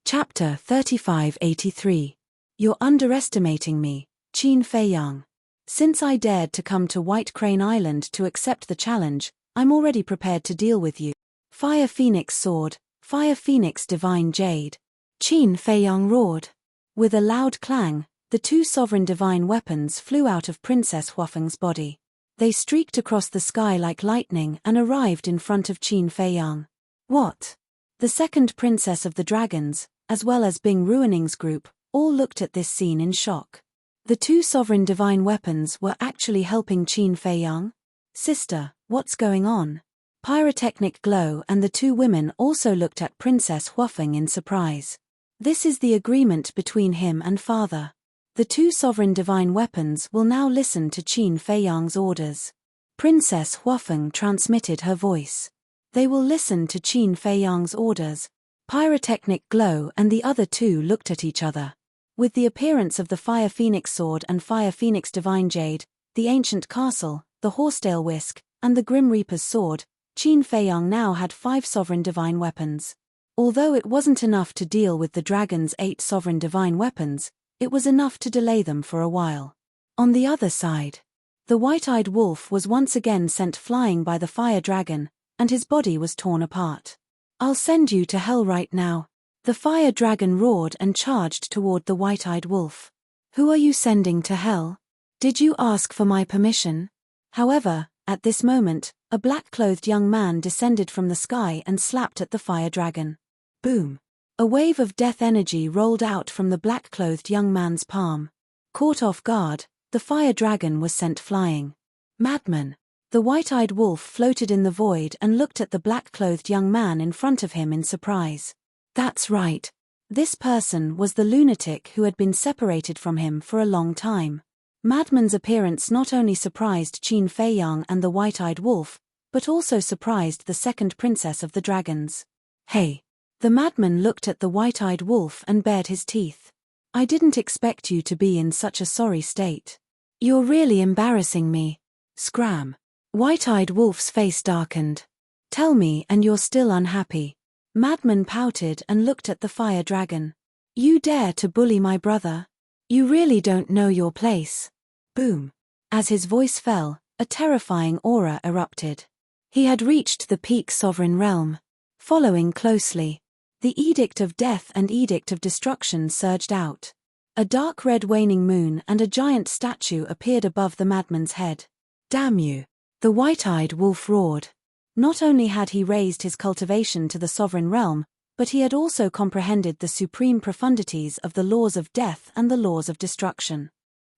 Chapter 3583. You're underestimating me, Qin Feiyang. Since I dared to come to White Crane Island to accept the challenge, I'm already prepared to deal with you. Fire Phoenix Sword, Fire Phoenix Divine Jade. Qin Feiyang roared. With a loud clang, the two sovereign divine weapons flew out of Princess Huafeng's body. They streaked across the sky like lightning and arrived in front of Qin Feiyang. What? The second princess of the dragons, as well as Bing Ruining's group, all looked at this scene in shock. The two sovereign divine weapons were actually helping Qin Feiyang? Sister, what's going on? Pyrotechnic Glow and the two women also looked at Princess Huafeng in surprise. This is the agreement between him and father. The two sovereign divine weapons will now listen to Qin Feiyang's orders. Princess Huafeng transmitted her voice. They will listen to Qin Feiyang's orders. Pyrotechnic Glow and the other two looked at each other. With the appearance of the Fire Phoenix Sword and Fire Phoenix Divine Jade, the Ancient Castle, the Horsetail Whisk, and the Grim Reaper's Sword, Qin Feiyang now had 5 sovereign divine weapons. Although it wasn't enough to deal with the dragon's 8 sovereign divine weapons, it was enough to delay them for a while. On the other side, the white-eyed wolf was once again sent flying by the fire dragon, and his body was torn apart. I'll send you to hell right now. The fire dragon roared and charged toward the white-eyed wolf. Who are you sending to hell? Did you ask for my permission? However, at this moment, a black-clothed young man descended from the sky and slapped at the fire dragon. Boom! A wave of death energy rolled out from the black-clothed young man's palm. Caught off guard, the fire dragon was sent flying. Madman! The white-eyed wolf floated in the void and looked at the black-clothed young man in front of him in surprise. That's right. This person was the lunatic who had been separated from him for a long time. Madman's appearance not only surprised Qin Feiyang and the white-eyed wolf, but also surprised the second princess of the dragons. Hey! The madman looked at the white-eyed wolf and bared his teeth. I didn't expect you to be in such a sorry state. You're really embarrassing me. Scram! White-eyed wolf's face darkened. Tell me, and you're still unhappy. Madman pouted and looked at the fire dragon. You dare to bully my brother? You really don't know your place. Boom. As his voice fell, a terrifying aura erupted. He had reached the peak sovereign realm. Following closely, the Edict of Death and Edict of Destruction surged out. A dark red waning moon and a giant statue appeared above the madman's head. Damn you! The white-eyed wolf roared. Not only had he raised his cultivation to the sovereign realm, but he had also comprehended the supreme profundities of the laws of death and the laws of destruction.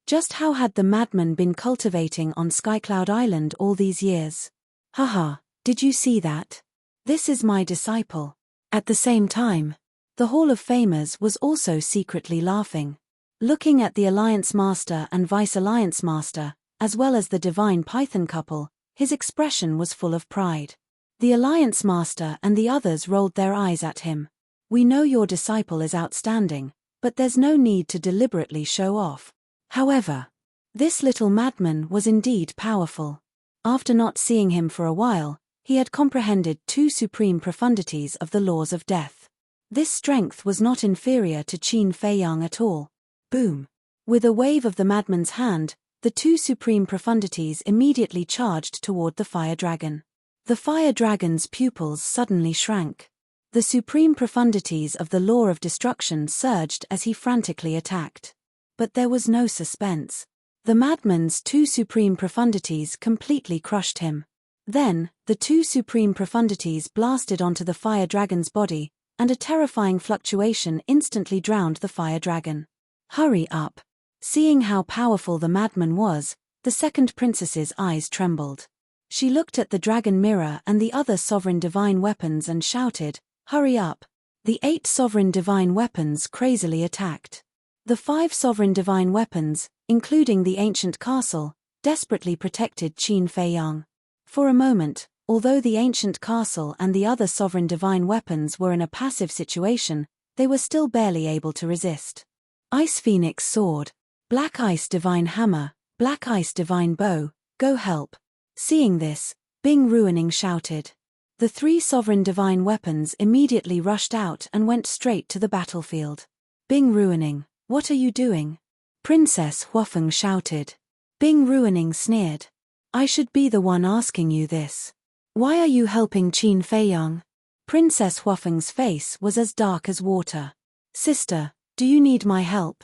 Just how had the madman been cultivating on Skycloud Island all these years? Haha, did you see that? This is my disciple. At the same time, the Hall of Famers was also secretly laughing. Looking at the Alliance Master and Vice Alliance Master, as well as the Divine Python couple, his expression was full of pride. The Alliance Master and the others rolled their eyes at him. We know your disciple is outstanding, but there's no need to deliberately show off. However, this little madman was indeed powerful. After not seeing him for a while, he had comprehended 2 supreme profundities of the laws of death. This strength was not inferior to Qin Feiyang at all. Boom! With a wave of the madman's hand, the 2 supreme profundities immediately charged toward the fire dragon. The fire dragon's pupils suddenly shrank. The supreme profundities of the law of destruction surged as he frantically attacked. But there was no suspense. The madman's 2 supreme profundities completely crushed him. Then, the 2 supreme profundities blasted onto the fire dragon's body, and a terrifying fluctuation instantly drowned the fire dragon. Hurry up! Seeing how powerful the madman was, the second princess's eyes trembled. She looked at the dragon mirror and the other sovereign divine weapons and shouted, "Hurry up!" The 8 sovereign divine weapons crazily attacked. The 5 sovereign divine weapons, including the ancient castle, desperately protected Qin Feiyang. For a moment, although the ancient castle and the other sovereign divine weapons were in a passive situation, they were still barely able to resist. Ice Phoenix Sword, Black Ice Divine Hammer, Black Ice Divine Bow, go help. Seeing this, Bing Ruining shouted. The 3 sovereign divine weapons immediately rushed out and went straight to the battlefield. Bing Ruining, what are you doing? Princess Huafeng shouted. Bing Ruining sneered. I should be the one asking you this. Why are you helping Qin Feiyang? Princess Huafeng's face was as dark as water. Sister, do you need my help?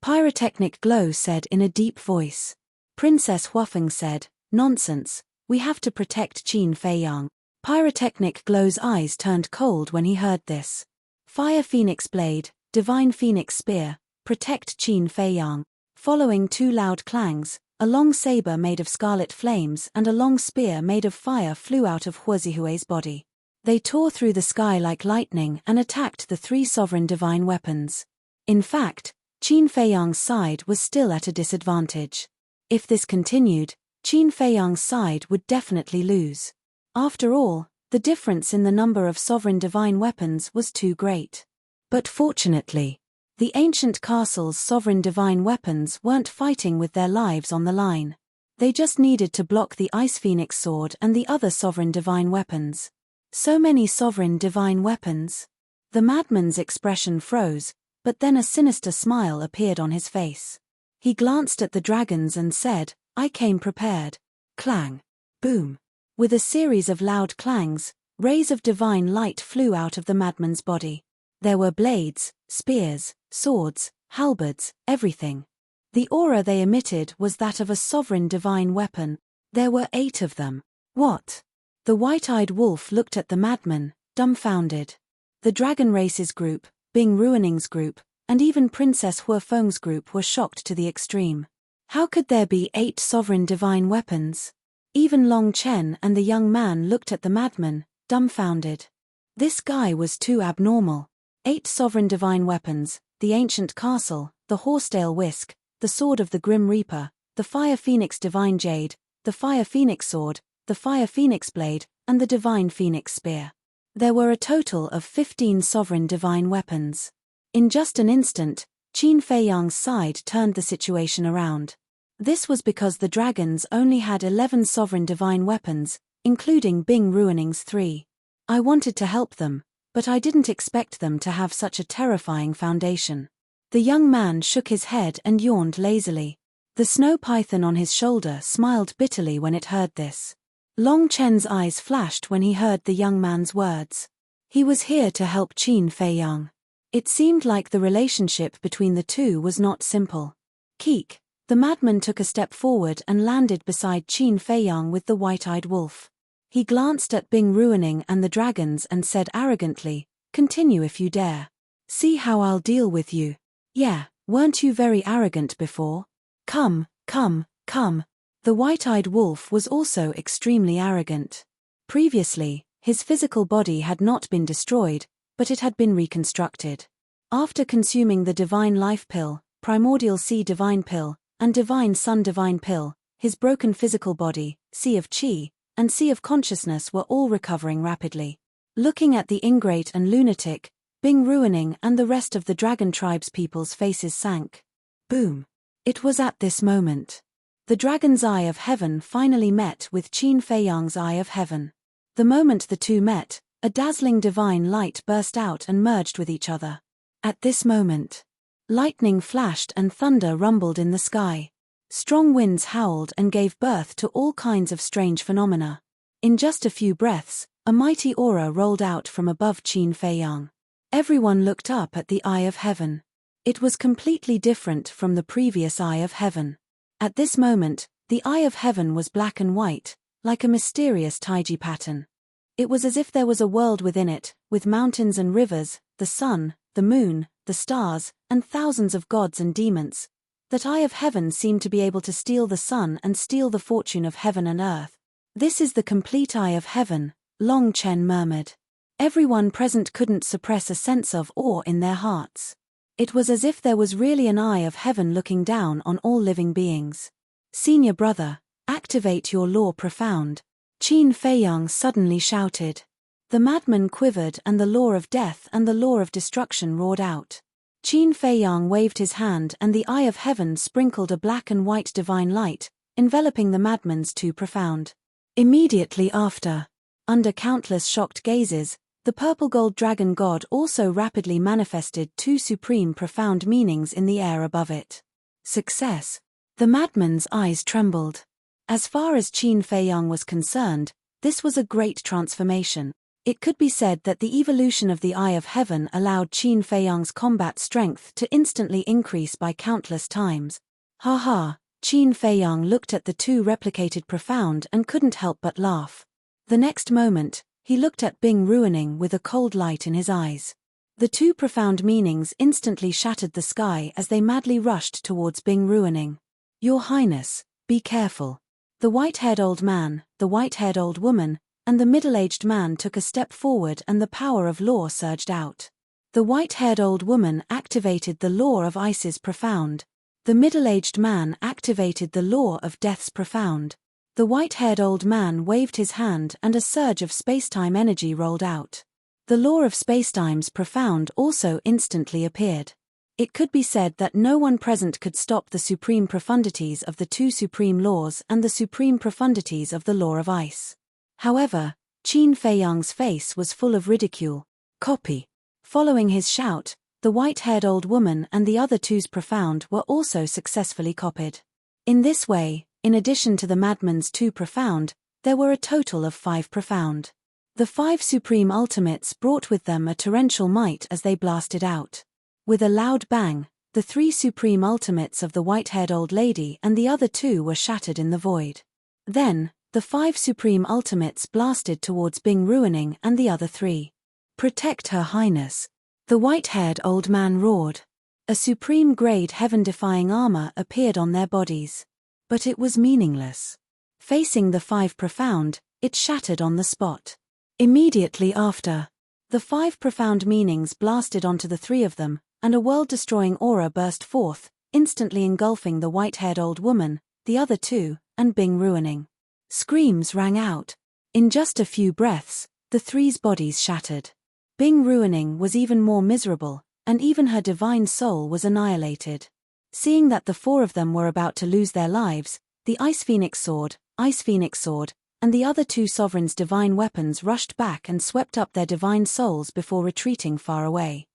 Pyrotechnic Glow said in a deep voice. Princess Huafeng said, nonsense, we have to protect Qin Feiyang. Pyrotechnic Glow's eyes turned cold when he heard this. Fire Phoenix Blade, Divine Phoenix Spear, protect Qin Feiyang. Following 2 loud clangs, a long saber made of scarlet flames and a long spear made of fire flew out of Huazihue's body. They tore through the sky like lightning and attacked the 3 sovereign divine weapons. In fact, Qin Feiyang's side was still at a disadvantage. If this continued, Qin Feiyang's side would definitely lose. After all, the difference in the number of sovereign divine weapons was too great. But fortunately, the ancient castle's sovereign divine weapons weren't fighting with their lives on the line. They just needed to block the Ice Phoenix Sword and the other sovereign divine weapons. So many sovereign divine weapons. The madman's expression froze, but then a sinister smile appeared on his face. He glanced at the dragons and said, I came prepared. Clang. Boom. With a series of loud clangs, rays of divine light flew out of the madman's body. There were blades, spears, swords, halberds, everything. The aura they emitted was that of a sovereign divine weapon. There were 8 of them. What? The white-eyed wolf looked at the madman, dumbfounded. The dragon race's group, Bing Ruining's group, and even Princess Huafeng's group were shocked to the extreme. How could there be 8 sovereign divine weapons? Even Long Chen and the young man looked at the madman, dumbfounded. This guy was too abnormal. 8 sovereign divine weapons, the ancient castle, the horsetail whisk, the sword of the Grim Reaper, the Fire Phoenix Divine Jade, the Fire Phoenix Sword, the Fire Phoenix Blade, and the Divine Phoenix Spear. There were a total of 15 sovereign divine weapons. In just an instant, Qin Feiyang's side turned the situation around. This was because the dragons only had 11 sovereign divine weapons, including Bing Ruining's 3. I wanted to help them, but I didn't expect them to have such a terrifying foundation. The young man shook his head and yawned lazily. The snow python on his shoulder smiled bitterly when it heard this. Long Chen's eyes flashed when he heard the young man's words. He was here to help Qin Feiyang. It seemed like the relationship between the two was not simple. Keek. The madman took a step forward and landed beside Qin Feiyang with the white-eyed wolf. He glanced at Bing Ruining and the dragons and said arrogantly, continue if you dare. See how I'll deal with you. Yeah, weren't you very arrogant before? Come, come, come. The white-eyed wolf was also extremely arrogant. Previously, his physical body had not been destroyed, but it had been reconstructed. After consuming the Divine Life Pill, Primordial Sea Divine Pill, and Divine Sun Divine Pill, his broken physical body, Sea of Qi, and Sea of Consciousness were all recovering rapidly. Looking at the ingrate and lunatic, Bing Ruining and the rest of the Dragon Tribe's people's faces sank. Boom. It was at this moment. The Dragon's Eye of Heaven finally met with Qin Feiyang's Eye of Heaven. The moment the two met, a dazzling divine light burst out and merged with each other. At this moment, lightning flashed and thunder rumbled in the sky. Strong winds howled and gave birth to all kinds of strange phenomena. In just a few breaths, a mighty aura rolled out from above Qin Feiyang. Everyone looked up at the Eye of Heaven. It was completely different from the previous Eye of Heaven. At this moment, the Eye of Heaven was black and white, like a mysterious Taiji pattern. It was as if there was a world within it, with mountains and rivers, the sun, the moon, the stars, and thousands of gods and demons. That Eye of Heaven seemed to be able to steal the sun and steal the fortune of heaven and earth. This is the complete Eye of Heaven, Long Chen murmured. Everyone present couldn't suppress a sense of awe in their hearts. It was as if there was really an Eye of Heaven looking down on all living beings. Senior brother, activate your law profound. Qin Feiyang suddenly shouted. The madman quivered and the law of death and the law of destruction roared out. Qin Feiyang waved his hand and the Eye of Heaven sprinkled a black and white divine light, enveloping the madman's two profound. Immediately after, Under countless shocked gazes, the purple-gold dragon god also rapidly manifested two supreme profound meanings in the air above it. Success. The madman's eyes trembled. As far as Qin Feiyang was concerned, this was a great transformation. It could be said that the evolution of the Eye of Heaven allowed Qin Feiyang's combat strength to instantly increase by countless times. Ha ha, Qin Feiyang looked at the two replicated profound and couldn't help but laugh. The next moment, he looked at Bing Ruining with a cold light in his eyes. The two profound meanings instantly shattered the sky as they madly rushed towards Bing Ruining. Your Highness, be careful. The white-haired old man, the white-haired old woman, and the middle-aged man took a step forward and the power of law surged out. The white-haired old woman activated the law of Ice's profound. The middle-aged man activated the law of Death's profound. The white-haired old man waved his hand and a surge of spacetime energy rolled out. The law of spacetime's profound also instantly appeared. It could be said that no one present could stop the supreme profundities of the two supreme laws and the supreme profundities of the law of ice. However, Qin Feiyang's face was full of ridicule. Copy. Following his shout, the white-haired old woman and the other two's profound were also successfully copied. In this way, in addition to the madman's two profound, there were a total of 5 profound. The 5 supreme ultimates brought with them a torrential might as they blasted out. With a loud bang, the 3 supreme ultimates of the white-haired old lady and the other 2 were shattered in the void. Then, the 5 supreme ultimates blasted towards Bing Ruining and the other 3. Protect Her Highness. The white-haired old man roared. A supreme-grade heaven-defying armor appeared on their bodies. But it was meaningless. Facing the 5 profound, it shattered on the spot. Immediately after, the 5 profound meanings blasted onto the 3 of them, and a world-destroying aura burst forth, instantly engulfing the white-haired old woman, the other 2, and Bing Ruining. Screams rang out. In just a few breaths, the 3's bodies shattered. Bing Ruining was even more miserable, and even her divine soul was annihilated. Seeing that the 4 of them were about to lose their lives, the Ice Phoenix Sword, and the other 2 sovereigns' divine weapons rushed back and swept up their divine souls before retreating far away.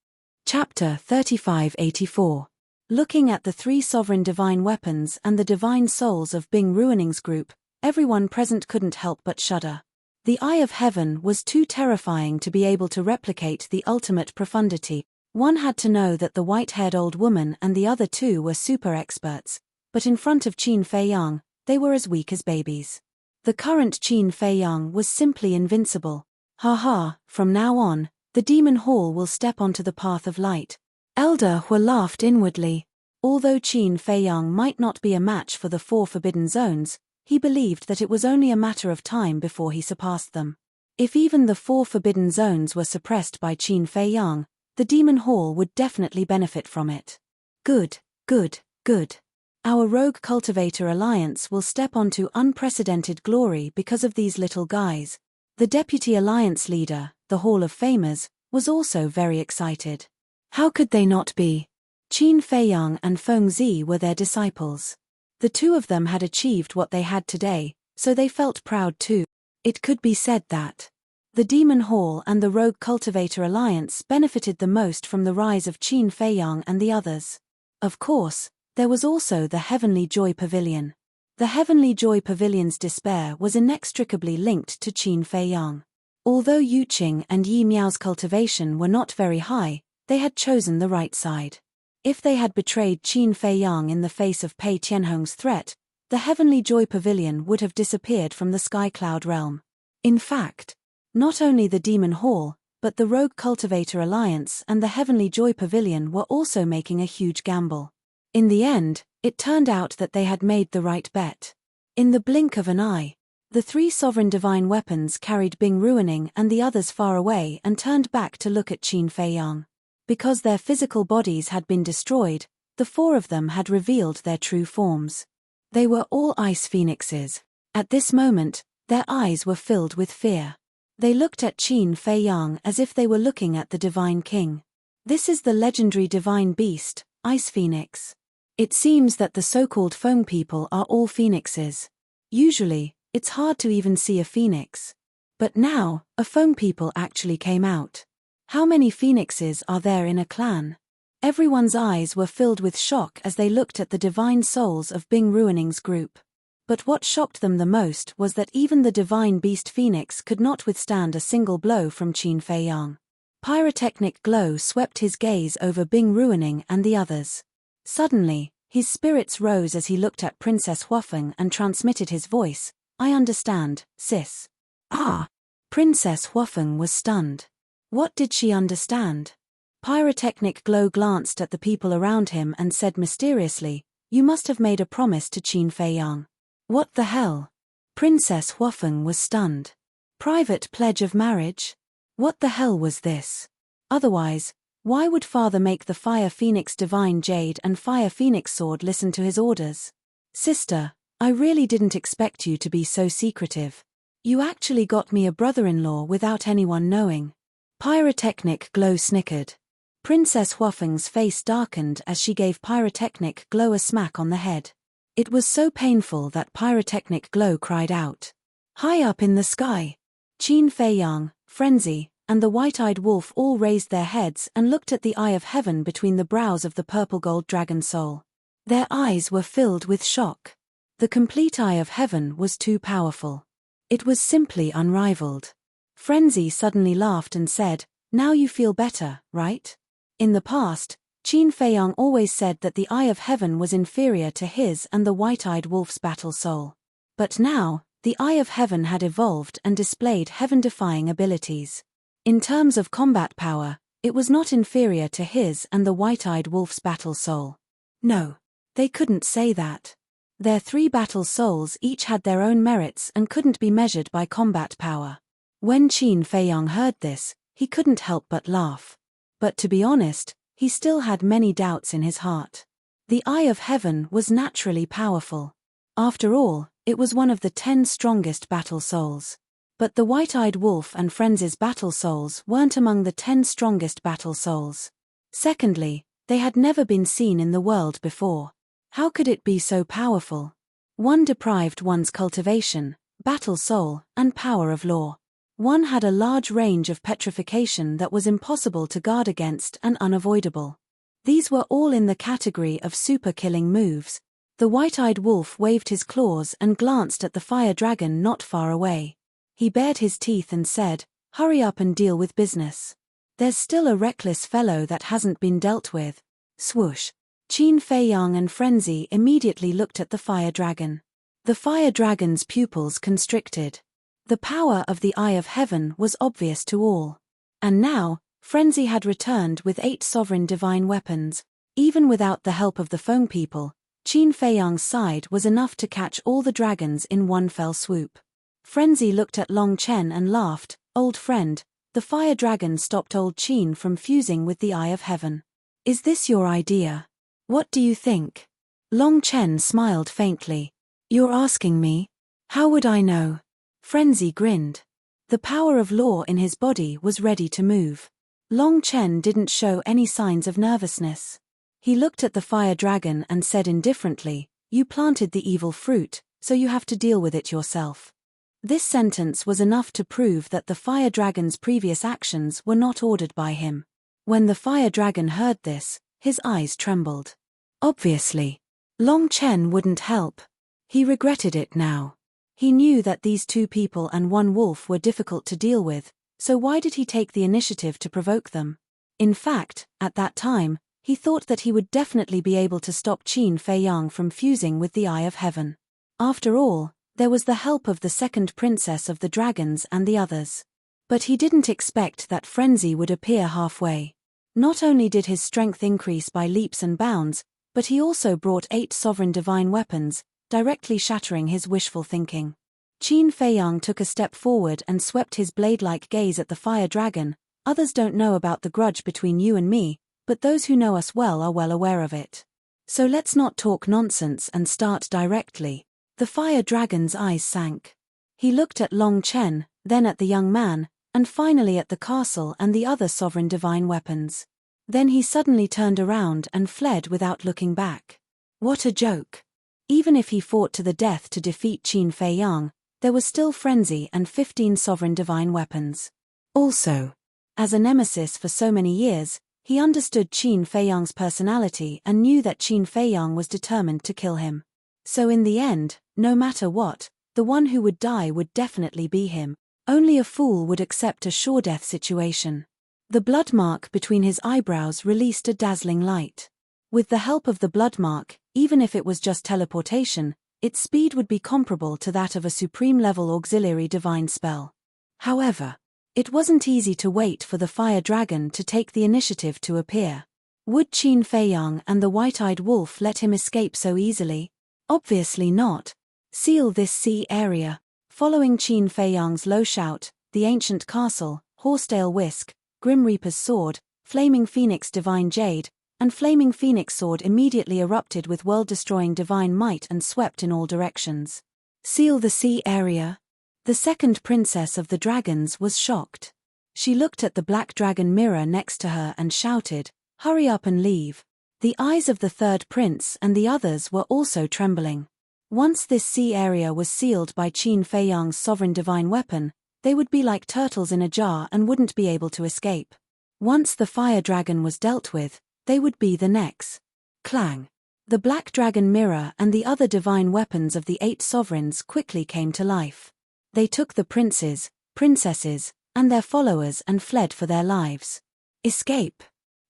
Chapter 3584. Looking at the 3 sovereign divine weapons and the divine souls of Bing Ruining's group, everyone present couldn't help but shudder. The Eye of Heaven was too terrifying to be able to replicate the ultimate profundity. One had to know that the white-haired old woman and the other 2 were super experts, but in front of Qin Feiyang, they were as weak as babies. The current Qin Feiyang was simply invincible. Ha ha, from now on, the demon hall will step onto the path of light. Elder Hua laughed inwardly. Although Qin Feiyang might not be a match for the 4 forbidden zones, he believed that it was only a matter of time before he surpassed them. If even the 4 forbidden zones were suppressed by Qin Feiyang, the demon hall would definitely benefit from it. Good, good, good. Our Rogue Cultivator Alliance will step onto unprecedented glory because of these little guys. The Deputy Alliance leader, the Hall of Famers, was also very excited. How could they not be? Qin Feiyang and Feng Zi were their disciples. The 2 of them had achieved what they had today, so they felt proud too. It could be said that the Demon Hall and the Rogue Cultivator Alliance benefited the most from the rise of Qin Feiyang and the others. Of course, there was also the Heavenly Joy Pavilion. The Heavenly Joy Pavilion's despair was inextricably linked to Qin Feiyang. Although Yu Qing and Yi Miao's cultivation were not very high, they had chosen the right side. If they had betrayed Qin Feiyang in the face of Pei Tianhong's threat, the Heavenly Joy Pavilion would have disappeared from the Sky Cloud realm. In fact, not only the Demon Hall, but the Rogue Cultivator Alliance and the Heavenly Joy Pavilion were also making a huge gamble. In the end, it turned out that they had made the right bet. In the blink of an eye, the 3 sovereign divine weapons carried Bing Ruining and the others far away and turned back to look at Qin Feiyang. Because their physical bodies had been destroyed, the 4 of them had revealed their true forms. They were all ice phoenixes. At this moment, their eyes were filled with fear. They looked at Qin Feiyang as if they were looking at the Divine King. This is the legendary divine beast, Ice Phoenix. It seems that the so-called Feng people are all phoenixes. Usually, it's hard to even see a phoenix. But now, a Feng people actually came out. How many phoenixes are there in a clan? Everyone's eyes were filled with shock as they looked at the divine souls of Bing Ruining's group. But what shocked them the most was that even the divine beast phoenix could not withstand a single blow from Qin Feiyang. Pyrotechnic glow swept his gaze over Bing Ruining and the others. Suddenly, his spirits rose as he looked at Princess Huafeng and transmitted his voice. "I understand, sis." Ah! Princess Huafeng was stunned. What did she understand? Pyrotechnic glow glanced at the people around him and said mysteriously, "You must have made a promise to Qin Feiyang." What the hell? Princess Huafeng was stunned. Private pledge of marriage? What the hell was this? Otherwise, why would father make the Fire Phoenix Divine Jade and Fire Phoenix Sword listen to his orders? Sister, I really didn't expect you to be so secretive. You actually got me a brother-in-law without anyone knowing. Pyrotechnic glow snickered. Princess Huafeng's face darkened as she gave Pyrotechnic glow a smack on the head. It was so painful that Pyrotechnic glow cried out. High up in the sky, Qin Feiyang, Frenzy, and the white-eyed wolf all raised their heads and looked at the eye of heaven between the brows of the purple-gold dragon soul. Their eyes were filled with shock. The complete eye of heaven was too powerful. It was simply unrivaled. Frenzy suddenly laughed and said, "Now you feel better, right?" In the past, Qin Feiyang always said that the eye of heaven was inferior to his and the white-eyed wolf's battle soul. But now, the eye of heaven had evolved and displayed heaven-defying abilities. In terms of combat power, it was not inferior to his and the white-eyed wolf's battle soul. No, they couldn't say that. Their three battle souls each had their own merits and couldn't be measured by combat power. When Qin Feiyang heard this, he couldn't help but laugh. But to be honest, he still had many doubts in his heart. The eye of heaven was naturally powerful. After all, it was one of the 10 strongest battle souls. But the white-eyed wolf and Frenzy's battle souls weren't among the 10 strongest battle souls. Secondly, they had never been seen in the world before. How could it be so powerful? One deprived one's cultivation, battle soul, and power of law. One had a large range of petrification that was impossible to guard against and unavoidable. These were all in the category of super-killing moves. The white-eyed wolf waved his claws and glanced at the fire dragon not far away. He bared his teeth and said, "Hurry up and deal with business. There's still a reckless fellow that hasn't been dealt with." Swoosh. Qin Feiyang and Frenzy immediately looked at the fire dragon. The fire dragon's pupils constricted. The power of the eye of heaven was obvious to all. And now, Frenzy had returned with 8 sovereign divine weapons. Even without the help of the Feng people, Qin Feiyang's side was enough to catch all the dragons in one fell swoop. Frenzy looked at Long Chen and laughed. "Old friend, the fire dragon stopped old Qin from fusing with the eye of heaven. Is this your idea? What do you think?" Long Chen smiled faintly. "You're asking me? How would I know?" Frenzy grinned. The power of law in his body was ready to move. Long Chen didn't show any signs of nervousness. He looked at the fire dragon and said indifferently, "You planted the evil fruit, so you have to deal with it yourself." This sentence was enough to prove that the fire dragon's previous actions were not ordered by him. When the fire dragon heard this, his eyes trembled. Obviously, Long Chen wouldn't help. He regretted it now. He knew that these 2 people and 1 wolf were difficult to deal with, so why did he take the initiative to provoke them? In fact, at that time, he thought that he would definitely be able to stop Qin Feiyang from fusing with the eye of heaven. After all, there was the help of the second princess of the dragons and the others. But he didn't expect that Frenzy would appear halfway. Not only did his strength increase by leaps and bounds, but he also brought 8 sovereign divine weapons, directly shattering his wishful thinking. Qin Feiyang took a step forward and swept his blade-like gaze at the fire dragon. "Others don't know about the grudge between you and me, but those who know us well are well aware of it. So let's not talk nonsense and start directly." The fire dragon's eyes sank. He looked at Long Chen, then at the young man, and finally at the castle and the other sovereign divine weapons. Then he suddenly turned around and fled without looking back. What a joke. Even if he fought to the death to defeat Qin Feiyang, there was still frenzy and 15 sovereign divine weapons. Also, as a nemesis for so many years, he understood Qin Feiyang's personality and knew that Qin Feiyang was determined to kill him. So in the end, no matter what, the one who would die would definitely be him. Only a fool would accept a sure death situation. The blood mark between his eyebrows released a dazzling light. With the help of the blood mark, even if it was just teleportation, its speed would be comparable to that of a supreme-level auxiliary divine spell. However, it wasn't easy to wait for the fire dragon to take the initiative to appear. Would Qin Feiyang and the white-eyed wolf let him escape so easily? Obviously not. Seal this sea area. Following Qin Feiyang's low shout, the ancient castle, Horsetail Whisk, Grim Reaper's sword, Flaming Phoenix Divine Jade, and Flaming Phoenix Sword immediately erupted with world-destroying divine might and swept in all directions. Seal the sea area. The second princess of the dragons was shocked. She looked at the black dragon mirror next to her and shouted, "Hurry up and leave." The eyes of the third prince and the others were also trembling. Once this sea area was sealed by Qin Feiyang's sovereign divine weapon, they would be like turtles in a jar and wouldn't be able to escape. Once the fire dragon was dealt with, they would be the next. Clang! The black dragon mirror and the other divine weapons of the 8 sovereigns quickly came to life. They took the princes, princesses, and their followers and fled for their lives. Escape!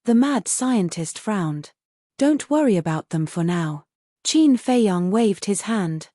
The mad scientist frowned. Don't worry about them for now. Qin Feiyang waved his hand.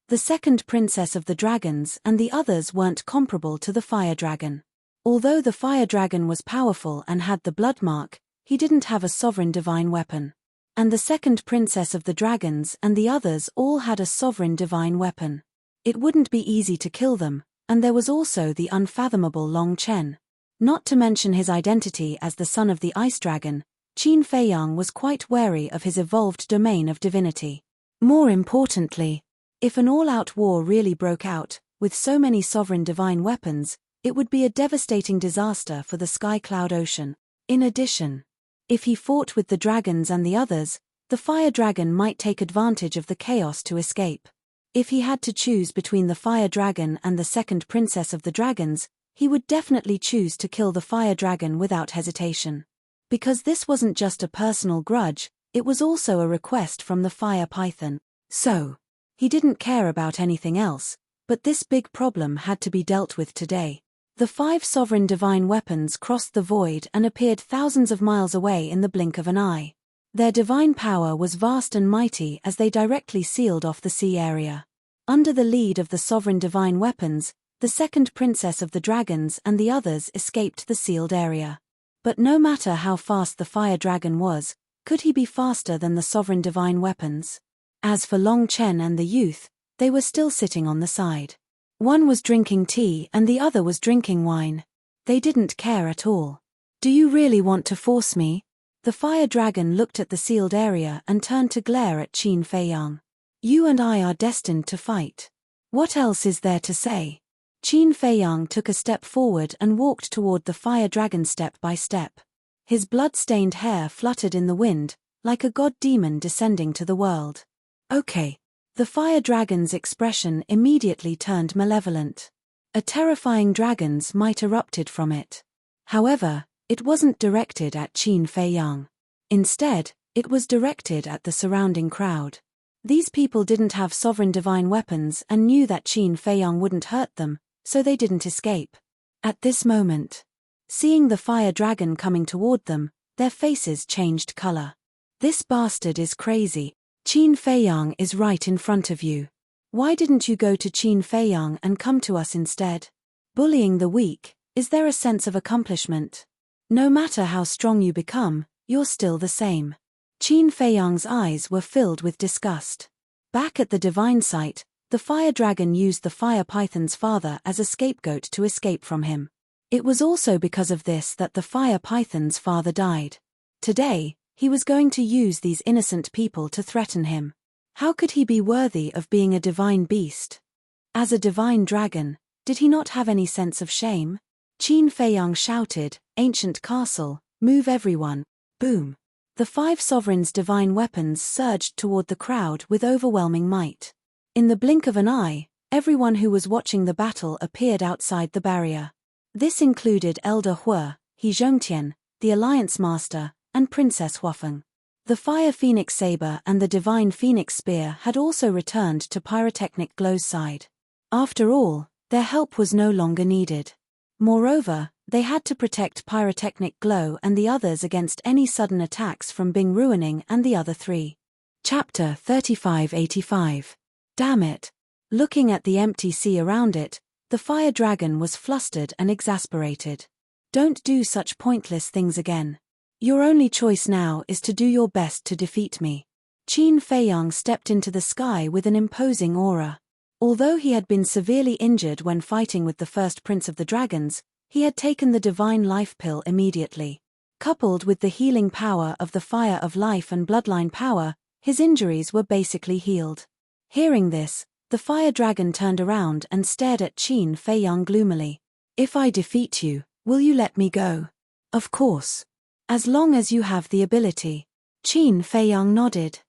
The second princess of the dragons and the others weren't comparable to the fire dragon. Although the fire dragon was powerful and had the blood mark, he didn't have a sovereign divine weapon. And the second princess of the dragons and the others all had a sovereign divine weapon. It wouldn't be easy to kill them, and there was also the unfathomable Long Chen. Not to mention his identity as the son of the ice dragon, Qin Feiyang was quite wary of his evolved domain of divinity. More importantly, if an all-out war really broke out, with so many sovereign divine weapons, it would be a devastating disaster for the Sky Cloud Ocean. In addition, if he fought with the dragons and the others, the fire dragon might take advantage of the chaos to escape. If he had to choose between the fire dragon and the second princess of the dragons, he would definitely choose to kill the fire dragon without hesitation. Because this wasn't just a personal grudge, it was also a request from the fire python. So, he didn't care about anything else, but this big problem had to be dealt with today. The 5 sovereign divine weapons crossed the void and appeared thousands of miles away in the blink of an eye. Their divine power was vast and mighty as they directly sealed off the sea area. Under the lead of the sovereign divine weapons, the second princess of the dragons and the others escaped the sealed area. But no matter how fast the fire dragon was, could he be faster than the sovereign divine weapons? As for Long Chen and the youth, they were still sitting on the side. One was drinking tea and the other was drinking wine. They didn't care at all. "Do you really want to force me?" The fire dragon looked at the sealed area and turned to glare at Qin Feiyang. "You and I are destined to fight. What else is there to say?" Qin Feiyang took a step forward and walked toward the fire dragon step by step. His blood-stained hair fluttered in the wind, like a god-demon descending to the world. "Okay." The fire dragon's expression immediately turned malevolent. A terrifying dragon's might erupted from it. However, it wasn't directed at Qin Feiyang. Instead, it was directed at the surrounding crowd. These people didn't have sovereign divine weapons and knew that Qin Feiyang wouldn't hurt them, so they didn't escape. At this moment, seeing the fire dragon coming toward them, their faces changed color. "This bastard is crazy. Qin Feiyang is right in front of you. Why didn't you go to Qin Feiyang and come to us instead? Bullying the weak, is there a sense of accomplishment? No matter how strong you become, you're still the same." Qin Feiyang's eyes were filled with disgust. Back at the divine site, the fire dragon used the fire python's father as a scapegoat to escape from him. It was also because of this that the fire python's father died. Today, he was going to use these innocent people to threaten him. How could he be worthy of being a divine beast? As a divine dragon, did he not have any sense of shame? Qin Feiyang shouted, "Ancient castle, move everyone." Boom. The 5 sovereigns' divine weapons surged toward the crowd with overwhelming might. In the blink of an eye, Everyone who was watching the battle appeared outside the barrier. This included Elder Hua, He Zhongtian, the Alliance Master, and Princess Huafeng. The Fire Phoenix Saber and the Divine Phoenix Spear had also returned to Pyrotechnic Glow's side. After all, their help was no longer needed. Moreover, they had to protect Pyrotechnic Glow and the others against any sudden attacks from Bing Ruining and the other three. Chapter 3585. Damn it. Looking at the empty sea around it, the fire dragon was flustered and exasperated. Don't do such pointless things again. Your only choice now is to do your best to defeat me. Qin Feiyang stepped into the sky with an imposing aura. Although he had been severely injured when fighting with the first prince of the dragons, he had taken the divine life pill immediately. Coupled with the healing power of the fire of life and bloodline power, his injuries were basically healed. Hearing this, the fire dragon turned around and stared at Qin Feiyang gloomily. If I defeat you, will you let me go? Of course. As long as you have the ability. Qin Feiyang nodded.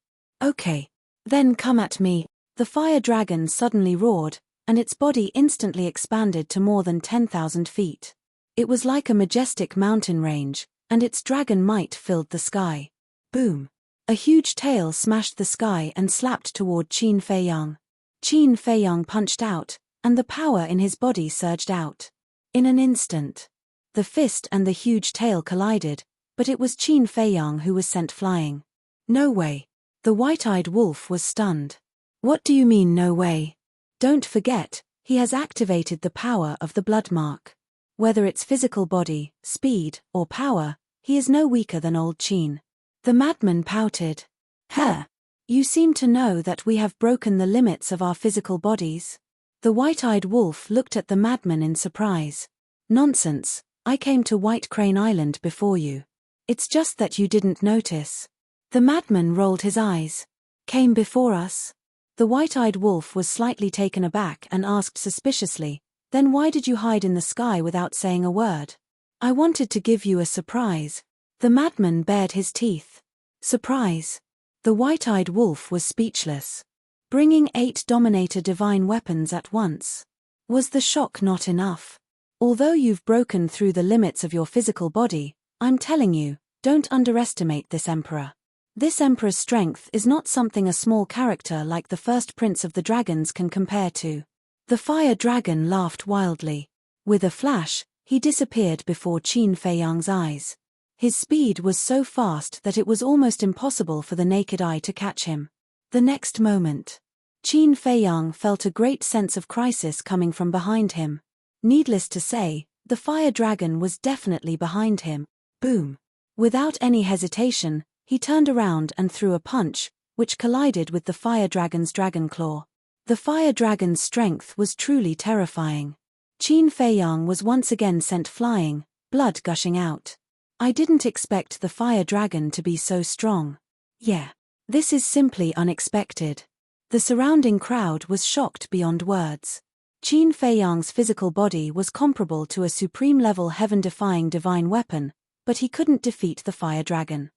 Okay. Then come at me. The fire dragon suddenly roared, and its body instantly expanded to more than 10,000 feet. It was like a majestic mountain range, and its dragon might filled the sky. Boom. A huge tail smashed the sky and slapped toward Qin Feiyang. Qin Feiyang punched out, and the power in his body surged out. In an instant, the fist and the huge tail collided, but it was Qin Feiyang who was sent flying. No way. The white-eyed wolf was stunned. What do you mean no way? Don't forget, he has activated the power of the blood mark. Whether it's physical body, speed, or power, he is no weaker than old Qin. The madman pouted. Huh. You seem to know that we have broken the limits of our physical bodies. The white-eyed wolf looked at the madman in surprise. Nonsense, I came to White Crane Island before you. It's just that you didn't notice. The madman rolled his eyes. Came before us? The white-eyed wolf was slightly taken aback and asked suspiciously, then why did you hide in the sky without saying a word? I wanted to give you a surprise. The madman bared his teeth. Surprise. The white-eyed wolf was speechless. Bringing 8 Dominator divine weapons at once. Was the shock not enough? Although you've broken through the limits of your physical body, I'm telling you, don't underestimate this emperor. This emperor's strength is not something a small character like the first prince of the dragons can compare to. The fire dragon laughed wildly. With a flash, he disappeared before Qin Feiyang's eyes. His speed was so fast that it was almost impossible for the naked eye to catch him. The next moment, Qin Feiyang felt a great sense of crisis coming from behind him. Needless to say, the fire dragon was definitely behind him. Boom. Without any hesitation, he turned around and threw a punch, which collided with the fire dragon's dragon claw. The fire dragon's strength was truly terrifying. Qin Feiyang was once again sent flying, blood gushing out. I didn't expect the fire dragon to be so strong. Yeah. This is simply unexpected. The surrounding crowd was shocked beyond words. Qin Feiyang's physical body was comparable to a supreme-level heaven-defying divine weapon, but he couldn't defeat the fire dragon.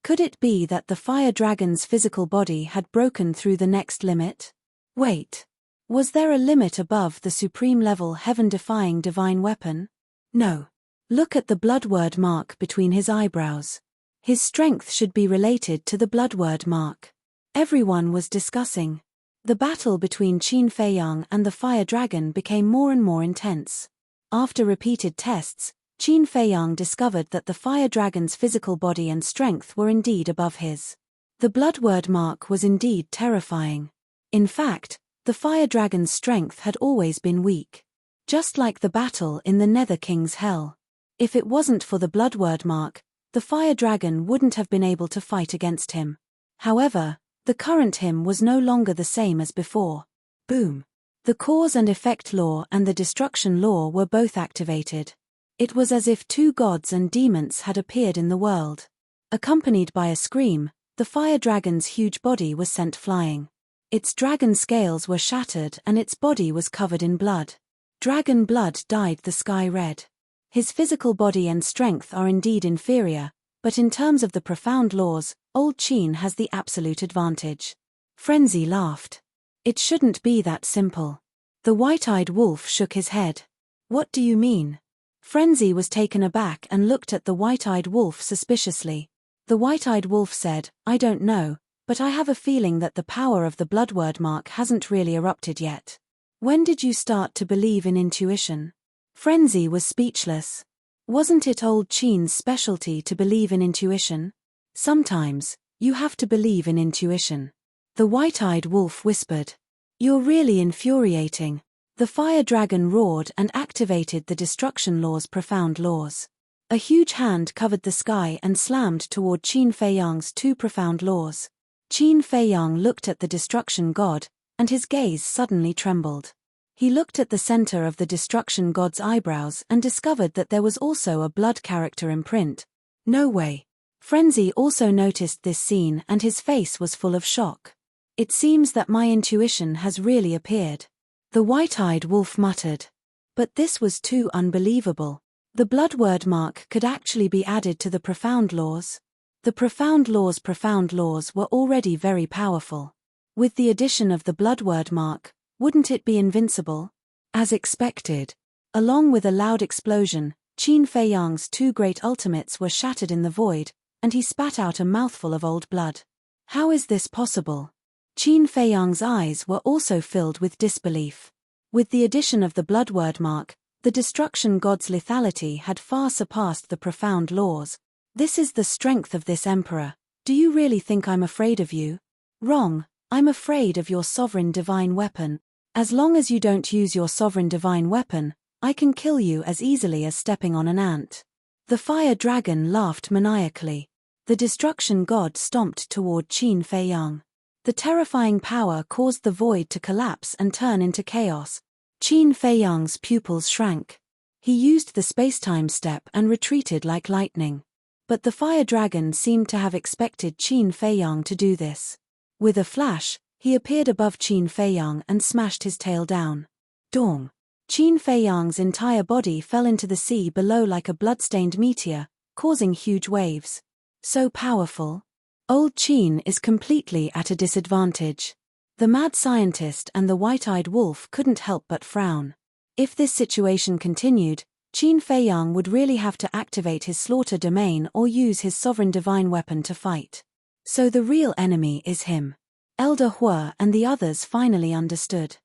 Could it be that the fire dragon's physical body had broken through the next limit? Wait. Was there a limit above the supreme-level heaven-defying divine weapon? No. Look at the blood word mark between his eyebrows. His strength should be related to the blood word mark. Everyone was discussing. The battle between Qin Feiyang and the fire dragon became more and more intense. After repeated tests, Qin Feiyang discovered that the fire dragon's physical body and strength were indeed above his. The blood word mark was indeed terrifying. In fact, the fire dragon's strength had always been weak. Just like the battle in the Nether King's Hell. If it wasn't for the blood word mark, the fire dragon wouldn't have been able to fight against him. However, the current him was no longer the same as before. Boom. The cause and effect law and the destruction law were both activated. It was as if 2 gods and demons had appeared in the world. Accompanied by a scream, the fire dragon's huge body was sent flying. Its dragon scales were shattered and its body was covered in blood. Dragon blood dyed the sky red. His physical body and strength are indeed inferior, but in terms of the profound laws, old Qin has the absolute advantage. Frenzy laughed. It shouldn't be that simple. The white-eyed wolf shook his head. What do you mean? Frenzy was taken aback and looked at the white-eyed wolf suspiciously. The white-eyed wolf said, I don't know, but I have a feeling that the power of the bloodword mark hasn't really erupted yet. When did you start to believe in intuition? Frenzy was speechless. Wasn't it old Qin's specialty to believe in intuition? Sometimes, you have to believe in intuition. The white-eyed wolf whispered. You're really infuriating. The fire dragon roared and activated the destruction law's profound laws. A huge hand covered the sky and slammed toward Qin Feiyang's two profound laws. Qin Feiyang looked at the destruction god, and his gaze suddenly trembled. He looked at the center of the destruction god's eyebrows and discovered that there was also a blood character imprint. No way. Frenzy also noticed this scene and his face was full of shock. It seems that my intuition has really appeared. The white-eyed wolf muttered. But this was too unbelievable. The bloodword mark could actually be added to the profound laws. The profound laws were already very powerful. With the addition of the bloodword mark, wouldn't it be invincible? As expected. Along with a loud explosion, Qin Feiyang's two great ultimates were shattered in the void, and he spat out a mouthful of old blood. How is this possible? Qin Feiyang's eyes were also filled with disbelief. With the addition of the bloodword mark, the destruction god's lethality had far surpassed the profound laws. This is the strength of this emperor. Do you really think I'm afraid of you? Wrong, I'm afraid of your sovereign divine weapon. As long as you don't use your sovereign divine weapon, I can kill you as easily as stepping on an ant. The fire dragon laughed maniacally. The destruction god stomped toward Qin Feiyang. The terrifying power caused the void to collapse and turn into chaos. Qin Feiyang's pupils shrank. He used the spacetime step and retreated like lightning. But the fire dragon seemed to have expected Qin Feiyang to do this. With a flash, he appeared above Qin Feiyang and smashed his tail down. Dong! Qin Feiyang's entire body fell into the sea below like a blood-stained meteor, causing huge waves. So powerful. Old Qin is completely at a disadvantage. The mad scientist and the white-eyed wolf couldn't help but frown. If this situation continued, Qin Feiyang would really have to activate his slaughter domain or use his sovereign divine weapon to fight. So the real enemy is him. Elder Hua and the others finally understood.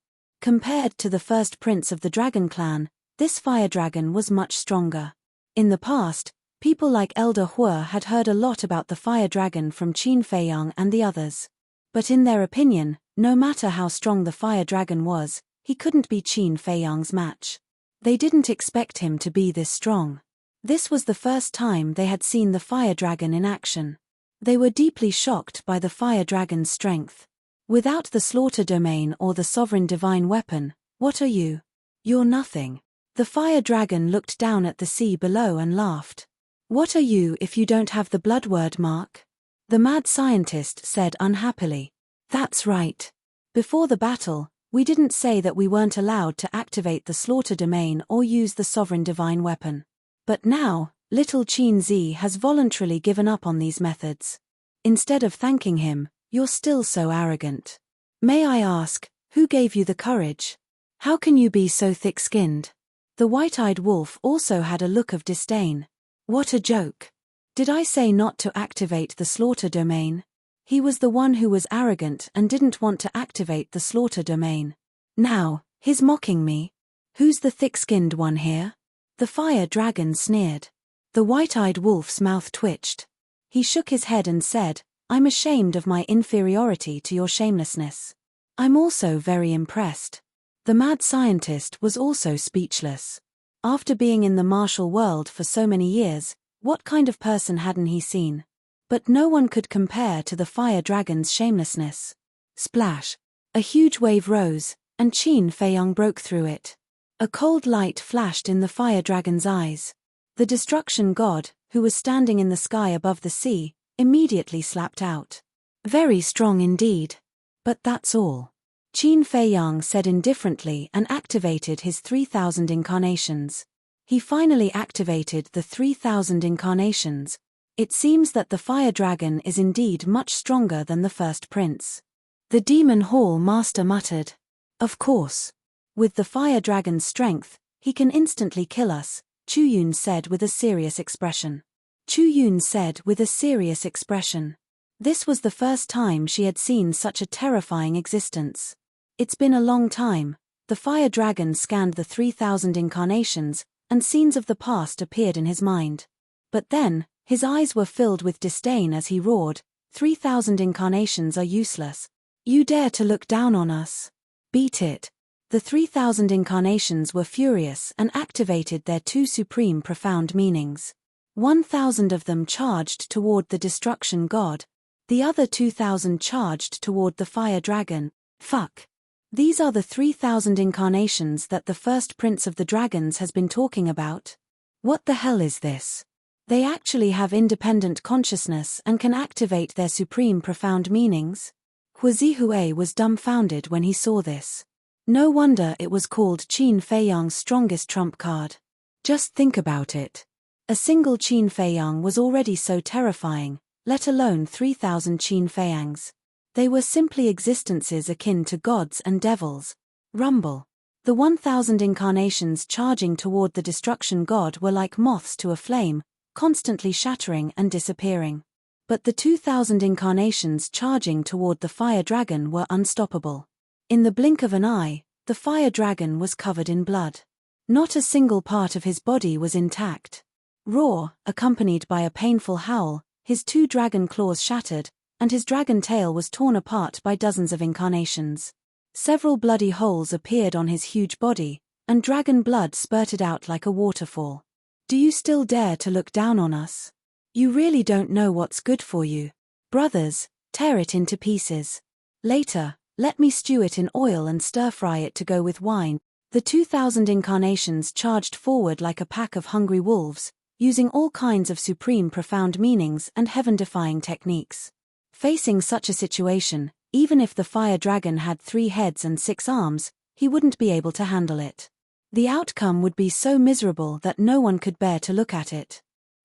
Compared to the first prince of the dragon clan, this fire dragon was much stronger. In the past, people like Elder Hua had heard a lot about the fire dragon from Qin Feiyang and the others. But in their opinion, no matter how strong the fire dragon was, he couldn't be Qin Feiyang's match. They didn't expect him to be this strong. This was the first time they had seen the fire dragon in action. They were deeply shocked by the fire dragon's strength. Without the slaughter domain or the sovereign divine weapon, what are you? You're nothing. The fire dragon looked down at the sea below and laughed. What are you if you don't have the bloodword mark? The mad scientist said unhappily. That's right. Before the battle, we didn't say that we weren't allowed to activate the slaughter domain or use the sovereign divine weapon. But now, little Qin Zi has voluntarily given up on these methods. Instead of thanking him, you're still so arrogant. May I ask, who gave you the courage? How can you be so thick-skinned? The white-eyed wolf also had a look of disdain. What a joke. Did I say not to activate the slaughter domain? He was the one who was arrogant and didn't want to activate the slaughter domain. Now, he's mocking me. Who's the thick-skinned one here? The fire dragon sneered. The white-eyed wolf's mouth twitched. He shook his head and said, I'm ashamed of my inferiority to your shamelessness. I'm also very impressed. The mad scientist was also speechless. After being in the martial world for so many years, what kind of person hadn't he seen? But no one could compare to the fire dragon's shamelessness. Splash! A huge wave rose, and Qin Feiyang broke through it. A cold light flashed in the fire dragon's eyes. The destruction god, who was standing in the sky above the sea, immediately slapped out. Very strong indeed. But that's all. Qin Feiyang said indifferently and activated his 3,000 incarnations. He finally activated the 3,000 incarnations. It seems that the fire dragon is indeed much stronger than the first prince. The demon hall master muttered. Of course. With the fire dragon's strength, he can instantly kill us, Chu Yun said with a serious expression. Chu Yun said with a serious expression. This was the first time she had seen such a terrifying existence. It's been a long time. The fire dragon scanned the 3,000 incarnations, and scenes of the past appeared in his mind. But then, his eyes were filled with disdain as he roared, 3,000 incarnations are useless. You dare to look down on us? Beat it. The 3,000 incarnations were furious and activated their two supreme profound meanings. 1,000 of them charged toward the destruction god. The other 2,000 charged toward the fire dragon. Fuck. These are the 3,000 incarnations that the first prince of the dragons has been talking about. What the hell is this? They actually have independent consciousness and can activate their supreme profound meanings? Hua Zihui was dumbfounded when he saw this. No wonder it was called Qin Feiyang's strongest trump card. Just think about it. A single Qin Feiyang was already so terrifying, let alone 3,000 Qin Feiyangs. They were simply existences akin to gods and devils. Rumble. The 1,000 incarnations charging toward the destruction god were like moths to a flame, constantly shattering and disappearing. But the 2,000 incarnations charging toward the fire dragon were unstoppable. In the blink of an eye, the fire dragon was covered in blood. Not a single part of his body was intact. Roar, accompanied by a painful howl, his two dragon claws shattered, and his dragon tail was torn apart by dozens of incarnations. Several bloody holes appeared on his huge body, and dragon blood spurted out like a waterfall. Do you still dare to look down on us? You really don't know what's good for you. Brothers, tear it into pieces. Later, let me stew it in oil and stir-fry it to go with wine. The 2,000 incarnations charged forward like a pack of hungry wolves, using all kinds of supreme profound meanings and heaven-defying techniques. Facing such a situation, even if the fire dragon had 3 heads and 6 arms, he wouldn't be able to handle it. The outcome would be so miserable that no one could bear to look at it.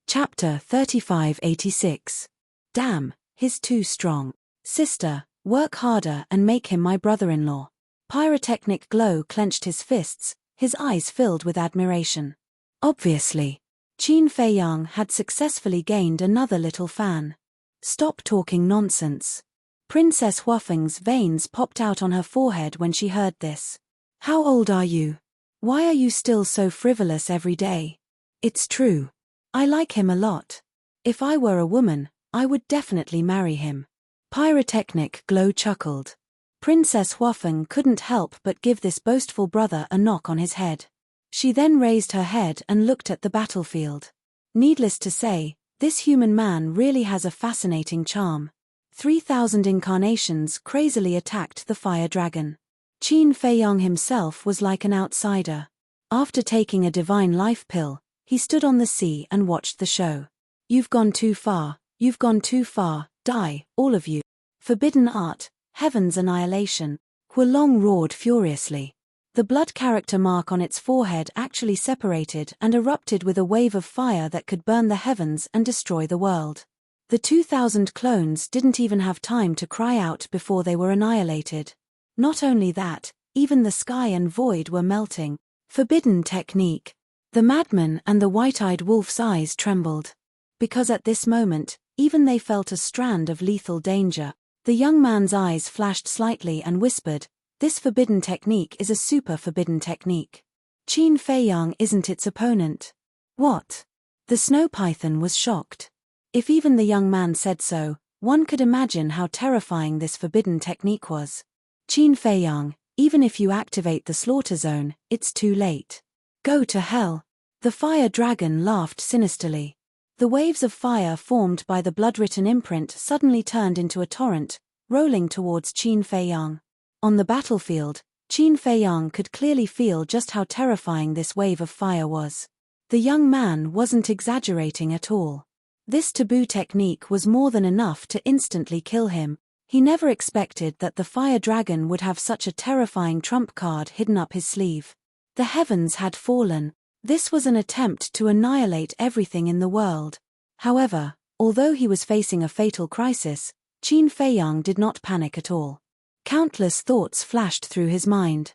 Chapter 3586. Damn, he's too strong. Sister, work harder and make him my brother-in-law. Pyrotechnic Glow clenched his fists, his eyes filled with admiration. Obviously, Qin Feiyang had successfully gained another little fan. Stop talking nonsense. Princess Huafeng's veins popped out on her forehead when she heard this. How old are you? Why are you still so frivolous every day? It's true. I like him a lot. If I were a woman, I would definitely marry him. Pyrotechnic Glow chuckled. Princess Huafeng couldn't help but give this boastful brother a knock on his head. She then raised her head and looked at the battlefield. Needless to say, this human man really has a fascinating charm. 3,000 incarnations crazily attacked the fire dragon. Qin Feiyang himself was like an outsider. After taking a divine life pill, he stood on the sea and watched the show. You've gone too far, you've gone too far, die, all of you. Forbidden art, heaven's annihilation. Hualong roared furiously. The blood character mark on its forehead actually separated and erupted with a wave of fire that could burn the heavens and destroy the world. The 2,000 clones didn't even have time to cry out before they were annihilated. Not only that, even the sky and void were melting. Forbidden technique. The madman and the white-eyed wolf's eyes trembled. Because at this moment, even they felt a strand of lethal danger. The young man's eyes flashed slightly and whispered, "This forbidden technique is a super forbidden technique. Qin Feiyang isn't its opponent." What? The snow python was shocked. If even the young man said so, one could imagine how terrifying this forbidden technique was. Qin Feiyang, even if you activate the slaughter zone, it's too late. Go to hell. The fire dragon laughed sinisterly. The waves of fire formed by the blood-written imprint suddenly turned into a torrent, rolling towards Qin Feiyang. On the battlefield, Qin Feiyang could clearly feel just how terrifying this wave of fire was. The young man wasn't exaggerating at all. This taboo technique was more than enough to instantly kill him. He never expected that the fire dragon would have such a terrifying trump card hidden up his sleeve. The heavens had fallen. This was an attempt to annihilate everything in the world. However, although he was facing a fatal crisis, Qin Feiyang did not panic at all. Countless thoughts flashed through his mind.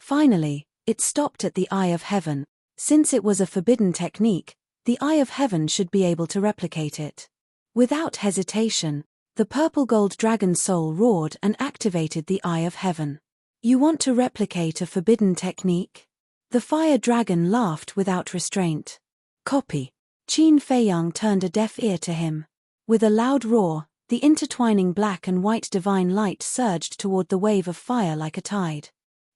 Finally, it stopped at the Eye of Heaven. Since it was a forbidden technique, the Eye of Heaven should be able to replicate it. Without hesitation, the purple gold dragon soul roared and activated the Eye of Heaven. You want to replicate a forbidden technique? The fire dragon laughed without restraint. Copy. Qin Feiyang turned a deaf ear to him. With a loud roar, the intertwining black and white divine light surged toward the wave of fire like a tide.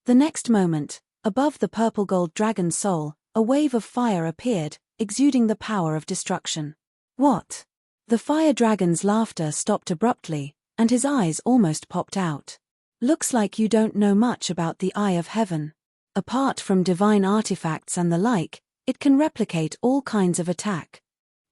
The next moment, above the purple gold dragon soul, a wave of fire appeared, exuding the power of destruction. What? The fire dragon's laughter stopped abruptly, and his eyes almost popped out. Looks like you don't know much about the Eye of Heaven. Apart from divine artifacts and the like, it can replicate all kinds of attack.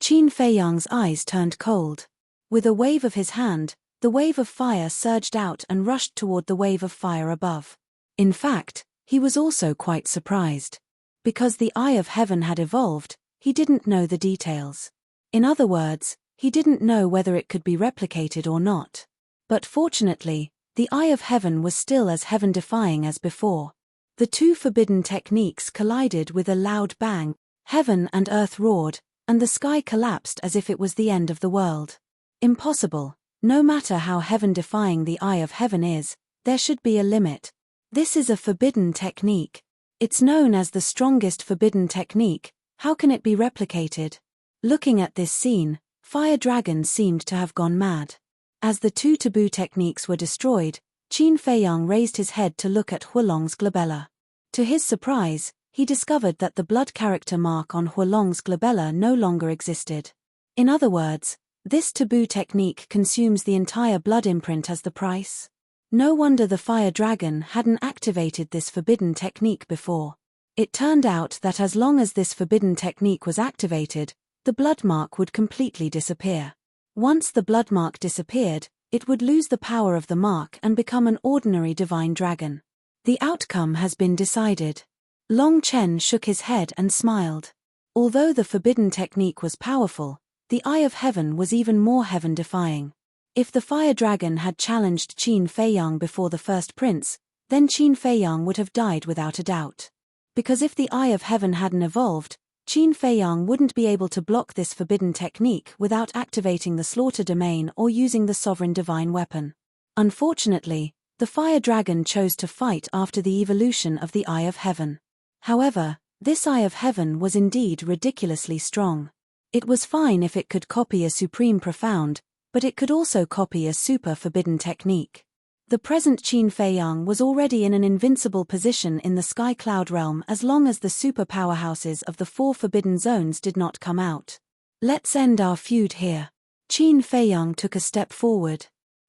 Qin Feiyang's eyes turned cold. With a wave of his hand, the wave of fire surged out and rushed toward the wave of fire above. In fact, he was also quite surprised. Because the Eye of Heaven had evolved, he didn't know the details. In other words, he didn't know whether it could be replicated or not. But fortunately, the Eye of Heaven was still as heaven-defying as before. The two forbidden techniques collided with a loud bang. Heaven and earth roared, and the sky collapsed as if it was the end of the world. Impossible. No matter how heaven-defying the Eye of Heaven is, there should be a limit. This is a forbidden technique. It's known as the strongest forbidden technique. How can it be replicated? Looking at this scene, Fire Dragon seemed to have gone mad. As the two taboo techniques were destroyed, Qin Feiyang raised his head to look at Huolong's glabella. To his surprise, he discovered that the blood character mark on Huolong's glabella no longer existed. In other words, this taboo technique consumes the entire blood imprint as the price. No wonder the fire dragon hadn't activated this forbidden technique before. It turned out that as long as this forbidden technique was activated, the blood mark would completely disappear. Once the blood mark disappeared, it would lose the power of the mark and become an ordinary divine dragon. The outcome has been decided. Long Chen shook his head and smiled. Although the forbidden technique was powerful, the Eye of Heaven was even more heaven-defying. If the fire dragon had challenged Qin Feiyang before the first prince, then Qin Feiyang would have died without a doubt. Because if the Eye of Heaven hadn't evolved, Qin Feiyang wouldn't be able to block this forbidden technique without activating the slaughter domain or using the sovereign divine weapon. Unfortunately, the fire dragon chose to fight after the evolution of the Eye of Heaven. However, this Eye of Heaven was indeed ridiculously strong. It was fine if it could copy a supreme profound, but it could also copy a super forbidden technique. The present Qin Feiyang was already in an invincible position in the Sky Cloud realm as long as the super powerhouses of the 4 forbidden zones did not come out. Let's end our feud here. Qin Feiyang took a step forward.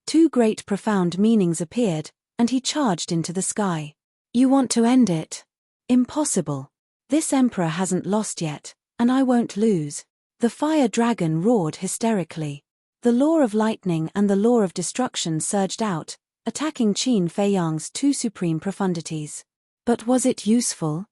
2 great profound meanings appeared, and he charged into the sky. You want to end it? Impossible. This emperor hasn't lost yet, and I won't lose. The fire dragon roared hysterically. The law of lightning and the law of destruction surged out, attacking Qin Feiyang's 2 supreme profundities. But was it useful?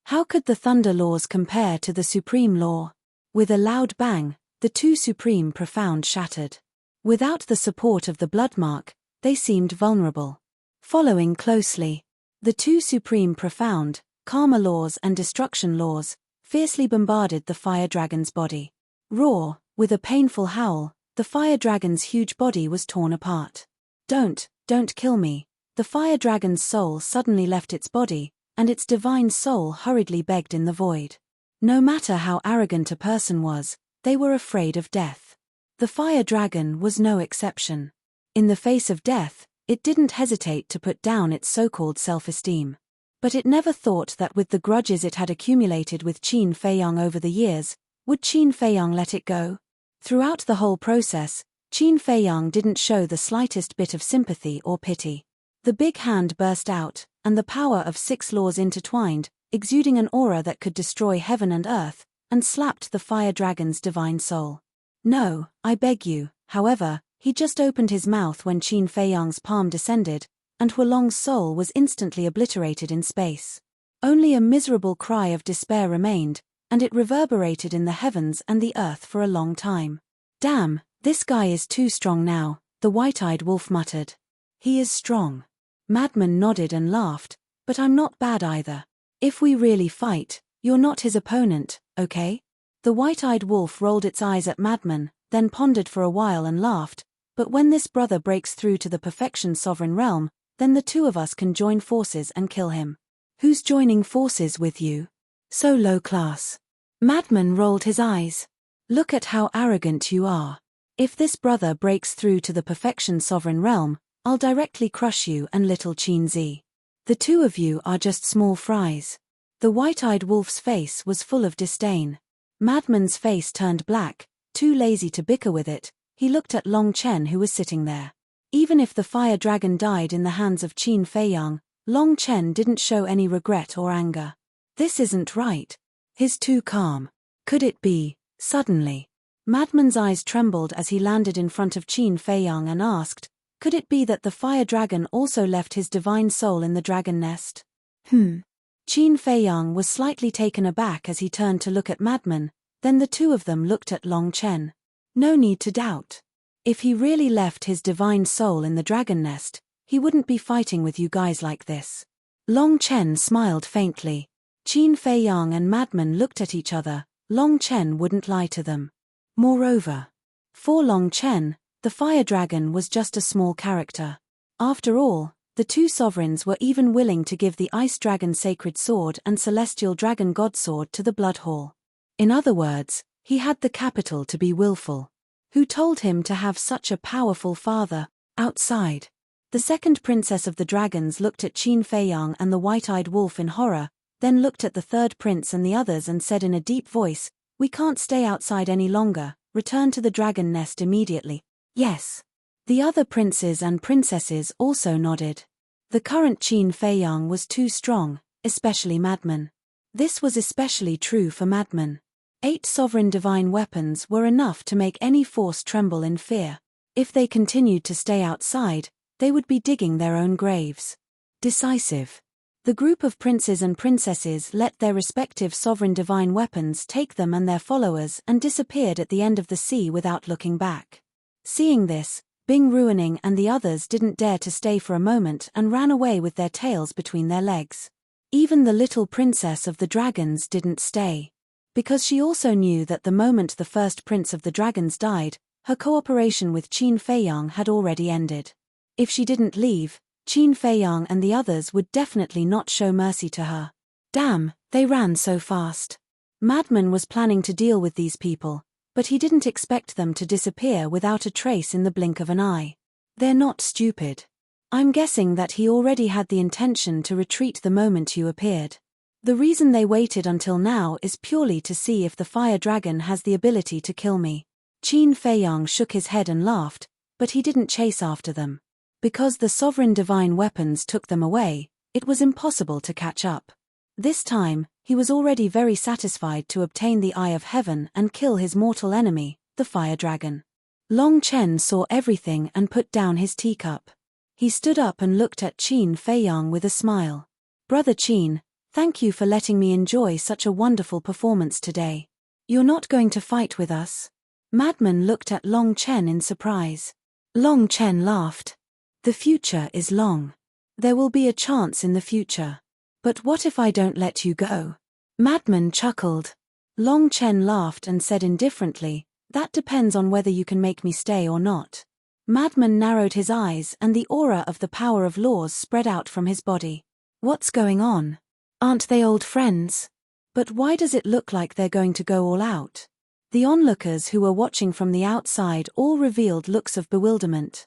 How could the thunder laws compare to the supreme law? With a loud bang, the 2 supreme profound shattered. Without the support of the blood mark, they seemed vulnerable. Following closely, the 2 supreme profound, karma laws and destruction laws, fiercely bombarded the fire dragon's body. Roar, with a painful howl, the fire dragon's huge body was torn apart. Don't kill me. The fire dragon's soul suddenly left its body, and its divine soul hurriedly begged in the void. No matter how arrogant a person was, they were afraid of death. The fire dragon was no exception. In the face of death, it didn't hesitate to put down its so-called self-esteem. But it never thought that with the grudges it had accumulated with Qin Feiyang over the years, would Qin Feiyang let it go? Throughout the whole process, Qin Feiyang didn't show the slightest bit of sympathy or pity. The big hand burst out, and the power of 6 laws intertwined, exuding an aura that could destroy heaven and earth, and slapped the fire dragon's divine soul. No, I beg you. However, he just opened his mouth when Qin Feiyang's palm descended, and Huolong's soul was instantly obliterated in space. Only a miserable cry of despair remained, and it reverberated in the heavens and the earth for a long time. Damn, this guy is too strong now, the white-eyed wolf muttered. He is strong. Madman nodded and laughed, But I'm not bad either. If we really fight, you're not his opponent, okay? The white-eyed wolf rolled its eyes at Madman, then pondered for a while and laughed. But when this brother breaks through to the perfection sovereign realm, then the two of us can join forces and kill him. Who's joining forces with you? So low class. Madman rolled his eyes. Look at how arrogant you are. If this brother breaks through to the perfection sovereign realm, I'll directly crush you and little Qinzi. The two of you are just small fries. The white-eyed wolf's face was full of disdain. Madman's face turned black, too lazy to bicker with it. He looked at Long Chen who was sitting there. Even if the fire dragon died in the hands of Qin Feiyang, Long Chen didn't show any regret or anger. This isn't right. He's too calm. Could it be? Suddenly, Madman's eyes trembled as he landed in front of Qin Feiyang and asked, could it be that the fire dragon also left his divine soul in the dragon nest? Qin Feiyang was slightly taken aback as he turned to look at Madman, then the two of them looked at Long Chen. No need to doubt. If he really left his divine soul in the dragon nest, he wouldn't be fighting with you guys like this. Long Chen smiled faintly. Qin Feiyang and Madman looked at each other. Long Chen wouldn't lie to them. Moreover, for Long Chen, the fire dragon was just a small character. After all, the two sovereigns were even willing to give the ice dragon sacred sword and celestial dragon god sword to the blood hall. In other words, he had the capital to be willful. Who told him to have such a powerful father, outside? The second princess of the dragons looked at Qin Feiyang and the white-eyed wolf in horror, then looked at the third prince and the others and said in a deep voice, we can't stay outside any longer, return to the dragon nest immediately. Yes. The other princes and princesses also nodded. The current Qin Feiyang was too strong, especially Madman. This was especially true for Madman. 8 sovereign divine weapons were enough to make any force tremble in fear. If they continued to stay outside, they would be digging their own graves. Decisive. The group of princes and princesses let their respective sovereign divine weapons take them and their followers and disappeared at the end of the sea without looking back. Seeing this, Bing Ruining and the others didn't dare to stay for a moment and ran away with their tails between their legs. Even the little princess of the dragons didn't stay. Because she also knew that the moment the first prince of the dragons died, her cooperation with Qin Feiyang had already ended. If she didn't leave, Qin Feiyang and the others would definitely not show mercy to her. Damn, they ran so fast. Madman was planning to deal with these people, but he didn't expect them to disappear without a trace in the blink of an eye. They're not stupid. I'm guessing that he already had the intention to retreat the moment you appeared. The reason they waited until now is purely to see if the fire dragon has the ability to kill me. Qin Feiyang shook his head and laughed, but he didn't chase after them. Because the sovereign divine weapons took them away, it was impossible to catch up. This time, he was already very satisfied to obtain the Eye of Heaven and kill his mortal enemy, the fire dragon. Long Chen saw everything and put down his teacup. He stood up and looked at Qin Feiyang with a smile. Brother Qin, thank you for letting me enjoy such a wonderful performance today. You're not going to fight with us? Madman looked at Long Chen in surprise. Long Chen laughed. The future is long. There will be a chance in the future. But what if I don't let you go? Madman chuckled. Long Chen laughed and said indifferently, that depends on whether you can make me stay or not. Madman narrowed his eyes and the aura of the power of laws spread out from his body. What's going on? Aren't they old friends? But why does it look like they're going to go all out? The onlookers who were watching from the outside all revealed looks of bewilderment.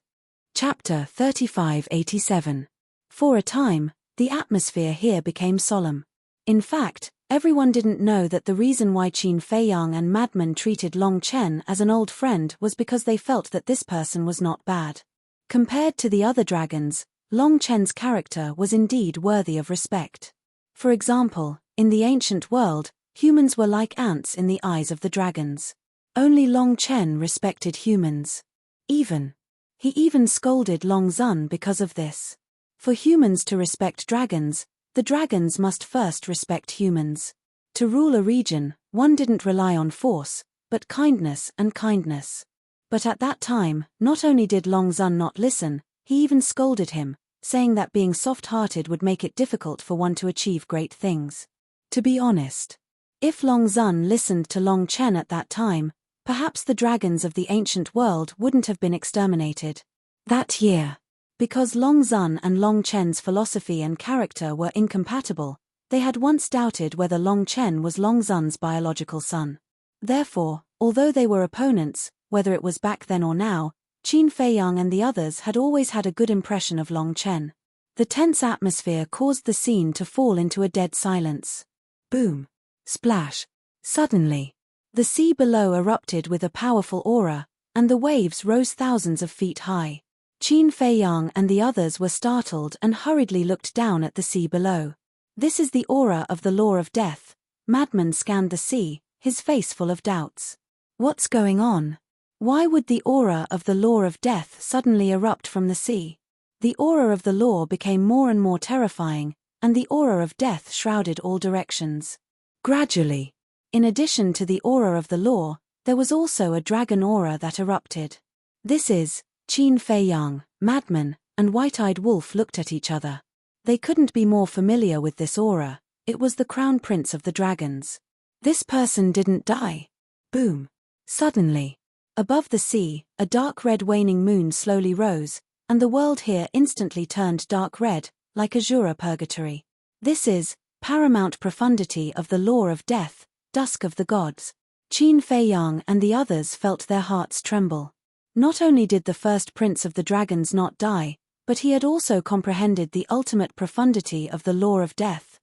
Chapter 3587. For a time, the atmosphere here became solemn. In fact, everyone didn't know that the reason why Qin Feiyang and Madman treated Long Chen as an old friend was because they felt that this person was not bad. Compared to the other dragons, Long Chen's character was indeed worthy of respect. For example, in the ancient world, humans were like ants in the eyes of the dragons. Only Long Chen respected humans. He even scolded Long Zun because of this. For humans to respect dragons, the dragons must first respect humans. To rule a region, one didn't rely on force, but kindness and kindness. But at that time, not only did Long Zun not listen, he even scolded him, saying that being soft-hearted would make it difficult for one to achieve great things. To be honest, if Long Zun listened to Long Chen at that time, perhaps the dragons of the ancient world wouldn't have been exterminated that year. Because Long Zun and Long Chen's philosophy and character were incompatible, they had once doubted whether Long Chen was Long Zun's biological son. Therefore, although they were opponents, whether it was back then or now, Qin Feiyang and the others had always had a good impression of Long Chen. The tense atmosphere caused the scene to fall into a dead silence. Boom. Splash. Suddenly, the sea below erupted with a powerful aura, and the waves rose thousands of feet high. Qin Feiyang and the others were startled and hurriedly looked down at the sea below. This is the aura of the law of death. Madman scanned the sea, his face full of doubts. What's going on? Why would the aura of the law of death suddenly erupt from the sea? The aura of the law became more and more terrifying, and the aura of death shrouded all directions. Gradually, in addition to the aura of the law, there was also a dragon aura that erupted. This is, Qin Feiyang, Madman, and White-Eyed Wolf looked at each other. They couldn't be more familiar with this aura. It was the crown prince of the dragons. This person didn't die. Boom. Suddenly, above the sea, a dark red waning moon slowly rose, and the world here instantly turned dark red, like azure purgatory. This is, paramount profundity of the law of death, dusk of the gods. Qin Feiyang and the others felt their hearts tremble. Not only did the first prince of the dragons not die, but he had also comprehended the ultimate profundity of the law of death.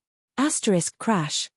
Crash,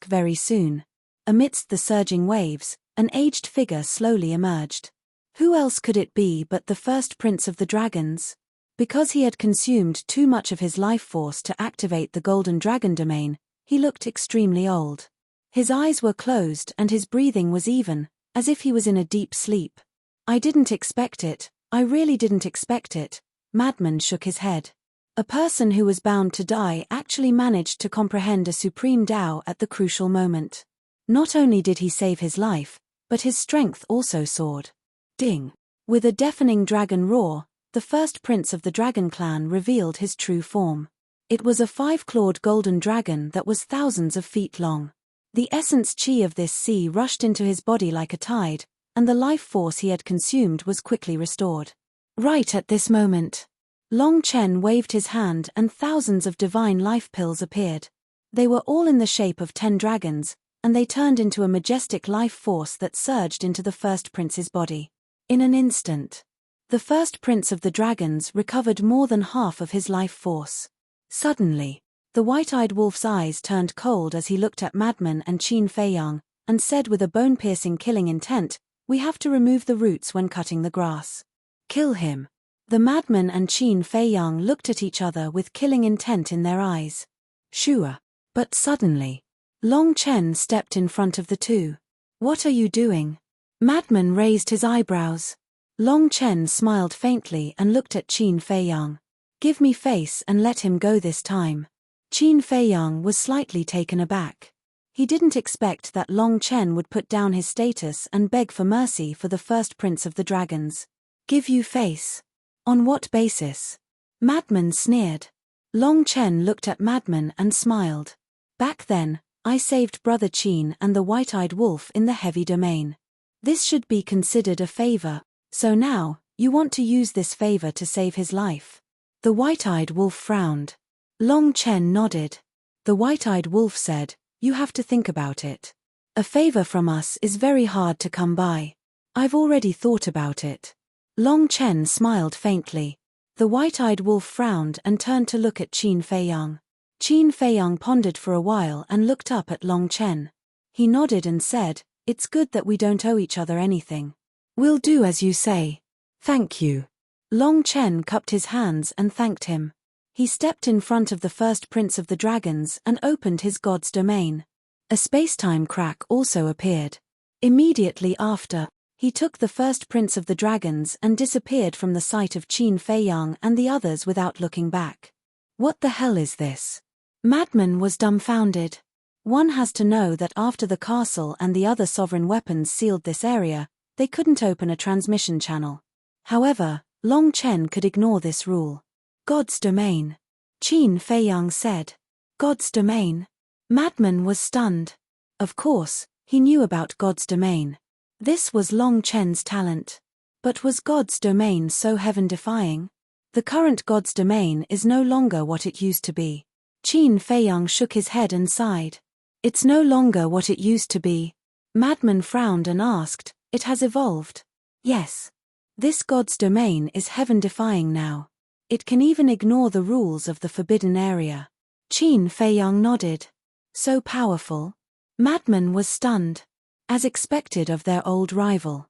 very soon. Amidst the surging waves, an aged figure slowly emerged. Who else could it be but the first prince of the dragons? Because he had consumed too much of his life force to activate the golden dragon domain, he looked extremely old. His eyes were closed and his breathing was even, as if he was in a deep sleep. I didn't expect it, I really didn't expect it. Madman shook his head. A person who was bound to die actually managed to comprehend a supreme Tao at the crucial moment. Not only did he save his life, but his strength also soared. Ding! With a deafening dragon roar, the first prince of the dragon clan revealed his true form. It was a 5-clawed golden dragon that was thousands of feet long. The essence chi of this sea rushed into his body like a tide, and the life force he had consumed was quickly restored. Right at this moment, Long Chen waved his hand and thousands of divine life pills appeared. They were all in the shape of 10 dragons, and they turned into a majestic life force that surged into the first prince's body. In an instant, the first prince of the dragons recovered more than half of his life force. Suddenly, the white-eyed wolf's eyes turned cold as he looked at Madman and Qin Feiyang, and said with a bone-piercing killing intent, "We have to remove the roots when cutting the grass." Kill him. The Madman and Qin Feiyang looked at each other with killing intent in their eyes. Sure. But suddenly, Long Chen stepped in front of the two. What are you doing? Madman raised his eyebrows. Long Chen smiled faintly and looked at Qin Feiyang. Give me face and let him go this time. Qin Feiyang was slightly taken aback. He didn't expect that Long Chen would put down his status and beg for mercy for the first prince of the dragons. Give you face? On what basis? Madman sneered. Long Chen looked at Madman and smiled. Back then, I saved Brother Qin and the white-eyed wolf in the heavy domain. This should be considered a favor, so now, you want to use this favor to save his life. The white-eyed wolf frowned. Long Chen nodded. The white-eyed wolf said, you have to think about it. A favor from us is very hard to come by. I've already thought about it. Long Chen smiled faintly. The white-eyed wolf frowned and turned to look at Qin Feiyang. Qin Feiyang pondered for a while and looked up at Long Chen. He nodded and said, it's good that we don't owe each other anything. We'll do as you say. Thank you. Long Chen cupped his hands and thanked him. He stepped in front of the first prince of the dragons and opened his god's domain. A spacetime crack also appeared. Immediately after, he took the first prince of the dragons and disappeared from the sight of Qin Feiyang and the others without looking back. What the hell is this? Madman was dumbfounded. One has to know that after the castle and the other sovereign weapons sealed this area, they couldn't open a transmission channel. However, Long Chen could ignore this rule. God's domain. Qin Feiyang said. God's domain? Madman was stunned. Of course, he knew about God's domain. This was Long Chen's talent. But was God's domain so heaven-defying? The current God's domain is no longer what it used to be. Qin Feiyang shook his head and sighed. It's no longer what it used to be. Madman frowned and asked, it has evolved. Yes. This God's domain is heaven-defying now. It can even ignore the rules of the forbidden area. Qin Feiyang nodded. So powerful? Madman was stunned. As expected of their old rival.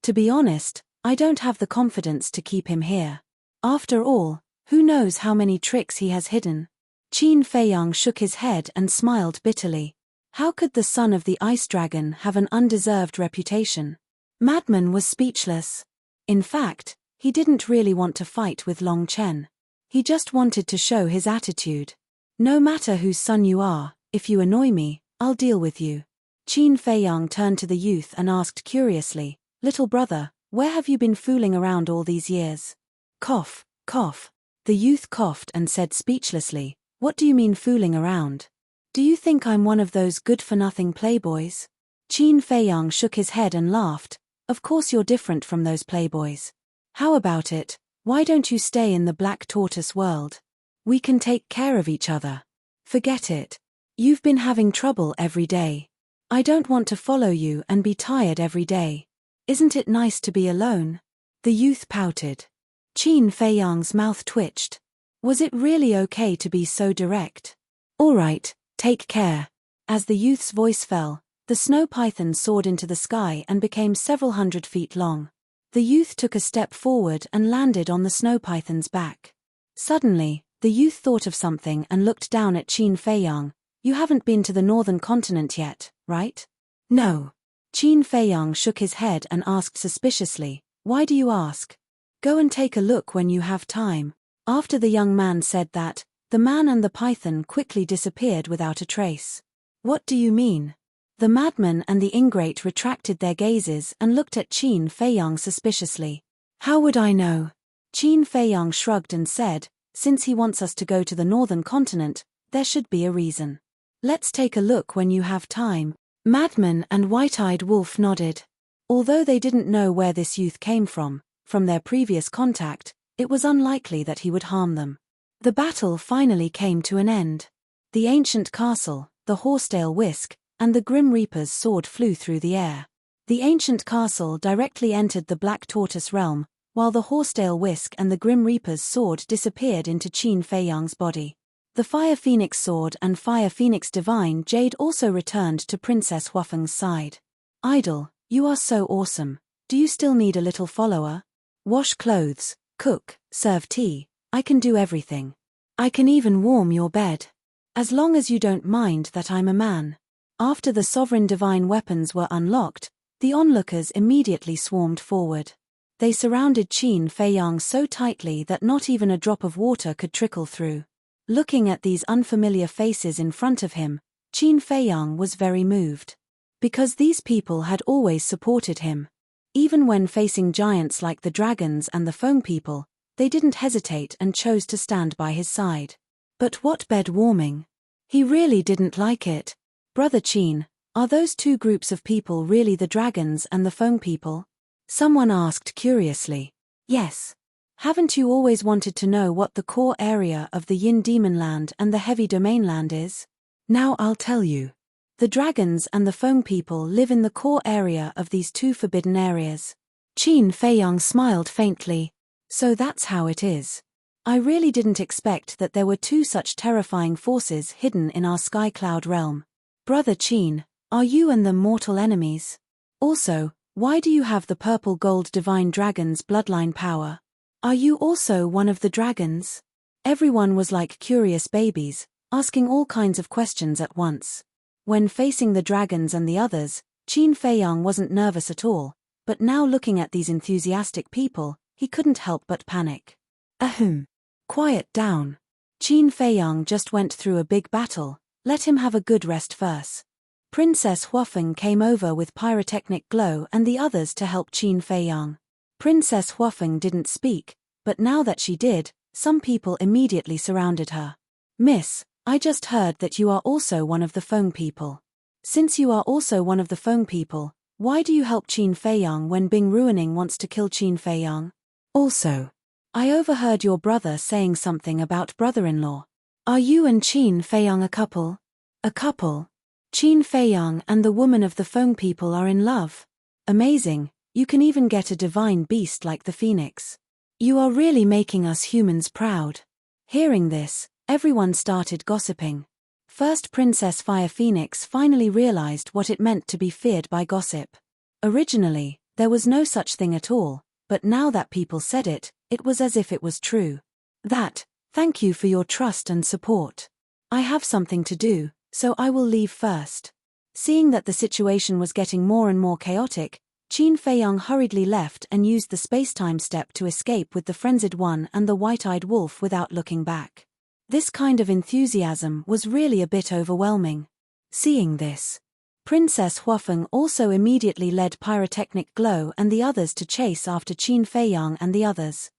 To be honest, I don't have the confidence to keep him here. After all, who knows how many tricks he has hidden? Qin Feiyang shook his head and smiled bitterly. How could the son of the ice dragon have an undeserved reputation? Madman was speechless. In fact, he didn't really want to fight with Long Chen. He just wanted to show his attitude. No matter whose son you are, if you annoy me, I'll deal with you. Qin Feiyang turned to the youth and asked curiously, little brother, where have you been fooling around all these years? Cough, cough. The youth coughed and said speechlessly, what do you mean fooling around? Do you think I'm one of those good-for-nothing playboys? Qin Feiyang shook his head and laughed. Of course you're different from those playboys. How about it, why don't you stay in the Black Tortoise world? We can take care of each other. Forget it. You've been having trouble every day. I don't want to follow you and be tired every day. Isn't it nice to be alone? The youth pouted. Qin Feiyang's mouth twitched. Was it really okay to be so direct? All right, take care. As the youth's voice fell, the snow python soared into the sky and became several hundred feet long. The youth took a step forward and landed on the snow python's back. Suddenly, the youth thought of something and looked down at Qin Feiyang. You haven't been to the northern continent yet, right? No. Qin Feiyang shook his head and asked suspiciously, why do you ask? Go and take a look when you have time. After the young man said that, the man and the python quickly disappeared without a trace. What do you mean? The madman and the ingrate retracted their gazes and looked at Qin Feiyang suspiciously. How would I know? Qin Feiyang shrugged and said, since he wants us to go to the northern continent, there should be a reason. Let's take a look when you have time. Madman and White-Eyed Wolf nodded. Although they didn't know where this youth came from their previous contact, it was unlikely that he would harm them. The battle finally came to an end. The ancient castle, the horsetail whisk, and the Grim Reaper's sword flew through the air. The ancient castle directly entered the Black Tortoise realm, while the horsetail whisk and the Grim Reaper's sword disappeared into Qin Feiyang's body. The Fire Phoenix sword and Fire Phoenix Divine Jade also returned to Princess Huafeng's side. Idol, you are so awesome. Do you still need a little follower? Wash clothes, cook, serve tea. I can do everything. I can even warm your bed. As long as you don't mind that I'm a man. After the sovereign divine weapons were unlocked, the onlookers immediately swarmed forward. They surrounded Qin Feiyang so tightly that not even a drop of water could trickle through. Looking at these unfamiliar faces in front of him, Qin Feiyang was very moved. Because these people had always supported him. Even when facing giants like the dragons and the foam people, they didn't hesitate and chose to stand by his side. But what bed warming? He really didn't like it. Brother Qin, are those two groups of people really the dragons and the foam people? Someone asked curiously. Yes. Haven't you always wanted to know what the core area of the Yin Demon Land and the Heavy Domain Land is? Now I'll tell you. The dragons and the foam people live in the core area of these two forbidden areas. Qin Feiyang smiled faintly. So that's how it is. I really didn't expect that there were two such terrifying forces hidden in our Sky Cloud realm. Brother Qin, are you and them mortal enemies? Also, why do you have the purple gold divine dragon's bloodline power? Are you also one of the dragons? Everyone was like curious babies, asking all kinds of questions at once. When facing the dragons and the others, Qin Feiyang wasn't nervous at all, but now looking at these enthusiastic people, he couldn't help but panic. Ahem. Quiet down. Qin Feiyang just went through a big battle, let him have a good rest first. Princess Huafeng came over with pyrotechnic glow and the others to help Qin Feiyang. Princess Huafeng didn't speak, but now that she did, Some people immediately surrounded her. Miss, I just heard that you are also one of the Feng people. Since you are also one of the Feng people, why do you help Qin Feiyang when Bing Ruining wants to kill Qin Feiyang? Also, I overheard your brother saying something about brother-in-law. Are you and Qin Feiyang a couple? A couple? Qin Feiyang and the woman of the Feng people are in love. Amazing, you can even get a divine beast like the phoenix. You are really making us humans proud. Hearing this, everyone started gossiping. First Princess Fire Phoenix finally realized what it meant to be feared by gossip. Originally, there was no such thing at all, but now that people said it, it was as if it was true. Thank you for your trust and support. I have something to do, so I will leave first. Seeing that the situation was getting more and more chaotic, Qin Feiyang hurriedly left and used the space-time step to escape with the frenzied one and the white-eyed wolf without looking back. This kind of enthusiasm was really a bit overwhelming. Seeing this, Princess Huafeng also immediately led Pyrotechnic Glow and the others to chase after Qin Feiyang and the others.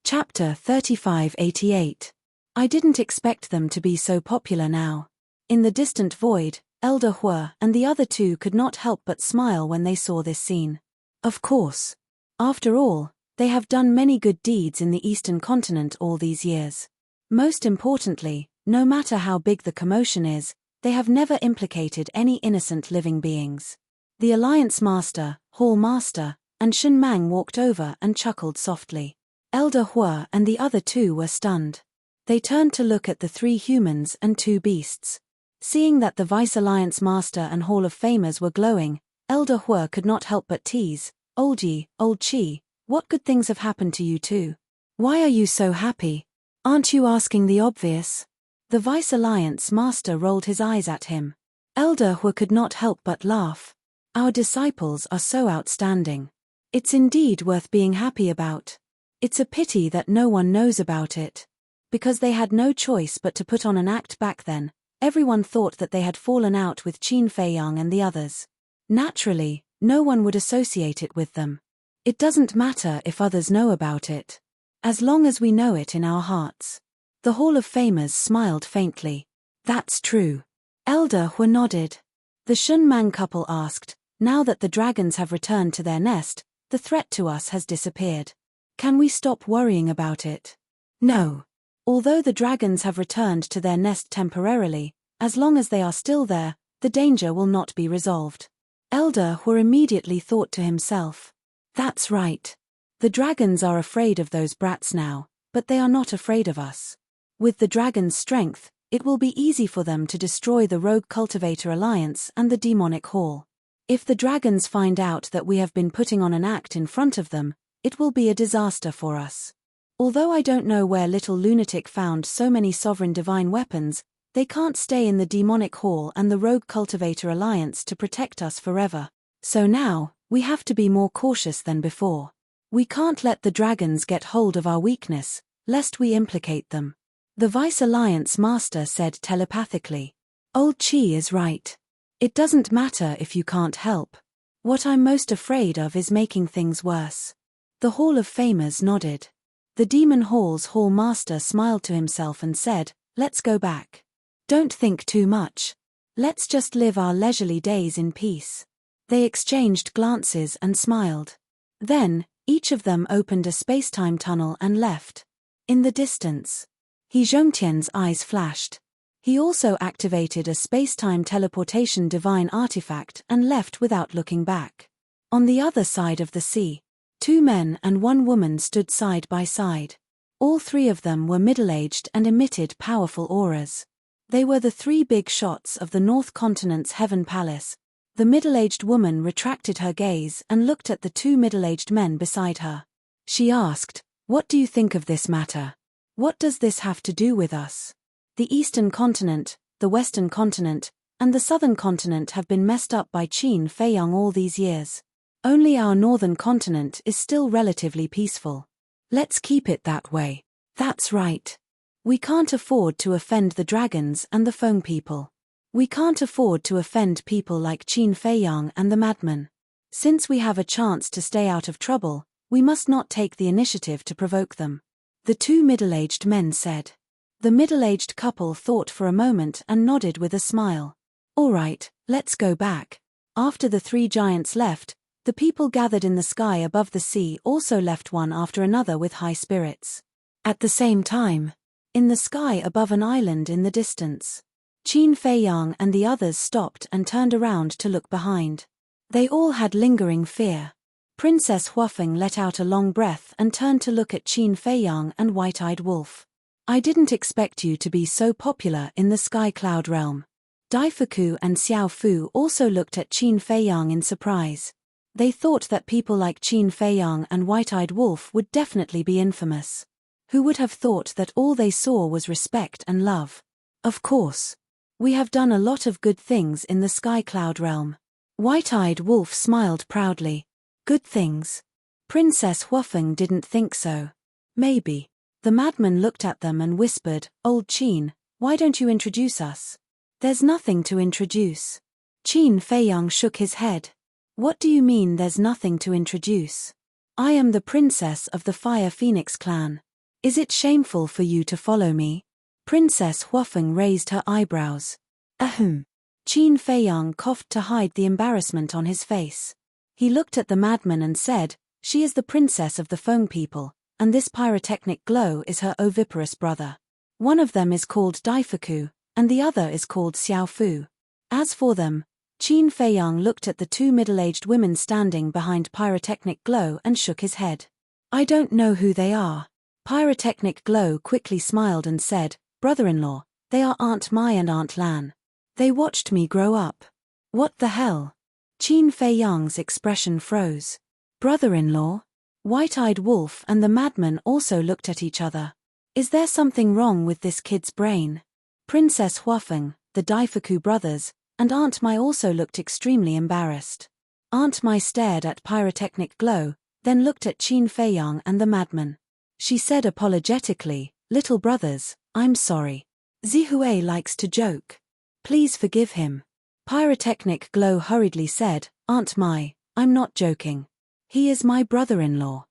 Chapter 3588. I didn't expect them to be so popular now. In the distant void, Elder Hua and the other two could not help but smile when they saw this scene. Of course. After all, they have done many good deeds in the Eastern continent all these years. Most importantly, no matter how big the commotion is, they have never implicated any innocent living beings. The Alliance Master, Hall Master, and Shen Mang walked over and chuckled softly. Elder Hua and the other two were stunned. They turned to look at the 3 humans and 2 beasts. Seeing that the Vice Alliance Master and Hall of Famers were glowing, Elder Hua could not help but tease, Old Yi, Old Chi, what good things have happened to you too? Why are you so happy? Aren't you asking the obvious? The Vice Alliance Master rolled his eyes at him. Elder Hua could not help but laugh. Our disciples are so outstanding. It's indeed worth being happy about. It's a pity that no one knows about it. Because they had no choice but to put on an act back then, everyone thought that they had fallen out with Qin Feiyang and the others. Naturally, no one would associate it with them. It doesn't matter if others know about it. As long as we know it in our hearts. The Hall of Famers smiled faintly. That's true. Elder Hua nodded. The Shun Mang couple asked, now that the dragons have returned to their nest, the threat to us has disappeared. Can we stop worrying about it? No. Although the dragons have returned to their nest temporarily, as long as they are still there, the danger will not be resolved. Elder Hua immediately thought to himself. That's right. The dragons are afraid of those brats now, but they are not afraid of us. With the dragon's strength, it will be easy for them to destroy the Rogue Cultivator Alliance and the Demonic Hall. If the dragons find out that we have been putting on an act in front of them, it will be a disaster for us. Although I don't know where Little Lunatic found so many sovereign divine weapons, they can't stay in the Demonic Hall and the Rogue Cultivator Alliance to protect us forever. So now, we have to be more cautious than before. We can't let the dragons get hold of our weakness, lest we implicate them. The Vice Alliance Master said telepathically. Old Chi is right. It doesn't matter if you can't help. What I'm most afraid of is making things worse. The Hall of Famers nodded. The Demon Hall's Hall Master smiled to himself and said, let's go back. Don't think too much. Let's just live our leisurely days in peace. They exchanged glances and smiled. Then, each of them opened a space-time tunnel and left. In the distance, He Zhongtian's eyes flashed. He also activated a space-time teleportation divine artifact and left without looking back. On the other side of the sea, 2 men and 1 woman stood side by side. All 3 of them were middle-aged and emitted powerful auras. They were the 3 big shots of the North Continent's Heaven Palace. The middle-aged woman retracted her gaze and looked at the 2 middle-aged men beside her. She asked, "What do you think of this matter? What does this have to do with us? The Eastern Continent, the Western Continent, and the Southern Continent have been messed up by Qin Feiyang all these years. Only our Northern Continent is still relatively peaceful. Let's keep it that way." That's right. We can't afford to offend the dragons and the Feng people. We can't afford to offend people like Qin Feiyang and the madman. Since we have a chance to stay out of trouble, we must not take the initiative to provoke them. the two middle-aged men said. The middle-aged couple thought for a moment and nodded with a smile. All right, let's go back. After the three giants left, the people gathered in the sky above the sea also left one after another with high spirits. At the same time, in the sky above an island in the distance, Qin Feiyang and the others stopped and turned around to look behind. They all had lingering fear. Princess Huafeng let out a long breath and turned to look at Qin Feiyang and White-Eyed Wolf. I didn't expect you to be so popular in the Sky Cloud realm. Daifuku and Xiao Fu also looked at Qin Feiyang in surprise. They thought that people like Qin Feiyang and White-Eyed Wolf would definitely be infamous. Who would have thought that all they saw was respect and love? Of course. We have done a lot of good things in the Sky Cloud realm. White-Eyed Wolf smiled proudly. Good things? Princess Huafeng didn't think so. Maybe. The madman looked at them and whispered, Old Qin, why don't you introduce us? There's nothing to introduce. Qin Feiyang shook his head. What do you mean there's nothing to introduce? I am the princess of the Fire Phoenix clan. Is it shameful for you to follow me? Princess Huafeng raised her eyebrows. Ahem. Qin Feiyang coughed to hide the embarrassment on his face. He looked at the madman and said, She is the princess of the Feng people, and this pyrotechnic glow is her oviparous brother. One of them is called Daifuku, and the other is called Xiao Fu. As for them, Qin Feiyang looked at the two middle-aged women standing behind Pyrotechnic Glow and shook his head. I don't know who they are. Pyrotechnic Glow quickly smiled and said, Brother-in-law, they are Aunt Mai and Aunt Lan. They watched me grow up. What the hell? Qin Feiyang's expression froze. Brother-in-law? White-Eyed Wolf and the madman also looked at each other. Is there something wrong with this kid's brain? Princess Huafeng, the Daifuku brothers, and Aunt Mai also looked extremely embarrassed. Aunt Mai stared at Pyrotechnic Glow, then looked at Qin Feiyang and the madman. She said apologetically, Little brothers, I'm sorry. Zihui likes to joke. Please forgive him. Pyrotechnic Glow hurriedly said, Aunt Mai, I'm not joking. He is my brother-in-law.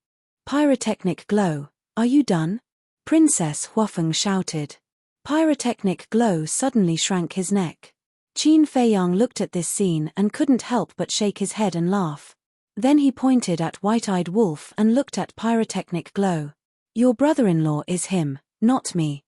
Pyrotechnic Glow, are you done? Princess Huafeng shouted. Pyrotechnic Glow suddenly shrank his neck. Qin Feiyang looked at this scene and couldn't help but shake his head and laugh. Then he pointed at White-Eyed Wolf and looked at Pyrotechnic Glow. Your brother-in-law is him, not me.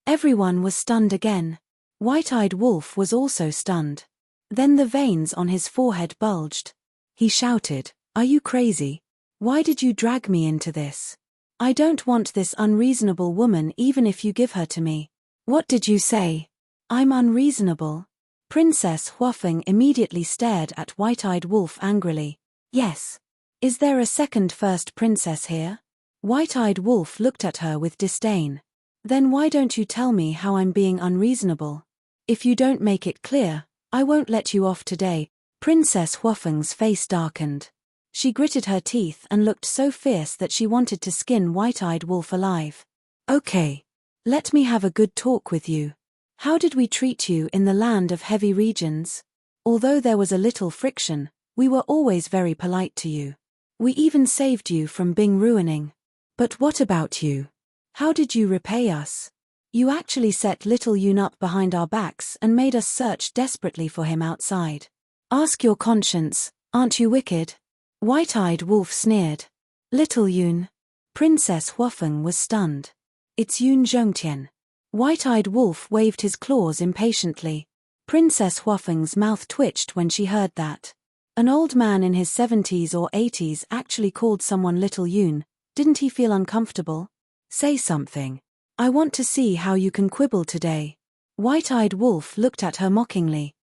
Everyone was stunned again. White-Eyed Wolf was also stunned. Then the veins on his forehead bulged. He shouted, Are you crazy? Why did you drag me into this? I don't want this unreasonable woman even if you give her to me. What did you say? I'm unreasonable? Princess Huafeng immediately stared at White-Eyed Wolf angrily. Yes. Is there a second first princess here? White-Eyed Wolf looked at her with disdain. Then why don't you tell me how I'm being unreasonable? If you don't make it clear, I won't let you off today. Princess Huafeng's face darkened. She gritted her teeth and looked so fierce that she wanted to skin White-Eyed Wolf alive. Okay. Let me have a good talk with you. How did we treat you in the land of heavy regions? Although there was a little friction, we were always very polite to you. We even saved you from Bing ruining. But what about you? How did you repay us? You actually set little Yun up behind our backs and made us search desperately for him outside. Ask your conscience, aren't you wicked? White-Eyed Wolf sneered. Little Yun. Princess Huafeng was stunned. It's Yun Zhongtian. White-Eyed Wolf waved his claws impatiently. Princess Huafeng's mouth twitched when she heard that. An old man in his 70s or 80s actually called someone Little Yun. Didn't he feel uncomfortable? Say something. I want to see how you can quibble today. White-Eyed Wolf looked at her mockingly.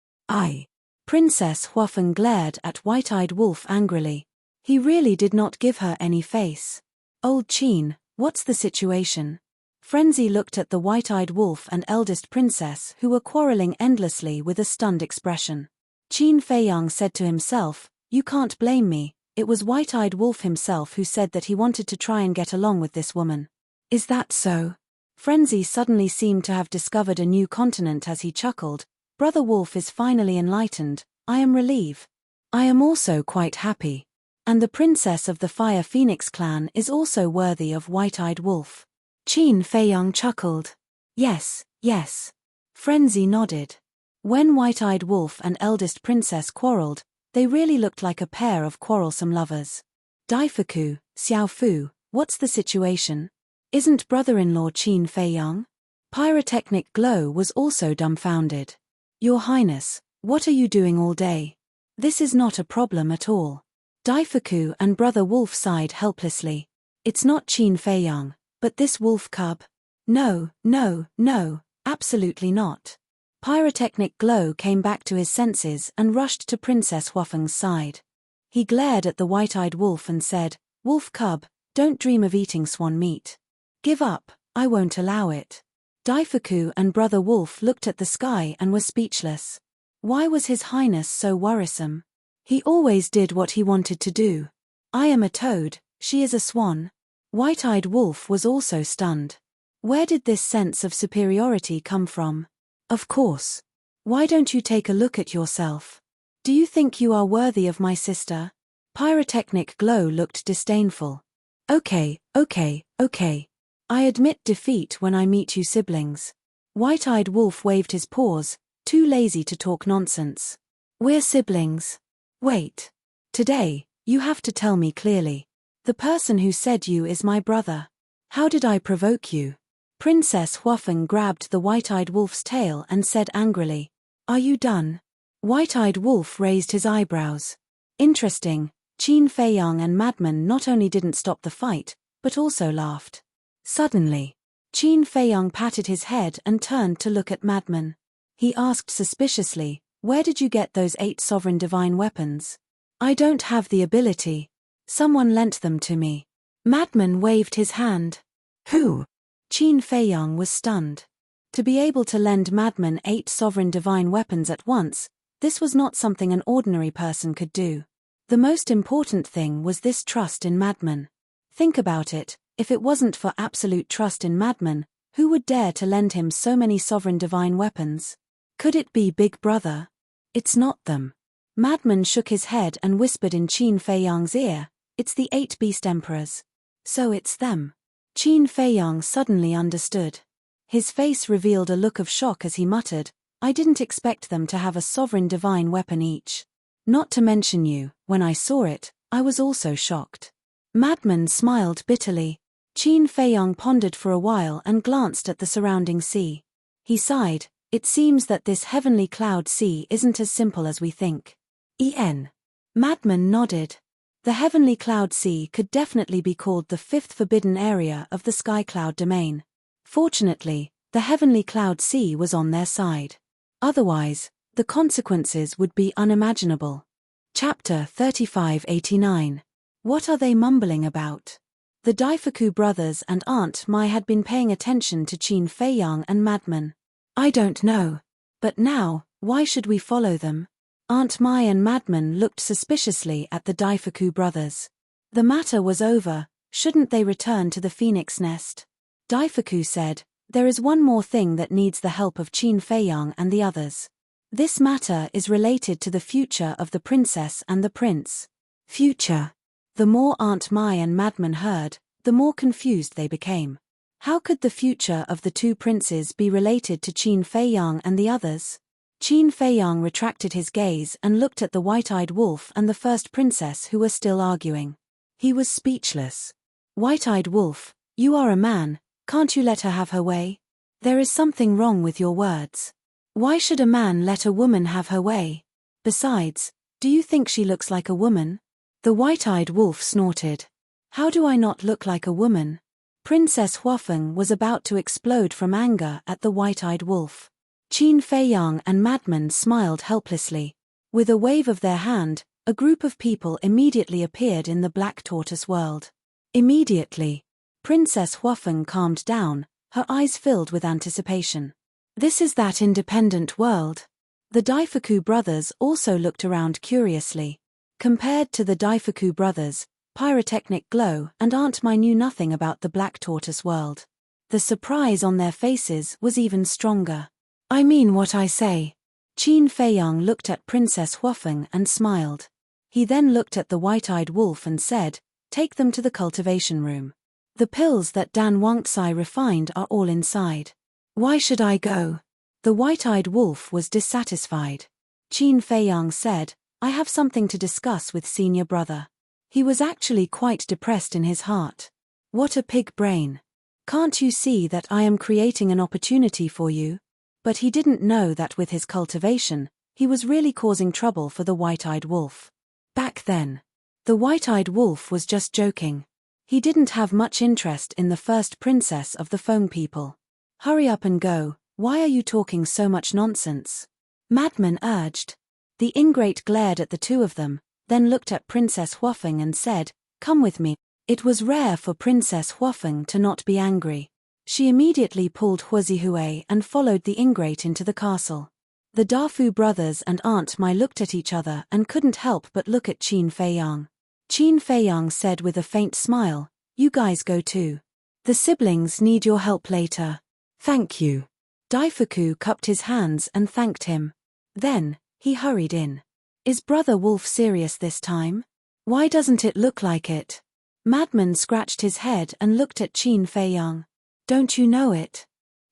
Princess Huafeng glared at White-Eyed Wolf angrily. He really did not give her any face. Old Qin, what's the situation? Frenzy looked at the White-Eyed Wolf and eldest princess who were quarreling endlessly with a stunned expression. Qin Feiyang said to himself, You can't blame me, it was White-Eyed Wolf himself who said that he wanted to try and get along with this woman. Is that so? Frenzy suddenly seemed to have discovered a new continent as he chuckled. Brother Wolf is finally enlightened, I am relieved. I am also quite happy. And the princess of the Fire Phoenix clan is also worthy of White-Eyed Wolf. Qin Feiyang chuckled. Yes, yes. Frenzy nodded. When White-Eyed Wolf and eldest princess quarreled, they really looked like a pair of quarrelsome lovers. Daifuku, Xiaofu, what's the situation? Isn't brother-in-law Qin Feiyang? Pyrotechnic Glow was also dumbfounded. Your Highness, what are you doing all day? This is not a problem at all. Daifuku and Brother Wolf sighed helplessly. It's not Qin Feiyang, but this wolf cub. No, no, no, absolutely not. Pyrotechnic Glow came back to his senses and rushed to Princess Huafeng's side. He glared at the white-eyed wolf and said, Wolf cub, don't dream of eating swan meat. Give up, I won't allow it. Daifuku and Brother Wolf looked at the sky and were speechless. Why was His Highness so worrisome? He always did what he wanted to do. I am a toad, she is a swan. White-eyed Wolf was also stunned. Where did this sense of superiority come from? Of course. Why don't you take a look at yourself? Do you think you are worthy of my sister? Pyrotechnic Glow looked disdainful. Okay. I admit defeat when I meet you siblings. White-eyed Wolf waved his paws, too lazy to talk nonsense. We're siblings. Wait. Today, you have to tell me clearly. The person who said you is my brother. How did I provoke you? Princess Huafeng grabbed the white-eyed wolf's tail and said angrily. Are you done? White-eyed Wolf raised his eyebrows. Interesting, Qin Feiyang and Madman not only didn't stop the fight, but also laughed. Suddenly, Qin Feiyang patted his head and turned to look at Madman. He asked suspiciously, where did you get those 8 sovereign divine weapons? I don't have the ability. Someone lent them to me. Madman waved his hand. Who? Qin Feiyang was stunned. To be able to lend Madman 8 sovereign divine weapons at once, this was not something an ordinary person could do. The most important thing was this trust in Madman. Think about it, if it wasn't for absolute trust in Madman, who would dare to lend him so many sovereign divine weapons? Could it be Big Brother? It's not them. Madman shook his head and whispered in Qin Feiyang's ear, it's the 8 beast emperors. So it's them. Qin Feiyang suddenly understood. His face revealed a look of shock as he muttered, I didn't expect them to have a sovereign divine weapon each. Not to mention you, when I saw it, I was also shocked. Madman smiled bitterly. Qin Feiyang pondered for a while and glanced at the surrounding sea. He sighed, it seems that this heavenly cloud sea isn't as simple as we think. Madman nodded. The heavenly cloud sea could definitely be called the 5th forbidden area of the sky cloud domain. Fortunately, the heavenly cloud sea was on their side. Otherwise, the consequences would be unimaginable. Chapter 3589. What are they mumbling about? The Daifuku brothers and Aunt Mai had been paying attention to Qin Feiyang and Madman. I don't know. But now, why should we follow them? Aunt Mai and Madman looked suspiciously at the Daifuku brothers. The matter was over, shouldn't they return to the phoenix nest? Daifuku said, there is one more thing that needs the help of Qin Feiyang and the others. This matter is related to the future of the princess and the prince. Future. The more Aunt Mai and Madman heard, the more confused they became. How could the future of the 2 princes be related to Qin Feiyang and the others? Qin Feiyang retracted his gaze and looked at the white-eyed wolf and the first princess who were still arguing. He was speechless. White-eyed wolf, you are a man, can't you let her have her way? There is something wrong with your words. Why should a man let a woman have her way? Besides, do you think she looks like a woman? The white-eyed wolf snorted. How do I not look like a woman? Princess Huafeng was about to explode from anger at the white-eyed wolf. Qin Feiyang and Madman smiled helplessly. With a wave of their hand, a group of people immediately appeared in the Black Tortoise world. Immediately, Princess Huafeng calmed down, her eyes filled with anticipation. This is that independent world. The Daifuku brothers also looked around curiously. Compared to the Daifuku brothers, Pyrotechnic Glow and Aunt Mai knew nothing about the Black Tortoise world. The surprise on their faces was even stronger. I mean what I say. Qin Feiyang looked at Princess Huafeng and smiled. He then looked at the white-eyed wolf and said, "Take them to the cultivation room. The pills that Dan Wangtsai refined are all inside." "Why should I go?" The white-eyed wolf was dissatisfied. Qin Feiyang said, "I have something to discuss with senior brother." He was actually quite depressed in his heart. What a pig brain. "Can't you see that I am creating an opportunity for you?" But he didn't know that with his cultivation, he was really causing trouble for the white-eyed wolf. Back then, the white-eyed wolf was just joking. He didn't have much interest in the first princess of the Feng people. "Hurry up and go, why are you talking so much nonsense?" Madman urged. The ingrate glared at the two of them, then looked at Princess Huafeng and said, "Come with me." It was rare for Princess Huafeng to not be angry. She immediately pulled Huazihui and followed the ingrate into the castle. The Dafu brothers and Aunt Mai looked at each other and couldn't help but look at Qin Feiyang. Qin Feiyang said with a faint smile, "You guys go too. The siblings need your help later." "Thank you." Daifuku cupped his hands and thanked him. Then, he hurried in. "Is Brother Wolf serious this time? Why doesn't it look like it?" Madman scratched his head and looked at Qin Feiyang. "Don't you know it?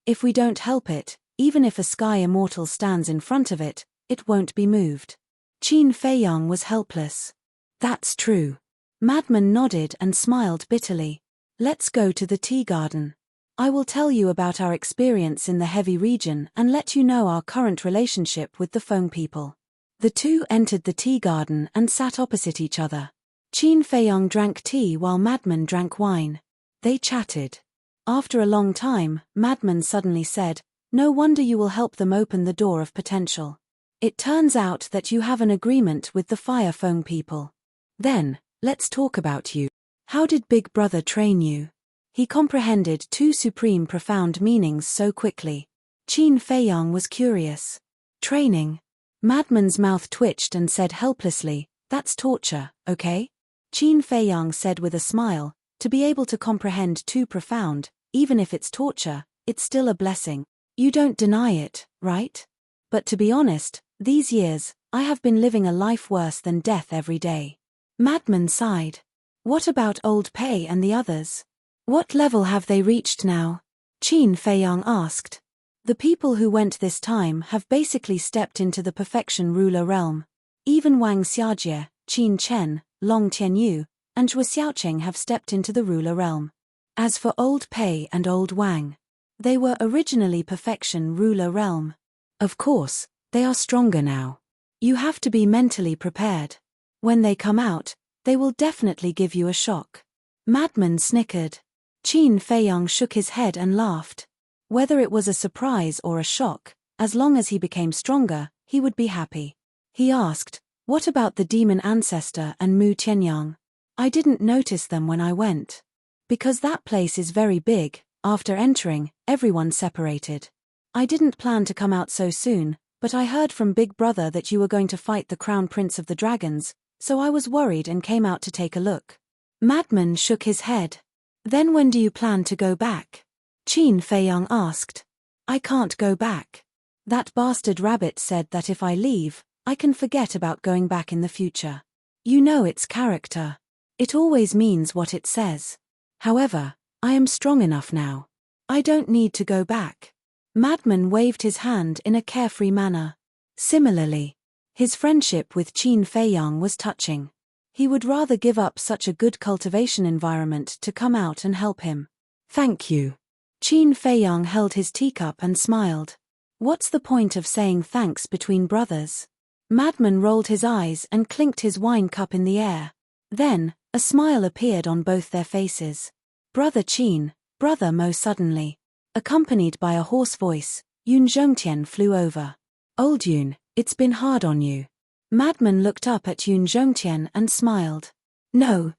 If we don't help it, even if a sky immortal stands in front of it, it won't be moved." Qin Feiyang was helpless. "That's true." Madman nodded and smiled bitterly. "Let's go to the tea garden. I will tell you about our experience in the heavy region and let you know our current relationship with the Feng people." The two entered the tea garden and sat opposite each other. Qin Feiyang drank tea while Madman drank wine. They chatted. After a long time, Madman suddenly said, "No wonder you will help them open the door of potential. It turns out that you have an agreement with the Fire Feng people. Then, let's talk about you. How did Big Brother train you?" He comprehended two supreme profound meanings so quickly. Qin Feiyang was curious. "Training?" Madman's mouth twitched and said helplessly, "That's torture, okay?" Qin Feiyang said with a smile, "To be able to comprehend too profound, even if it's torture, it's still a blessing. You don't deny it, right? But to be honest, these years, I have been living a life worse than death every day." Madman sighed. "What about Old Pei and the others? What level have they reached now?" Qin Feiyang asked. "The people who went this time have basically stepped into the perfection ruler realm. Even Wang Xiajie, Qin Chen, Long Tianyu, and Zhou Xiaoqing have stepped into the ruler realm. As for Old Pei and Old Wang, they were originally perfection ruler realm. Of course, they are stronger now. You have to be mentally prepared. When they come out, they will definitely give you a shock." Madman snickered. Qin Feiyang shook his head and laughed. Whether it was a surprise or a shock, as long as he became stronger, he would be happy. He asked, "What about the demon ancestor and Mu Tianyang? I didn't notice them when I went." "Because that place is very big, after entering, everyone separated. I didn't plan to come out so soon, but I heard from Big Brother that you were going to fight the Crown Prince of the Dragons, so I was worried and came out to take a look." Madman shook his head. "Then when do you plan to go back?" Qin Feiyang asked. "I can't go back. That bastard rabbit said that if I leave, I can forget about going back in the future. You know its character. It always means what it says. However, I am strong enough now. I don't need to go back." Madman waved his hand in a carefree manner. Similarly, his friendship with Qin Feiyang was touching. He would rather give up such a good cultivation environment to come out and help him. "Thank you." Qin Feiyang held his teacup and smiled. "What's the point of saying thanks between brothers?" Madman rolled his eyes and clinked his wine cup in the air. Then, a smile appeared on both their faces. "Brother Qin, Brother Mo." Suddenly, accompanied by a hoarse voice, Yun Zhongtian flew over. "Old Yun, it's been hard on you." Madman looked up at Yun Zhongtian and smiled. No.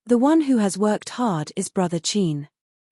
The one who has worked hard is Brother Qin."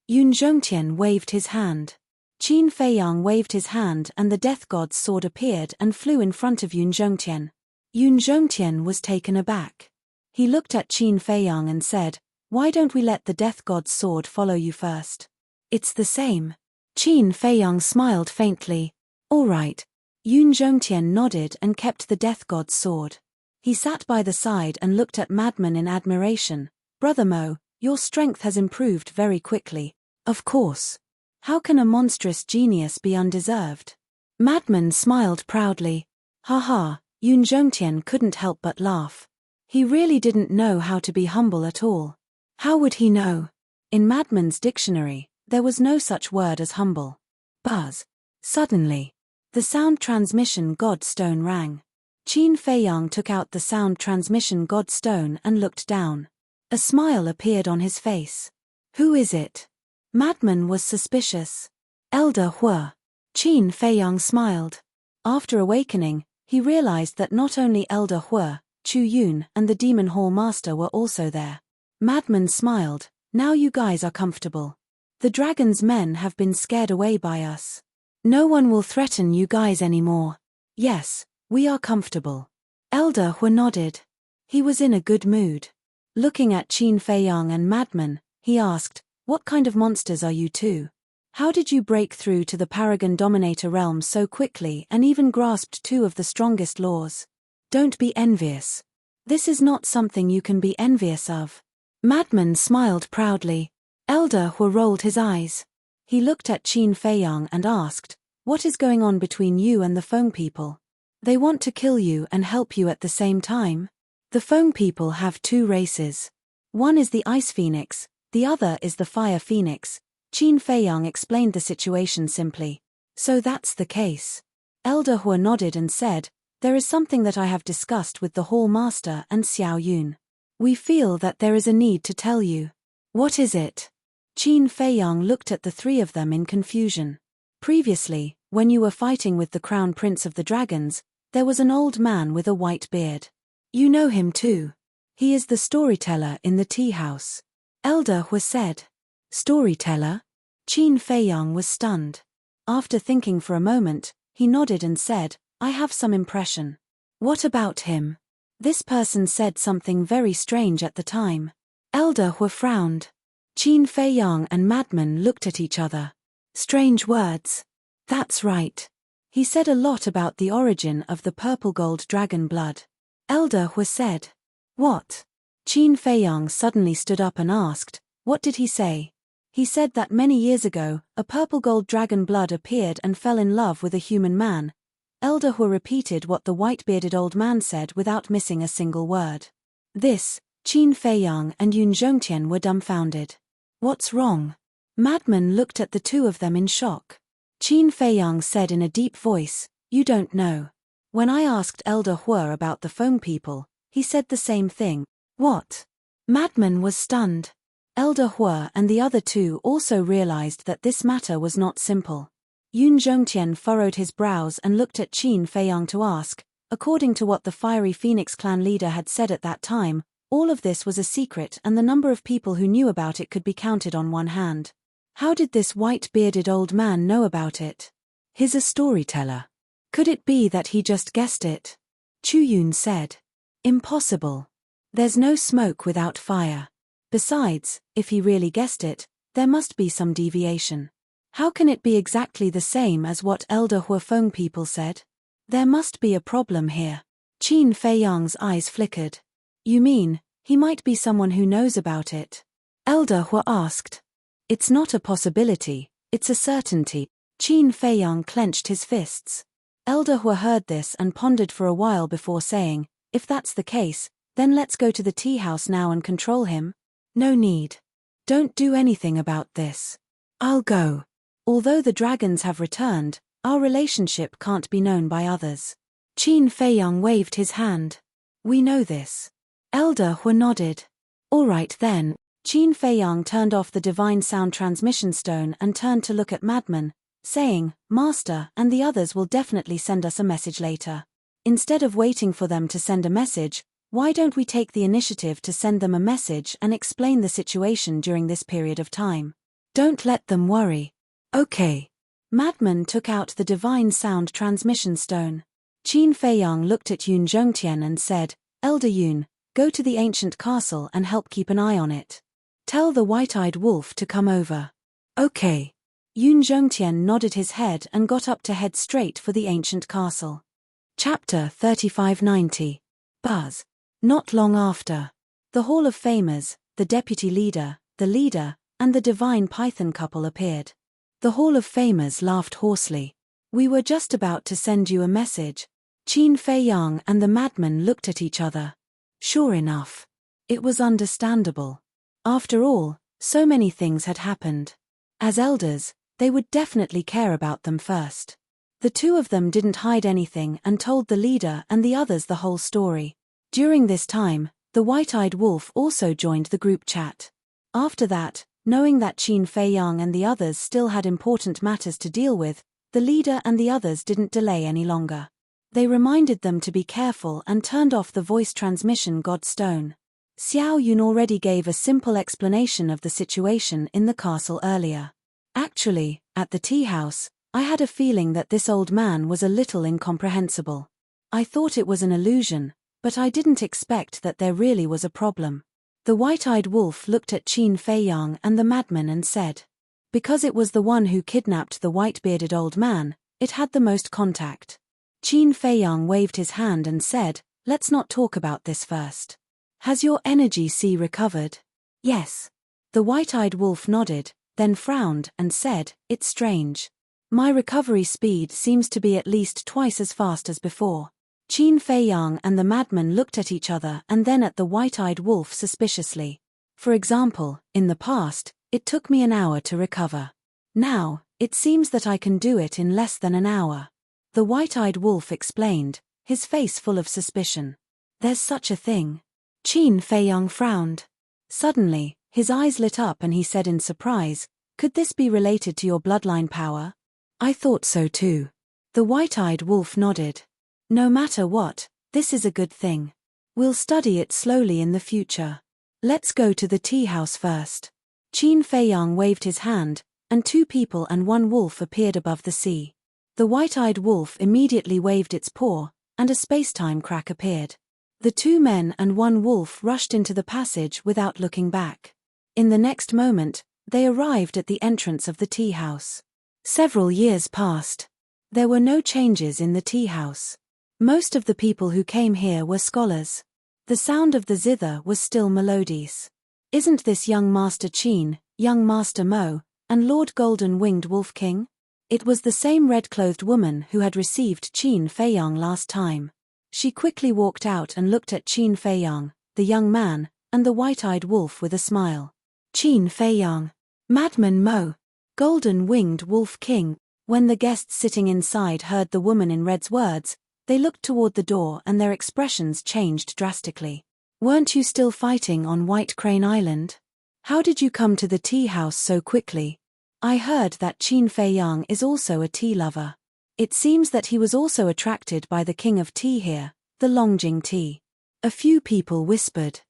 Yun Zhongtian waved his hand. Qin Feiyang waved his hand and the death god's sword appeared and flew in front of Yun Zhongtian. Yun Zhongtian was taken aback. He looked at Qin Feiyang and said, "Why don't we let the death god's sword follow you first? It's the same." Qin Feiyang smiled faintly. "All right." Yun Zhongtian nodded and kept the death god's sword. He sat by the side and looked at Madman in admiration. Brother Mo, your strength has improved very quickly. Of course. How can a monstrous genius be undeserved? Madman smiled proudly. Ha, Yun Zhongtian couldn't help but laugh. He really didn't know how to be humble at all. How would he know? In Madman's dictionary, there was no such word as humble. Buzz. Suddenly, the sound transmission god stone rang. Qin Feiyang took out the sound transmission god stone and looked down. A smile appeared on his face. Who is it? Madman was suspicious. Elder Hua. Qin Feiyang smiled. After awakening, he realized that not only Elder Hua, Chu Yun and the Demon Hall Master were also there. Madman smiled. Now you guys are comfortable. The dragon's men have been scared away by us. No one will threaten you guys anymore. Yes, we are comfortable. Elder Hua nodded. He was in a good mood. Looking at Qin Feiyang and Madman, he asked, what kind of monsters are you two? How did you break through to the Paragon Dominator realm so quickly and even grasped two of the strongest laws? Don't be envious. This is not something you can be envious of. Madman smiled proudly. Elder Hua rolled his eyes. He looked at Qin Feiyang and asked, what is going on between you and the Feng people? They want to kill you and help you at the same time? The Feng people have two races. One is the Ice Phoenix, the other is the Fire Phoenix. Qin Feiyang explained the situation simply. So that's the case. Elder Hua nodded and said, there is something that I have discussed with the Hall Master and Xiao Yun. We feel that there is a need to tell you. What is it? Qin Feiyang looked at the three of them in confusion. Previously, when you were fighting with the Crown Prince of the Dragons, there was an old man with a white beard. You know him too. He is the storyteller in the tea house. Elder Hua said. Storyteller? Qin Feiyang was stunned. After thinking for a moment, he nodded and said, I have some impression. What about him? This person said something very strange at the time. Elder Hua frowned. Qin Feiyang and Madman looked at each other. Strange words. That's right. He said a lot about the origin of the purple gold dragon blood. Elder Hua said. What? Qin Feiyang suddenly stood up and asked, what did he say? He said that many years ago, a purple gold dragon blood appeared and fell in love with a human man. Elder Hua repeated what the white-bearded old man said without missing a single word. This, Qin Feiyang and Yun Zhongtian were dumbfounded. What's wrong? Madman looked at the two of them in shock. Qin Feiyang said in a deep voice, you don't know. When I asked Elder Hua about the Feng people, he said the same thing. What? Madman was stunned. Elder Hua and the other two also realized that this matter was not simple. Yun Zhongtian furrowed his brows and looked at Qin Feiyang to ask, according to what the Fiery Phoenix clan leader had said at that time, all of this was a secret and the number of people who knew about it could be counted on one hand. How did this white-bearded old man know about it? He's a storyteller. Could it be that he just guessed it? Chu Yun said. Impossible. There's no smoke without fire. Besides, if he really guessed it, there must be some deviation. How can it be exactly the same as what Elder Hua Feng people said? There must be a problem here. Qin Feiyang's eyes flickered. You mean, he might be someone who knows about it? Elder Hua asked. It's not a possibility, it's a certainty. Qin Feiyang clenched his fists. Elder Hua heard this and pondered for a while before saying, if that's the case, then let's go to the tea house now and control him. No need. Don't do anything about this. I'll go. Although the dragons have returned, our relationship can't be known by others. Qin Feiyang waved his hand. We know this. Elder Hua nodded. All right then. Qin Feiyang turned off the divine sound transmission stone and turned to look at Madman, saying, Master and the others will definitely send us a message later. Instead of waiting for them to send a message, why don't we take the initiative to send them a message and explain the situation during this period of time? Don't let them worry. Okay. Madman took out the divine sound transmission stone. Qin Feiyang looked at Yun Zhongtian and said, Elder Yun, go to the ancient castle and help keep an eye on it. Tell the white-eyed wolf to come over. Okay. Yun Zhongtian nodded his head and got up to head straight for the ancient castle. Chapter 3590. Buzz. Not long after. The Hall of Famers, the deputy leader, the leader, and the divine python couple appeared. The Hall of Famers laughed hoarsely. We were just about to send you a message. Qin Fei Yang and the madman looked at each other. Sure enough. It was understandable. After all, so many things had happened. As elders, they would definitely care about them first. The two of them didn't hide anything and told the leader and the others the whole story. During this time, the white-eyed wolf also joined the group chat. After that, knowing that Qin Fei Yang and the others still had important matters to deal with, the leader and the others didn't delay any longer. They reminded them to be careful and turned off the voice transmission godstone. Xiao Yun already gave a simple explanation of the situation in the castle earlier. Actually, at the tea house, I had a feeling that this old man was a little incomprehensible. I thought it was an illusion, but I didn't expect that there really was a problem. The white-eyed wolf looked at Qin Fei Yang and the madman and said, because it was the one who kidnapped the white-bearded old man, it had the most contact. Qin Fei Yang waved his hand and said, let's not talk about this first. Has your energy sea recovered? Yes. The white-eyed wolf nodded, then frowned and said, it's strange. My recovery speed seems to be at least twice as fast as before. Qin Fei Yang and the madman looked at each other and then at the white-eyed wolf suspiciously. For example, in the past, it took me an hour to recover. Now, it seems that I can do it in less than an hour. The white-eyed wolf explained, his face full of suspicion. There's such a thing. Qin Fei Yang frowned. Suddenly, his eyes lit up and he said in surprise, could this be related to your bloodline power? I thought so too. The white-eyed wolf nodded. No matter what, this is a good thing. We'll study it slowly in the future. Let's go to the tea house first. Qin Fei Yang waved his hand, and two people and one wolf appeared above the sea. The white-eyed wolf immediately waved its paw, and a space-time crack appeared. The two men and one wolf rushed into the passage without looking back. In the next moment, they arrived at the entrance of the tea house. Several years passed. There were no changes in the tea house. Most of the people who came here were scholars. The sound of the zither was still melodious. Isn't this young Master Qin, young Master Mo, and Lord Golden-Winged Wolf King? It was the same red-clothed woman who had received Qin Fei Yang last time. She quickly walked out and looked at Qin Fei Yang, the young man, and the white-eyed wolf with a smile. Qin Fei Yang, Madman Mo, Golden-Winged Wolf King. When the guests sitting inside heard the woman in red's words, they looked toward the door and their expressions changed drastically. Weren't you still fighting on White Crane Island? How did you come to the tea house so quickly? I heard that Qin Fei Yang is also a tea lover. It seems that he was also attracted by the king of tea here, the Longjing tea. A few people whispered.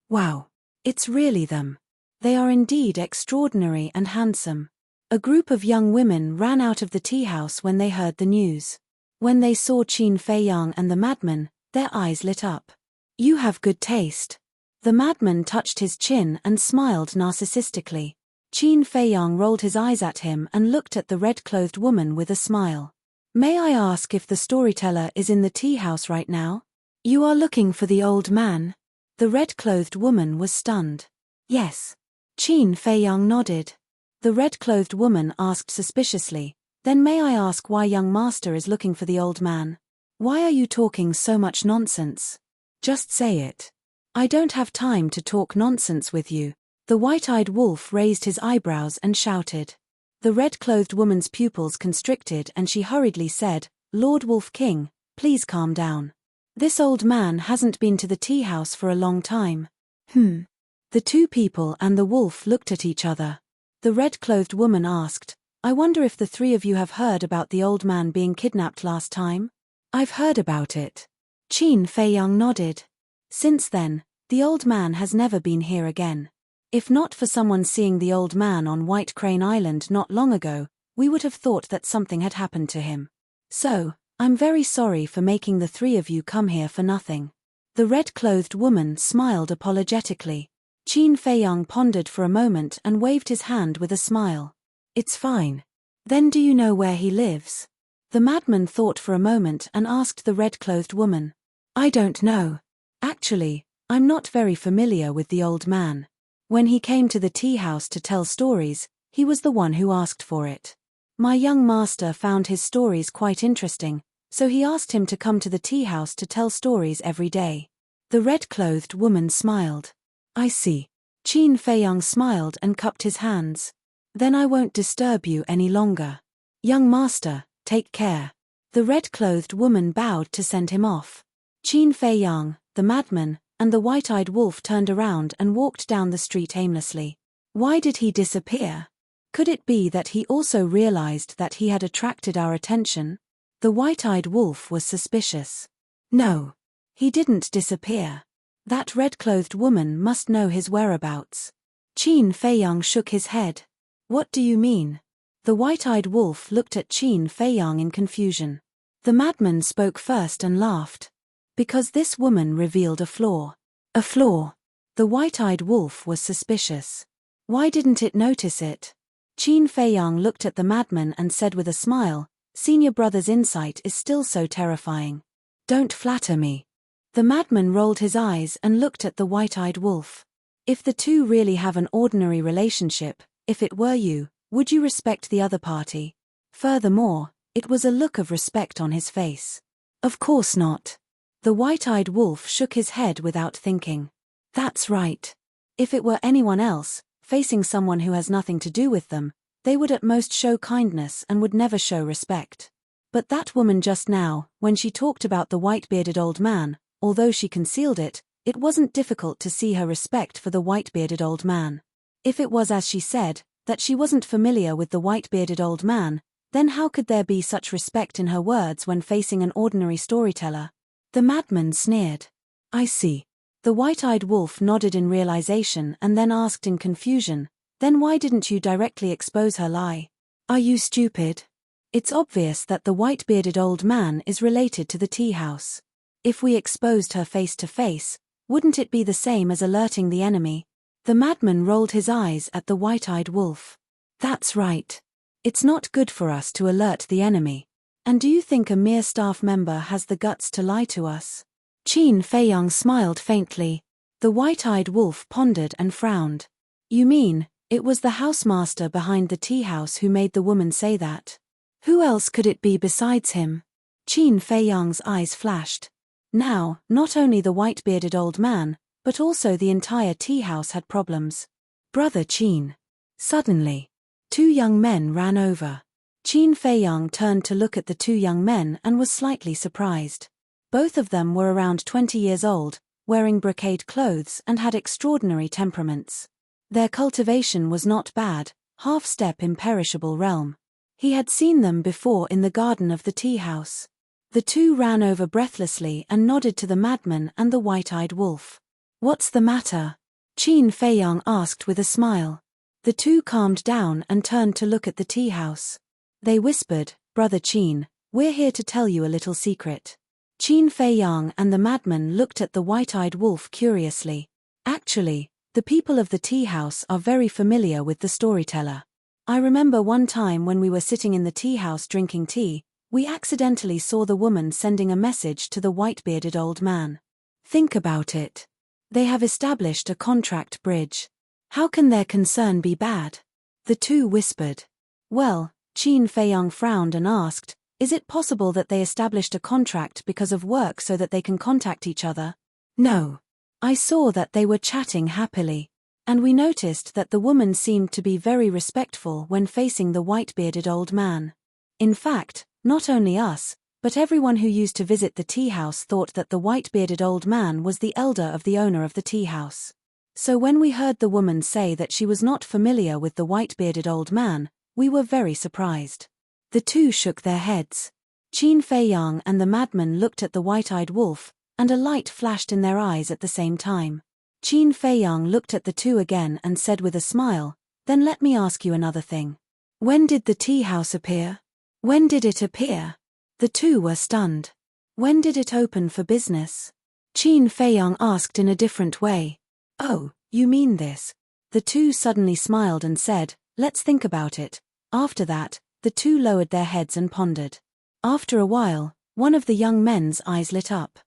Wow. It's really them. They are indeed extraordinary and handsome. A group of young women ran out of the tea house when they heard the news. When they saw Qin Fei Yang and the madman, their eyes lit up. You have good taste. The madman touched his chin and smiled narcissistically. Qin Fei Yang rolled his eyes at him and looked at the red-clothed woman with a smile. May I ask if the storyteller is in the tea house right now? You are looking for the old man? The red-clothed woman was stunned. Yes. Qin Fei Yang nodded. The red-clothed woman asked suspiciously, then may I ask why young master is looking for the old man? Why are you talking so much nonsense? Just say it. I don't have time to talk nonsense with you. The white-eyed wolf raised his eyebrows and shouted. The red-clothed woman's pupils constricted and she hurriedly said, Lord Wolf King, please calm down. This old man hasn't been to the tea house for a long time. The two people and the wolf looked at each other. The red-clothed woman asked, I wonder if the three of you have heard about the old man being kidnapped last time? I've heard about it. Qin Fei Yang nodded. Since then, the old man has never been here again. If not for someone seeing the old man on White Crane Island not long ago, we would have thought that something had happened to him. So, I'm very sorry for making the three of you come here for nothing. The red-clothed woman smiled apologetically. Qin Fei Yang pondered for a moment and waved his hand with a smile. It's fine. Then do you know where he lives? The madman thought for a moment and asked the red-clothed woman. I don't know. Actually, I'm not very familiar with the old man. When he came to the tea house to tell stories, he was the one who asked for it. My young master found his stories quite interesting, so he asked him to come to the tea house to tell stories every day. The red-clothed woman smiled. I see. Qin Feiyang smiled and cupped his hands. Then I won't disturb you any longer. Young master, take care. The red-clothed woman bowed to send him off. Qin Feiyang, the madman, and the white-eyed wolf turned around and walked down the street aimlessly. Why did he disappear? Could it be that he also realized that he had attracted our attention? The white-eyed wolf was suspicious. No. He didn't disappear. That red-clothed woman must know his whereabouts. Qin Feiyang shook his head. What do you mean? The white-eyed wolf looked at Qin Feiyang in confusion. The madman spoke first and laughed. Because this woman revealed a flaw. A flaw. The white-eyed wolf was suspicious. Why didn't it notice it? Qin Feiyang looked at the madman and said with a smile, Senior brother's insight is still so terrifying. Don't flatter me. The madman rolled his eyes and looked at the white-eyed wolf. If the two really have an ordinary relationship, if it were you, would you respect the other party? Furthermore, it was a look of respect on his face. Of course not. The white-eyed wolf shook his head without thinking. That's right. If it were anyone else, facing someone who has nothing to do with them, they would at most show kindness and would never show respect. But that woman just now, when she talked about the white-bearded old man, although she concealed it, it wasn't difficult to see her respect for the white-bearded old man. If it was as she said, that she wasn't familiar with the white-bearded old man, then how could there be such respect in her words when facing an ordinary storyteller? The madman sneered. I see. The white-eyed wolf nodded in realization and then asked in confusion, then why didn't you directly expose her lie? Are you stupid? It's obvious that the white-bearded old man is related to the tea house. If we exposed her face to face, wouldn't it be the same as alerting the enemy? The madman rolled his eyes at the white-eyed wolf. That's right. It's not good for us to alert the enemy. And do you think a mere staff member has the guts to lie to us? Qin Feiyang smiled faintly. The white-eyed wolf pondered and frowned. You mean, it was the housemaster behind the tea house who made the woman say that? Who else could it be besides him? Qin Feiyang's eyes flashed. Now, not only the white-bearded old man, but also the entire tea house had problems. Brother Qin. Suddenly, two young men ran over. Qin Feiyang turned to look at the two young men and was slightly surprised. Both of them were around 20 years old, wearing brocade clothes and had extraordinary temperaments. Their cultivation was not bad, half-step imperishable realm. He had seen them before in the garden of the tea house. The two ran over breathlessly and nodded to the madman and the white-eyed wolf. What's the matter? Qin Feiyang asked with a smile. The two calmed down and turned to look at the tea house. They whispered, Brother Qin, we're here to tell you a little secret. Qin Feiyang and the madman looked at the white-eyed wolf curiously. Actually, the people of the tea house are very familiar with the storyteller. I remember one time when we were sitting in the tea house drinking tea, we accidentally saw the woman sending a message to the white-bearded old man. Think about it. They have established a contract bridge. How can their concern be bad? The two whispered. Well, Qin Feiyang frowned and asked, is it possible that they established a contract because of work so that they can contact each other? No. I saw that they were chatting happily. And we noticed that the woman seemed to be very respectful when facing the white-bearded old man. In fact, not only us, but everyone who used to visit the tea house thought that the white-bearded old man was the elder of the owner of the tea house. So when we heard the woman say that she was not familiar with the white-bearded old man, we were very surprised. The two shook their heads. Qin Feiyang and the madman looked at the white-eyed wolf, and a light flashed in their eyes at the same time. Qin Feiyang looked at the two again and said with a smile, then let me ask you another thing. When did the tea house appear? When did it appear? The two were stunned. When did it open for business? Qin Feiyang asked in a different way. Oh, you mean this? The two suddenly smiled and said, let's think about it. After that, the two lowered their heads and pondered. After a while, one of the young men's eyes lit up.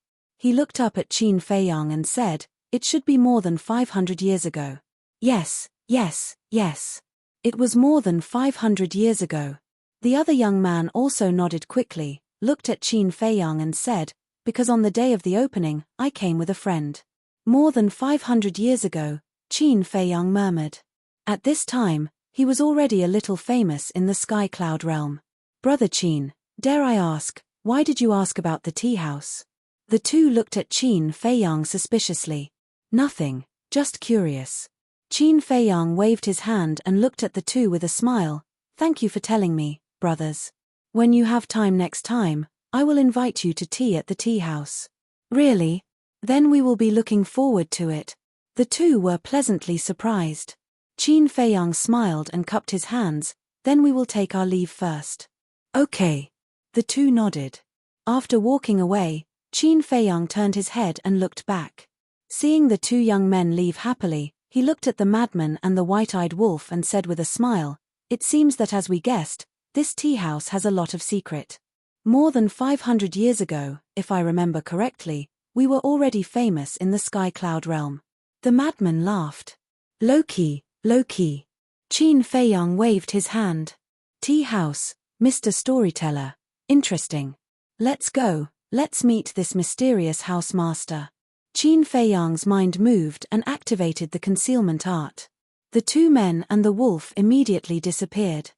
He looked up at Qin Feiyang and said, "It should be more than 500 years ago." "Yes, yes, yes. It was more than 500 years ago." The other young man also nodded quickly, looked at Qin Feiyang and said, "Because on the day of the opening, I came with a friend." "More than 500 years ago," Qin Feiyang murmured. At this time, he was already a little famous in the Sky Cloud realm. "Brother Qin, dare I ask, why did you ask about the tea house?" The two looked at Qin Feiyang suspiciously. "Nothing, just curious." Qin Feiyang waved his hand and looked at the two with a smile. "Thank you for telling me, brothers. When you have time next time, I will invite you to tea at the tea house." "Really? Then we will be looking forward to it." The two were pleasantly surprised. Qin Feiyang smiled and cupped his hands. "Then we will take our leave first." "Okay." The two nodded. After walking away, Qin Feiyang turned his head and looked back. Seeing the two young men leave happily, he looked at the madman and the white-eyed wolf and said with a smile, "It seems that as we guessed, this tea house has a lot of secret. More than 500 years ago, if I remember correctly, we were already famous in the Sky Cloud realm." The madman laughed. "Low-key, low-key." Qin Feiyang waved his hand. "Tea house, Mr. Storyteller. Interesting. Let's go, let's meet this mysterious house master." Qin Feiyang's mind moved and activated the concealment art. The two men and the wolf immediately disappeared.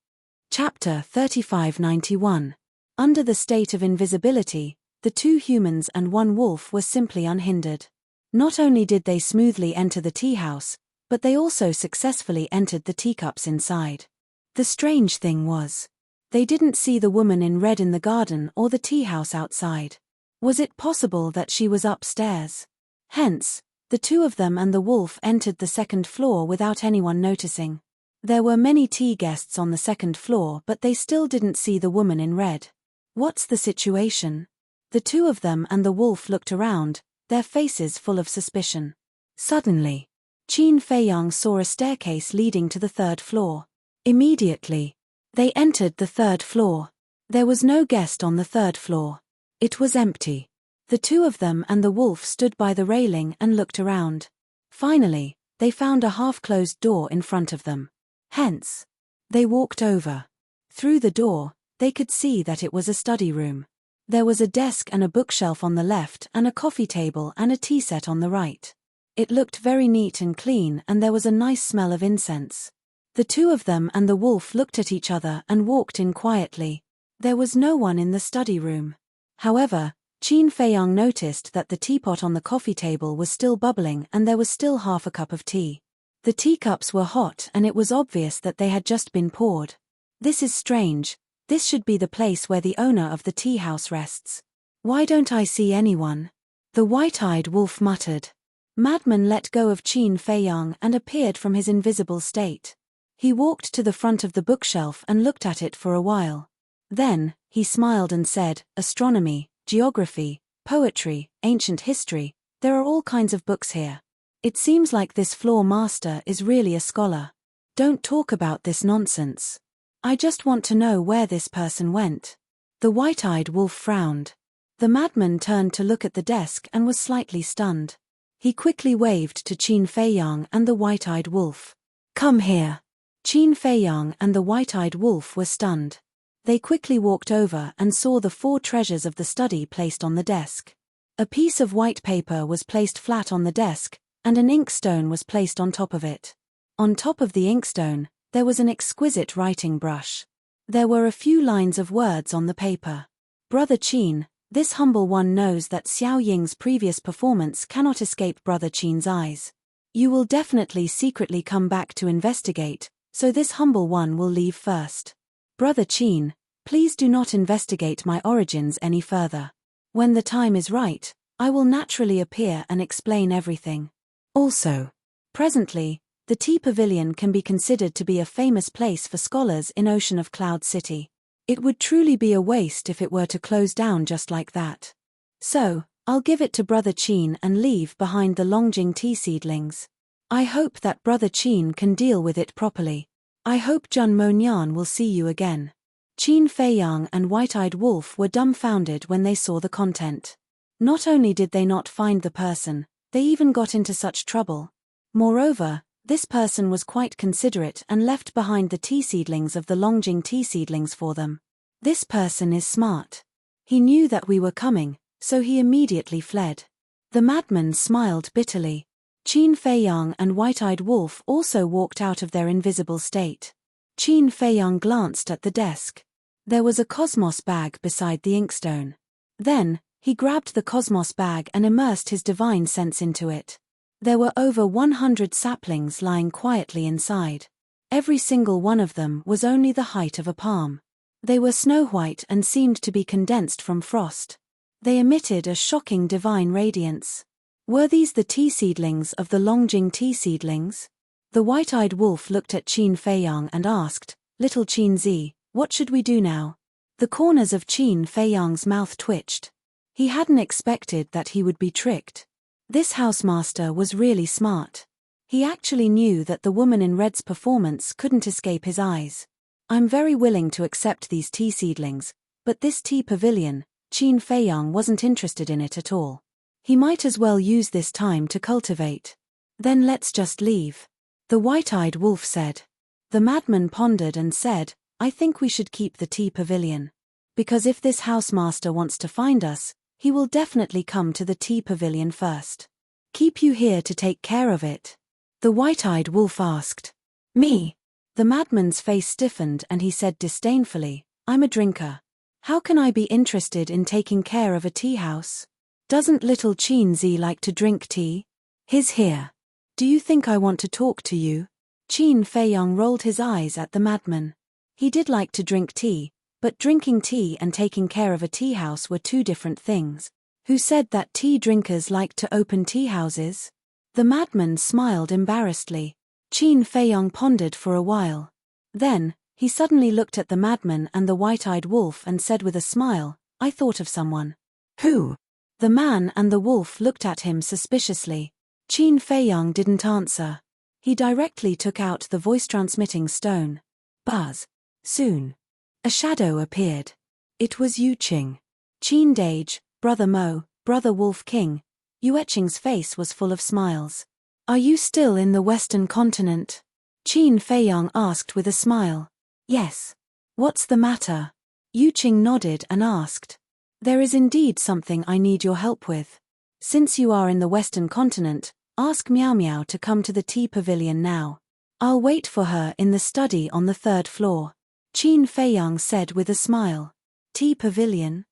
Chapter 3591. Under the state of invisibility, the two humans and one wolf were simply unhindered. Not only did they smoothly enter the tea house, but they also successfully entered the teacups inside. The strange thing was, they didn't see the woman in red in the garden or the tea house outside. Was it possible that she was upstairs? Hence, the two of them and the wolf entered the second floor without anyone noticing. There were many tea guests on the second floor, but they still didn't see the woman in red. What's the situation? The two of them and the wolf looked around, their faces full of suspicion. Suddenly, Qin Feiyang saw a staircase leading to the third floor. Immediately, they entered the third floor. There was no guest on the third floor. It was empty. The two of them and the wolf stood by the railing and looked around. Finally, they found a half-closed door in front of them. Hence, they walked over. Through the door, they could see that it was a study room. There was a desk and a bookshelf on the left and a coffee table and a tea set on the right. It looked very neat and clean, and there was a nice smell of incense. The two of them and the wolf looked at each other and walked in quietly. There was no one in the study room. However, Qin Feiyang noticed that the teapot on the coffee table was still bubbling and there was still half a cup of tea. The teacups were hot and it was obvious that they had just been poured. "This is strange. This should be the place where the owner of the tea house rests. Why don't I see anyone?" The white-eyed wolf muttered. Madman let go of Qin Feiyang and appeared from his invisible state. He walked to the front of the bookshelf and looked at it for a while. Then, he smiled and said, "Astronomy, geography, poetry, ancient history, there are all kinds of books here. It seems like this floor master is really a scholar. Don't talk about this nonsense. I just want to know where this person went." The white-eyed wolf frowned. The madman turned to look at the desk and was slightly stunned. He quickly waved to Qin Feiyang and the white-eyed wolf. "Come here." Qin Feiyang and the white-eyed wolf were stunned. They quickly walked over and saw the 4 treasures of the study placed on the desk. A piece of white paper was placed flat on the desk, and an inkstone was placed on top of it. On top of the inkstone, there was an exquisite writing brush. There were a few lines of words on the paper. "Brother Qin, this humble one knows that Xiao Ying's previous performance cannot escape Brother Qin's eyes. You will definitely secretly come back to investigate, so this humble one will leave first. Brother Qin, please do not investigate my origins any further. When the time is right, I will naturally appear and explain everything. Also, presently, the Tea Pavilion can be considered to be a famous place for scholars in Ocean of Cloud City. It would truly be a waste if it were to close down just like that. So, I'll give it to Brother Qin and leave behind the Longjing tea seedlings. I hope that Brother Qin can deal with it properly. I hope Jun Monyan will see you again." Qin Feiyang and White-Eyed Wolf were dumbfounded when they saw the content. Not only did they not find the person, they even got into such trouble. Moreover, this person was quite considerate and left behind the tea seedlings of the Longjing tea seedlings for them. This person is smart. He knew that we were coming, so he immediately fled. The madman smiled bitterly. Qin Feiyang and White-Eyed Wolf also walked out of their invisible state. Qin Feiyang glanced at the desk. There was a cosmos bag beside the inkstone. Then, he grabbed the cosmos bag and immersed his divine sense into it. There were over 100 saplings lying quietly inside. Every single one of them was only the height of a palm. They were snow-white and seemed to be condensed from frost. They emitted a shocking divine radiance. Were these the tea seedlings of the Longjing tea seedlings? The White-Eyed Wolf looked at Qin Feiyang and asked, "Little Qin Zi, what should we do now?" The corners of Qin Feiyang's mouth twitched. He hadn't expected that he would be tricked. This housemaster was really smart. He actually knew that the woman in red's performance couldn't escape his eyes. "I'm very willing to accept these tea seedlings, but this tea pavilion," Qin Feiyang wasn't interested in it at all. He might as well use this time to cultivate. "Then let's just leave," the White-Eyed Wolf said. The madman pondered and said, "I think we should keep the tea pavilion. Because if this housemaster wants to find us, he will definitely come to the tea pavilion first. Keep you here to take care of it?" The White-Eyed Wolf asked. "Me?" The madman's face stiffened and he said disdainfully, "I'm a drinker. How can I be interested in taking care of a tea house? Doesn't little Qin Zi like to drink tea? He's here. Do you think I want to talk to you?" Qin Feiyang rolled his eyes at the madman. He did like to drink tea, but drinking tea and taking care of a tea house were two different things. Who said that tea drinkers liked to open tea houses? The madman smiled embarrassedly. Qin Feiyang pondered for a while. Then, he suddenly looked at the madman and the White-Eyed Wolf and said with a smile, "I thought of someone." "Who?" The man and the wolf looked at him suspiciously. Qin Feiyang didn't answer. He directly took out the voice-transmitting stone. Buzz. Soon, a shadow appeared. It was Yuqing. "Qin Dage, Brother Mo, Brother Wolf King." Yuqing's face was full of smiles. "Are you still in the Western continent?" Qin Feiyang asked with a smile. "Yes." "What's the matter?" Yuqing nodded and asked. "There is indeed something I need your help with. Since you are in the Western continent, ask Meow Meow to come to the tea pavilion now. I'll wait for her in the study on the 3rd floor." Qin Feiyang said with a smile. "Tea pavilion?"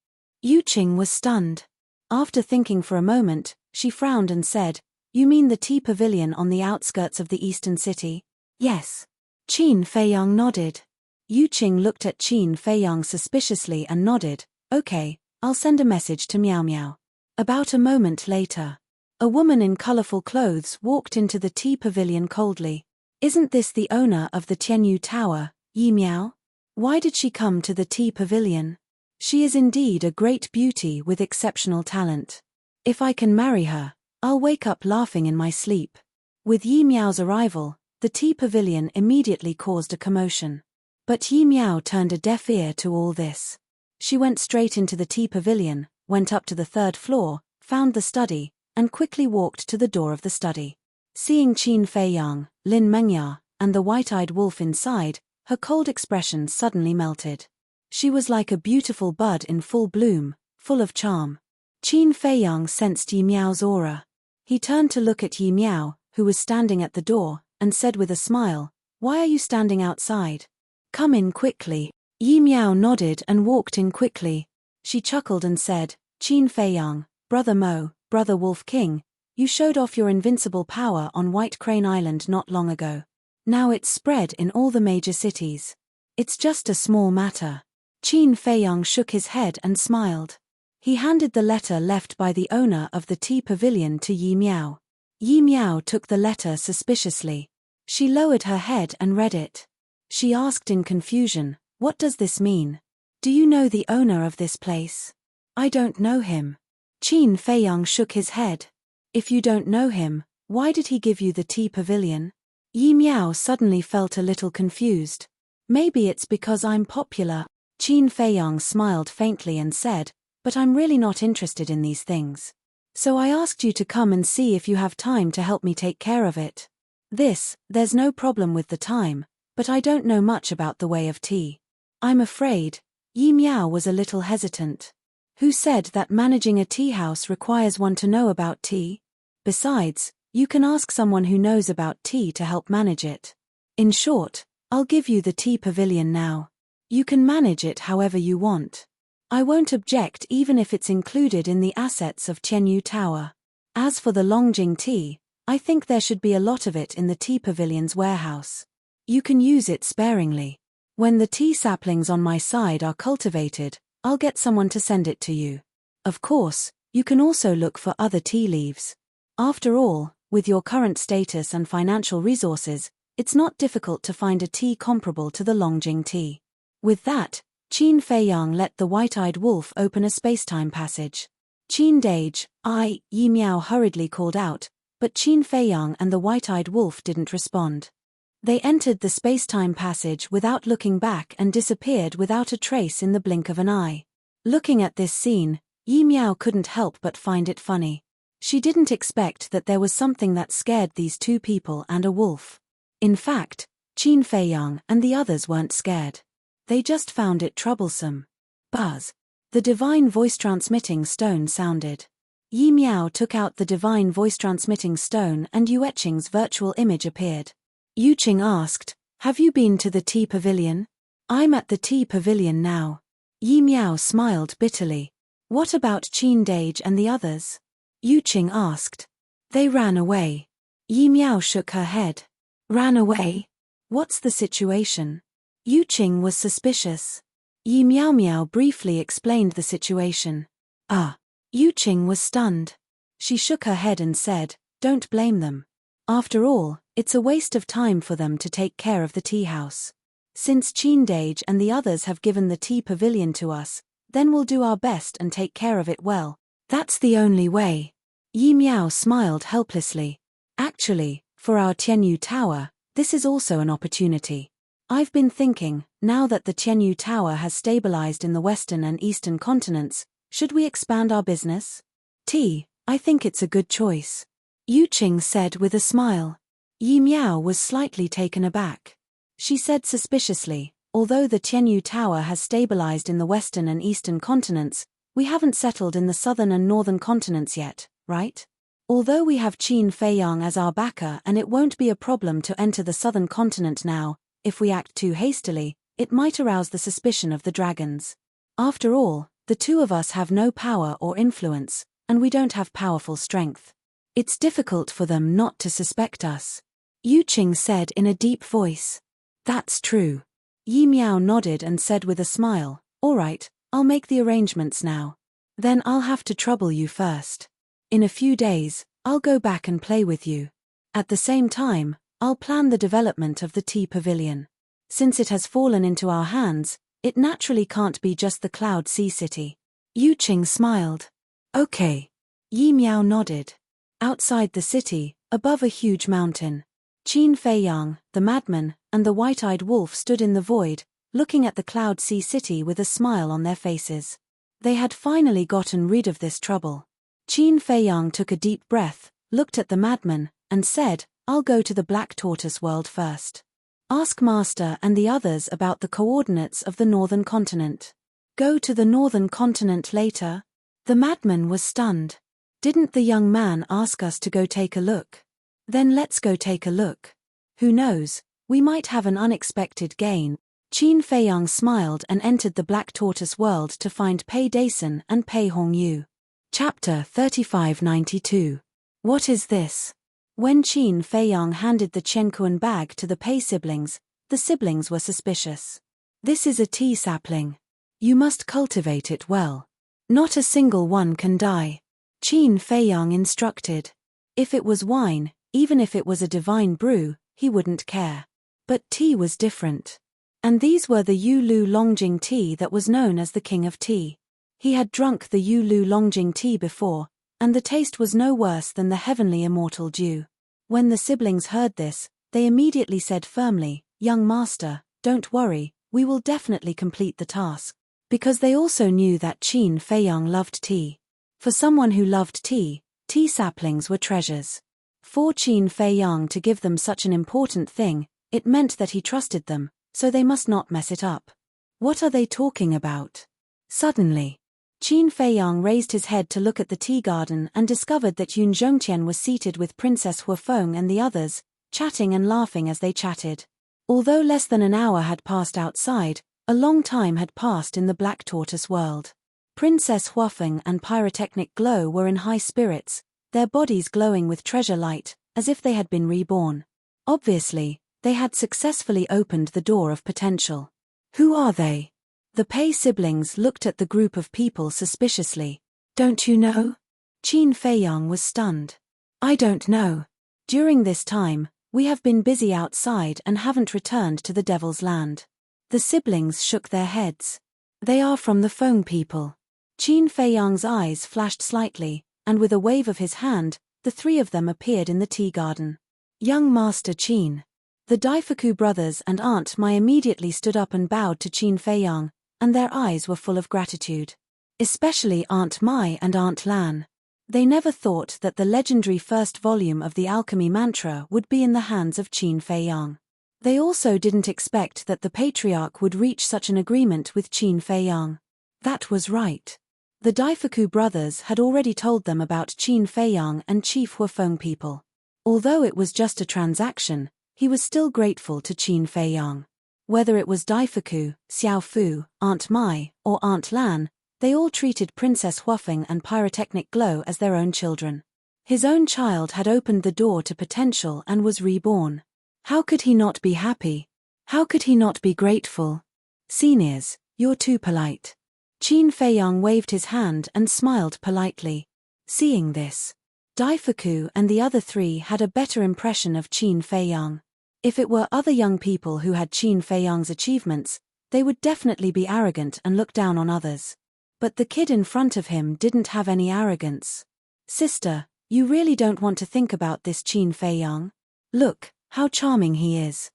Yuqing was stunned. After thinking for a moment, she frowned and said, "You mean the tea pavilion on the outskirts of the eastern city?" "Yes." Qin Feiyang nodded. Yuqing looked at Qin Feiyang suspiciously and nodded. "Okay, I'll send a message to Meow Meow." About a moment later, a woman in colorful clothes walked into the tea pavilion coldly. "Isn't this the owner of the Tianyu Tower, Yi Miao? Why did she come to the tea pavilion? She is indeed a great beauty with exceptional talent. If I can marry her, I'll wake up laughing in my sleep." With Yi Miao's arrival, the tea pavilion immediately caused a commotion. But Yi Miao turned a deaf ear to all this. She went straight into the tea pavilion, went up to the 3rd floor, found the study, and quickly walked to the door of the study. Seeing Qin Feiyang, Lin Mengya, and the White-Eyed Wolf inside, her cold expression suddenly melted. She was like a beautiful bud in full bloom, full of charm. Qin Feiyang sensed Yi Miao's aura. He turned to look at Yi Miao, who was standing at the door, and said with a smile, "Why are you standing outside? Come in quickly." Yi Miao nodded and walked in quickly. She chuckled and said, "Qin Feiyang, Brother Mo, Brother Wolf King, you showed off your invincible power on White Crane Island not long ago. Now it's spread in all the major cities. It's just a small matter." Qin Feiyang shook his head and smiled. He handed the letter left by the owner of the tea pavilion to Yi Miao. Yi Miao took the letter suspiciously. She lowered her head and read it. She asked in confusion, "What does this mean? Do you know the owner of this place?" "I don't know him." Qin Feiyang shook his head. "If you don't know him, why did he give you the tea pavilion?" Yi Miao suddenly felt a little confused. "Maybe it's because I'm popular." Qin Feiyang smiled faintly and said, but I'm really not interested in these things. So I asked you to come and see if you have time to help me take care of it. There's no problem with the time, but I don't know much about the way of tea. I'm afraid. Yi Miao was a little hesitant. Who said that managing a tea house requires one to know about tea? Besides, you can ask someone who knows about tea to help manage it. In short, I'll give you the tea pavilion now. You can manage it however you want. I won't object even if it's included in the assets of Tianyu Tower. As for the Longjing tea, I think there should be a lot of it in the tea pavilion's warehouse. You can use it sparingly. When the tea saplings on my side are cultivated, I'll get someone to send it to you. Of course, you can also look for other tea leaves. After all, with your current status and financial resources, it's not difficult to find a tea comparable to the Longjing tea. With that, Qin Feiyang let the white-eyed wolf open a spacetime passage. Qin Dage, Yi Miao hurriedly called out, but Qin Feiyang and the white-eyed wolf didn't respond. They entered the spacetime passage without looking back and disappeared without a trace in the blink of an eye. Looking at this scene, Yi Miao couldn't help but find it funny. She didn't expect that there was something that scared these two people and a wolf. In fact, Qin Feiyang and the others weren't scared. They just found it troublesome. Buzz. The divine voice-transmitting stone sounded. Yi Miao took out the divine voice-transmitting stone and Yueqing's virtual image appeared. Yuqing asked, "Have you been to the tea pavilion?" "I'm at the tea pavilion now." Yi Miao smiled bitterly. "What about Qin Dage and the others?" Yuqing asked. "They ran away." Yi Miao shook her head. "Ran away? What's the situation?" Yuqing was suspicious. Yi Miao briefly explained the situation. Yuqing was stunned. She shook her head and said, "Don't blame them. After all, it's a waste of time for them to take care of the tea house. Since Qin Dage and the others have given the tea pavilion to us, then we'll do our best and take care of it well. That's the only way." Yi Miao smiled helplessly. "Actually, for our Tianyu Tower, this is also an opportunity. I've been thinking, now that the Tianyu Tower has stabilized in the western and eastern continents, should we expand our business? Tea, I think it's a good choice," Yuqing said with a smile. Yi Miao was slightly taken aback. She said suspiciously, "Although the Tianyu Tower has stabilized in the western and eastern continents, we haven't settled in the southern and northern continents yet, right? Although we have Qin Feiyang as our backer and it won't be a problem to enter the southern continent now, if we act too hastily, it might arouse the suspicion of the dragons. After all, the two of us have no power or influence, and we don't have powerful strength. It's difficult for them not to suspect us," Yuqing said in a deep voice. "That's true." Yi Miao nodded and said with a smile, "All right, I'll make the arrangements now. Then I'll have to trouble you first. In a few days, I'll go back and play with you. At the same time, I'll plan the development of the tea pavilion. Since it has fallen into our hands, it naturally can't be just the Cloud Sea City." Yuqing smiled. "Okay." Yi Miao nodded. Outside the city, above a huge mountain, Qin Feiyang, the madman, and the white-eyed wolf stood in the void, looking at the Cloud Sea City with a smile on their faces. They had finally gotten rid of this trouble. Qin Feiyang took a deep breath, looked at the madman, and said, "I'll go to the Black Tortoise world first. Ask Master and the others about the coordinates of the northern continent." "Go to the northern continent later?" The madman was stunned. "Didn't the young man ask us to go take a look?" "Then let's go take a look. Who knows, we might have an unexpected gain." Qin Feiyang smiled and entered the Black Tortoise world to find Pei Dason and Pei Hongyu. Chapter 3592. What is this? When Qin Feiyang handed the Qianquan bag to the Pei siblings, the siblings were suspicious. "This is a tea sapling. You must cultivate it well. Not a single one can die," Qin Feiyang instructed. If it was wine, even if it was a divine brew, he wouldn't care. But tea was different. And these were the Yulu Longjing tea that was known as the King of Tea. He had drunk the Yulu Longjing tea before, and the taste was no worse than the heavenly immortal dew. When the siblings heard this, they immediately said firmly, "Young master, don't worry, we will definitely complete the task." Because they also knew that Qin Feiyang loved tea. For someone who loved tea saplings were treasures. For Qin Feiyang to give them such an important thing, it meant that he trusted them, so they must not mess it up. What are they talking about? Suddenly, Qin Feiyang raised his head to look at the tea garden and discovered that Yun Zhongtian was seated with Princess Huafeng and the others, chatting and laughing as they chatted. Although less than an hour had passed outside, a long time had passed in the Black Tortoise world. Princess Huafeng and Pyrotechnic Glow were in high spirits, their bodies glowing with treasure light, as if they had been reborn. Obviously, they had successfully opened the door of potential. Who are they? The Pei siblings looked at the group of people suspiciously. Don't you know? Qin Feiyang was stunned. I don't know. During this time, we have been busy outside and haven't returned to the Devil's Land. The siblings shook their heads. They are from the Feng people. Qin Feiyang's eyes flashed slightly, and with a wave of his hand, the three of them appeared in the tea garden. Young Master Qin. The Daifuku brothers and Aunt Mai immediately stood up and bowed to Qin Feiyang, and their eyes were full of gratitude. Especially Aunt Mai and Aunt Lan. They never thought that the legendary first volume of the Alchemy Mantra would be in the hands of Qin Feiyang. They also didn't expect that the Patriarch would reach such an agreement with Qin Feiyang. That was right. The Daifuku brothers had already told them about Qin Feiyang and Chief Huafeng people. Although it was just a transaction, he was still grateful to Qin Feiyang. Whether it was Daifuku, Xiaofu, Aunt Mai, or Aunt Lan, they all treated Princess Huafeng and Pyrotechnic Glow as their own children. His own child had opened the door to potential and was reborn. How could he not be happy? How could he not be grateful? Seniors, you're too polite. Qin Feiyang waved his hand and smiled politely. Seeing this, Daifuku and the other three had a better impression of Qin Feiyang. If it were other young people who had Qin Feiyang's achievements, they would definitely be arrogant and look down on others. But the kid in front of him didn't have any arrogance. Sister, you really don't want to think about this Qin Feiyang? Look, how charming he is.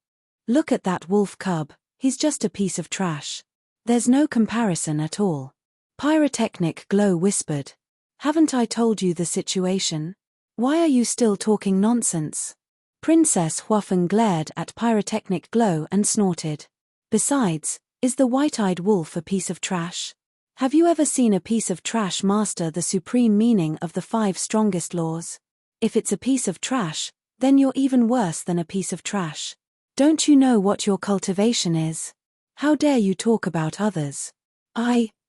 Look at that wolf cub, he's just a piece of trash. There's no comparison at all. Pyrotechnic Glow whispered. Haven't I told you the situation? Why are you still talking nonsense? Princess Huafeng glared at Pyrotechnic Glow and snorted. Besides, is the white-eyed wolf a piece of trash? Have you ever seen a piece of trash master the supreme meaning of the 5 strongest laws? If it's a piece of trash, then you're even worse than a piece of trash. Don't you know what your cultivation is? How dare you talk about others?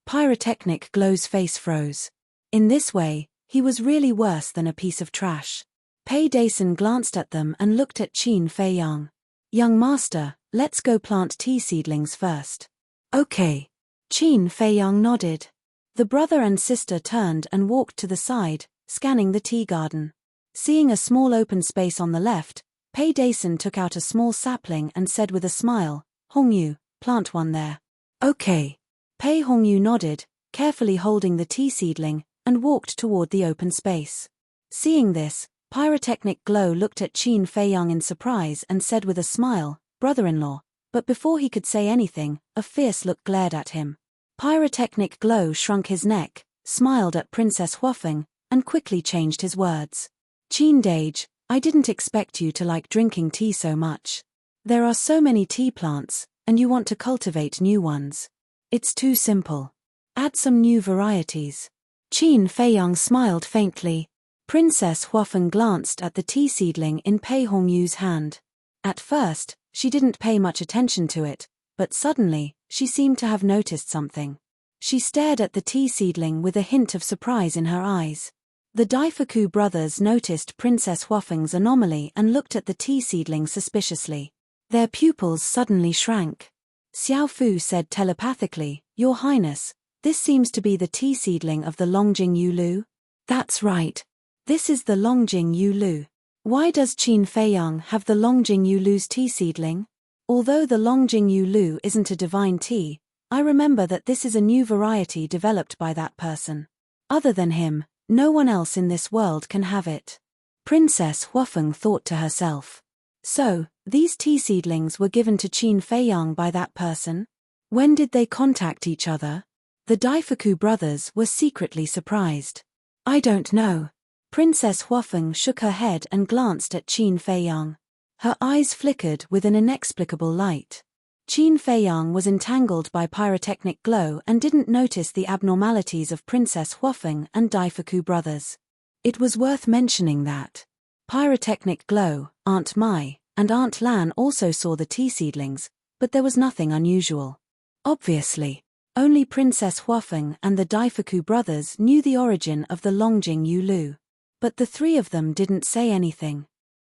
Pyrotechnic Glow's face froze. In this way, he was really worse than a piece of trash. Pei Dason glanced at them and looked at Qin Feiyang. Young master, let's go plant tea seedlings first. Okay. Qin Feiyang nodded. The brother and sister turned and walked to the side, scanning the tea garden. Seeing a small open space on the left, Pei Dason took out a small sapling and said with a smile, Hongyu, plant one there. Okay. Pei Hongyu nodded, carefully holding the tea seedling, and walked toward the open space. Seeing this, Pyrotechnic Glow looked at Qin Feiyang in surprise and said with a smile, brother-in-law, but before he could say anything, a fierce look glared at him. Pyrotechnic Glow shrunk his neck, smiled at Princess Huafeng, and quickly changed his words. Qin Dage, I didn't expect you to like drinking tea so much. There are so many tea plants, and you want to cultivate new ones. It's too simple. Add some new varieties. Qin Feiyang smiled faintly. Princess Huafeng glanced at the tea seedling in Pei Hongyu's hand. At first, she didn't pay much attention to it, but suddenly, she seemed to have noticed something. She stared at the tea seedling with a hint of surprise in her eyes. The Daifuku brothers noticed Princess Huafeng's anomaly and looked at the tea seedling suspiciously. Their pupils suddenly shrank. Xiaofu said telepathically, Your Highness, this seems to be the tea seedling of the Longjing Yulu? That's right. This is the Longjing Yulu. Why does Qin Feiyang have the Longjing Yulu's tea seedling? Although the Longjing Yulu isn't a divine tea, I remember that this is a new variety developed by that person. Other than him, no one else in this world can have it. Princess Huafeng thought to herself. So, these tea seedlings were given to Qin Feiyang by that person? When did they contact each other? The Daifuku brothers were secretly surprised. I don't know. Princess Huafeng shook her head and glanced at Qin Feiyang. Her eyes flickered with an inexplicable light. Qin Feiyang was entangled by pyrotechnic glow and didn't notice the abnormalities of Princess Huafeng and Daifuku brothers. It was worth mentioning that pyrotechnic glow, Aunt Mai, and Aunt Lan also saw the tea seedlings, but there was nothing unusual. Obviously, only Princess Huafeng and the Daifuku brothers knew the origin of the Longjing Yulu. But the three of them didn't say anything.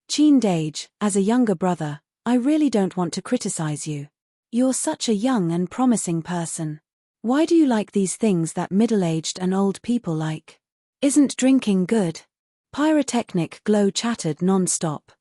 Qin Dage, as a younger brother, I really don't want to criticize you. You're such a young and promising person. Why do you like these things that middle-aged and old people like? Isn't drinking good? Pyrotechnic glow chattered non-stop.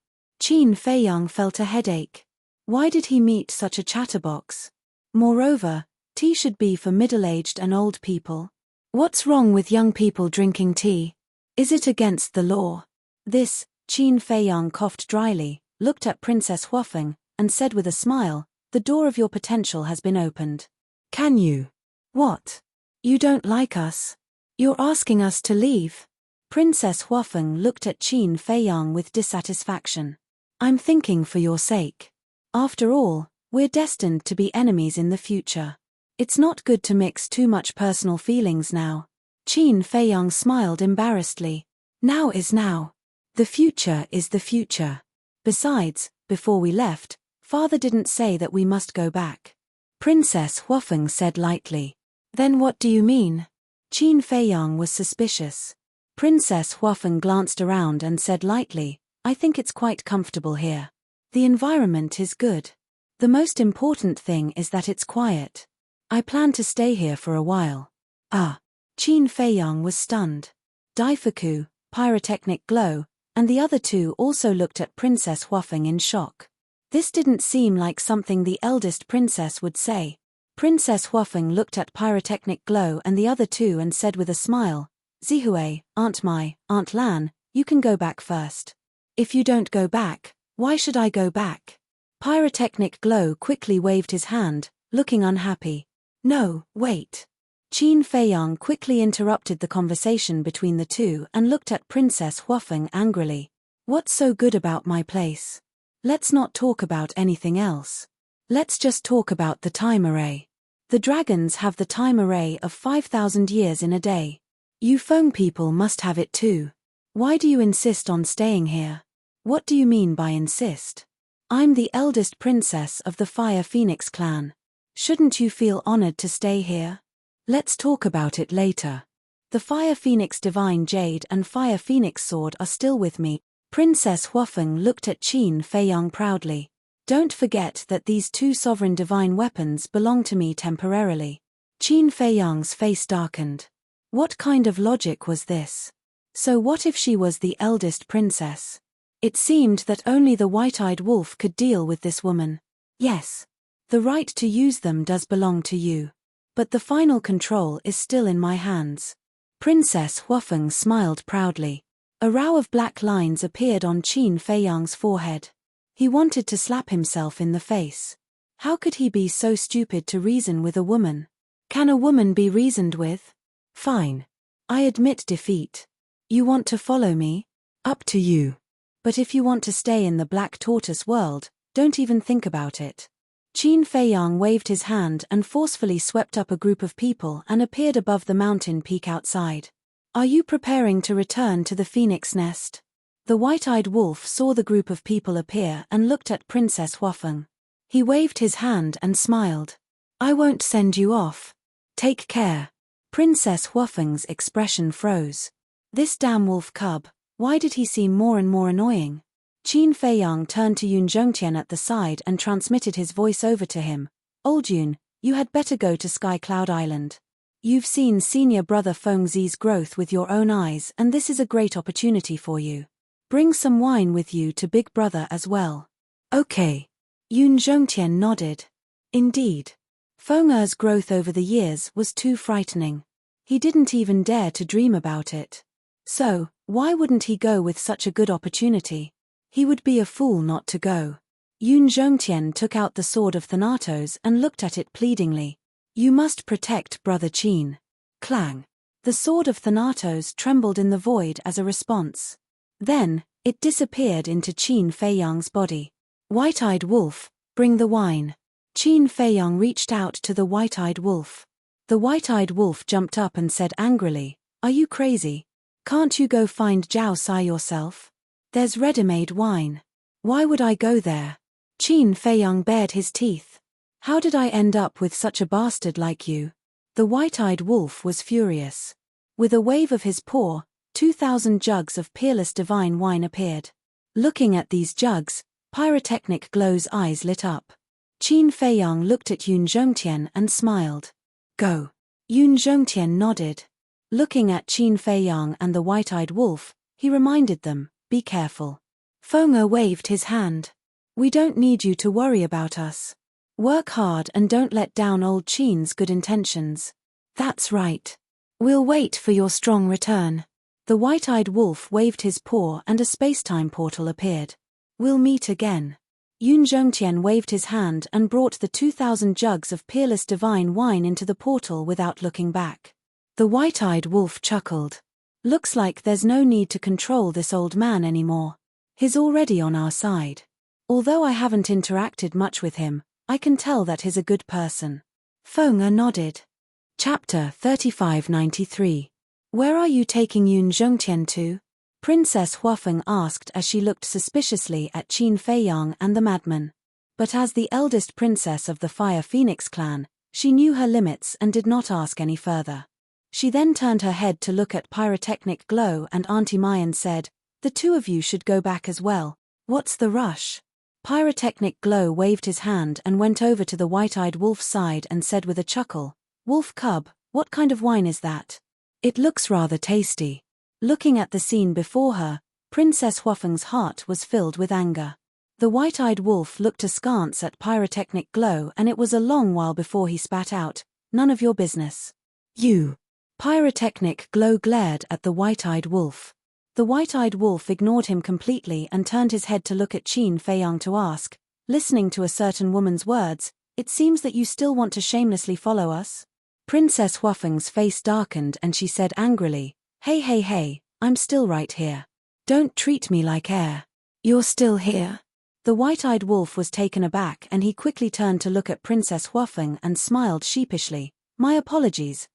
Qin Feiyang felt a headache. Why did he meet such a chatterbox? Moreover, tea should be for middle-aged and old people. What's wrong with young people drinking tea? Is it against the law? This, Qin Feiyang coughed dryly, looked at Princess Huafeng, and said with a smile, the door of your potential has been opened. Can you? What? You don't like us? You're asking us to leave? Princess Huafeng looked at Qin Feiyang with dissatisfaction. I'm thinking for your sake. After all, we're destined to be enemies in the future. It's not good to mix too much personal feelings now. Qin Feiyang smiled embarrassedly. Now is now. The future is the future. Besides, before we left, Father didn't say that we must go back. Princess Huafeng said lightly. Then what do you mean? Qin Feiyang was suspicious. Princess Huafeng glanced around and said lightly, I think it's quite comfortable here. The environment is good. The most important thing is that it's quiet. I plan to stay here for a while. Ah. Qin Feiyang was stunned. Daifuku, pyrotechnic glow, and the other two also looked at Princess Huafeng in shock. This didn't seem like something the eldest princess would say. Princess Huafeng looked at pyrotechnic glow and the other two and said with a smile, Zihue, Aunt Mai, Aunt Lan, you can go back first. If you don't go back, why should I go back? Pyrotechnic glow quickly waved his hand, looking unhappy. No, wait. Qin Feiyang quickly interrupted the conversation between the two and looked at Princess Huafeng angrily. What's so good about my place? Let's not talk about anything else. Let's just talk about the time array. The dragons have the time array of 5,000 years in a day. You Feng people must have it too. Why do you insist on staying here? What do you mean by insist? I'm the eldest princess of the Fire Phoenix clan. Shouldn't you feel honored to stay here? Let's talk about it later. The Fire Phoenix Divine Jade and Fire Phoenix Sword are still with me. Princess Huafeng looked at Qin Feiyang proudly. Don't forget that these two sovereign divine weapons belong to me temporarily. Qin Feiyang's face darkened. What kind of logic was this? So what if she was the eldest princess? It seemed that only the white-eyed wolf could deal with this woman. Yes. The right to use them does belong to you. But the final control is still in my hands. Princess Huafeng smiled proudly. A row of black lines appeared on Qin Feiyang's forehead. He wanted to slap himself in the face. How could he be so stupid to reason with a woman? Can a woman be reasoned with? Fine. I admit defeat. You want to follow me? Up to you. But if you want to stay in the Black Tortoise world, don't even think about it. Qin Feiyang waved his hand and forcefully swept up a group of people and appeared above the mountain peak outside. Are you preparing to return to the Phoenix Nest? The white-eyed wolf saw the group of people appear and looked at Princess Huafeng. He waved his hand and smiled. I won't send you off. Take care. Princess Huafeng's expression froze. This damn wolf cub, why did he seem more and more annoying? Qin Feiyang turned to Yun Zhongtian at the side and transmitted his voice over to him. Old Yun, you had better go to Sky Cloud Island. You've seen senior brother Feng Zi's growth with your own eyes and this is a great opportunity for you. Bring some wine with you to Big Brother as well. Okay. Yun Zhongtian nodded. Indeed. Feng Er's growth over the years was too frightening. He didn't even dare to dream about it. So, why wouldn't he go with such a good opportunity? He would be a fool not to go. Yun Zhongtian took out the sword of Thanatos and looked at it pleadingly. You must protect Brother Qin. Clang. The sword of Thanatos trembled in the void as a response. Then, it disappeared into Qin Feiyang's body. White-eyed wolf, bring the wine. Qin Feiyang reached out to the white-eyed wolf. The white-eyed wolf jumped up and said angrily, "Are you crazy? Can't you go find Zhao Sai yourself? There's ready-made wine. Why would I go there?" Qin Feiyang bared his teeth. "How did I end up with such a bastard like you?" The white-eyed wolf was furious. With a wave of his paw, 2,000 jugs of peerless divine wine appeared. Looking at these jugs, Pyrotechnic Glow's eyes lit up. Qin Feiyang looked at Yun Zhongtian and smiled. "Go." Yun Zhongtian nodded. Looking at Qin Feiyang and the white-eyed wolf, he reminded them, "Be careful." Feng'er waved his hand. "We don't need you to worry about us. Work hard and don't let down old Qin's good intentions." "That's right. We'll wait for your strong return." The white-eyed wolf waved his paw and a spacetime portal appeared. "We'll meet again." Yun Zhongtian waved his hand and brought the 2,000 jugs of peerless divine wine into the portal without looking back. The white-eyed wolf chuckled. "Looks like there's no need to control this old man anymore. He's already on our side. Although I haven't interacted much with him, I can tell that he's a good person." Feng'er nodded. Chapter 3593. Where are you taking Yun Zhongtian to? Princess Huafeng asked as she looked suspiciously at Qin Feiyang and the madman. But as the eldest princess of the Fire Phoenix clan, she knew her limits and did not ask any further. She then turned her head to look at Pyrotechnic Glow and Auntie Mai and said, "The two of you should go back as well. What's the rush?" Pyrotechnic Glow waved his hand and went over to the white-eyed wolf's side and said with a chuckle, "Wolf cub, what kind of wine is that? It looks rather tasty." Looking at the scene before her, Princess Huafeng's heart was filled with anger. The white-eyed wolf looked askance at Pyrotechnic Glow and it was a long while before he spat out, "None of your business." "You." Pyrotechnic Glow glared at the white-eyed wolf. The white-eyed wolf ignored him completely and turned his head to look at Qin Feiyang to ask, "Listening to a certain woman's words, it seems that you still want to shamelessly follow us?" Princess Huafeng's face darkened and she said angrily, Hey, I'm still right here. Don't treat me like air." "You're still here?" The white-eyed wolf was taken aback and he quickly turned to look at Princess Huafeng and smiled sheepishly. My apologies.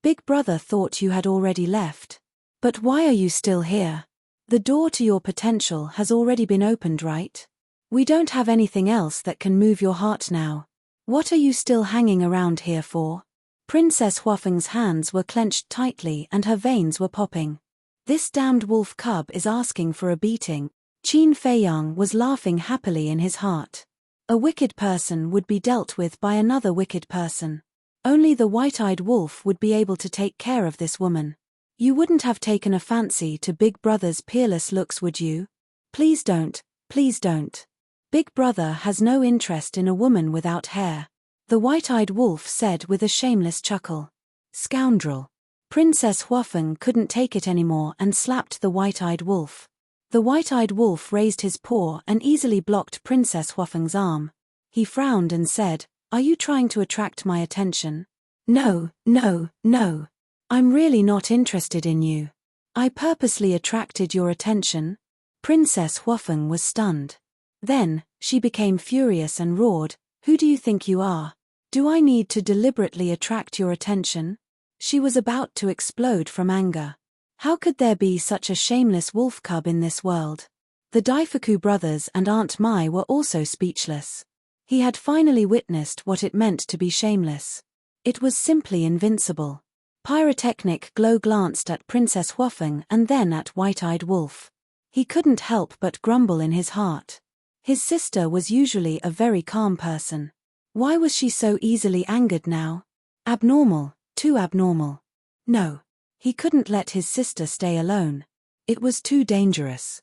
Big brother thought you had already left. But why are you still here? The door to your potential has already been opened, right? We don't have anything else that can move your heart now. What are you still hanging around here for?" Princess Huafeng's hands were clenched tightly and her veins were popping. "This damned wolf cub is asking for a beating." Qin Feiyang was laughing happily in his heart. A wicked person would be dealt with by another wicked person. Only the white-eyed wolf would be able to take care of this woman. "You wouldn't have taken a fancy to Big Brother's peerless looks, would you? Please don't. Big Brother has no interest in a woman without hair," the white-eyed wolf said with a shameless chuckle. "Scoundrel." Princess Huafeng couldn't take it anymore and slapped the white-eyed wolf. The white-eyed wolf raised his paw and easily blocked Princess Huafeng's arm. He frowned and said, "Are you trying to attract my attention?" No. I'm really not interested in you. I purposely attracted your attention." Princess Huafeng was stunned. Then, she became furious and roared, "Who do you think you are? Do I need to deliberately attract your attention?" She was about to explode from anger. How could there be such a shameless wolf cub in this world? The Daifuku brothers and Aunt Mai were also speechless. He had finally witnessed what it meant to be shameless. It was simply invincible. Pyrotechnic Glow glanced at Princess Huafeng and then at White-Eyed Wolf. He couldn't help but grumble in his heart. His sister was usually a very calm person. Why was she so easily angered now? Abnormal, too abnormal. No. He couldn't let his sister stay alone. It was too dangerous.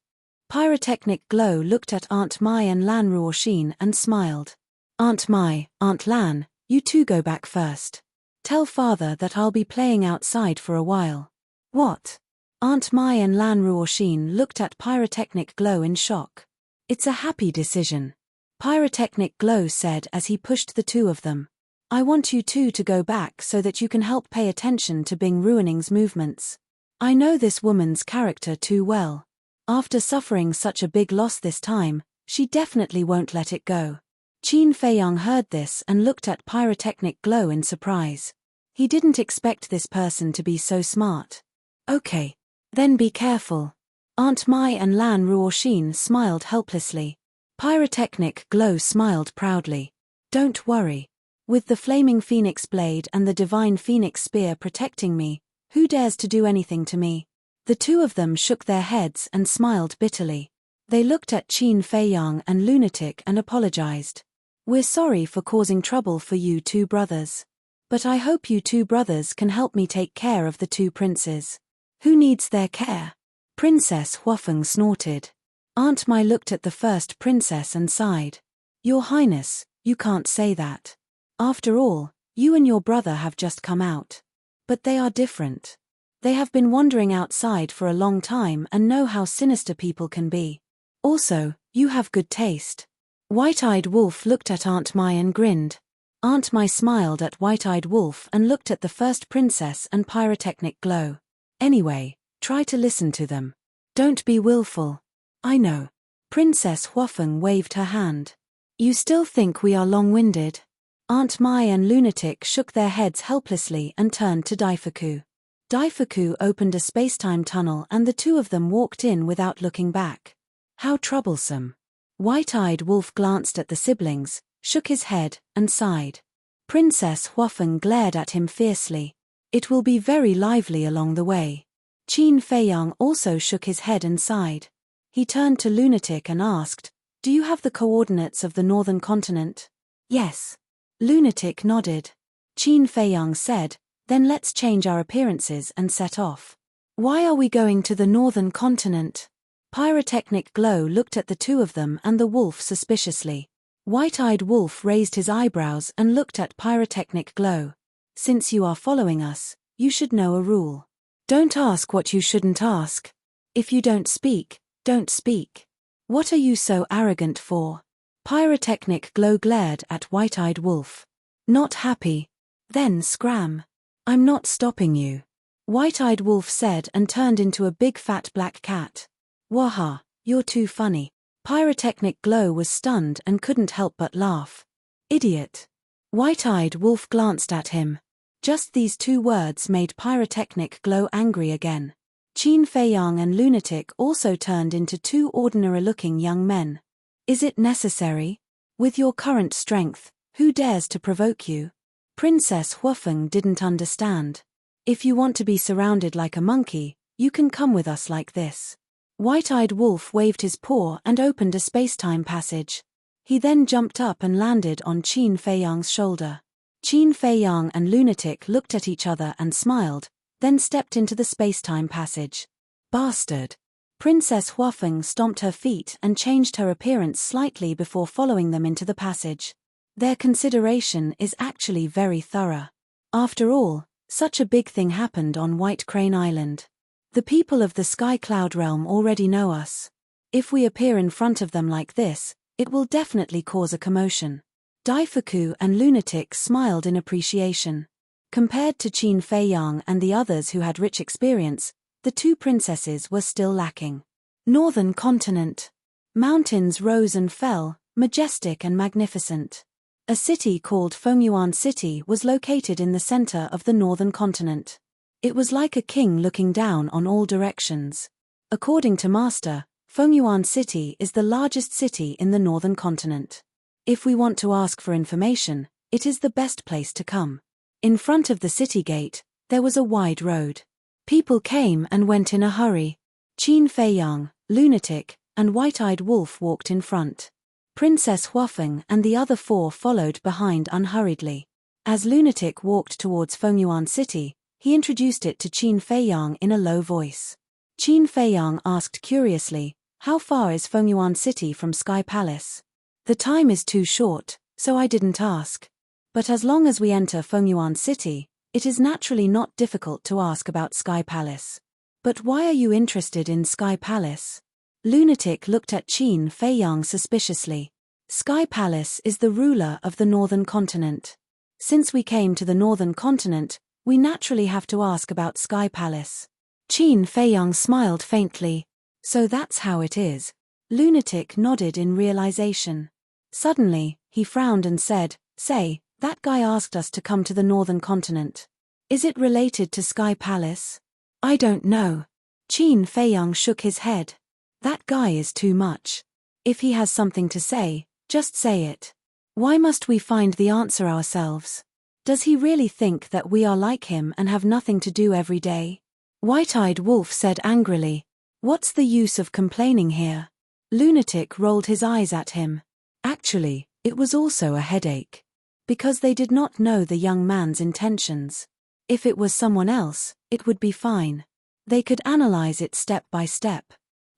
Pyrotechnic Glow looked at Aunt Mai and Lan Ruoxin and smiled. "Aunt Mai, Aunt Lan, you two go back first. Tell father that I'll be playing outside for a while." "What?" Aunt Mai and Lan Ruoxin looked at Pyrotechnic Glow in shock. "It's a happy decision," Pyrotechnic Glow said as he pushed the two of them. I want you two to go back so that you can help pay attention to Bing Ruining's movements. I know this woman's character too well. After suffering such a big loss this time, she definitely won't let it go. Qin Feiyang heard this and looked at Pyrotechnic Glow in surprise. He didn't expect this person to be so smart. Okay. Then be careful. Aunt Mai and Lan Ruoxin smiled helplessly. Pyrotechnic Glow smiled proudly. Don't worry. With the Flaming Phoenix Blade and the Divine Phoenix Spear protecting me, who dares to do anything to me? The two of them shook their heads and smiled bitterly. They looked at Qin Feiyang and Lunatic and apologized. We're sorry for causing trouble for you two brothers. But I hope you two brothers can help me take care of the two princes. Who needs their care? Princess Huafeng snorted. Aunt Mai looked at the first princess and sighed. Your Highness, you can't say that. After all, you and your brother have just come out. But they are different. They have been wandering outside for a long time and know how sinister people can be. Also, you have good taste. White-Eyed Wolf looked at Aunt Mai and grinned. Aunt Mai smiled at White-Eyed Wolf and looked at the first princess and Pyrotechnic Glow. Anyway, try to listen to them. Don't be willful. I know. Princess Huafeng waved her hand. You still think we are long-winded? Aunt Mai and Lunatic shook their heads helplessly and turned to Daifuku. Daifuku opened a space-time tunnel and the two of them walked in without looking back. How troublesome. White-Eyed Wolf glanced at the siblings, shook his head, and sighed. Princess Huafeng glared at him fiercely. It will be very lively along the way. Qin Feiyang also shook his head and sighed. He turned to Lunatic and asked, Do you have the coordinates of the northern continent? Yes. Lunatic nodded. Qin Feiyang said, Then let's change our appearances and set off. Why are we going to the northern continent? Pyrotechnic Glow looked at the two of them and the wolf suspiciously. White-Eyed Wolf raised his eyebrows and looked at Pyrotechnic Glow. Since you are following us, you should know a rule. Don't ask what you shouldn't ask. If you don't speak, don't speak. What are you so arrogant for? Pyrotechnic Glow glared at White-Eyed Wolf. Not happy? Then scram. I'm not stopping you. White-Eyed Wolf said and turned into a big fat black cat. Waha, you're too funny. Pyrotechnic Glow was stunned and couldn't help but laugh. Idiot. White-Eyed Wolf glanced at him. Just these two words made Pyrotechnic Glow angry again. Qin Feiyang and Lunatic also turned into two ordinary-looking young men. Is it necessary? With your current strength, who dares to provoke you? Princess Huafeng didn't understand. If you want to be surrounded like a monkey, you can come with us like this. White-Eyed Wolf waved his paw and opened a space-time passage. He then jumped up and landed on Qin Feiyang's shoulder. Qin Feiyang and Lunatic looked at each other and smiled, then stepped into the space-time passage. Bastard! Princess Huafeng stomped her feet and changed her appearance slightly before following them into the passage. Their consideration is actually very thorough. After all, such a big thing happened on White Crane Island. The people of the Sky Cloud Realm already know us. If we appear in front of them like this, it will definitely cause a commotion. Daifuku and Lunatic smiled in appreciation. Compared to Qin Feiyang and the others who had rich experience, the two princesses were still lacking. Northern continent. Mountains rose and fell, majestic and magnificent. A city called Fengyuan City was located in the center of the northern continent. It was like a king looking down on all directions. According to Master, Fengyuan City is the largest city in the northern continent. If we want to ask for information, it is the best place to come. In front of the city gate, there was a wide road. People came and went in a hurry. Qin Feiyang, Lunatic, and White-Eyed Wolf walked in front. Princess Huafeng and the other four followed behind unhurriedly. As Lunatic walked towards Fengyuan City, he introduced it to Qin Feiyang in a low voice. Qin Feiyang asked curiously, How far is Fengyuan City from Sky Palace? The time is too short, so I didn't ask. But as long as we enter Fengyuan City, it is naturally not difficult to ask about Sky Palace. But why are you interested in Sky Palace? Lunatic looked at Qin Feiyang suspiciously. Sky Palace is the ruler of the northern continent. Since we came to the northern continent, we naturally have to ask about Sky Palace. Qin Feiyang smiled faintly. So that's how it is. Lunatic nodded in realization. Suddenly, he frowned and said, "Say, that guy asked us to come to the northern continent. Is it related to Sky Palace?" "I don't know." Qin Feiyang shook his head. "That guy is too much. If he has something to say, just say it. Why must we find the answer ourselves? Does he really think that we are like him and have nothing to do every day?" White-Eyed Wolf said angrily, "What's the use of complaining here?" Lunatic rolled his eyes at him. Actually, it was also a headache. Because they did not know the young man's intentions. If it was someone else, it would be fine. They could analyze it step by step.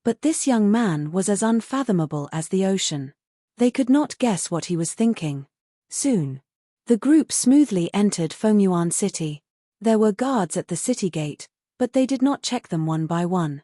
But this young man was as unfathomable as the ocean. They could not guess what he was thinking. Soon, the group smoothly entered Fengyuan City. There were guards at the city gate, but they did not check them one by one.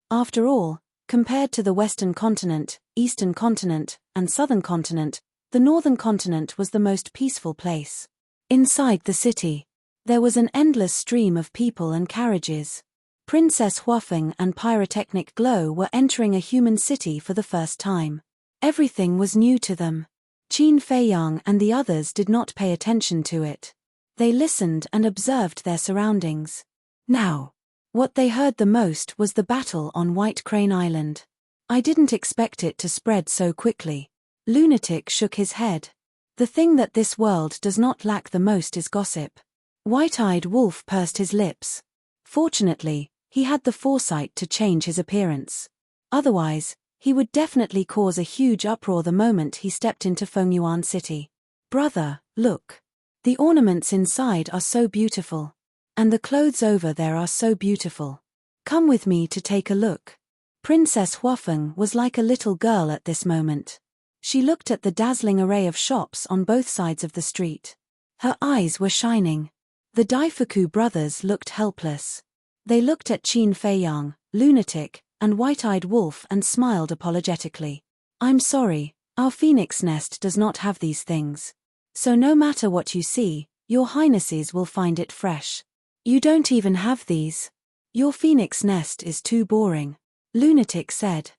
After all, compared to the Western continent, Eastern continent, and Southern continent, the Northern continent was the most peaceful place. Inside the city, there was an endless stream of people and carriages. Princess Huafeng and Pyrotechnic Glow were entering a human city for the first time. Everything was new to them. Qin Feiyang and the others did not pay attention to it. They listened and observed their surroundings. Now, what they heard the most was the battle on White Crane Island. "I didn't expect it to spread so quickly." Lunatic shook his head. "The thing that this world does not lack the most is gossip." White-Eyed Wolf pursed his lips. Fortunately, he had the foresight to change his appearance. Otherwise, he would definitely cause a huge uproar the moment he stepped into Fengyuan City. "Brother, look. The ornaments inside are so beautiful. And the clothes over there are so beautiful. Come with me to take a look." Princess Huafeng was like a little girl at this moment. She looked at the dazzling array of shops on both sides of the street. Her eyes were shining. The Daifuku brothers looked helpless. They looked at Qin Feiyang, Lunatic, and White-Eyed Wolf and smiled apologetically. "I'm sorry, our phoenix nest does not have these things. So no matter what you see, your highnesses will find it fresh. You don't even have these. Your phoenix nest is too boring," Lunatic said.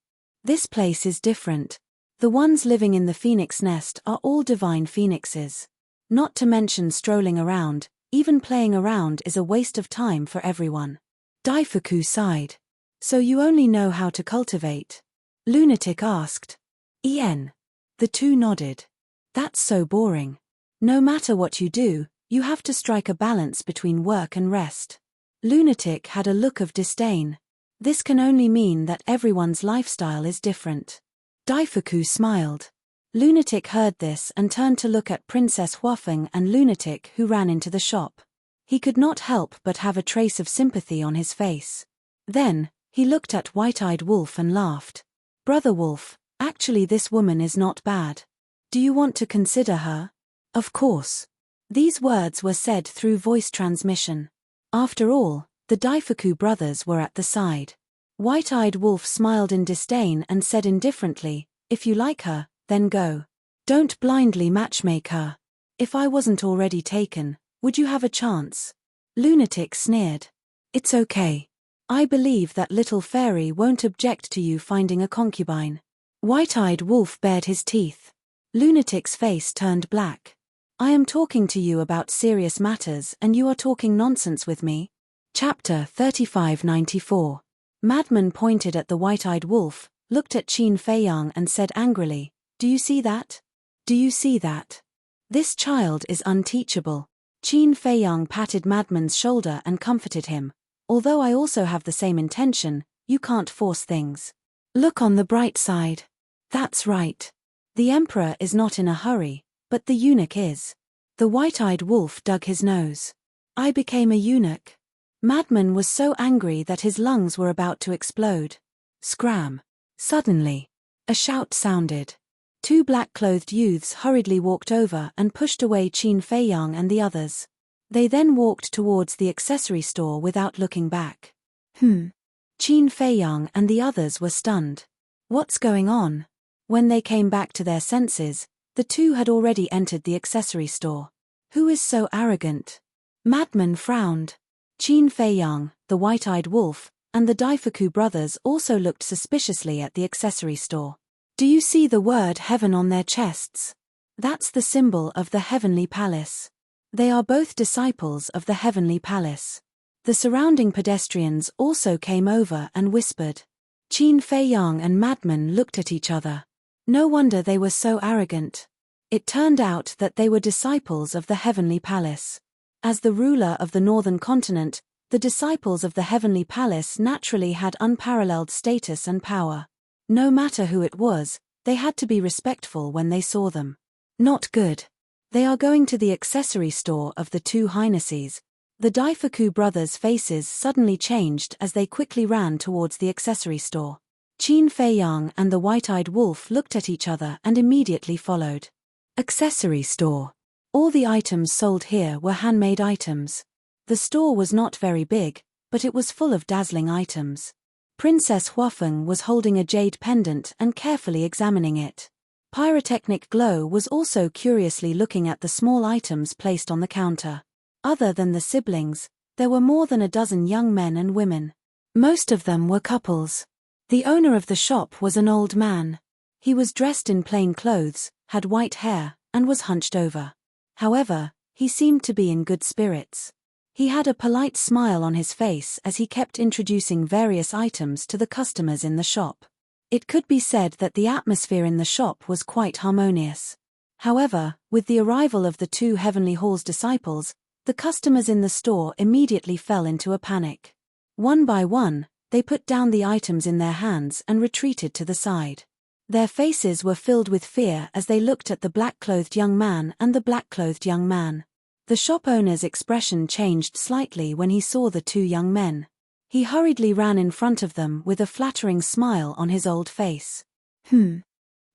"This place is different. The ones living in the phoenix nest are all divine phoenixes. Not to mention strolling around, even playing around is a waste of time for everyone." Daifuku sighed. "So you only know how to cultivate?" Lunatic asked. "Ien." The two nodded. "That's so boring. No matter what you do, you have to strike a balance between work and rest." Lunatic had a look of disdain. "This can only mean that everyone's lifestyle is different." Daifuku smiled. Lunatic heard this and turned to look at Princess Huafeng and Lunatic, who ran into the shop. He could not help but have a trace of sympathy on his face. Then, he looked at White-Eyed Wolf and laughed. "Brother Wolf, actually this woman is not bad. Do you want to consider her?" "Of course." These words were said through voice transmission. After all, the Daifuku brothers were at the side. White-Eyed Wolf smiled in disdain and said indifferently, "If you like her, then go. Don't blindly matchmake her. If I wasn't already taken, would you have a chance?" Lunatic sneered. "It's okay. I believe that little fairy won't object to you finding a concubine." White-Eyed Wolf bared his teeth. Lunatic's face turned black. "I am talking to you about serious matters and you are talking nonsense with me." Chapter 3594. Madman pointed at the White-Eyed Wolf, looked at Qin Feiyang and said angrily, "Do you see that? Do you see that? This child is unteachable." Qin Feiyang patted Madman's shoulder and comforted him. "Although I also have the same intention, you can't force things. Look on the bright side. That's right. The emperor is not in a hurry, but the eunuch is." The White-Eyed Wolf dug his nose. "I became a eunuch." Madman was so angry that his lungs were about to explode. Scram! Suddenly, a shout sounded. Two black-clothed youths hurriedly walked over and pushed away Qin Feiyang and the others. They then walked towards the accessory store without looking back. Qin Feiyang and the others were stunned. What's going on? When they came back to their senses, the two had already entered the accessory store. Who is so arrogant? Madman frowned. Qin Feiyang, the white-eyed wolf, and the Daifuku brothers also looked suspiciously at the accessory store. Do you see the word heaven on their chests? That's the symbol of the heavenly palace. They are both disciples of the heavenly palace. The surrounding pedestrians also came over and whispered. Qin Feiyang and Madman looked at each other. No wonder they were so arrogant. It turned out that they were disciples of the heavenly palace. As the ruler of the northern continent, the disciples of the heavenly palace naturally had unparalleled status and power. No matter who it was, they had to be respectful when they saw them. Not good. They are going to the accessory store of the two highnesses. The Daifuku brothers' faces suddenly changed as they quickly ran towards the accessory store. Qin Feiyang and the white-eyed wolf looked at each other and immediately followed. Accessory store. All the items sold here were handmade items. The store was not very big, but it was full of dazzling items. Princess Huafeng was holding a jade pendant and carefully examining it. Pyrotechnic Glow was also curiously looking at the small items placed on the counter. Other than the siblings, there were more than a dozen young men and women. Most of them were couples. The owner of the shop was an old man. He was dressed in plain clothes, had white hair, and was hunched over. However, he seemed to be in good spirits. He had a polite smile on his face as he kept introducing various items to the customers in the shop. It could be said that the atmosphere in the shop was quite harmonious. However, with the arrival of the two Heavenly Hall's disciples, the customers in the store immediately fell into a panic. One by one, they put down the items in their hands and retreated to the side. Their faces were filled with fear as they looked at the black-clothed young man and the black-clothed young man. The shop owner's expression changed slightly when he saw the two young men. He hurriedly ran in front of them with a flattering smile on his old face.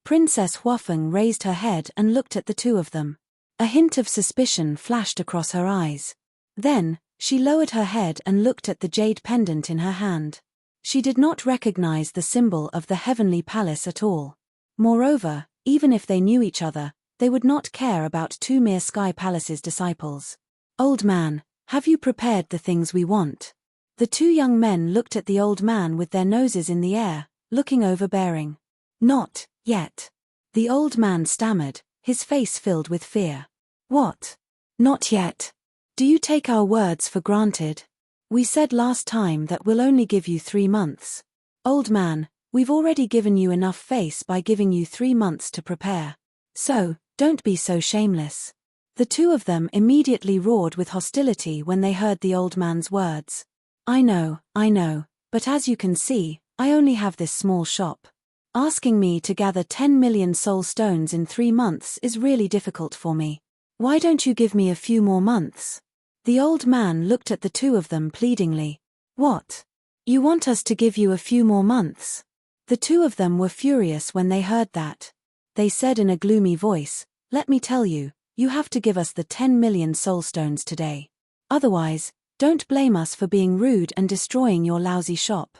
Princess Huafeng raised her head and looked at the two of them. A hint of suspicion flashed across her eyes. Then, she lowered her head and looked at the jade pendant in her hand. She did not recognize the symbol of the heavenly palace at all. Moreover, even if they knew each other, they would not care about two mere Sky Palace's disciples. Old man, have you prepared the things we want? The two young men looked at the old man with their noses in the air, looking overbearing. Not yet. The old man stammered, his face filled with fear. What? Not yet. Do you take our words for granted? We said last time that we'll only give you 3 months. Old man, we've already given you enough face by giving you 3 months to prepare. So, don't be so shameless. The two of them immediately roared with hostility when they heard the old man's words. I know, but as you can see, I only have this small shop. Asking me to gather 10 million soul stones in 3 months is really difficult for me. Why don't you give me a few more months? The old man looked at the two of them pleadingly. What? You want us to give you a few more months? The two of them were furious when they heard that. They said in a gloomy voice, let me tell you, you have to give us the 10 million soul stones today. Otherwise, don't blame us for being rude and destroying your lousy shop.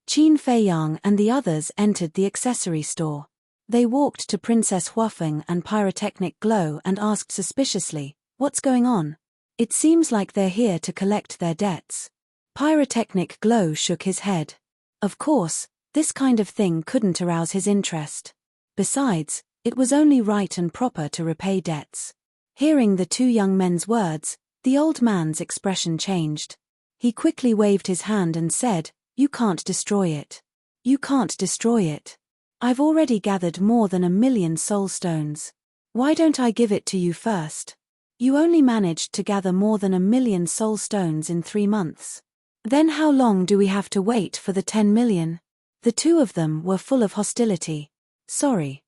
Qin Feiyang and the others entered the accessory store. They walked to Princess Huafeng and Pyrotechnic Glow and asked suspiciously, what's going on? It seems like they're here to collect their debts. Pyrotechnic Glow shook his head. Of course, this kind of thing couldn't arouse his interest. Besides, it was only right and proper to repay debts. Hearing the two young men's words, the old man's expression changed. He quickly waved his hand and said, you can't destroy it. You can't destroy it. I've already gathered more than 1 million soul stones. Why don't I give it to you first? You only managed to gather more than 1 million soul stones in 3 months. Then how long do we have to wait for the 10 million? The two of them were full of hostility. Sorry,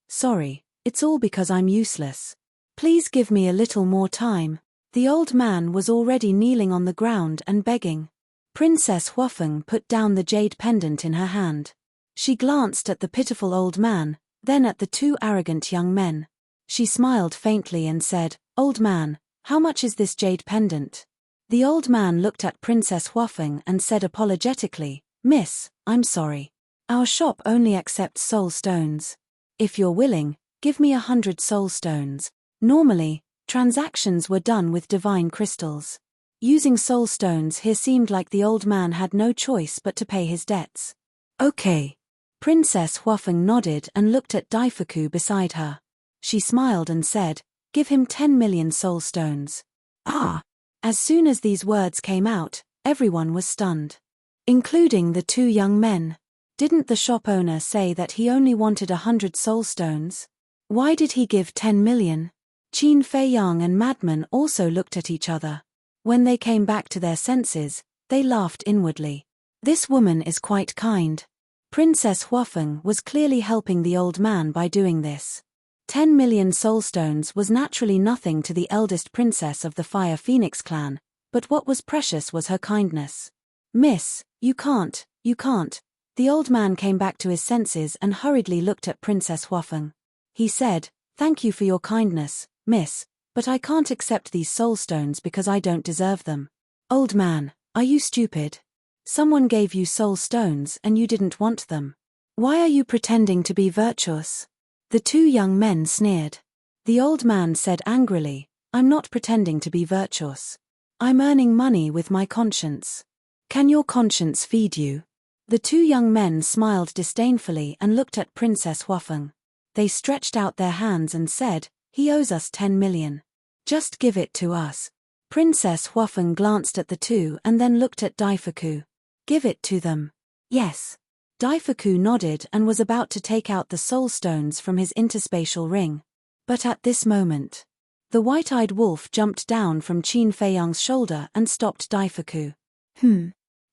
it's all because I'm useless. Please give me a little more time. The old man was already kneeling on the ground and begging. Princess Huafeng put down the jade pendant in her hand. She glanced at the pitiful old man, then at the two arrogant young men. She smiled faintly and said, Old man, how much is this jade pendant? The old man looked at Princess Huafeng and said apologetically, Miss, I'm sorry. Our shop only accepts soul stones. If you're willing, give me 100 soul stones. Normally, Transactions were done with divine crystals. Using soul stones here seemed like the old man had no choice but to pay his debts. Okay. Princess Huafeng nodded and looked at Daifuku beside her. She smiled and said, "Give him 10 million soul stones." Ah! As soon as these words came out, everyone was stunned. Including the two young men. Didn't the shop owner say that he only wanted 100 soul stones? Why did he give 10 million? Qin Feiyang and Madman also looked at each other. When they came back to their senses, they laughed inwardly. This woman is quite kind. Princess Huafeng was clearly helping the old man by doing this. 10 million soulstones was naturally nothing to the eldest princess of the Fire Phoenix clan, but what was precious was her kindness. "Miss, you can't. The old man came back to his senses and hurriedly looked at Princess Huafeng. He said, "Thank you for your kindness, miss, but I can't accept these soulstones because I don't deserve them." "Old man, are you stupid? Someone gave you soul stones and you didn't want them. Why are you pretending to be virtuous?" The two young men sneered. The old man said angrily, "I'm not pretending to be virtuous. I'm earning money with my conscience. Can your conscience feed you?" The two young men smiled disdainfully and looked at Princess Huafeng. They stretched out their hands and said, "He owes us 10 million. Just give it to us." Princess Huafeng glanced at the two and then looked at Daifuku. "Give it to them." "Yes." Daifuku nodded and was about to take out the soul stones from his interspatial ring. But at this moment, the white-eyed wolf jumped down from Qin Feiyang's shoulder and stopped Daifuku.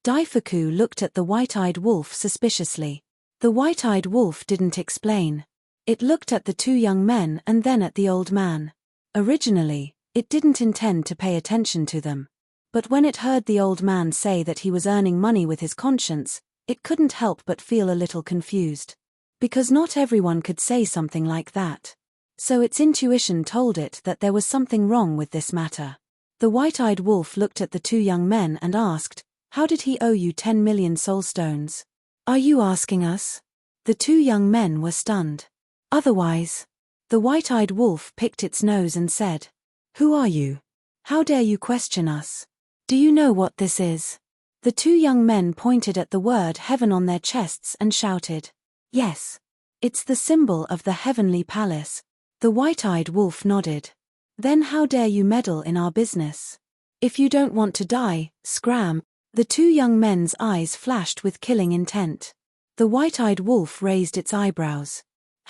Daifuku looked at the white-eyed wolf suspiciously. The white-eyed wolf didn't explain. It looked at the two young men and then at the old man. Originally, it didn't intend to pay attention to them. But when it heard the old man say that he was earning money with his conscience, it couldn't help but feel a little confused. Because not everyone could say something like that. So its intuition told it that there was something wrong with this matter. The white-eyed wolf looked at the two young men and asked, "How did he owe you 10 million soul stones? Are you asking us?" The two young men were stunned. "Otherwise." The white-eyed wolf picked its nose and said, "Who are you? How dare you question us? Do you know what this is?" The two young men pointed at the word heaven on their chests and shouted, "Yes. It's the symbol of the heavenly palace." The white-eyed wolf nodded. "Then how dare you meddle in our business? If you don't want to die, scram." The two young men's eyes flashed with killing intent. The white-eyed wolf raised its eyebrows.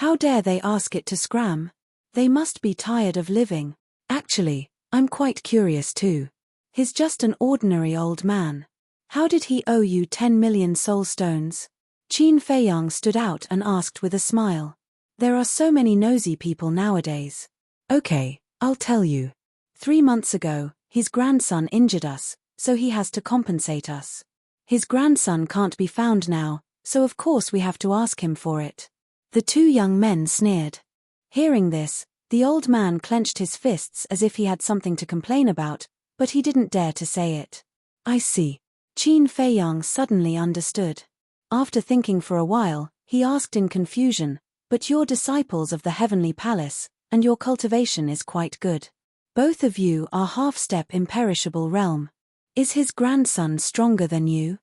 How dare they ask it to scram? They must be tired of living. Actually, I'm quite curious too. He's just an ordinary old man. How did he owe you 10 million soul stones? Qin Feiyang stood out and asked with a smile. There are so many nosy people nowadays. Okay, I'll tell you. 3 months ago, his grandson injured us, so he has to compensate us. His grandson can't be found now, so of course we have to ask him for it. The two young men sneered. Hearing this, the old man clenched his fists as if he had something to complain about, but he didn't dare to say it. I see. Qin Feiyang suddenly understood. After thinking for a while, he asked in confusion, "But you're disciples of the heavenly palace, and your cultivation is quite good. Both of you are half-step imperishable realm. Is his grandson stronger than you?"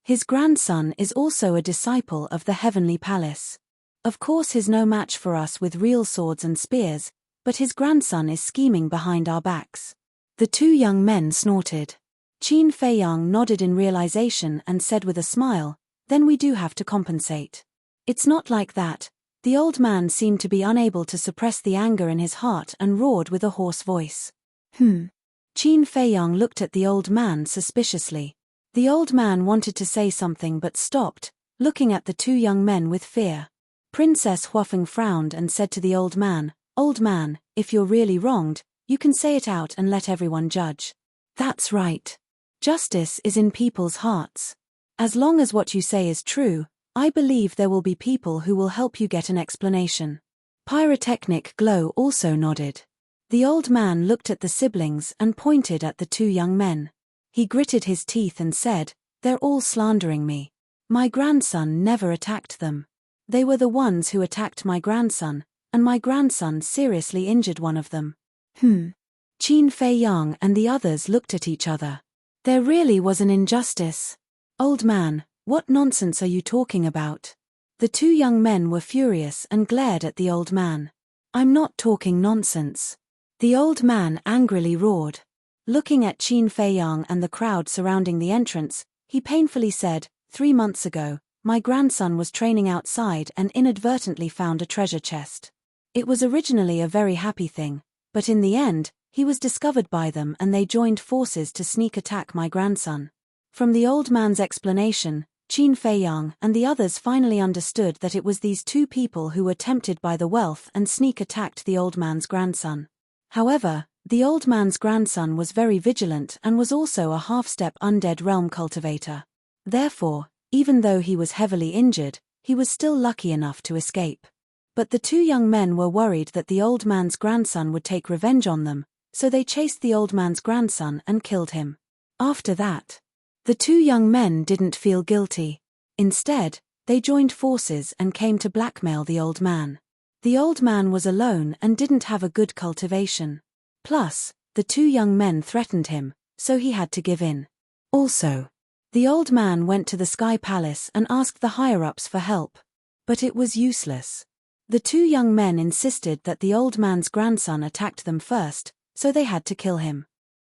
His grandson is also a disciple of the heavenly palace. Of course he's no match for us with real swords and spears, but his grandson is scheming behind our backs. The two young men snorted. Qin Feiyang nodded in realization and said with a smile, "Then we do have to compensate." "It's not like that." The old man seemed to be unable to suppress the anger in his heart and roared with a hoarse voice. Qin Feiyang looked at the old man suspiciously. The old man wanted to say something but stopped, looking at the two young men with fear. Princess Huafeng frowned and said to the old man, "Old man, if you're really wronged, you can say it out and let everyone judge." "That's right. Justice is in people's hearts. As long as what you say is true, I believe there will be people who will help you get an explanation." Pyrotechnic Glow also nodded. The old man looked at the siblings and pointed at the two young men. He gritted his teeth and said, "They're all slandering me. My grandson never attacked them. They were the ones who attacked my grandson, and my grandson seriously injured one of them. Qin Fei Yang and the others looked at each other. There really was an injustice. Old man, what nonsense are you talking about? The two young men were furious and glared at the old man. I'm not talking nonsense. The old man angrily roared. Looking at Qin Fei Yang and the crowd surrounding the entrance, he painfully said, 3 months ago, my grandson was training outside and inadvertently found a treasure chest. It was originally a very happy thing, but in the end, he was discovered by them and they joined forces to sneak attack my grandson. From the old man's explanation, Qin Fei Yang and the others finally understood that it was these two people who were tempted by the wealth and sneak attacked the old man's grandson. However, the old man's grandson was very vigilant and was also a half-step undead realm cultivator. Therefore, even though he was heavily injured, he was still lucky enough to escape. But the two young men were worried that the old man's grandson would take revenge on them, so they chased the old man's grandson and killed him. After that, the two young men didn't feel guilty. Instead, they joined forces and came to blackmail the old man. The old man was alone and didn't have a good cultivation. Plus, the two young men threatened him, so he had to give in. Also, the old man went to the Sky Palace and asked the higher-ups for help. But it was useless. The two young men insisted that the old man's grandson attacked them first, so they had to kill him.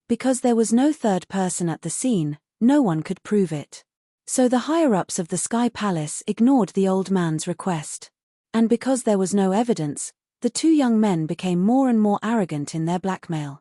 Because there was no third person at the scene, no one could prove it. So the higher-ups of the Sky Palace ignored the old man's request. And because there was no evidence, the two young men became more and more arrogant in their blackmail.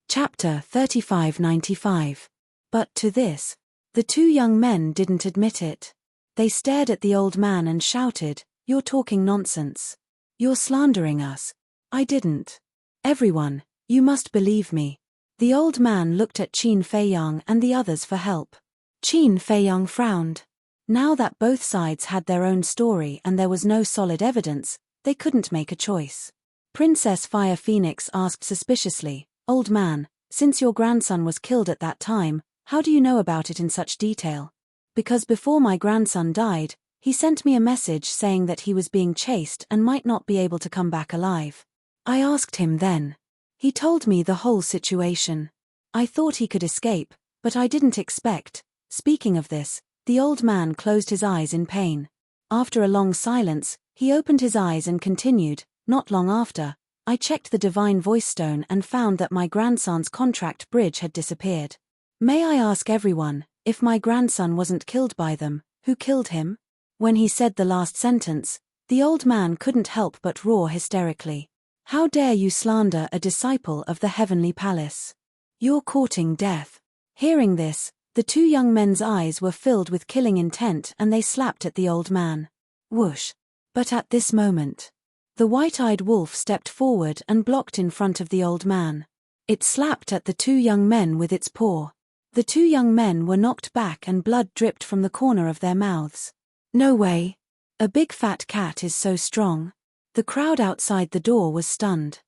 Chapter 3595. But to this, the two young men didn't admit it. They stared at the old man and shouted, "You're talking nonsense. You're slandering us." "I didn't. Everyone, you must believe me." The old man looked at Qin Fei Yang and the others for help. Qin Fei Yang frowned. Now that both sides had their own story and there was no solid evidence, they couldn't make a choice. Princess Fire Phoenix asked suspiciously, "Old man, since your grandson was killed at that time, how do you know about it in such detail?" "Because before my grandson died, he sent me a message saying that he was being chased and might not be able to come back alive. I asked him then. He told me the whole situation. I thought he could escape, but I didn't expect." Speaking of this, the old man closed his eyes in pain. After a long silence, he opened his eyes and continued, "Not long after, I checked the Divine Voice Stone and found that my grandson's contract bridge had disappeared. May I ask everyone, if my grandson wasn't killed by them, who killed him?" When he said the last sentence, the old man couldn't help but roar hysterically. "How dare you slander a disciple of the Heavenly Palace? You're courting death." Hearing this, the two young men's eyes were filled with killing intent and they slapped at the old man. Whoosh! But at this moment, the white-eyed wolf stepped forward and blocked in front of the old man. It slapped at the two young men with its paw. The two young men were knocked back and blood dripped from the corner of their mouths. "No way. A big fat cat is so strong." The crowd outside the door was stunned.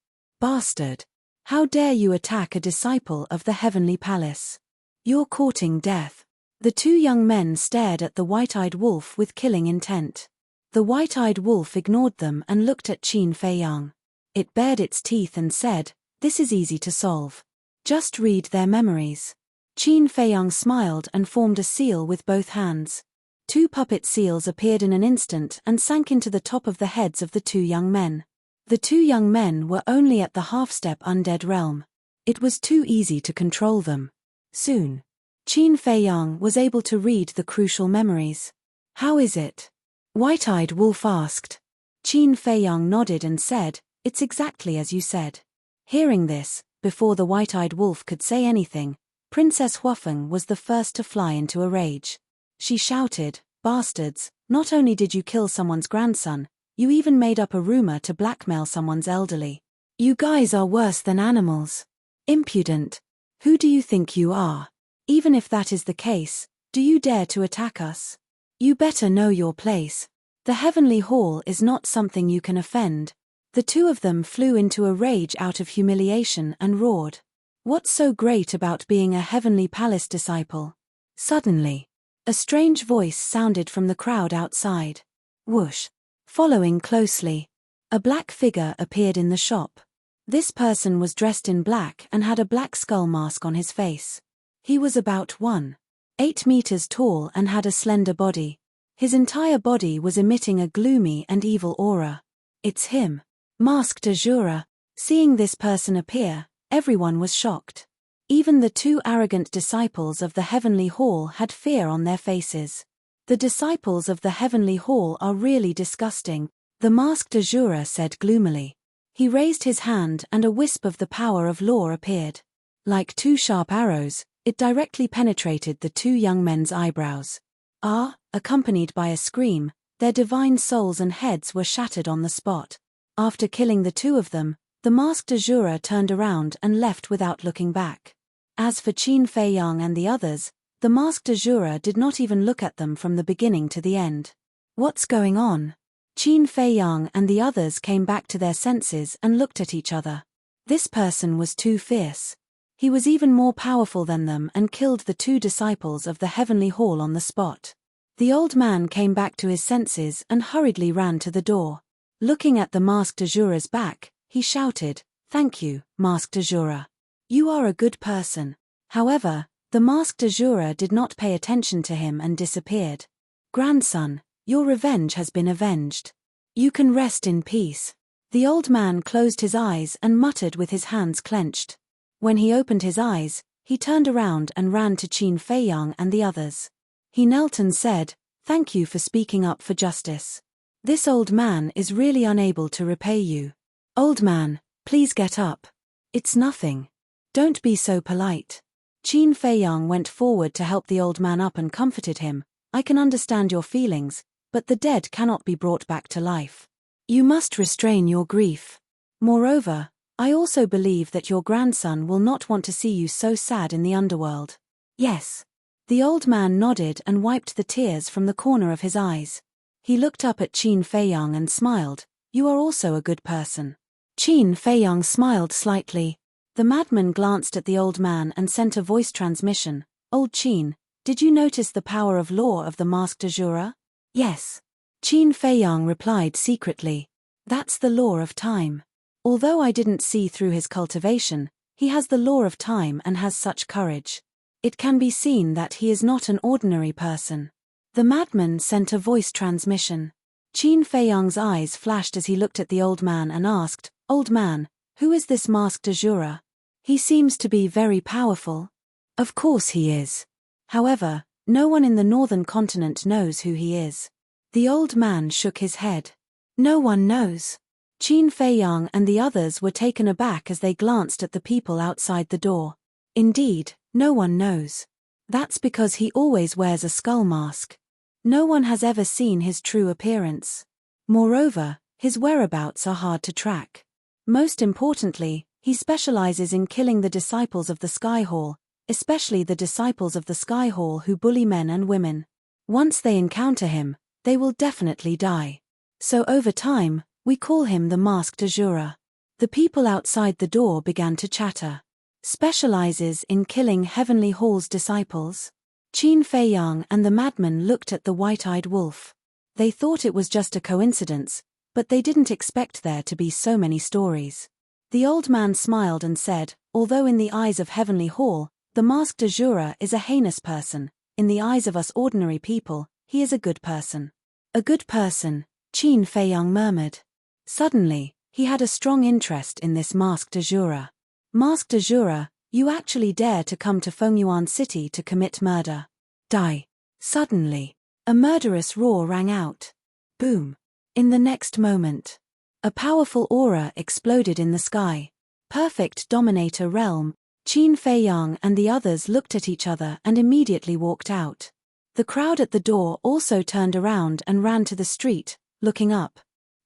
"Bastard! How dare you attack a disciple of the Heavenly Palace? You're courting death." The two young men stared at the white-eyed wolf with killing intent. The white-eyed wolf ignored them and looked at Qin Fei Yang. It bared its teeth and said, "This is easy to solve. Just read their memories." Qin Fei Yang smiled and formed a seal with both hands. 2 puppet seals appeared in an instant and sank into the top of the heads of the two young men. The two young men were only at the half-step undead realm. It was too easy to control them. Soon, Qin Fei Yang was able to read the crucial memories. "How is it?" White-eyed wolf asked. Qin Fei Yang nodded and said, "It's exactly as you said." Hearing this, before the white-eyed wolf could say anything, Princess Huafeng was the first to fly into a rage. She shouted, "Bastards, not only did you kill someone's grandson, you even made up a rumor to blackmail someone's elderly. You guys are worse than animals. Impudent. Who do you think you are? Even if that is the case, do you dare to attack us? You better know your place. The Heavenly Hall is not something you can offend." The two of them flew into a rage out of humiliation and roared. "What's so great about being a Heavenly Palace disciple?" Suddenly, a strange voice sounded from the crowd outside. Whoosh! Following closely, a black figure appeared in the shop. This person was dressed in black and had a black skull mask on his face. He was about 1.8 meters tall and had a slender body. His entire body was emitting a gloomy and evil aura. It's him. Masked Azura. Seeing this person appear, everyone was shocked. Even the two arrogant disciples of the Heavenly Hall had fear on their faces. The disciples of the Heavenly Hall are really disgusting, the masked Azura said gloomily. He raised his hand and a wisp of the power of law appeared. Like two sharp arrows, it directly penetrated the two young men's eyebrows. Accompanied by a scream, their divine souls and heads were shattered on the spot. After killing the two of them, the masked Azura turned around and left without looking back. As for Qin Feiyang and the others, the masked Azura did not even look at them from the beginning to the end. What's going on? Qin Feiyang and the others came back to their senses and looked at each other. This person was too fierce. He was even more powerful than them and killed the two disciples of the Heavenly Hall on the spot. The old man came back to his senses and hurriedly ran to the door. Looking at the masked Azura's back, he shouted, "Thank you, masked Azura. You are a good person." However, the masked Azura did not pay attention to him and disappeared. "Grandson, your revenge has been avenged. You can rest in peace." The old man closed his eyes and muttered with his hands clenched. When he opened his eyes, he turned around and ran to Qin Feiyang and the others. He knelt and said, "Thank you for speaking up for justice. This old man is really unable to repay you. Old man, please get up. It's nothing. Don't be so polite." Qin Feiyang went forward to help the old man up and comforted him. "I can understand your feelings, but the dead cannot be brought back to life. You must restrain your grief. Moreover, I also believe that your grandson will not want to see you so sad in the underworld." "Yes." The old man nodded and wiped the tears from the corner of his eyes. He looked up at Qin Feiyang and smiled. "You are also a good person." Qin Feiyang smiled slightly. The madman glanced at the old man and sent a voice transmission. "Old Qin, did you notice the power of law of the masked Azura?" "Yes." Qin Feiyang replied secretly. "That's the law of time. Although I didn't see through his cultivation, he has the law of time and has such courage. It can be seen that he is not an ordinary person." The madman sent a voice transmission. Qin Feiyang's eyes flashed as he looked at the old man and asked, "Old man, who is this masked Azura? He seems to be very powerful." "Of course he is. However, no one in the northern continent knows who he is." The old man shook his head. "No one knows." Qin Feiyang and the others were taken aback as they glanced at the people outside the door. "Indeed, no one knows. That's because he always wears a skull mask. No one has ever seen his true appearance. Moreover, his whereabouts are hard to track. Most importantly, he specializes in killing the disciples of the Sky Hall, especially the disciples of the Sky Hall who bully men and women. Once they encounter him, they will definitely die. So over time, we call him the masked Azura." The people outside the door began to chatter. "Specializes in killing Heavenly Hall's disciples?" Qin Feiyang and the madman looked at the white-eyed wolf. They thought it was just a coincidence, but they didn't expect there to be so many stories. The old man smiled and said, "Although in the eyes of Heavenly Hall, the masked Azura is a heinous person, in the eyes of us ordinary people, he is a good person." "A good person," Qin Feiyang murmured. Suddenly, he had a strong interest in this masked Azura. "Masked Azura, you actually dare to come to Fengyuan City to commit murder. Die." Suddenly, a murderous roar rang out. Boom. In the next moment, a powerful aura exploded in the sky. Perfect Dominator Realm. Qin Feiyang and the others looked at each other and immediately walked out. The crowd at the door also turned around and ran to the street, looking up.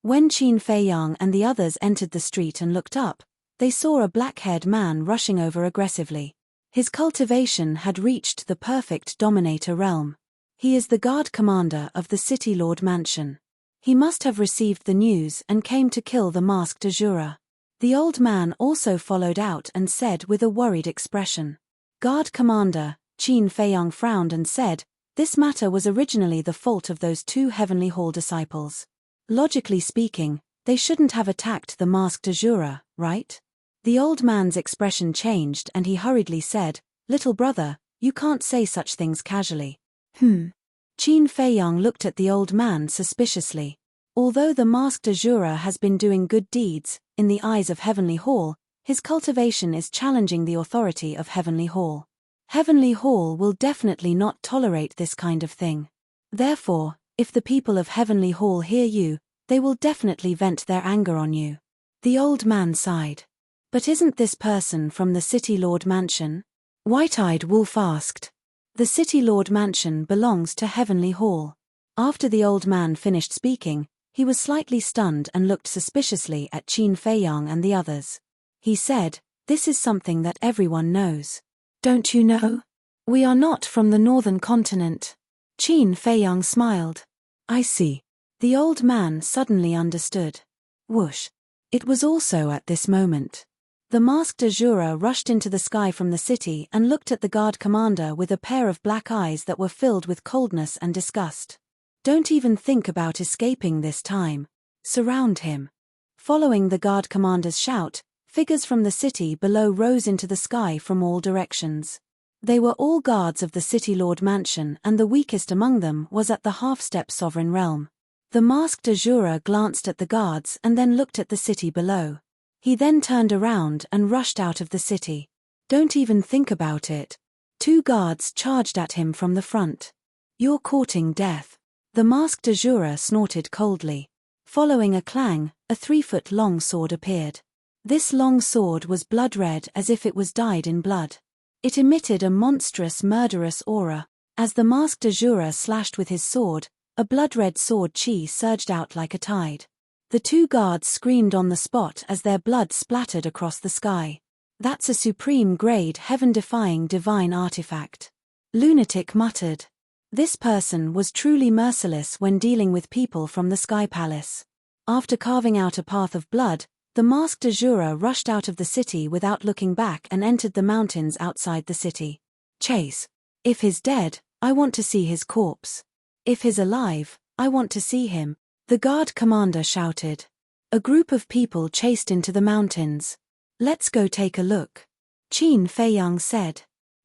When Qin Feiyang and the others entered the street and looked up, they saw a black-haired man rushing over aggressively. His cultivation had reached the perfect Dominator Realm. He is the guard commander of the City Lord Mansion. He must have received the news and came to kill the masked Azura. The old man also followed out and said with a worried expression. "Guard commander," Qin Feiyang frowned and said, "This matter was originally the fault of those two Heavenly Hall disciples. Logically speaking, they shouldn't have attacked the masked Azura, right? The old man's expression changed and he hurriedly said, "Little brother, you can't say such things casually." Qin Feiyang looked at the old man suspiciously. Although the masked Azura has been doing good deeds, in the eyes of Heavenly Hall, his cultivation is challenging the authority of Heavenly Hall. Heavenly Hall will definitely not tolerate this kind of thing. Therefore, if the people of Heavenly Hall hear you, they will definitely vent their anger on you. The old man sighed. But isn't this person from the City Lord Mansion? White-eyed Wolf asked. The City Lord Mansion belongs to Heavenly Hall. After the old man finished speaking, he was slightly stunned and looked suspiciously at Qin Feiyang and the others. He said, "This is something that everyone knows. Don't you know? We are not from the northern continent." Qin Feiyang smiled. "I see." The old man suddenly understood. Whoosh. It was also at this moment. The masked Azura rushed into the sky from the city and looked at the guard commander with a pair of black eyes that were filled with coldness and disgust. "Don't even think about escaping this time. Surround him." Following the guard commander's shout, figures from the city below rose into the sky from all directions. They were all guards of the City Lord Mansion, and the weakest among them was at the half-step sovereign realm. The masked Azura glanced at the guards and then looked at the city below. He then turned around and rushed out of the city. "Don't even think about it." Two guards charged at him from the front. "You're courting death." The masked Azura snorted coldly. Following a clang, a 3-foot-long sword appeared. This long sword was blood-red as if it was dyed in blood. It emitted a monstrous murderous aura. As the masked Azura slashed with his sword, a blood-red sword chi surged out like a tide. The two guards screamed on the spot as their blood splattered across the sky. "That's a supreme-grade heaven-defying divine artifact." Lunatic muttered. This person was truly merciless when dealing with people from the Sky Palace. After carving out a path of blood, the masked Azura rushed out of the city without looking back and entered the mountains outside the city. "Chase. If he's dead, I want to see his corpse. If he's alive, I want to see him," the guard commander shouted. A group of people chased into the mountains. "Let's go take a look," Qin Feiyang said.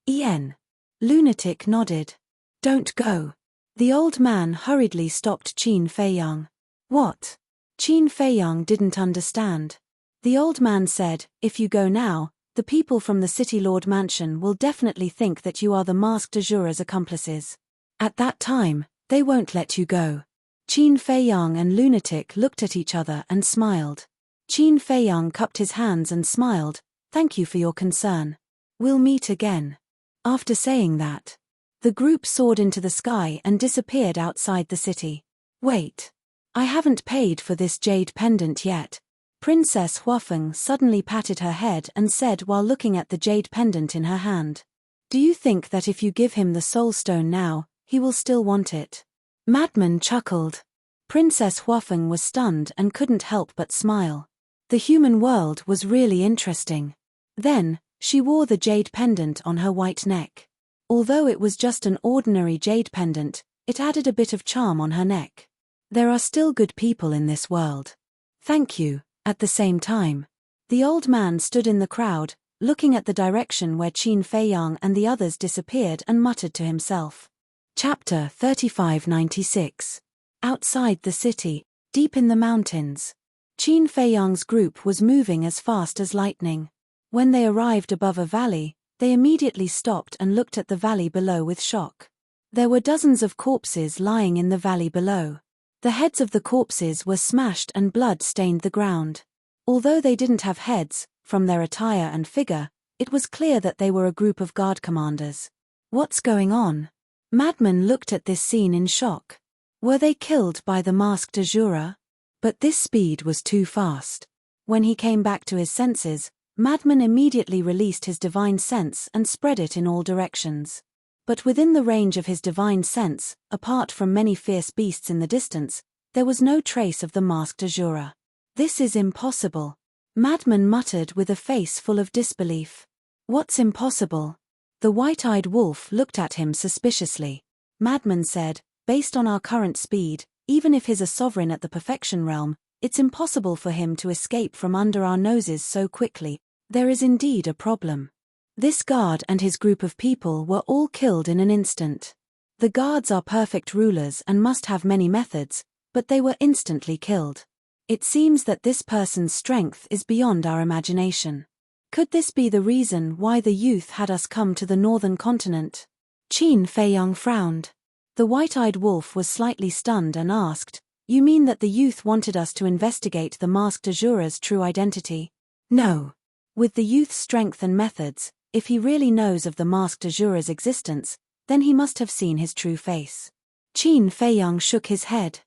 "En." Lunatic nodded. "Don't go." The old man hurriedly stopped Qin Feiyang. "What?" Qin Feiyang didn't understand. The old man said, "If you go now, the people from the City Lord Mansion will definitely think that you are the masked Azura's accomplices. At that time, they won't let you go." Qin Feiyang and Lunatic looked at each other and smiled. Qin Feiyang cupped his hands and smiled, "Thank you for your concern. We'll meet again." After saying that, the group soared into the sky and disappeared outside the city. "Wait. I haven't paid for this jade pendant yet." Princess Huafeng suddenly patted her head and said while looking at the jade pendant in her hand. "Do you think that if you give him the soul stone now, he will still want it?" Madman chuckled. Princess Huafeng was stunned and couldn't help but smile. The human world was really interesting. Then, she wore the jade pendant on her white neck. Although it was just an ordinary jade pendant, it added a bit of charm on her neck. There are still good people in this world. "Thank you." At the same time, the old man stood in the crowd, looking at the direction where Qin Feiyang and the others disappeared and muttered to himself. Chapter 3596. Outside the city, deep in the mountains. Qin Feiyang's group was moving as fast as lightning. When they arrived above a valley, they immediately stopped and looked at the valley below with shock. There were dozens of corpses lying in the valley below. The heads of the corpses were smashed and blood stained the ground. Although they didn't have heads, from their attire and figure, it was clear that they were a group of guard commanders. "What's going on?" Madman looked at this scene in shock. Were they killed by the masked Azura? But this speed was too fast. When he came back to his senses, Madman immediately released his divine sense and spread it in all directions. But within the range of his divine sense, apart from many fierce beasts in the distance, there was no trace of the masked Azura. "This is impossible," Madman muttered with a face full of disbelief. "What's impossible?" The white-eyed wolf looked at him suspiciously. Madman said, "Based on our current speed, even if he's a sovereign at the perfection realm, it's impossible for him to escape from under our noses so quickly." There is indeed a problem. This guard and his group of people were all killed in an instant. The guards are perfect rulers and must have many methods, but they were instantly killed. It seems that this person's strength is beyond our imagination. Could this be the reason why the youth had us come to the northern continent? Qin Feiyang frowned. The white-eyed wolf was slightly stunned and asked, "You mean that the youth wanted us to investigate the masked Azura's true identity?" No. With the youth's strength and methods, if he really knows of the masked Azura's existence, then he must have seen his true face. Qin Feiyang shook his head.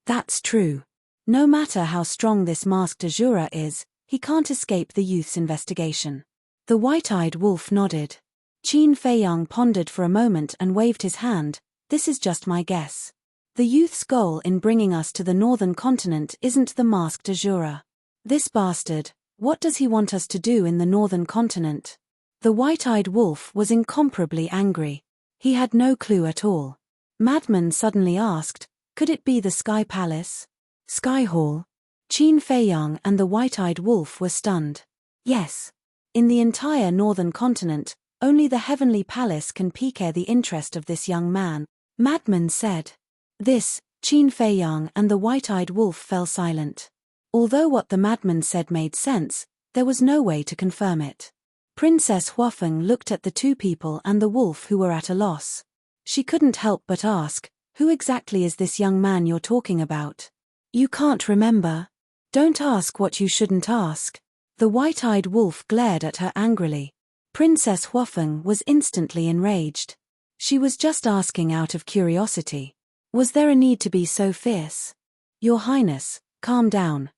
That's true. No matter how strong this masked Azura is, he can't escape the youth's investigation. The white-eyed wolf nodded. Qin Feiyang pondered for a moment and waved his hand. This is just my guess. The youth's goal in bringing us to the northern continent isn't the masked Azura. This bastard, what does he want us to do in the northern continent? The white-eyed wolf was incomparably angry. He had no clue at all. Madman suddenly asked, could it be the Sky Palace? Sky Hall? Qin Feiyang and the white-eyed wolf were stunned. Yes. In the entire northern continent, only the Heavenly Palace can pique the interest of this young man, Madman said. This, Qin Feiyang and the white-eyed wolf fell silent. Although what the madman said made sense, there was no way to confirm it. Princess Huafeng looked at the two people and the wolf who were at a loss. She couldn't help but ask, who exactly is this young man you're talking about? You can't remember? Don't ask what you shouldn't ask. The white-eyed wolf glared at her angrily. Princess Huafeng was instantly enraged. She was just asking out of curiosity. Was there a need to be so fierce? Your Highness, calm down,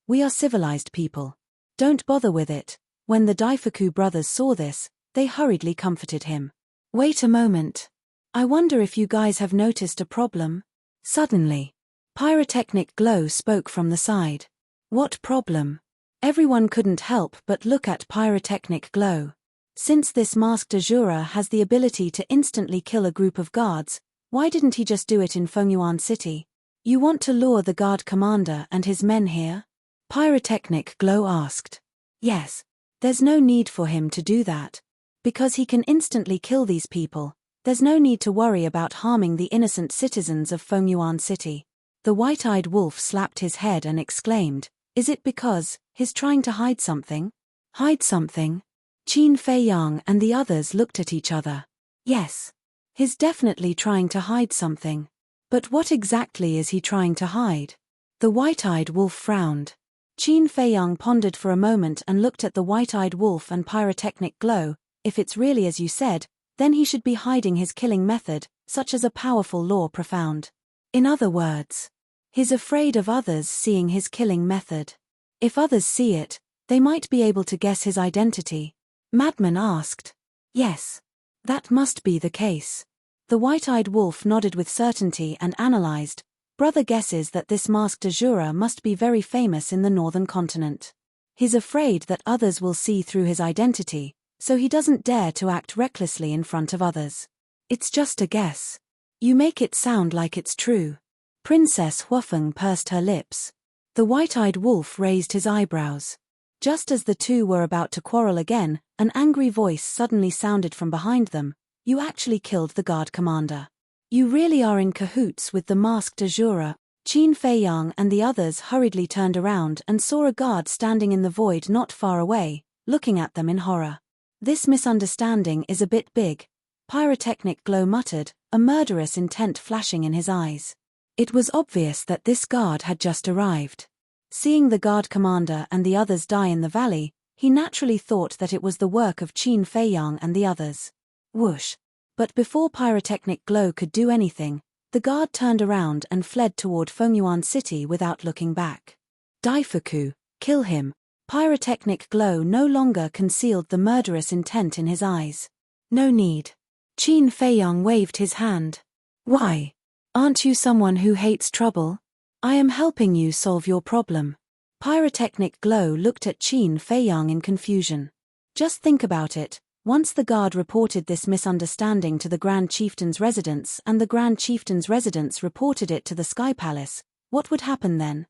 we are civilized people. Don't bother with it. When the Daifuku brothers saw this, they hurriedly comforted him. Wait a moment. I wonder if you guys have noticed a problem? Suddenly, Pyrotechnic Glow spoke from the side. What problem? Everyone couldn't help but look at Pyrotechnic Glow. Since this masked Azura has the ability to instantly kill a group of guards, why didn't he just do it in Fengyuan City? You want to lure the guard commander and his men here? Pyrotechnic Glow asked. Yes. There's no need for him to do that. Because he can instantly kill these people, there's no need to worry about harming the innocent citizens of Fengyuan City. The white-eyed wolf slapped his head and exclaimed, is it because he's trying to hide something? Hide something? Qin Feiyang and the others looked at each other. Yes. He's definitely trying to hide something. But what exactly is he trying to hide? The white-eyed wolf frowned. Qin Feiyang pondered for a moment and looked at the white-eyed wolf and Pyrotechnic Glow. If it's really as you said, then he should be hiding his killing method, such as a powerful law profound. In other words, he's afraid of others seeing his killing method. If others see it, they might be able to guess his identity. Madman asked. Yes. That must be the case. The white-eyed wolf nodded with certainty and analyzed. Brother guesses that this masked Azura must be very famous in the northern continent. He's afraid that others will see through his identity, so he doesn't dare to act recklessly in front of others. It's just a guess. You make it sound like it's true. Princess Huafeng pursed her lips. The white-eyed wolf raised his eyebrows. Just as the two were about to quarrel again, an angry voice suddenly sounded from behind them. You actually killed the guard commander. You really are in cahoots with the masked Azura. Qin Feiyang and the others hurriedly turned around and saw a guard standing in the void not far away, looking at them in horror. This misunderstanding is a bit big, Pyrotechnic Glow muttered, a murderous intent flashing in his eyes. It was obvious that this guard had just arrived. Seeing the guard commander and the others die in the valley, he naturally thought that it was the work of Qin Feiyang and the others. Whoosh! But before Pyrotechnic Glow could do anything, the guard turned around and fled toward Fengyuan City without looking back. Daifuku, kill him. Pyrotechnic Glow no longer concealed the murderous intent in his eyes. No need. Qin Feiyang waved his hand. Why? Aren't you someone who hates trouble? I am helping you solve your problem. Pyrotechnic Glow looked at Qin Feiyang in confusion. Just think about it. Once the guard reported this misunderstanding to the Grand Chieftain's residence and the Grand Chieftain's residence reported it to the Sky Palace, what would happen then?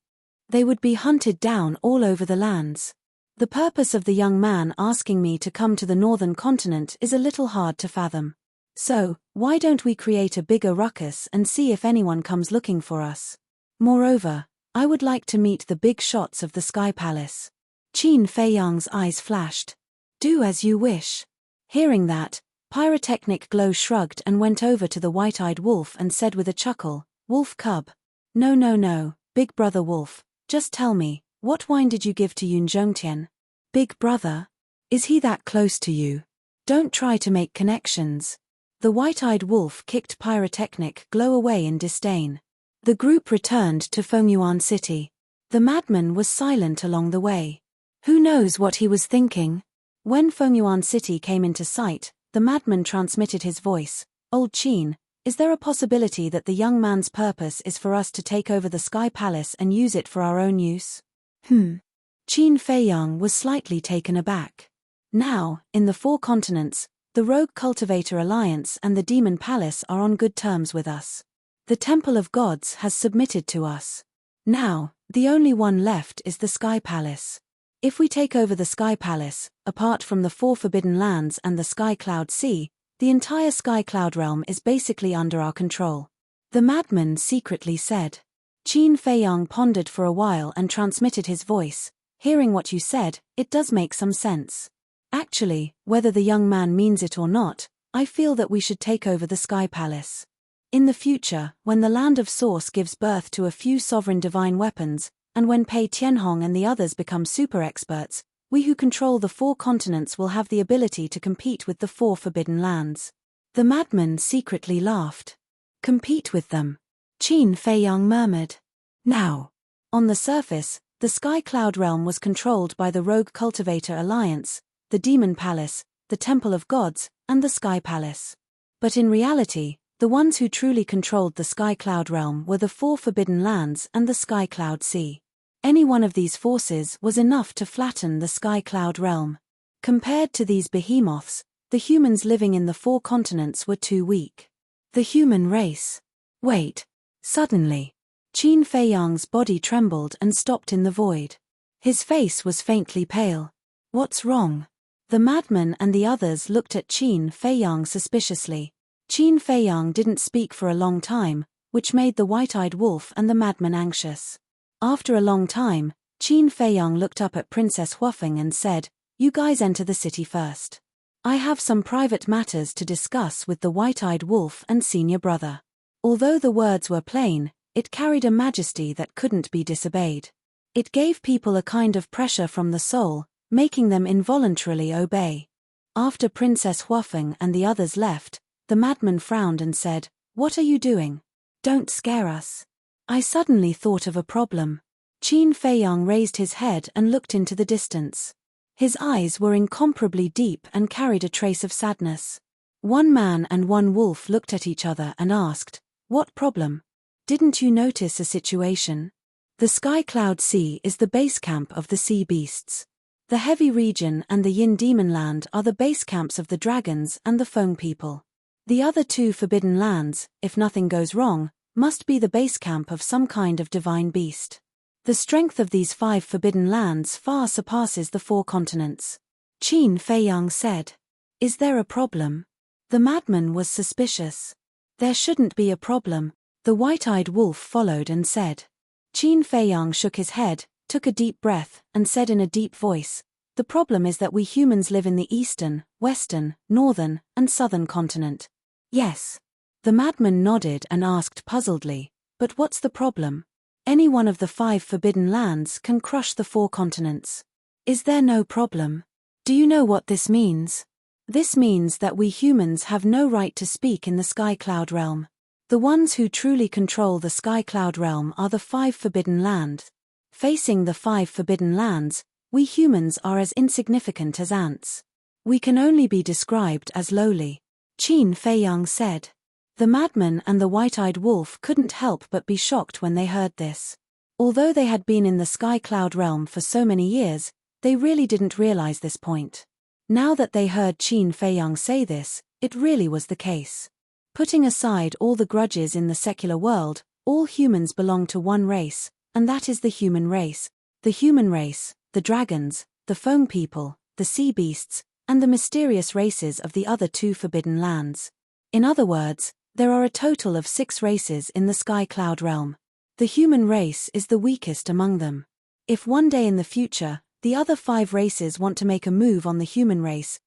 They would be hunted down all over the lands. The purpose of the young man asking me to come to the northern continent is a little hard to fathom. So, why don't we create a bigger ruckus and see if anyone comes looking for us? Moreover, I would like to meet the big shots of the Sky Palace. Qin Feiyang's eyes flashed. Do as you wish. Hearing that, Pyrotechnic Glow shrugged and went over to the white-eyed wolf and said with a chuckle, Wolf cub. No, big brother wolf, just tell me, what wine did you give to Yun Zhongtian? Big brother? Is he that close to you? Don't try to make connections. The white-eyed wolf kicked Pyrotechnic Glow away in disdain. The group returned to Fengyuan City. The madman was silent along the way. Who knows what he was thinking? When Fengyuan City came into sight, the madman transmitted his voice. Old Qin, is there a possibility that the young man's purpose is for us to take over the Sky Palace and use it for our own use? Qin Feiyang was slightly taken aback. Now, in the Four Continents, the Rogue Cultivator Alliance and the Demon Palace are on good terms with us. The Temple of Gods has submitted to us. Now, the only one left is the Sky Palace. If we take over the Sky Palace, apart from the Four Forbidden Lands and the Sky Cloud Sea, the entire Sky Cloud realm is basically under our control. The madman secretly said. Qin Feiyang pondered for a while and transmitted his voice. Hearing what you said, it does make some sense. Actually, whether the young man means it or not, I feel that we should take over the Sky Palace. In the future, when the Land of Source gives birth to a few sovereign divine weapons, and when Pei Tianhong and the others become super experts, we who control the Four Continents will have the ability to compete with the Four Forbidden Lands. The madman secretly laughed. Compete with them? Qin Feiyang murmured. Now. On the surface, the Sky Cloud realm was controlled by the Rogue Cultivator Alliance, the Demon Palace, the Temple of Gods, and the Sky Palace. But in reality, the ones who truly controlled the Sky Cloud realm were the Four Forbidden Lands and the Sky Cloud Sea. Any one of these forces was enough to flatten the Sky Cloud realm. Compared to these behemoths, the humans living in the Four Continents were too weak. The human race. Wait. Suddenly, Qin Feiyang's body trembled and stopped in the void. His face was faintly pale. What's wrong? The madman and the others looked at Qin Feiyang suspiciously. Qin Feiyang didn't speak for a long time, which made the white-eyed wolf and the madman anxious. After a long time, Qin Feiyang looked up at Princess Huafeng and said, You guys enter the city first. I have some private matters to discuss with the white-eyed wolf and senior brother. Although the words were plain, it carried a majesty that couldn't be disobeyed. It gave people a kind of pressure from the soul, making them involuntarily obey. After Princess Huafeng and the others left, the madman frowned and said, What are you doing? Don't scare us. I suddenly thought of a problem. Qin Feiyang raised his head and looked into the distance. His eyes were incomparably deep and carried a trace of sadness. One man and one wolf looked at each other and asked, What problem? Didn't you notice a situation? The Sky Cloud Sea is the base camp of the sea beasts. The Heavy Region and the Yin Demon Land are the base camps of the dragons and the Feng people. The other two Forbidden Lands, if nothing goes wrong, must be the base camp of some kind of divine beast. The strength of these 5 Forbidden Lands far surpasses the 4 continents. Qin Feiyang said. Is there a problem? The madman was suspicious. There shouldn't be a problem, the white-eyed wolf followed and said. Qin Feiyang shook his head, took a deep breath, and said in a deep voice, The problem is that we humans live in the eastern, western, northern, and southern continent. Yes. The madman nodded and asked puzzledly, But what's the problem? Any one of the 5 Forbidden Lands can crush the 4 continents. Is there no problem? Do you know what this means? This means that we humans have no right to speak in the Sky Cloud realm. The ones who truly control the Sky Cloud realm are the 5 Forbidden Lands. Facing the 5 Forbidden Lands, we humans are as insignificant as ants. We can only be described as lowly. Qin Feiyang said. The madman and the white-eyed wolf couldn't help but be shocked when they heard this. Although they had been in the Sky Cloud realm for so many years, they really didn't realize this point. Now that they heard Qin Feiyang say this, it really was the case. Putting aside all the grudges in the secular world, all humans belong to one race, and that is the human race. The human race, the dragons, the foam people, the sea beasts, and the mysterious races of the other 2 forbidden lands. In other words, there are a total of 6 races in the sky cloud realm. The human race is the weakest among them. If one day in the future, the other 5 races want to make a move on the human race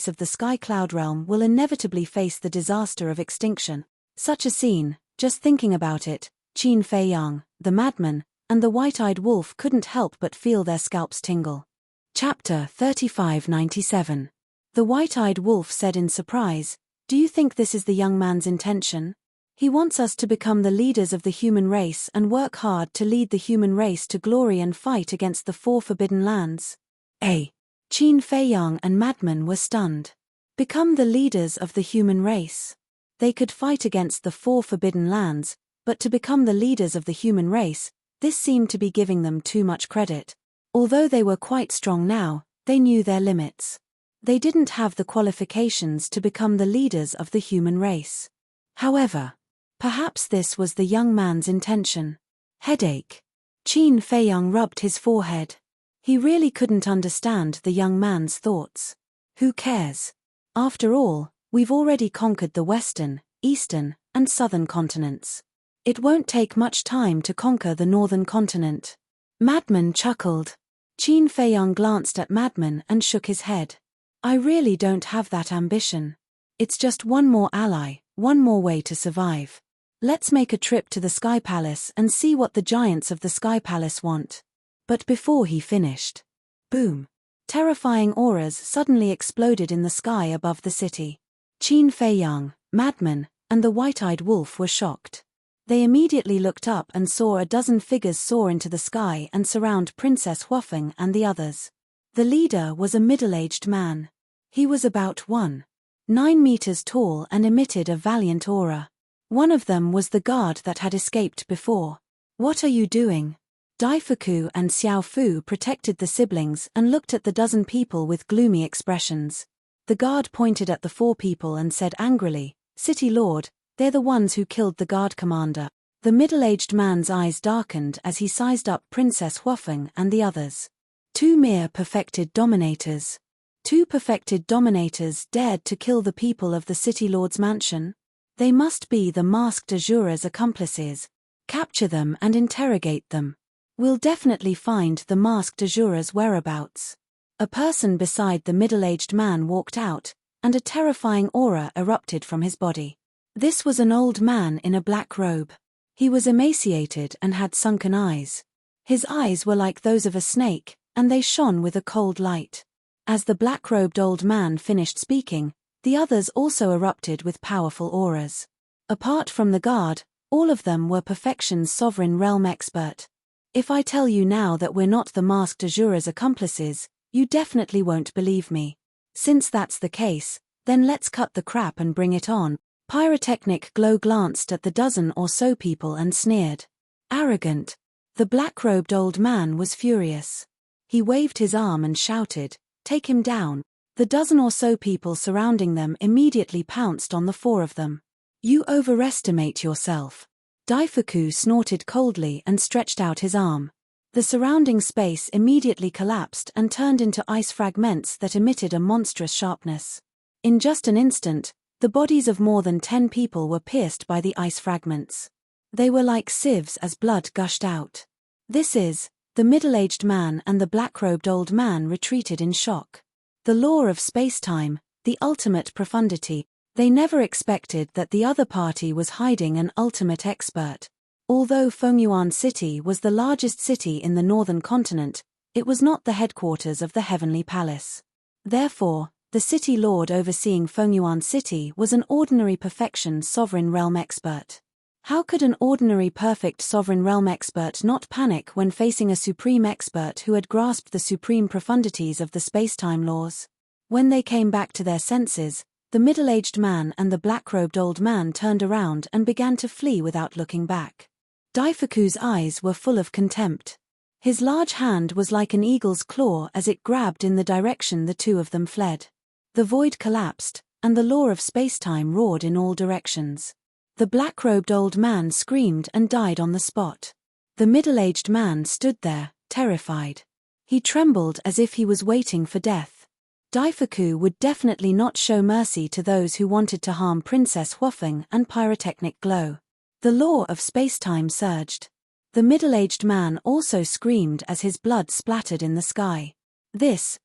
of the sky cloud realm will inevitably face the disaster of extinction. Such a scene, just thinking about it, Qin Fei Yang, the madman, and the white-eyed wolf couldn't help but feel their scalps tingle. Chapter 3597. The white-eyed wolf said in surprise, "Do you think this is the young man's intention? He wants us to become the leaders of the human race and work hard to lead the human race to glory and fight against the 4 forbidden lands." Qin Fei Yang and madman were stunned. Become the leaders of the human race. They could fight against the 4 forbidden lands, but to become the leaders of the human race, this seemed to be giving them too much credit. Although they were quite strong now, they knew their limits. They didn't have the qualifications to become the leaders of the human race. However, perhaps this was the young man's intention. Headache. Qin Fei Yang rubbed his forehead. He really couldn't understand the young man's thoughts. Who cares? After all, we've already conquered the western, eastern, and southern continents. It won't take much time to conquer the northern continent. Madman chuckled. Qin Fei Yang glanced at Madman and shook his head. I really don't have that ambition. It's just one more ally, one more way to survive. Let's make a trip to the Sky Palace and see what the giants of the Sky Palace want. But before he finished, boom! Terrifying auras suddenly exploded in the sky above the city. Qin Fei Yang, Madman, and the white-eyed wolf were shocked. They immediately looked up and saw a dozen figures soar into the sky and surround Princess Huafeng and the others. The leader was a middle-aged man. He was about 1.9 meters tall and emitted a valiant aura. One of them was the guard that had escaped before. What are you doing? Daifuku and Xiaofu protected the siblings and looked at the dozen people with gloomy expressions. The guard pointed at the 4 people and said angrily, City Lord, they're the ones who killed the guard commander. The middle-aged man's eyes darkened as he sized up Princess Huafeng and the others. 2 mere perfected dominators. 2 perfected dominators dared to kill the people of the City Lord's mansion? They must be the masked Azura's accomplices. Capture them and interrogate them. We'll definitely find the masked Azura's whereabouts. A person beside the middle-aged man walked out, and a terrifying aura erupted from his body. This was an old man in a black robe. He was emaciated and had sunken eyes. His eyes were like those of a snake, and they shone with a cold light. As the black-robed old man finished speaking, the others also erupted with powerful auras. Apart from the guard, all of them were Perfection's sovereign realm expert. If I tell you now that we're not the masked Azura's accomplices, you definitely won't believe me. Since that's the case, then let's cut the crap and bring it on. Pyrotechnic Glow glanced at the dozen or so people and sneered. Arrogant. The black-robed old man was furious. He waved his arm and shouted, "Take him down." The dozen or so people surrounding them immediately pounced on the 4 of them. You overestimate yourself. Daifuku snorted coldly and stretched out his arm. The surrounding space immediately collapsed and turned into ice fragments that emitted a monstrous sharpness. In just an instant, the bodies of more than 10 people were pierced by the ice fragments. They were like sieves as blood gushed out. The middle-aged man and the black-robed old man retreated in shock. The law of space-time, the ultimate profundity. They never expected that the other party was hiding an ultimate expert. Although Fengyuan City was the largest city in the northern continent, it was not the headquarters of the Heavenly Palace. Therefore, the city lord overseeing Fengyuan City was an ordinary Perfection sovereign realm expert. How could an ordinary perfect sovereign realm expert not panic when facing a supreme expert who had grasped the supreme profundities of the space-time laws? When they came back to their senses, the middle-aged man and the black-robed old man turned around and began to flee without looking back. Daifuku's eyes were full of contempt. His large hand was like an eagle's claw as it grabbed in the direction the 2 of them fled. The void collapsed, and the law of space-time roared in all directions. The black-robed old man screamed and died on the spot. The middle-aged man stood there, terrified. He trembled as if he was waiting for death. Daifuku would definitely not show mercy to those who wanted to harm Princess Huofeng and Pyrotechnic Glow. The law of space-time surged. The middle-aged man also screamed as his blood splattered in the sky.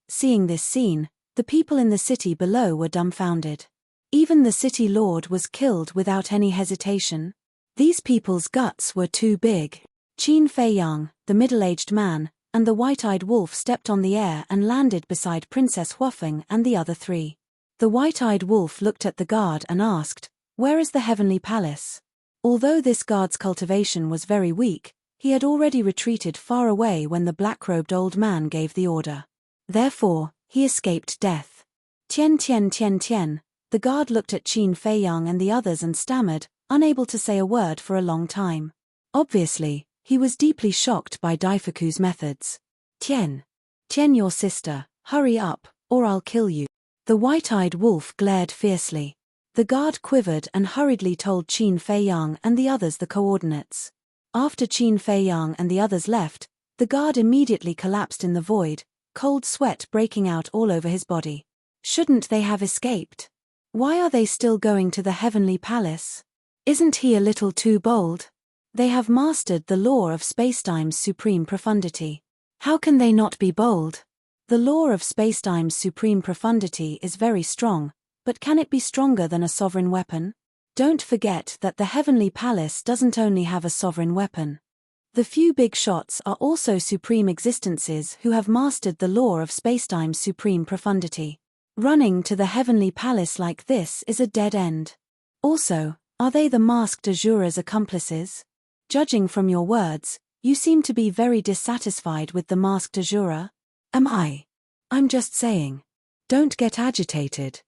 Seeing this scene, the people in the city below were dumbfounded. Even the city lord was killed without any hesitation. These people's guts were too big. Qin Feiyang, the middle-aged man, and the white-eyed wolf stepped on the air and landed beside Princess Huofeng and the other three. The white-eyed wolf looked at the guard and asked, "Where is the heavenly palace?" Although this guard's cultivation was very weak, he had already retreated far away when the black-robed old man gave the order. Therefore, he escaped death. Tian Tian Tian Tian. The guard looked at Qin Feiyang and the others and stammered, unable to say a word for a long time. Obviously, he was deeply shocked by Daifuku's methods. Tian, your sister, hurry up, or I'll kill you." The white-eyed wolf glared fiercely. The guard quivered and hurriedly told Qin Feiyang and the others the coordinates. After Qin Feiyang and the others left, the guard immediately collapsed in the void, cold sweat breaking out all over his body. Shouldn't they have escaped? Why are they still going to the heavenly palace? Isn't he a little too bold? They have mastered the law of spacetime's supreme profundity. How can they not be bold? The law of spacetime's supreme profundity is very strong, but can it be stronger than a sovereign weapon? Don't forget that the heavenly palace doesn't only have a sovereign weapon. The few big shots are also supreme existences who have mastered the law of spacetime's supreme profundity. Running to the heavenly palace like this is a dead end. Also, are they the masked Azura's accomplices? Judging from your words, you seem to be very dissatisfied with the masked Azura. Am I? I'm just saying. Don't get agitated.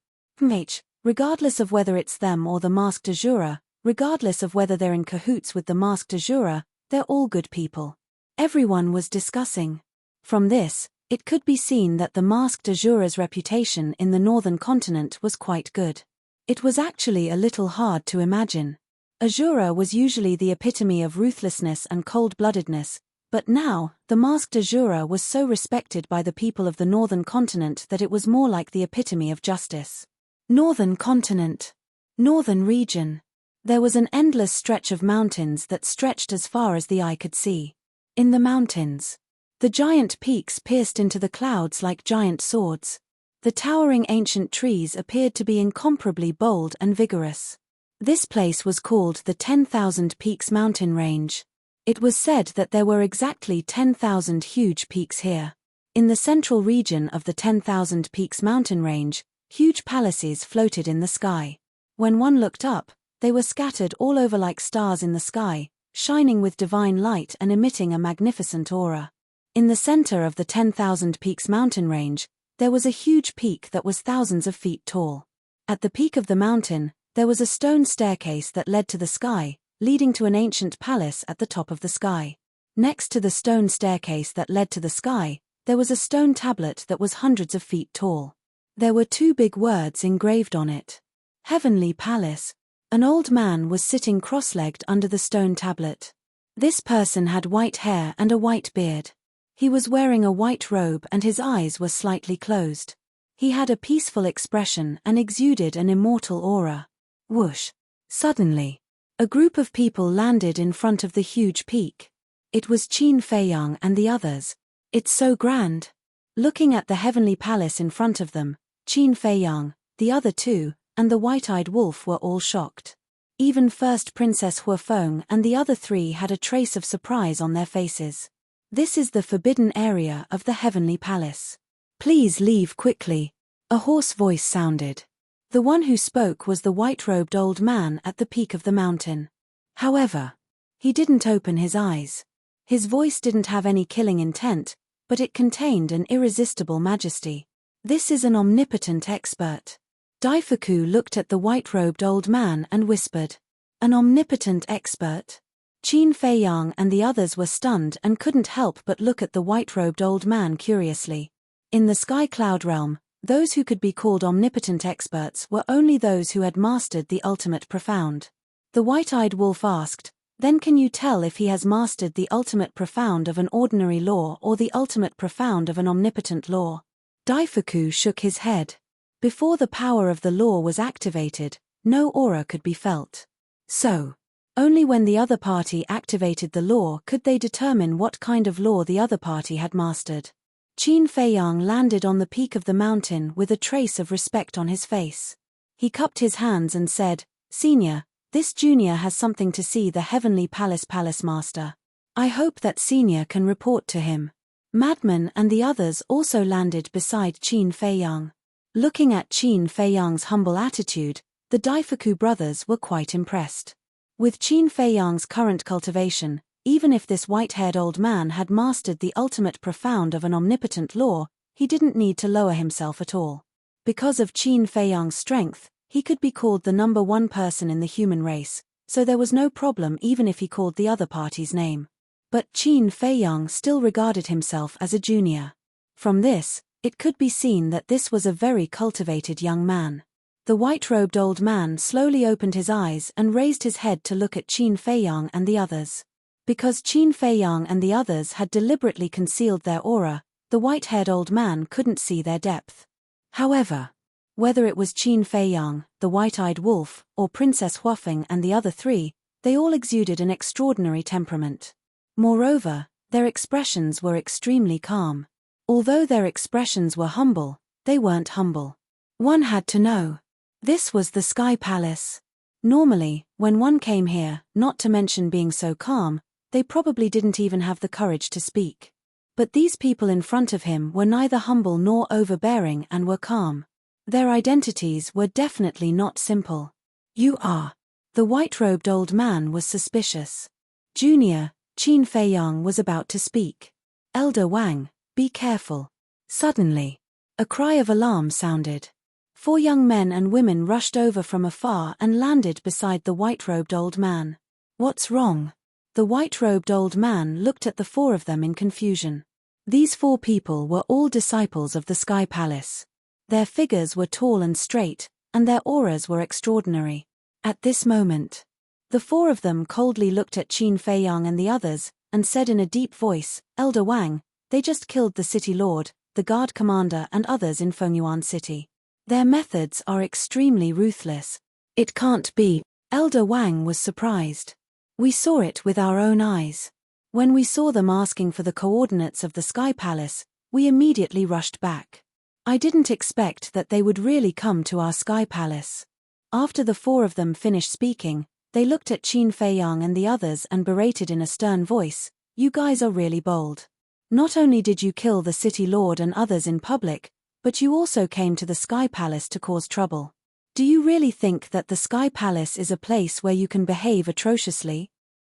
Regardless of whether it's them or the masked Azura, regardless of whether they're in cahoots with the masked Azura, they're all good people. Everyone was discussing. From this, it could be seen that the masked Azura's reputation in the northern continent was quite good. It was actually a little hard to imagine. Azura was usually the epitome of ruthlessness and cold-bloodedness, but now, the masked Azura was so respected by the people of the northern continent that it was more like the epitome of justice. Northern continent. Northern region. There was an endless stretch of mountains that stretched as far as the eye could see. In the mountains, the giant peaks pierced into the clouds like giant swords. The towering ancient trees appeared to be incomparably bold and vigorous. This place was called the 10,000 Peaks mountain range. It was said that there were exactly 10,000 huge peaks here. In the central region of the 10,000 Peaks mountain range, huge palaces floated in the sky. When one looked up, they were scattered all over like stars in the sky, shining with divine light and emitting a magnificent aura. In the center of the 10,000 Peaks mountain range, there was a huge peak that was thousands of feet tall. At the peak of the mountain, there was a stone staircase that led to the sky, leading to an ancient palace at the top of the sky. Next to the stone staircase that led to the sky, there was a stone tablet that was hundreds of feet tall. There were two big words engraved on it. Heavenly Palace. An old man was sitting cross-legged under the stone tablet. This person had white hair and a white beard. He was wearing a white robe and his eyes were slightly closed. He had a peaceful expression and exuded an immortal aura. Whoosh! Suddenly, a group of people landed in front of the huge peak. It was Qin Feiyang and the others. It's so grand. Looking at the heavenly palace in front of them, Qin Feiyang, the other two, and the white-eyed wolf were all shocked. Even first Princess Huofeng and the other three had a trace of surprise on their faces. This is the forbidden area of the heavenly palace. Please leave quickly. A hoarse voice sounded. The one who spoke was the white-robed old man at the peak of the mountain. However, he didn't open his eyes. His voice didn't have any killing intent, but it contained an irresistible majesty. This is an omnipotent expert. Daifuku looked at the white-robed old man and whispered, "An omnipotent expert?" Qin Feiyang and the others were stunned and couldn't help but look at the white-robed old man curiously. In the sky cloud realm, those who could be called omnipotent experts were only those who had mastered the ultimate profound. The white-eyed wolf asked, Then can you tell if he has mastered the ultimate profound of an ordinary law or the ultimate profound of an omnipotent law? Daifuku shook his head. Before the power of the law was activated, no aura could be felt. So, only when the other party activated the law could they determine what kind of law the other party had mastered. Qin Feiyang landed on the peak of the mountain with a trace of respect on his face. He cupped his hands and said, "Senior, this junior has something to see the Heavenly Palace Master. I hope that Senior can report to him." Madman and the others also landed beside Qin Feiyang. Looking at Qin Feiyang's humble attitude, the Daifuku brothers were quite impressed. With Qin Feiyang's current cultivation, even if this white-haired old man had mastered the ultimate profound of an omnipotent law, he didn't need to lower himself at all. Because of Qin Feiyang's strength, he could be called the number one person in the human race, so there was no problem even if he called the other party's name. But Qin Feiyang still regarded himself as a junior. From this, it could be seen that this was a very cultivated young man. The white-robed old man slowly opened his eyes and raised his head to look at Qin Feiyang and the others. Because Qin Feiyang and the others had deliberately concealed their aura, the white-haired old man couldn't see their depth. However, whether it was Qin Feiyang, the white-eyed wolf, or Princess Huafeng and the other three, they all exuded an extraordinary temperament. Moreover, their expressions were extremely calm. Although their expressions were humble, they weren't humble. One had to know. This was the Sky Palace. Normally, when one came here, not to mention being so calm, they probably didn't even have the courage to speak. But these people in front of him were neither humble nor overbearing and were calm. Their identities were definitely not simple. "You are." The white-robed old man was suspicious. Junior, Qin Feiyang was about to speak. "Elder Wang, be careful." Suddenly, a cry of alarm sounded. 4 young men and women rushed over from afar and landed beside the white-robed old man. "What's wrong?" The white-robed old man looked at the 4 of them in confusion. These 4 people were all disciples of the Sky Palace. Their figures were tall and straight, and their auras were extraordinary. At this moment, the 4 of them coldly looked at Qin Feiyang and the others, and said in a deep voice, "Elder Wang, they just killed the city lord, the guard commander and others in Fengyuan City. Their methods are extremely ruthless." "It can't be." Elder Wang was surprised. "We saw it with our own eyes. When we saw them asking for the coordinates of the Sky Palace, we immediately rushed back. I didn't expect that they would really come to our Sky Palace." After the 4 of them finished speaking, they looked at Qin Feiyang and the others and berated in a stern voice, "You guys are really bold. Not only did you kill the city lord and others in public, but you also came to the Sky Palace to cause trouble. Do you really think that the Sky Palace is a place where you can behave atrociously?"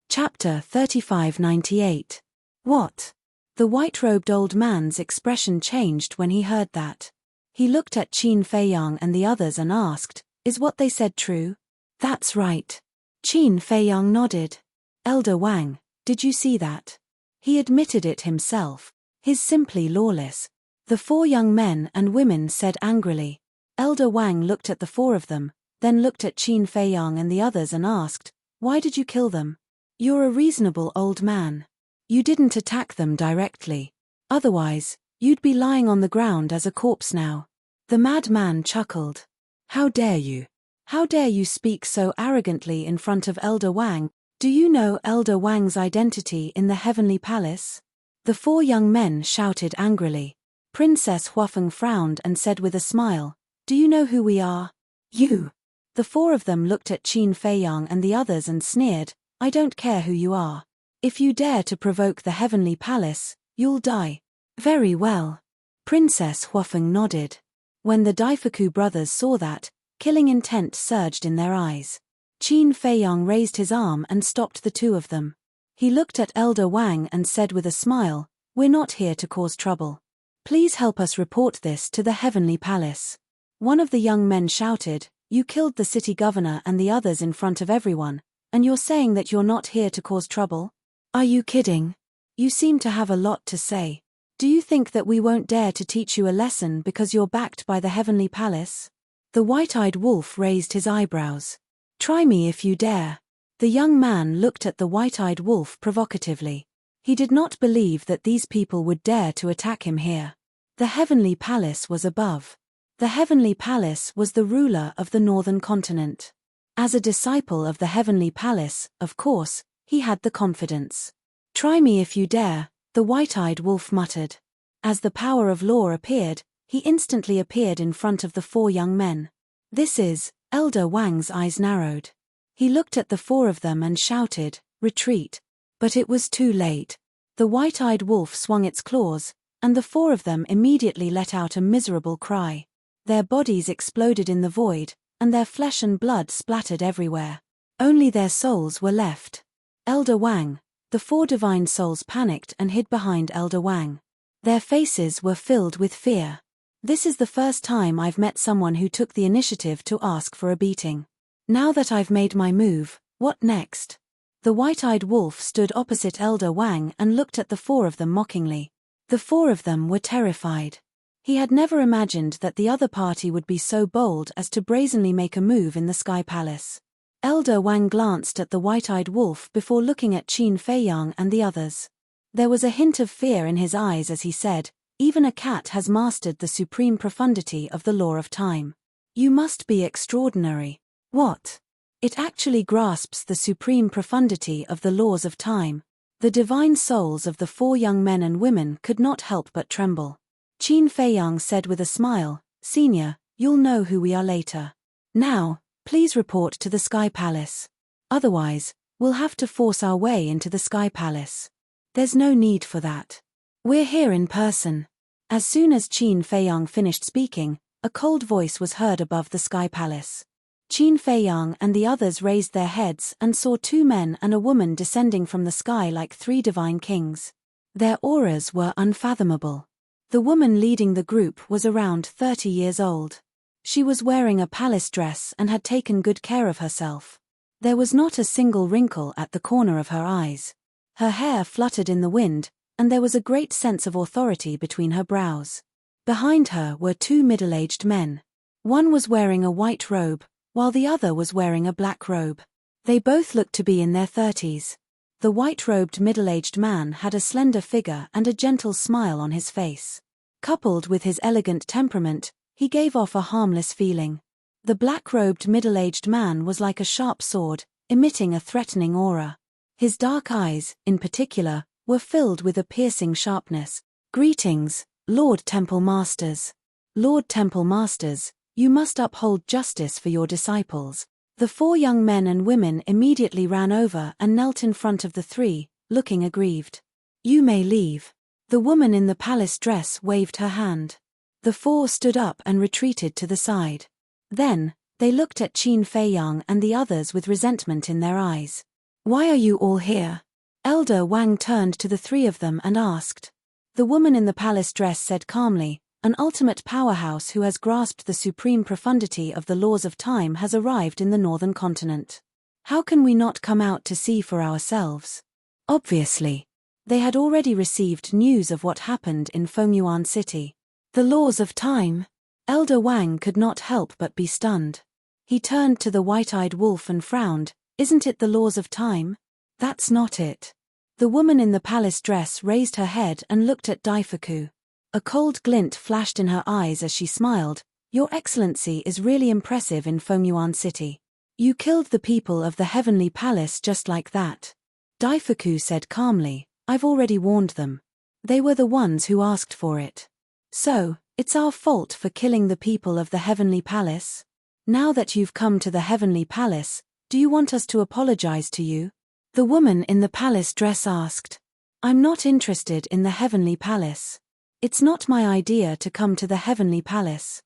Chapter 3598. What? The white-robed old man's expression changed when he heard that. He looked at Qin Feiyang and the others and asked, "Is what they said true?" "That's right." Qin Feiyang nodded. "Elder Wang, did you see that?" He admitted it himself. He's simply lawless. The 4 young men and women said angrily. Elder Wang looked at the 4 of them, then looked at Qin Feiyang and the others and asked, "Why did you kill them? You're a reasonable old man. You didn't attack them directly. Otherwise, you'd be lying on the ground as a corpse now." The madman chuckled. "How dare you? How dare you speak so arrogantly in front of Elder Wang? Do you know Elder Wang's identity in the Heavenly Palace?" The 4 young men shouted angrily. Princess Huafeng frowned and said with a smile, "Do you know who we are?" "You." The 4 of them looked at Qin Feiyang and the others and sneered, "I don't care who you are. If you dare to provoke the Heavenly Palace, you'll die." "Very well." Princess Huafeng nodded. When the Daifuku brothers saw that, killing intent surged in their eyes. Qin Feiyang raised his arm and stopped the 2 of them. He looked at Elder Wang and said with a smile, "We're not here to cause trouble. Please help us report this to the Heavenly Palace." One of the young men shouted, "You killed the city governor and the others in front of everyone, and you're saying that you're not here to cause trouble? Are you kidding? You seem to have a lot to say. Do you think that we won't dare to teach you a lesson because you're backed by the Heavenly Palace?" The white-eyed wolf raised his eyebrows. "Try me if you dare." The young man looked at the white-eyed wolf provocatively. He did not believe that these people would dare to attack him here. The heavenly palace was above. The heavenly palace was the ruler of the northern continent. As a disciple of the heavenly palace, of course, he had the confidence. "Try me if you dare," the white-eyed wolf muttered. As the power of law appeared, he instantly appeared in front of the four young men. "This is..." Elder Wang's eyes narrowed. He looked at the four of them and shouted, "Retreat." But it was too late. The white-eyed wolf swung its claws, and the four of them immediately let out a miserable cry. Their bodies exploded in the void, and their flesh and blood splattered everywhere. Only their souls were left. Elder Wang. The four divine souls panicked and hid behind Elder Wang. Their faces were filled with fear. "This is the first time I've met someone who took the initiative to ask for a beating. Now that I've made my move, what next?" The white-eyed wolf stood opposite Elder Wang and looked at the four of them mockingly. The four of them were terrified. He had never imagined that the other party would be so bold as to brazenly make a move in the Sky Palace. Elder Wang glanced at the white-eyed wolf before looking at Qin Feiyang and the others. There was a hint of fear in his eyes as he said, "Even a cat has mastered the supreme profundity of the law of time. You must be extraordinary." "What?" "It actually grasps the supreme profundity of the laws of time." The divine souls of the four young men and women could not help but tremble. Qin Feiyang said with a smile, "Senior, you'll know who we are later. Now, please report to the Sky Palace. Otherwise, we'll have to force our way into the Sky Palace." "There's no need for that. We're here in person." As soon as Qin Feiyang finished speaking, a cold voice was heard above the Sky Palace. Qin Feiyang and the others raised their heads and saw two men and a woman descending from the sky like three divine kings. Their auras were unfathomable. The woman leading the group was around 30 years old. She was wearing a palace dress and had taken good care of herself. There was not a single wrinkle at the corner of her eyes. Her hair fluttered in the wind, and there was a great sense of authority between her brows. Behind her were two middle-aged men. One was wearing a white robe, while the other was wearing a black robe. They both looked to be in their 30s. The white-robed middle-aged man had a slender figure and a gentle smile on his face. Coupled with his elegant temperament, he gave off a harmless feeling. The black-robed middle-aged man was like a sharp sword, emitting a threatening aura. His dark eyes, in particular, were filled with a piercing sharpness. "Greetings, Lord Temple Masters. Lord Temple Masters, you must uphold justice for your disciples." The four young men and women immediately ran over and knelt in front of the three, looking aggrieved. "You may leave." The woman in the palace dress waved her hand. The four stood up and retreated to the side. Then, they looked at Qin Feiyang and the others with resentment in their eyes. "Why are you all here?" Elder Wang turned to the three of them and asked. The woman in the palace dress said calmly, "An ultimate powerhouse who has grasped the supreme profundity of the laws of time has arrived in the northern continent. How can we not come out to see for ourselves?" Obviously. They had already received news of what happened in Fengyuan City. The laws of time? Elder Wang could not help but be stunned. He turned to the white-eyed wolf and frowned. "Isn't it the laws of time?" "That's not it." The woman in the palace dress raised her head and looked at Daifuku. A cold glint flashed in her eyes as she smiled. "Your Excellency is really impressive in Fengyuan City. You killed the people of the Heavenly Palace just like that." Daifuku said calmly, "I've already warned them. They were the ones who asked for it. So, it's our fault for killing the people of the Heavenly Palace? Now that you've come to the Heavenly Palace, do you want us to apologize to you?" The woman in the palace dress asked. "I'm not interested in the Heavenly Palace. It's not my idea to come to the Heavenly Palace.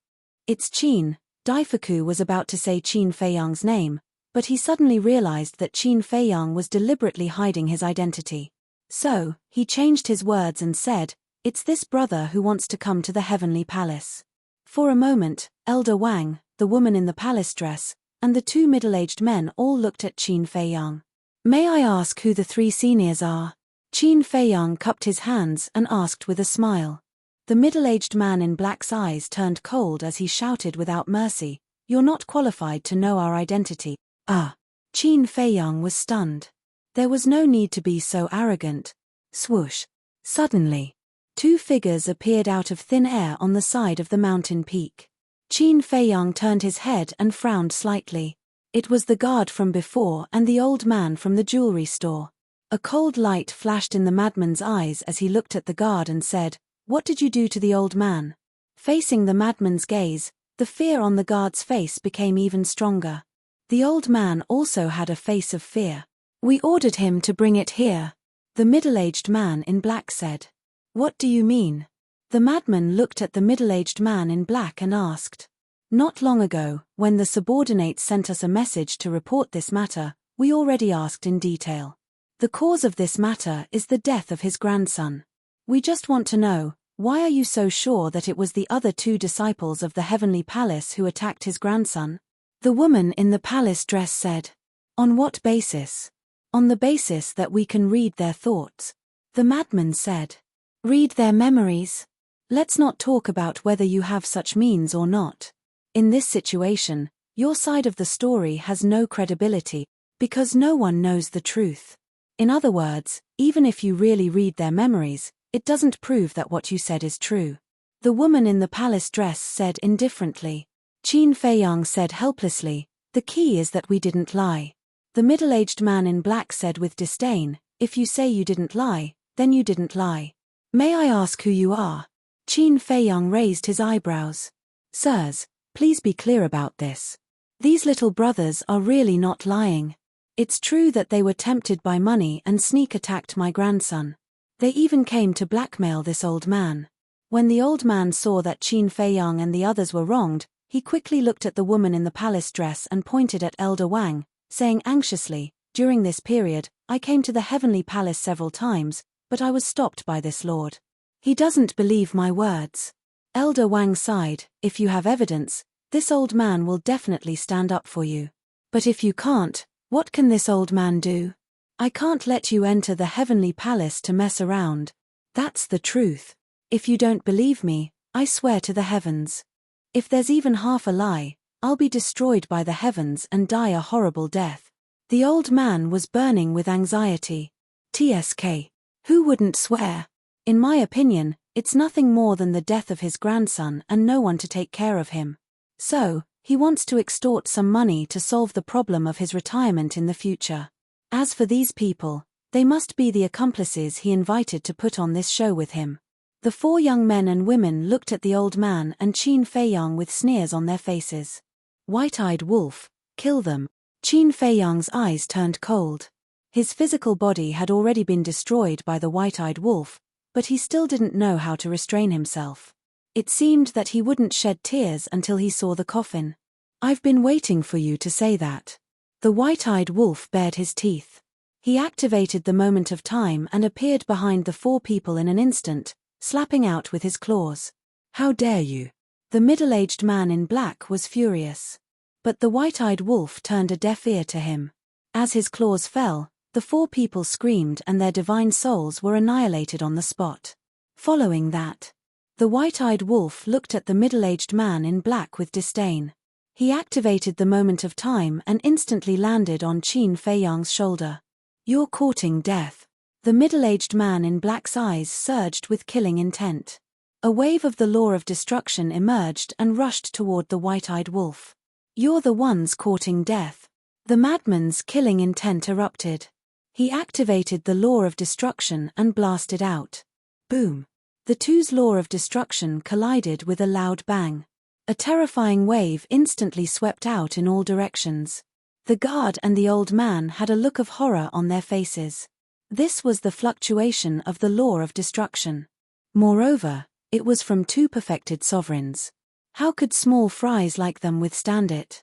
It's Qin." Daifuku was about to say Qin Feiyang's name, but he suddenly realized that Qin Feiyang was deliberately hiding his identity. So, he changed his words and said, "It's this brother who wants to come to the Heavenly Palace." For a moment, Elder Wang, the woman in the palace dress, and the two middle-aged men all looked at Qin Feiyang. "May I ask who the three seniors are?" Qin Feiyang cupped his hands and asked with a smile. The middle-aged man in black's eyes turned cold as he shouted without mercy, "You're not qualified to know our identity." "Ah." Qin Feiyang was stunned. There was no need to be so arrogant. Swoosh. Suddenly, two figures appeared out of thin air on the side of the mountain peak. Qin Feiyang turned his head and frowned slightly. It was the guard from before and the old man from the jewelry store. A cold light flashed in the madman's eyes as he looked at the guard and said, "What did you do to the old man?" Facing the madman's gaze, the fear on the guard's face became even stronger. The old man also had a face of fear. "We ordered him to bring it here," the middle-aged man in black said. "What do you mean?" The madman looked at the middle-aged man in black and asked. "Not long ago, when the subordinates sent us a message to report this matter, we already asked in detail. The cause of this matter is the death of his grandson. We just want to know, why are you so sure that it was the other two disciples of the heavenly palace who attacked his grandson?" The woman in the palace dress said. "On what basis?" "On the basis that we can read their thoughts." The madman said. "Read their memories? Let's not talk about whether you have such means or not. In this situation, your side of the story has no credibility, because no one knows the truth. In other words, even if you really read their memories, it doesn't prove that what you said is true." The woman in the palace dress said indifferently. Qin Feiyang said helplessly, "The key is that we didn't lie." The middle-aged man in black said with disdain, "If you say you didn't lie, then you didn't lie. May I ask who you are?" Qin Feiyang raised his eyebrows. "Sirs, please be clear about this. These little brothers are really not lying. It's true that they were tempted by money and sneak attacked my grandson. They even came to blackmail this old man." When the old man saw that Qin Feiyang and the others were wronged, he quickly looked at the woman in the palace dress and pointed at Elder Wang, saying anxiously, "During this period, I came to the heavenly palace several times, but I was stopped by this lord. He doesn't believe my words." Elder Wang sighed, "If you have evidence, this old man will definitely stand up for you. But if you can't, what can this old man do? I can't let you enter the heavenly palace to mess around. That's the truth. If you don't believe me, I swear to the heavens. If there's even half a lie, I'll be destroyed by the heavens and die a horrible death." The old man was burning with anxiety. "TSK. Who wouldn't swear? In my opinion, it's nothing more than the death of his grandson and no one to take care of him. So, he wants to extort some money to solve the problem of his retirement in the future. As for these people, they must be the accomplices he invited to put on this show with him." The four young men and women looked at the old man and Qin Feiyang with sneers on their faces. "White-eyed wolf, kill them." Qin Feiyang's eyes turned cold. His physical body had already been destroyed by the white-eyed wolf, but he still didn't know how to restrain himself. It seemed that he wouldn't shed tears until he saw the coffin. "I've been waiting for you to say that." The white-eyed wolf bared his teeth. He activated the moment of time and appeared behind the four people in an instant, slapping out with his claws. "How dare you!" The middle-aged man in black was furious. But the white-eyed wolf turned a deaf ear to him. As his claws fell, the four people screamed and their divine souls were annihilated on the spot. Following that, the white-eyed wolf looked at the middle-aged man in black with disdain. He activated the moment of time and instantly landed on Qin Feiyang's shoulder. "You're courting death." The middle-aged man in black's eyes surged with killing intent. A wave of the law of destruction emerged and rushed toward the white-eyed wolf. "You're the ones courting death." The madman's killing intent erupted. He activated the law of destruction and blasted out. Boom! The two's law of destruction collided with a loud bang. A terrifying wave instantly swept out in all directions. The guard and the old man had a look of horror on their faces. This was the fluctuation of the law of destruction. Moreover, it was from two perfected sovereigns. How could small fries like them withstand it?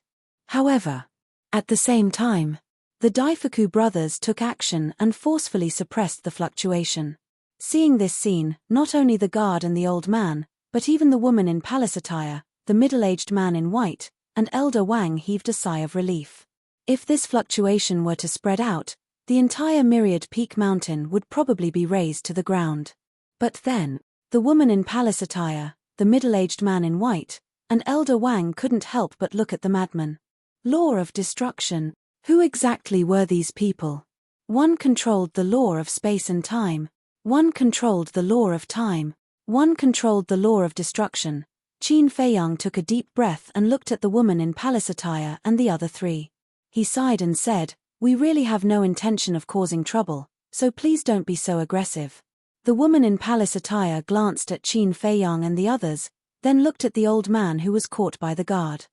However, at the same time, the Daifuku brothers took action and forcefully suppressed the fluctuation. Seeing this scene, not only the guard and the old man, but even the woman in palace attire, the middle-aged man in white, and Elder Wang heaved a sigh of relief. If this fluctuation were to spread out, the entire Myriad Peak Mountain would probably be razed to the ground. But then, the woman in palace attire, the middle-aged man in white, and Elder Wang couldn't help but look at the madman. Law of destruction. Who exactly were these people? One controlled the law of space and time. One controlled the law of time. One controlled the law of destruction. Qin Feiyang took a deep breath and looked at the woman in palace attire and the other three. He sighed and said, "We really have no intention of causing trouble, so please don't be so aggressive." The woman in palace attire glanced at Qin Feiyang and the others, then looked at the old man who was caught by the guard.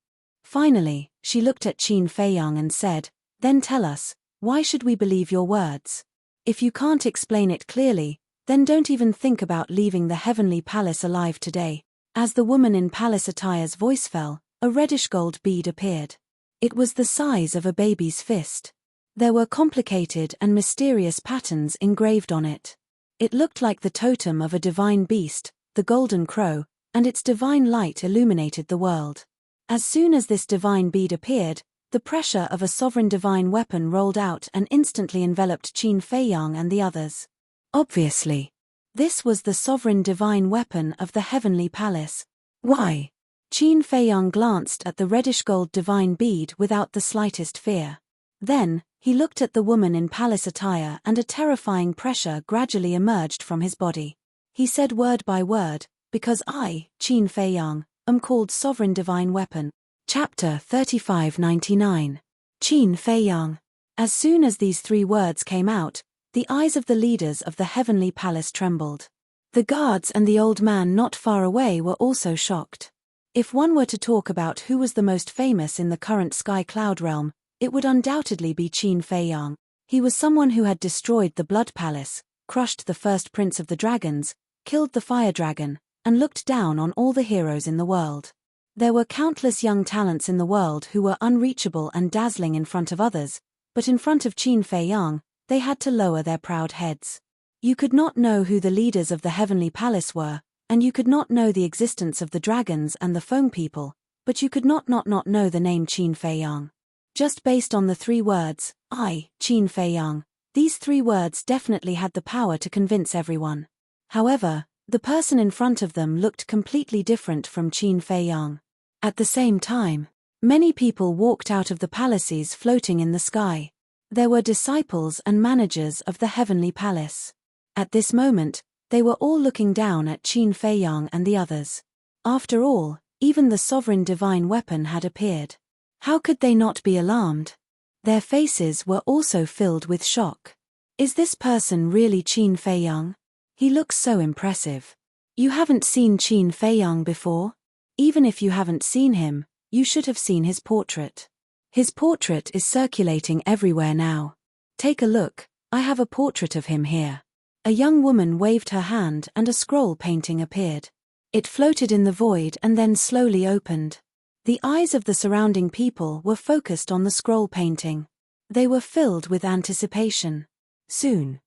Finally, she looked at Qin Feiyang and said, "Then tell us, why should we believe your words? If you can't explain it clearly, then don't even think about leaving the heavenly palace alive today." As the woman in palace attire's voice fell, a reddish gold bead appeared. It was the size of a baby's fist. There were complicated and mysterious patterns engraved on it. It looked like the totem of a divine beast, the golden crow, and its divine light illuminated the world. As soon as this divine bead appeared, the pressure of a sovereign divine weapon rolled out and instantly enveloped Qin Feiyang and the others. Obviously, this was the sovereign divine weapon of the heavenly palace. Why? Qin Feiyang glanced at the reddish gold divine bead without the slightest fear. Then, he looked at the woman in palace attire and a terrifying pressure gradually emerged from his body. He said word by word, "Because I, Qin Feiyang, am called Sovereign Divine Weapon." Chapter 3599. Qin Feiyang. As soon as these three words came out, the eyes of the leaders of the heavenly palace trembled. The guards and the old man not far away were also shocked. If one were to talk about who was the most famous in the current Sky Cloud realm, it would undoubtedly be Qin Feiyang. He was someone who had destroyed the Blood Palace, crushed the first prince of the dragons, killed the fire dragon, and looked down on all the heroes in the world. There were countless young talents in the world who were unreachable and dazzling in front of others, but in front of Qin Feiyang, they had to lower their proud heads. You could not know who the leaders of the heavenly palace were, and you could not know the existence of the dragons and the foam people, but you could not know the name Qin Feiyang. Just based on the three words, I, Qin Feiyang, these three words definitely had the power to convince everyone. However, the person in front of them looked completely different from Qin Feiyang. At the same time, many people walked out of the palaces floating in the sky. There were disciples and managers of the heavenly palace. At this moment, they were all looking down at Qin Feiyang and the others. After all, even the sovereign divine weapon had appeared. How could they not be alarmed? Their faces were also filled with shock. Is this person really Qin Feiyang? He looks so impressive. You haven't seen Qin Feiyang before? Even if you haven't seen him, you should have seen his portrait. His portrait is circulating everywhere now. Take a look, I have a portrait of him here. A young woman waved her hand and a scroll painting appeared. It floated in the void and then slowly opened. The eyes of the surrounding people were focused on the scroll painting. They were filled with anticipation. Soon,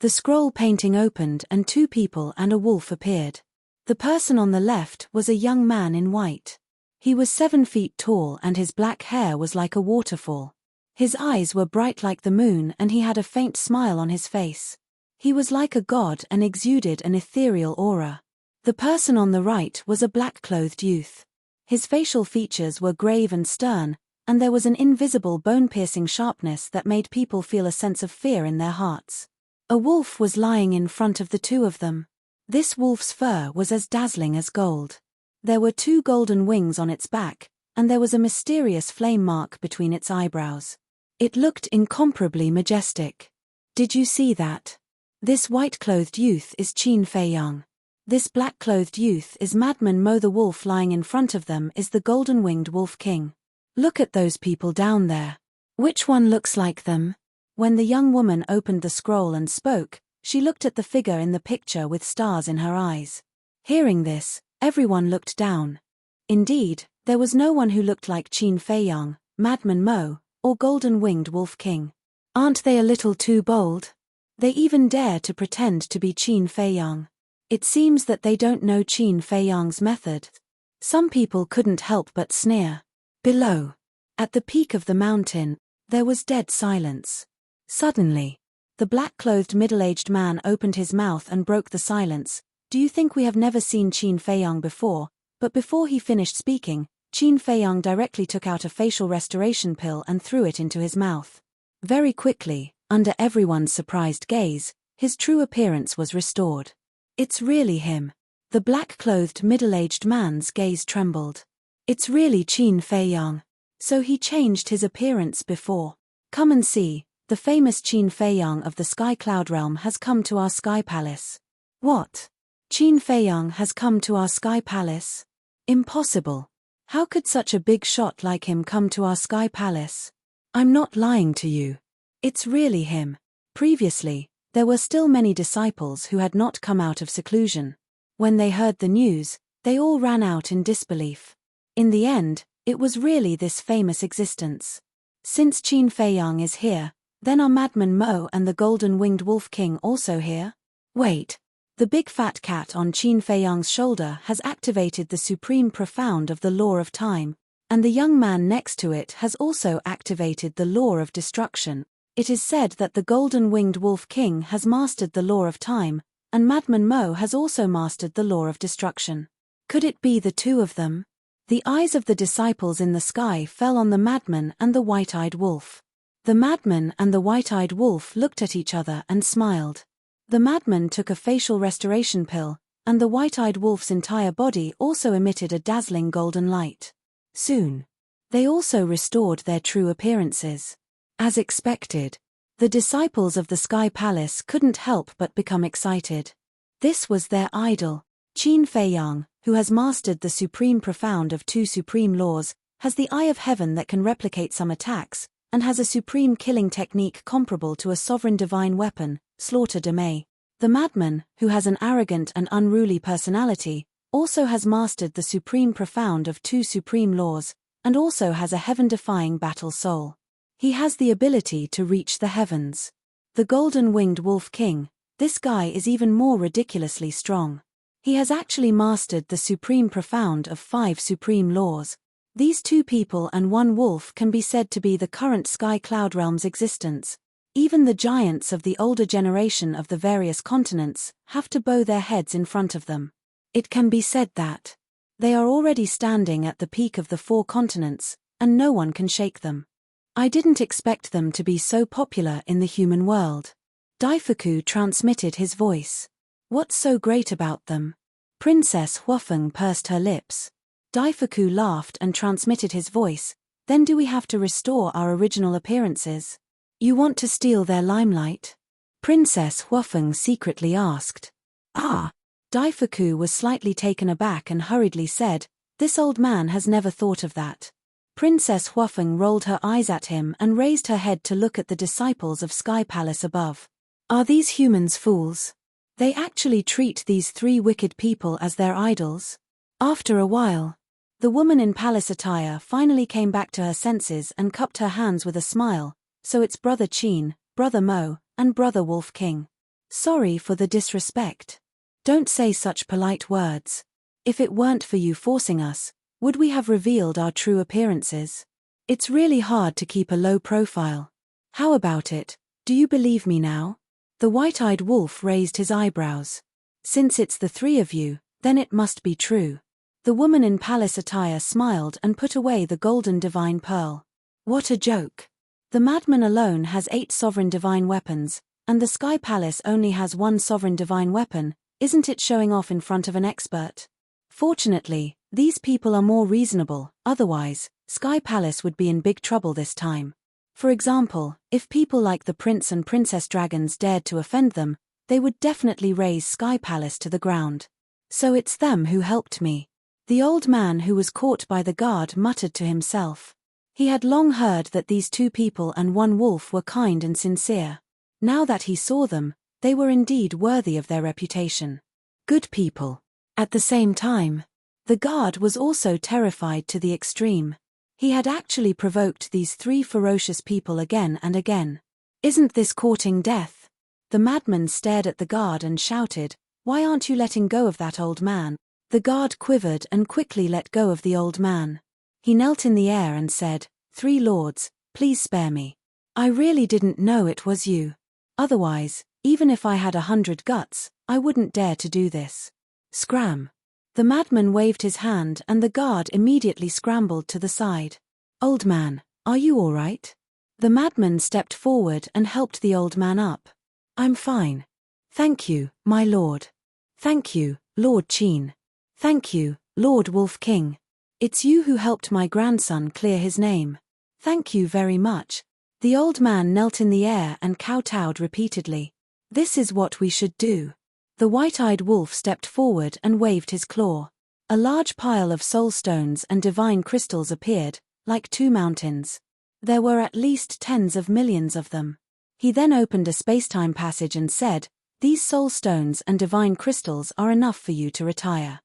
the scroll painting opened and two people and a wolf appeared. The person on the left was a young man in white. He was 7 feet tall and his black hair was like a waterfall. His eyes were bright like the moon and he had a faint smile on his face. He was like a god and exuded an ethereal aura. The person on the right was a black-clothed youth. His facial features were grave and stern, and there was an invisible bone-piercing sharpness that made people feel a sense of fear in their hearts. A wolf was lying in front of the two of them. This wolf's fur was as dazzling as gold. There were 2 golden wings on its back, and there was a mysterious flame mark between its eyebrows. It looked incomparably majestic. Did you see that? This white-clothed youth is Qin Feiyang. This black-clothed youth is Madman Mo. The wolf lying in front of them is the golden-winged wolf king. Look at those people down there. Which one looks like them? When the young woman opened the scroll and spoke, she looked at the figure in the picture with stars in her eyes. Hearing this, everyone looked down. Indeed, there was no one who looked like Qin Feiyang, Madman Mo, or Golden-Winged Wolf King. Aren't they a little too bold? They even dare to pretend to be Qin Feiyang. It seems that they don't know Qin Feiyang's method. Some people couldn't help but sneer. Below, at the peak of the mountain, there was dead silence. Suddenly, the black-clothed middle-aged man opened his mouth and broke the silence. Do you think we have never seen Qin Feiyang before? But before he finished speaking, Qin Feiyang directly took out a facial restoration pill and threw it into his mouth. Very quickly, under everyone's surprised gaze, his true appearance was restored. It's really him. The black-clothed middle-aged man's gaze trembled. It's really Qin Feiyang. So he changed his appearance before. Come and see, the famous Qin Feiyang of the Sky Cloud Realm has come to our Sky Palace. What? Qin Feiyang has come to our Sky Palace? Impossible. How could such a big shot like him come to our Sky Palace? I'm not lying to you. It's really him. Previously, there were still many disciples who had not come out of seclusion. When they heard the news, they all ran out in disbelief. In the end, it was really this famous existence. Since Qin Feiyang is here, then are Madman Mo and the Golden-Winged Wolf King also here? Wait. The big fat cat on Qin Feiyang's shoulder has activated the supreme profound of the law of time, and the young man next to it has also activated the law of destruction. It is said that the Golden-Winged Wolf King has mastered the law of time, and Madman Mo has also mastered the law of destruction. Could it be the two of them? The eyes of the disciples in the sky fell on the madman and the white-eyed wolf. The madman and the white-eyed wolf looked at each other and smiled. The madman took a facial restoration pill, and the white-eyed wolf's entire body also emitted a dazzling golden light. Soon, they also restored their true appearances. As expected, the disciples of the Sky Palace couldn't help but become excited. This was their idol. Qin Feiyang, who has mastered the supreme profound of two supreme laws, has the eye of heaven that can replicate some attacks, and has a supreme killing technique comparable to a sovereign divine weapon, Slaughter de May. The madman, who has an arrogant and unruly personality, also has mastered the supreme profound of two supreme laws, and also has a heaven-defying battle soul. He has the ability to reach the heavens. The Golden-Winged Wolf King, this guy is even more ridiculously strong. He has actually mastered the supreme profound of 5 supreme laws. These 2 people and 1 wolf can be said to be the current Sky Cloud Realm's existence. Even the giants of the older generation of the various continents have to bow their heads in front of them. It can be said that they are already standing at the peak of the 4 continents, and no one can shake them. I didn't expect them to be so popular in the human world. Daifuku transmitted his voice. What's so great about them? Princess Huafeng pursed her lips. Daifuku laughed and transmitted his voice. Then do we have to restore our original appearances? You want to steal their limelight? Princess Huafeng secretly asked. Ah! Daifuku was slightly taken aback and hurriedly said, this old man has never thought of that. Princess Huafeng rolled her eyes at him and raised her head to look at the disciples of Sky Palace above. Are these humans fools? They actually treat these 3 wicked people as their idols? After a while, the woman in palace attire finally came back to her senses and cupped her hands with a smile. So it's Brother Qin, Brother Mo, and Brother Wolf King. Sorry for the disrespect. Don't say such polite words. If it weren't for you forcing us, would we have revealed our true appearances? It's really hard to keep a low profile. How about it? Do you believe me now? The white-eyed wolf raised his eyebrows. Since it's the 3 of you, then it must be true. The woman in palace attire smiled and put away the golden divine pearl. What a joke. The madman alone has 8 sovereign divine weapons, and the Sky Palace only has 1 sovereign divine weapon. Isn't it showing off in front of an expert? Fortunately, these people are more reasonable, otherwise, Sky Palace would be in big trouble this time. For example, if people like the Prince and Princess Dragons dared to offend them, they would definitely raise Sky Palace to the ground. So it's them who helped me. The old man who was caught by the guard muttered to himself. He had long heard that these 2 people and 1 wolf were kind and sincere. Now that he saw them, they were indeed worthy of their reputation. Good people. At the same time, the guard was also terrified to the extreme. He had actually provoked these 3 ferocious people again and again. Isn't this courting death? The madman stared at the guard and shouted, why aren't you letting go of that old man? The guard quivered and quickly let go of the old man. He knelt in the air and said, 3 lords, please spare me. I really didn't know it was you. Otherwise, even if I had 100 guts, I wouldn't dare to do this. Scram. The madman waved his hand and the guard immediately scrambled to the side. "Old man, are you all right?" The madman stepped forward and helped the old man up. "I'm fine. Thank you, my lord. Thank you, Lord Qin. Thank you, Lord Wolf King. It's you who helped my grandson clear his name. Thank you very much." The old man knelt in the air and kowtowed repeatedly. "This is what we should do." The white-eyed wolf stepped forward and waved his claw. A large pile of soul stones and divine crystals appeared, like two mountains. There were at least tens of millions of them. He then opened a spacetime passage and said, "These soul stones and divine crystals are enough for you to retire.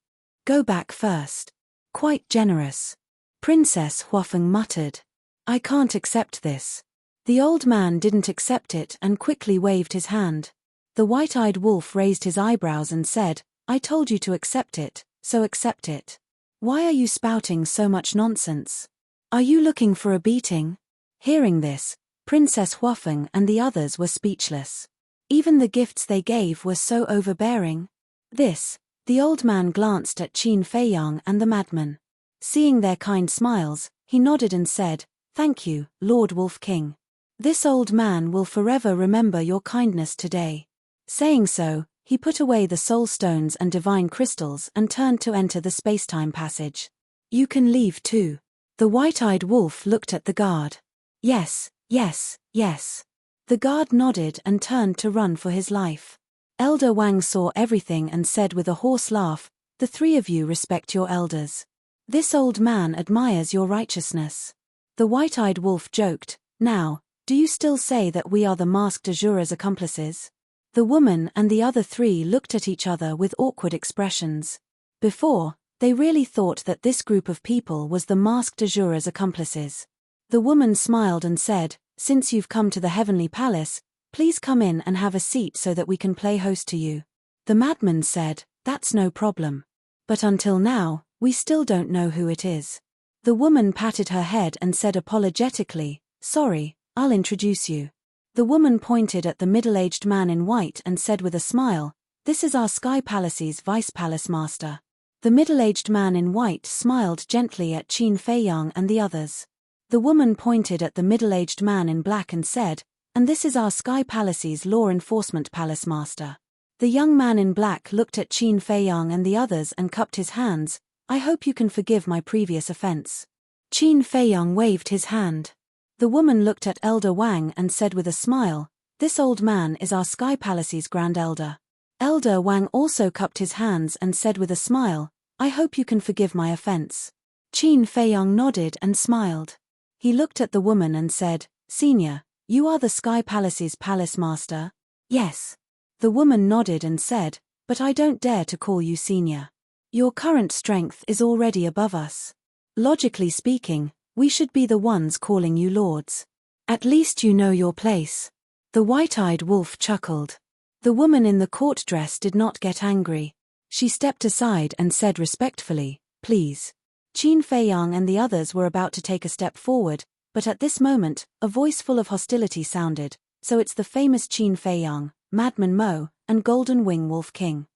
Go back first." "Quite generous." Princess Huafeng muttered. "I can't accept this." The old man didn't accept it and quickly waved his hand. The white-eyed wolf raised his eyebrows and said, "I told you to accept it, so accept it. Why are you spouting so much nonsense? Are you looking for a beating?" Hearing this, Princess Huafeng and the others were speechless. Even the gifts they gave were so overbearing. The old man glanced at Qin Feiyang and the madman. Seeing their kind smiles, he nodded and said, "Thank you, Lord Wolf King. This old man will forever remember your kindness today." Saying so, he put away the soul stones and divine crystals and turned to enter the spacetime passage. "You can leave too." The white-eyed wolf looked at the guard. "Yes, yes, yes." The guard nodded and turned to run for his life. Elder Wang saw everything and said with a hoarse laugh, "The three of you respect your elders. This old man admires your righteousness." The white-eyed wolf joked, "Now, do you still say that we are the masked Azura's accomplices?" The woman and the other three looked at each other with awkward expressions. Before, they really thought that this group of people was the masked Azura's accomplices. The woman smiled and said, "Since you've come to the Heavenly Palace, please come in and have a seat so that we can play host to you." The madman said, "That's no problem. But until now, we still don't know who it is." The woman patted her head and said apologetically, "Sorry, I'll introduce you." The woman pointed at the middle-aged man in white and said with a smile, "This is our Sky Palace's Vice Palace Master." The middle-aged man in white smiled gently at Qin Feiyang and the others. The woman pointed at the middle-aged man in black and said, "And this is our Sky Palace's Law Enforcement Palace Master." The young man in black looked at Qin Feiyang and the others and cupped his hands. "I hope you can forgive my previous offense." Qin Feiyang waved his hand. The woman looked at Elder Wang and said with a smile, "This old man is our Sky Palace's Grand Elder." Elder Wang also cupped his hands and said with a smile, "I hope you can forgive my offense." Qin Feiyang nodded and smiled. He looked at the woman and said, "Senior, you are the Sky Palace's Palace Master?" "Yes." The woman nodded and said, "But I don't dare to call you senior. Your current strength is already above us. Logically speaking, we should be the ones calling you lords. At least you know your place." The white-eyed wolf chuckled. The woman in the court dress did not get angry. She stepped aside and said respectfully, "Please." Qin Feiyang and the others were about to take a step forward, but at this moment, a voice full of hostility sounded, "So it's the famous Qin Feiyang, Madman Mo, and Golden Wing Wolf King."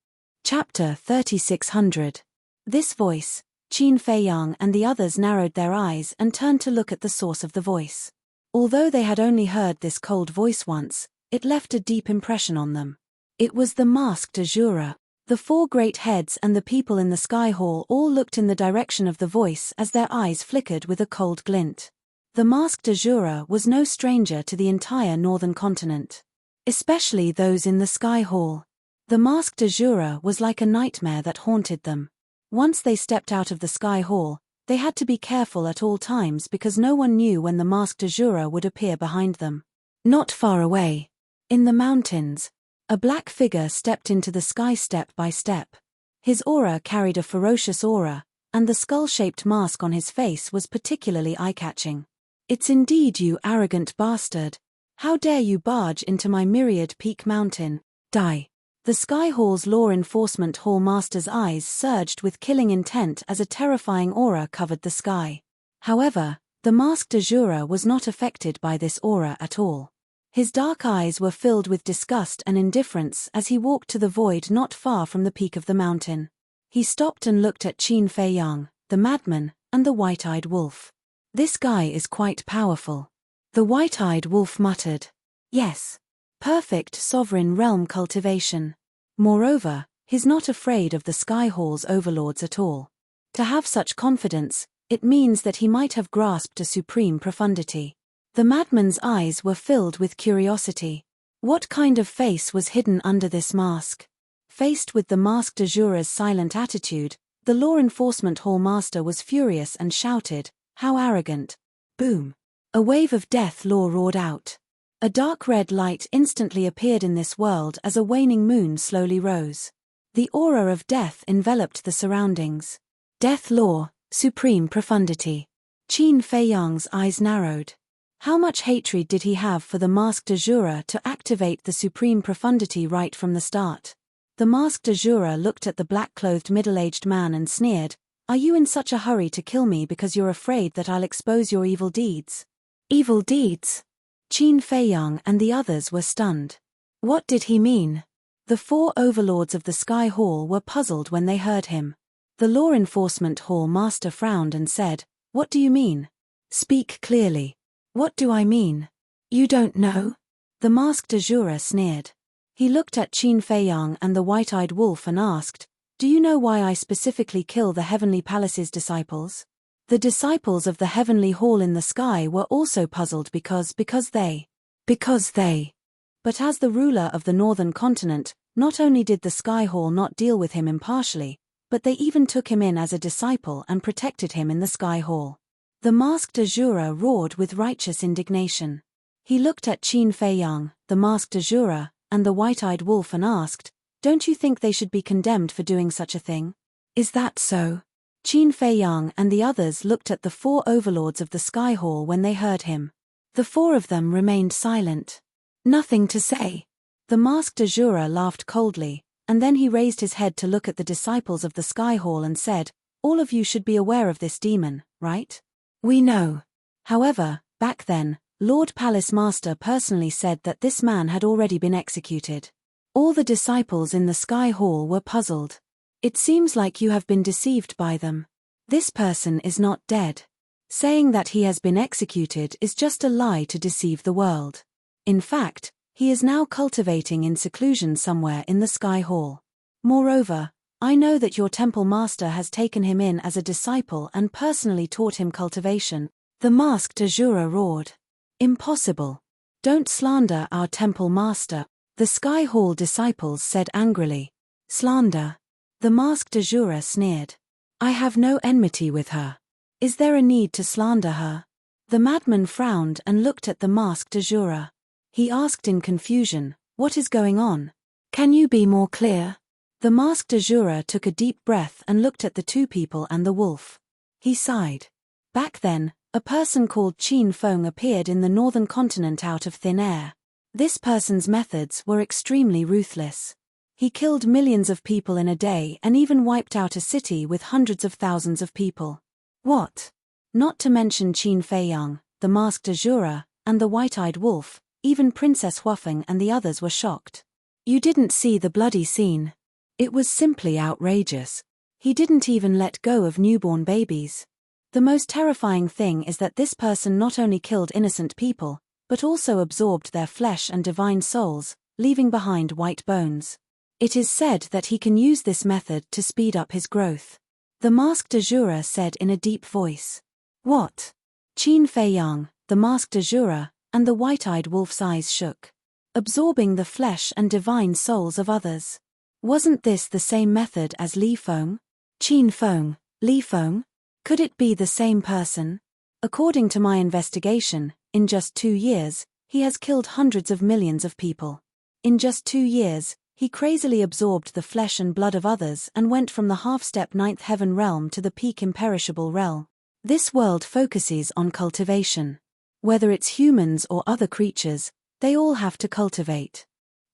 Chapter 3600. This voice, Qin Feiyang and the others narrowed their eyes and turned to look at the source of the voice. Although they had only heard this cold voice once, it left a deep impression on them. It was the masked Azura. The four great heads and the people in the Sky Hall all looked in the direction of the voice as their eyes flickered with a cold glint. The masked Azura was no stranger to the entire northern continent, especially those in the Sky Hall. The masked Azura was like a nightmare that haunted them. Once they stepped out of the Sky Hall, they had to be careful at all times because no one knew when the masked Azura would appear behind them. Not far away, in the mountains, a black figure stepped into the sky step by step. His aura carried a ferocious aura, and the skull-shaped mask on his face was particularly eye-catching. "It's indeed you, arrogant bastard. How dare you barge into my myriad peak mountain? Die." The Sky Hall's Law Enforcement Hall Master's eyes surged with killing intent as a terrifying aura covered the sky. However, the masked Azura was not affected by this aura at all. His dark eyes were filled with disgust and indifference as he walked to the void not far from the peak of the mountain. He stopped and looked at Qin Fei Yang, the madman, and the white-eyed wolf. This guy is quite powerful. The white-eyed wolf muttered. Yes. Perfect sovereign realm cultivation. Moreover, he's not afraid of the Sky Hall's overlords at all. To have such confidence, it means that he might have grasped a supreme profundity. The madman's eyes were filled with curiosity. What kind of face was hidden under this mask? Faced with the masked Azura's silent attitude, the law enforcement hall master was furious and shouted, "How arrogant!" Boom! A wave of death law roared out. A dark red light instantly appeared in this world as a waning moon slowly rose. The aura of death enveloped the surroundings. Death law, supreme profundity. Qin Fei Yang's eyes narrowed. How much hatred did he have for the masked Azura to activate the supreme profundity right from the start? The masked Azura looked at the black-clothed middle-aged man and sneered, "Are you in such a hurry to kill me because you're afraid that I'll expose your evil deeds?" Evil deeds? Qin Fei Yang and the others were stunned. What did he mean? The four overlords of the Sky Hall were puzzled when they heard him. The law enforcement hall master frowned and said, "What do you mean? Speak clearly." "What do I mean? You don't know?" The masked Azura sneered. He looked at Qin Fei Yang and the white-eyed wolf and asked, "Do you know why I specifically kill the Heavenly Palace's disciples?" The disciples of the Heavenly Hall in the sky were also puzzled because they. But as the ruler of the Northern Continent, not only did the Sky Hall not deal with him impartially, but they even took him in as a disciple and protected him in the Sky Hall. The masked Azura roared with righteous indignation. He looked at Qin Fei Yang, the masked Azura, and the white-eyed wolf and asked, "Don't you think they should be condemned for doing such a thing?" "Is that so?" Qin Fei Yang and the others looked at the four overlords of the Sky Hall when they heard him. The four of them remained silent. Nothing to say. The masked Azura laughed coldly, and then he raised his head to look at the disciples of the Sky Hall and said, "All of you should be aware of this demon, right?" "We know." However, back then, Lord Palace Master personally said that this man had already been executed. All the disciples in the Sky Hall were puzzled. "It seems like you have been deceived by them. This person is not dead. Saying that he has been executed is just a lie to deceive the world. In fact, he is now cultivating in seclusion somewhere in the Sky Hall. Moreover, I know that your temple master has taken him in as a disciple and personally taught him cultivation." The masked Azura roared. "Impossible. Don't slander our temple master," the Sky Hall disciples said angrily. "Slander?" The masked Azura sneered. "I have no enmity with her. Is there a need to slander her?" The madman frowned and looked at the masked Azura. He asked in confusion, "What is going on? Can you be more clear?" The masked Azura took a deep breath and looked at the two people and the wolf. He sighed. Back then, a person called Qin Feng appeared in the Northern Continent out of thin air. This person's methods were extremely ruthless. He killed millions of people in a day and even wiped out a city with hundreds of thousands of people. What? Not to mention Qin Fei Yang, the masked Azura, and the white-eyed wolf, even Princess Huafeng and the others were shocked. "You didn't see the bloody scene. It was simply outrageous. He didn't even let go of newborn babies. The most terrifying thing is that this person not only killed innocent people, but also absorbed their flesh and divine souls, leaving behind white bones. It is said that he can use this method to speed up his growth." The masked Azura said in a deep voice. "What?" Qin Fei Yang, the masked Azura, and the white-eyed wolf's eyes shook. Absorbing the flesh and divine souls of others. Wasn't this the same method as Li Feng? Qin Feng, Li Feng? Could it be the same person? According to my investigation, in just 2 years, he has killed hundreds of millions of people. In just 2 years, he crazily absorbed the flesh and blood of others and went from the half-step ninth heaven realm to the peak imperishable realm. This world focuses on cultivation. Whether it's humans or other creatures, they all have to cultivate.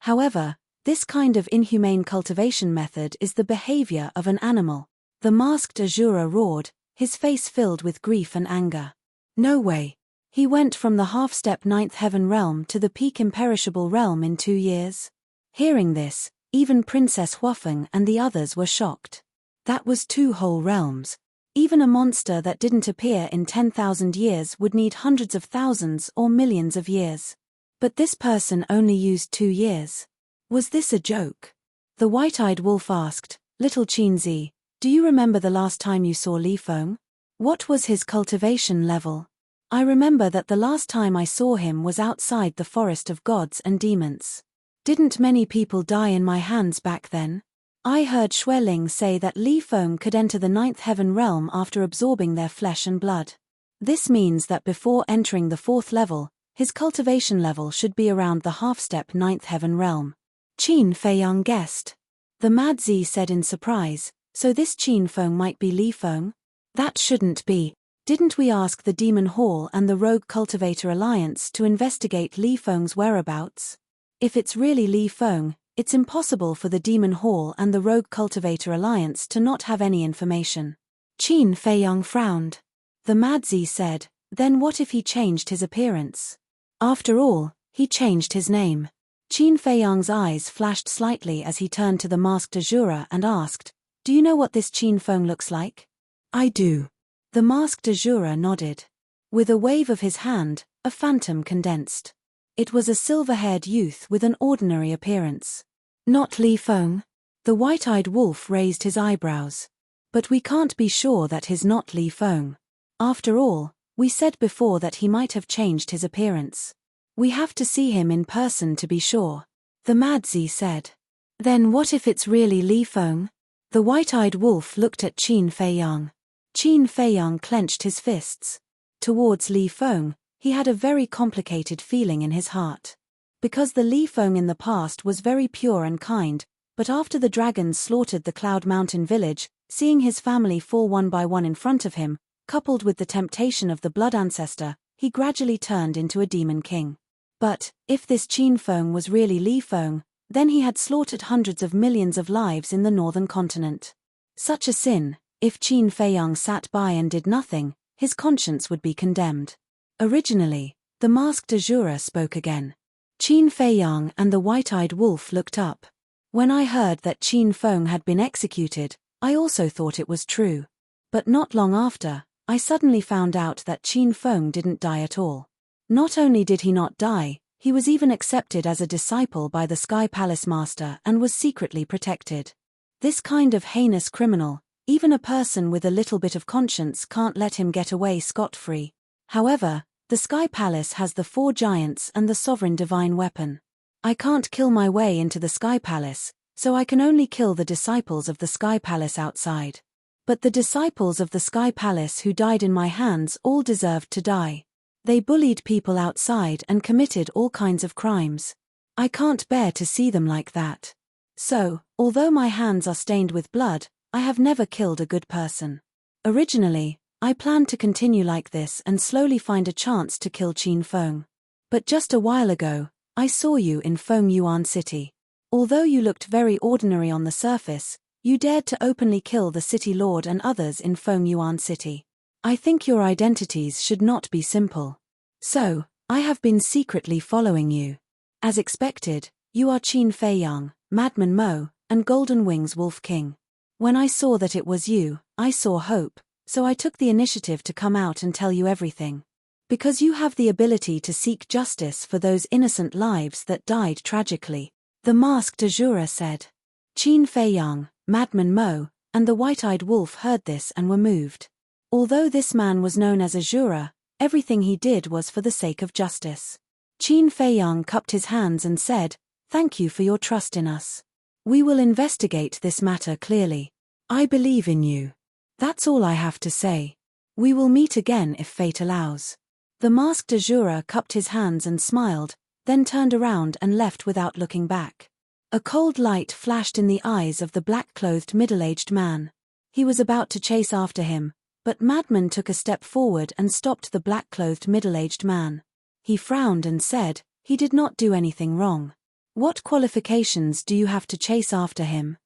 However, this kind of inhumane cultivation method is the behavior of an animal. The masked Azura roared, his face filled with grief and anger. No way. He went from the half-step ninth heaven realm to the peak imperishable realm in 2 years. Hearing this, even Princess Huafeng and the others were shocked. That was 2 whole realms. Even a monster that didn't appear in 10,000 years would need hundreds of thousands or millions of years. But this person only used 2 years. Was this a joke? The white-eyed wolf asked, Little Qinzi, do you remember the last time you saw Li Feng? What was his cultivation level? I remember that the last time I saw him was outside the forest of gods and demons. Didn't many people die in my hands back then? I heard Xueling say that Li Feng could enter the 9th heaven realm after absorbing their flesh and blood. This means that before entering the 4th level, his cultivation level should be around the half-step 9th heaven realm. Qin Feiyang guessed. The Madzi said in surprise, so this Qin Feng might be Li Feng? That shouldn't be. Didn't we ask the Demon Hall and the Rogue Cultivator Alliance to investigate Li Feng's whereabouts? If it's really Li Feng, it's impossible for the Demon Hall and the Rogue Cultivator Alliance to not have any information. Qin Feiyang frowned. The Madzi said, then what if he changed his appearance? After all, he changed his name. Qin Feiyang's eyes flashed slightly as he turned to the masked Azura and asked, do you know what this Qin Feng looks like? I do. The masked Azura nodded. With a wave of his hand, a phantom condensed. It was a silver-haired youth with an ordinary appearance. Not Li Feng? The white-eyed wolf raised his eyebrows. But we can't be sure that he's not Li Feng. After all, we said before that he might have changed his appearance. We have to see him in person to be sure. The Madzi said. Then what if it's really Li Feng? The white-eyed wolf looked at Qin Feiyang. Qin Feiyang clenched his fists. Towards Li Feng, he had a very complicated feeling in his heart. Because the Li Feng in the past was very pure and kind, but after the dragons slaughtered the Cloud Mountain village, seeing his family fall one by one in front of him, coupled with the temptation of the blood ancestor, he gradually turned into a demon king. But, if this Qin Feng was really Li Feng, then he had slaughtered hundreds of millions of lives in the northern continent. Such a sin, if Qin Feiyang sat by and did nothing, his conscience would be condemned. Originally, the masked Azura spoke again. Qin Feiyang and the white-eyed wolf looked up. When I heard that Qin Feng had been executed, I also thought it was true. But not long after, I suddenly found out that Qin Feng didn't die at all. Not only did he not die, he was even accepted as a disciple by the Sky Palace Master and was secretly protected. This kind of heinous criminal, even a person with a little bit of conscience can't let him get away scot-free. However, the Sky Palace has the 4 giants and the sovereign divine weapon. I can't kill my way into the Sky Palace, so I can only kill the disciples of the Sky Palace outside. But the disciples of the Sky Palace who died in my hands all deserved to die. They bullied people outside and committed all kinds of crimes. I can't bear to see them like that. So, although my hands are stained with blood, I have never killed a good person. Originally, I planned to continue like this and slowly find a chance to kill Qin Feng. But just a while ago, I saw you in Feng Yuan City. Although you looked very ordinary on the surface, you dared to openly kill the city lord and others in Feng Yuan City. I think your identities should not be simple. So, I have been secretly following you. As expected, you are Qin Feiyang, Madman Mo, and Golden Wings Wolf King. When I saw that it was you, I saw hope, so I took the initiative to come out and tell you everything. Because you have the ability to seek justice for those innocent lives that died tragically, the masked Azura said. Qin Feiyang, Madman Mo, and the white-eyed wolf heard this and were moved. Although this man was known as Azura, everything he did was for the sake of justice. Qin Feiyang cupped his hands and said, "Thank you for your trust in us. We will investigate this matter clearly. I believe in you. That's all I have to say. We will meet again if fate allows." The masked Azura cupped his hands and smiled, then turned around and left without looking back. A cold light flashed in the eyes of the black-clothed middle-aged man. He was about to chase after him, but Madman took a step forward and stopped the black-clothed middle-aged man. He frowned and said, "He did not do anything wrong. What qualifications do you have to chase after him?"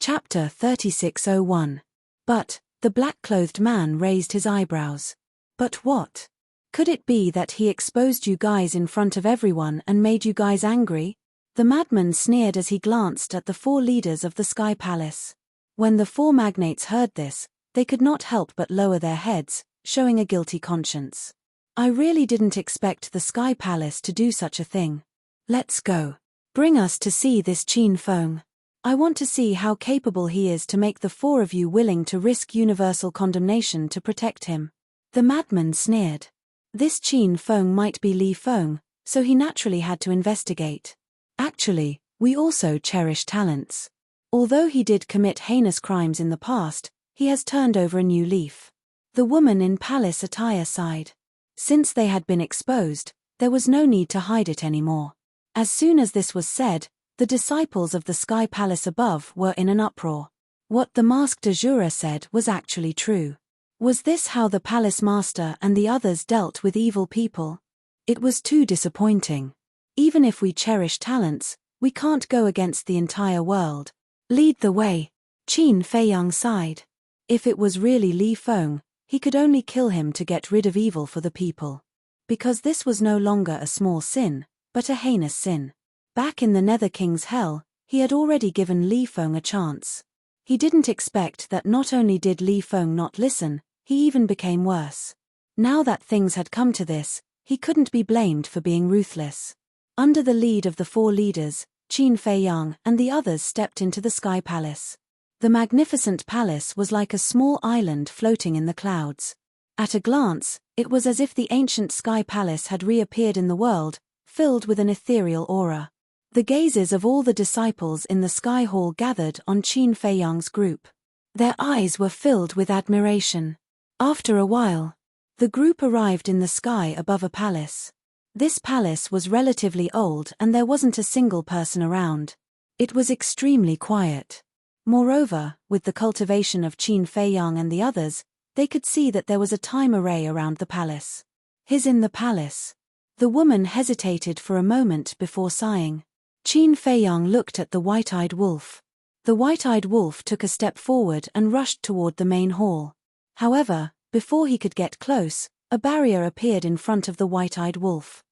Chapter 3601. But, the black-clothed man raised his eyebrows. But what? Could it be that he exposed you guys in front of everyone and made you guys angry? The madman sneered as he glanced at the 4 leaders of the Sky Palace. When the four magnates heard this, they could not help but lower their heads, showing a guilty conscience. I really didn't expect the Sky Palace to do such a thing. Let's go. Bring us to see this Qin Feng. I want to see how capable he is to make the four of you willing to risk universal condemnation to protect him. The madman sneered. This Qin Feng might be Li Feng, so he naturally had to investigate. Actually, we also cherish talents. Although he did commit heinous crimes in the past, he has turned over a new leaf. The woman in palace attire sighed. Since they had been exposed, there was no need to hide it anymore. As soon as this was said, the disciples of the Sky Palace above were in an uproar. What the masked Azura said was actually true. Was this how the palace master and the others dealt with evil people? It was too disappointing. Even if we cherish talents, we can't go against the entire world. Lead the way. Qin Feiyang sighed. If it was really Li Feng, he could only kill him to get rid of evil for the people. Because this was no longer a small sin, but a heinous sin. Back in the Nether King's hell, he had already given Li Feng a chance. He didn't expect that not only did Li Feng not listen, he even became worse. Now that things had come to this, he couldn't be blamed for being ruthless. Under the lead of the four leaders, Qin Feiyang and the others stepped into the Sky Palace. The magnificent palace was like a small island floating in the clouds. At a glance, it was as if the ancient Sky Palace had reappeared in the world, filled with an ethereal aura. The gazes of all the disciples in the Sky Hall gathered on Qin Feiyang's group. Their eyes were filled with admiration. After a while, the group arrived in the sky above a palace. This palace was relatively old and there wasn't a single person around. It was extremely quiet. Moreover, with the cultivation of Qin Feiyang and the others, they could see that there was a time array around the palace. He's in the palace. The woman hesitated for a moment before sighing. Qin Feiyang looked at the white-eyed wolf. The white-eyed wolf took a step forward and rushed toward the main hall. However, before he could get close, a barrier appeared in front of the white-eyed wolf.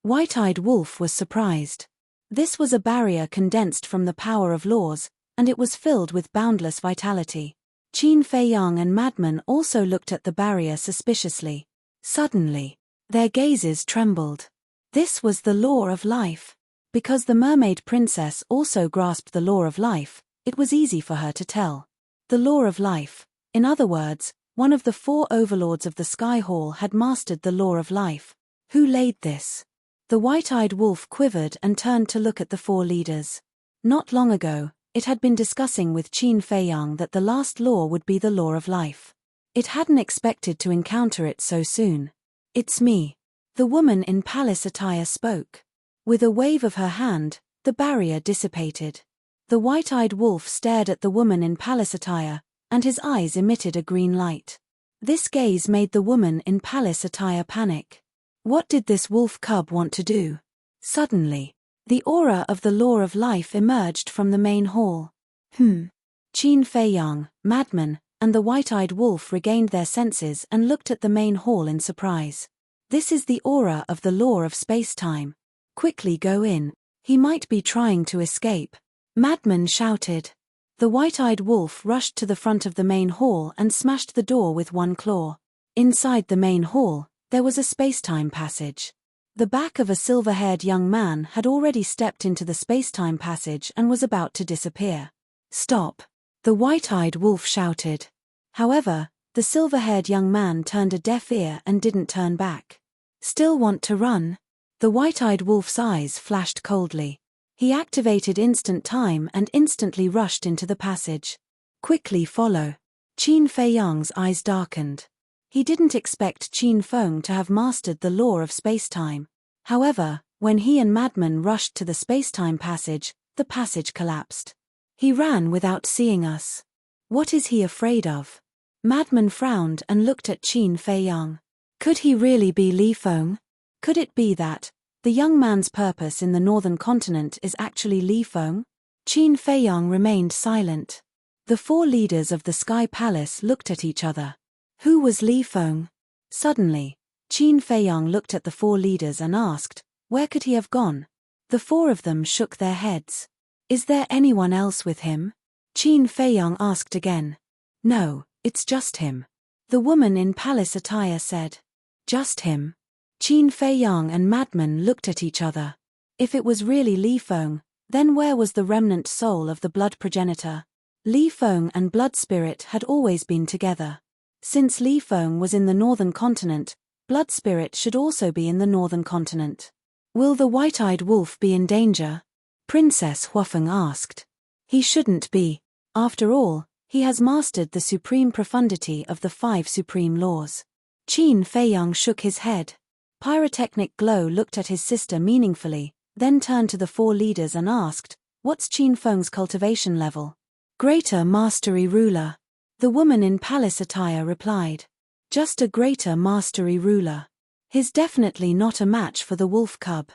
White-eyed wolf was surprised. This was a barrier condensed from the power of laws, and it was filled with boundless vitality. Qin Feiyang and Madman also looked at the barrier suspiciously. Suddenly, their gazes trembled. This was the law of life. Because the mermaid princess also grasped the law of life, it was easy for her to tell. The law of life. In other words, one of the four overlords of the Sky Hall had mastered the law of life. Who laid this? The white-eyed wolf quivered and turned to look at the four leaders. Not long ago, it had been discussing with Qin Feiyang that the last law would be the law of life. It hadn't expected to encounter it so soon. It's me. The woman in palace attire spoke. With a wave of her hand, the barrier dissipated. The white-eyed wolf stared at the woman in palace attire, and his eyes emitted a green light. This gaze made the woman in palace attire panic. What did this wolf cub want to do? Suddenly, the aura of the law of life emerged from the main hall. Qin Feiyang, Madman, and the white-eyed wolf regained their senses and looked at the main hall in surprise. This is the aura of the law of space-time. Quickly go in. He might be trying to escape. Madman shouted. The white-eyed wolf rushed to the front of the main hall and smashed the door with one claw. Inside the main hall, there was a space-time passage. The back of a silver-haired young man had already stepped into the space-time passage and was about to disappear. Stop! The white-eyed wolf shouted. However, the silver-haired young man turned a deaf ear and didn't turn back. Still want to run? The white-eyed wolf's eyes flashed coldly. He activated instant time and instantly rushed into the passage. Quickly follow. Qin Feiyang's eyes darkened. He didn't expect Qin Feng to have mastered the law of space-time. However, when he and Madman rushed to the space-time passage, the passage collapsed. He ran without seeing us. What is he afraid of? Madman frowned and looked at Qin Feiyang. Could he really be Li Feng? Could it be that the young man's purpose in the northern continent is actually Li Feng? Qin Feiyang remained silent. The four leaders of the Sky Palace looked at each other. Who was Li Feng? Suddenly, Qin Feiyang looked at the four leaders and asked, where could he have gone? The four of them shook their heads. Is there anyone else with him? Qin Feiyang asked again. No, it's just him. The woman in palace attire said. Just him? Qin Feiyang and Madman looked at each other. If it was really Li Feng, then where was the remnant soul of the blood progenitor? Li Feng and Blood Spirit had always been together. Since Li Feng was in the northern continent, Blood Spirit should also be in the northern continent. Will the white-eyed wolf be in danger? Princess Huafeng asked. He shouldn't be. After all, he has mastered the supreme profundity of the 5 supreme laws. Qin Feiyang shook his head. Pyrotechnic Glow looked at his sister meaningfully, then turned to the 4 leaders and asked, what's Qin Feng's cultivation level? Greater Mastery Ruler. The woman in palace attire replied. Just a greater Mastery Ruler. He's definitely not a match for the wolf cub.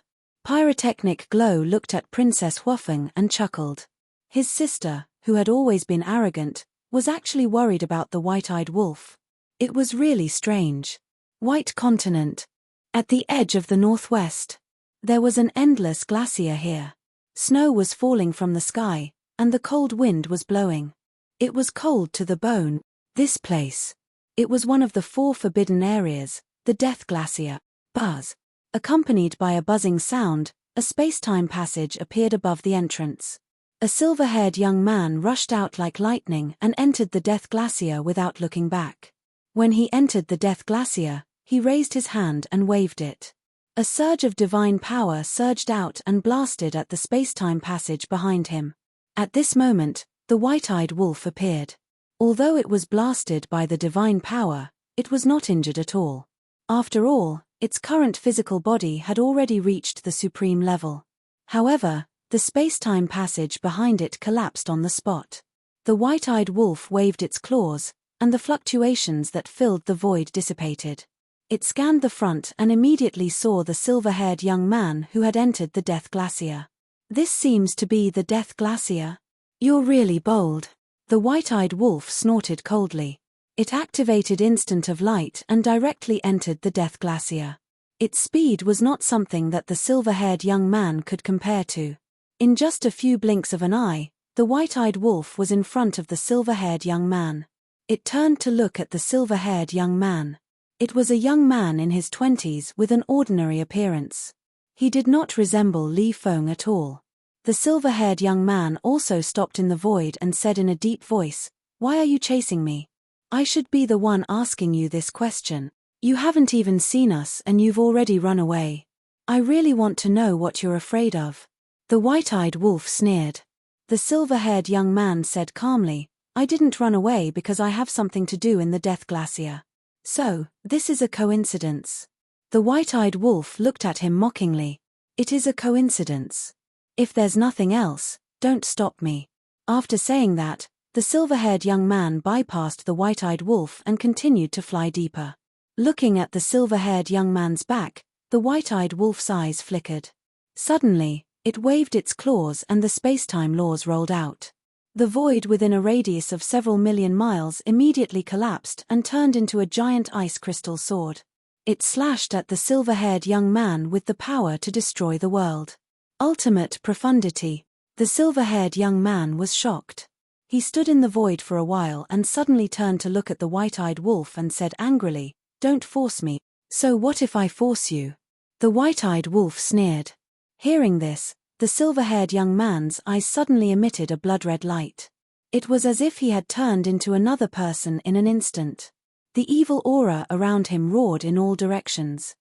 Pyrotechnic Glow looked at Princess Huafeng and chuckled. His sister, who had always been arrogant, was actually worried about the white-eyed wolf. It was really strange. White continent. At the edge of the northwest. There was an endless glacier here. Snow was falling from the sky, and the cold wind was blowing. It was cold to the bone. This place. It was one of the 4 forbidden areas, the Death Glacier. Buzz. Accompanied by a buzzing sound, a space-time passage appeared above the entrance. A silver-haired young man rushed out like lightning and entered the Death Glacier without looking back. When he entered the Death Glacier, he raised his hand and waved it. A surge of divine power surged out and blasted at the space-time passage behind him. At this moment, the white-eyed wolf appeared. Although it was blasted by the divine power, it was not injured at all. After all, its current physical body had already reached the supreme level. However, the space-time passage behind it collapsed on the spot. The white-eyed wolf waved its claws, and the fluctuations that filled the void dissipated. It scanned the front and immediately saw the silver-haired young man who had entered the Death Glacier. This seems to be the Death Glacier. You're really bold. The white-eyed wolf snorted coldly. It activated Instant of Light and directly entered the Death Glacier. Its speed was not something that the silver-haired young man could compare to. In just a few blinks of an eye, the white-eyed wolf was in front of the silver-haired young man. It turned to look at the silver-haired young man. It was a young man in his 20s with an ordinary appearance. He did not resemble Li Feng at all. The silver-haired young man also stopped in the void and said in a deep voice, "Why are you chasing me? I should be the one asking you this question. You haven't even seen us and you've already run away. I really want to know what you're afraid of." The white-eyed wolf sneered. The silver-haired young man said calmly, "I didn't run away because I have something to do in the Death Glacier. So, this is a coincidence." The white-eyed wolf looked at him mockingly. "It is a coincidence. If there's nothing else, don't stop me." After saying that, the silver-haired young man bypassed the white-eyed wolf and continued to fly deeper. Looking at the silver-haired young man's back, the white-eyed wolf's eyes flickered. Suddenly, it waved its claws and the space-time laws rolled out. The void within a radius of several million miles immediately collapsed and turned into a giant ice crystal sword. It slashed at the silver-haired young man with the power to destroy the world. Ultimate profundity. The silver-haired young man was shocked. He stood in the void for a while and suddenly turned to look at the white-eyed wolf and said angrily, "Don't force me." "So what if I force you?" The white-eyed wolf sneered. Hearing this, the silver-haired young man's eyes suddenly emitted a blood-red light. It was as if he had turned into another person in an instant. The evil aura around him roared in all directions.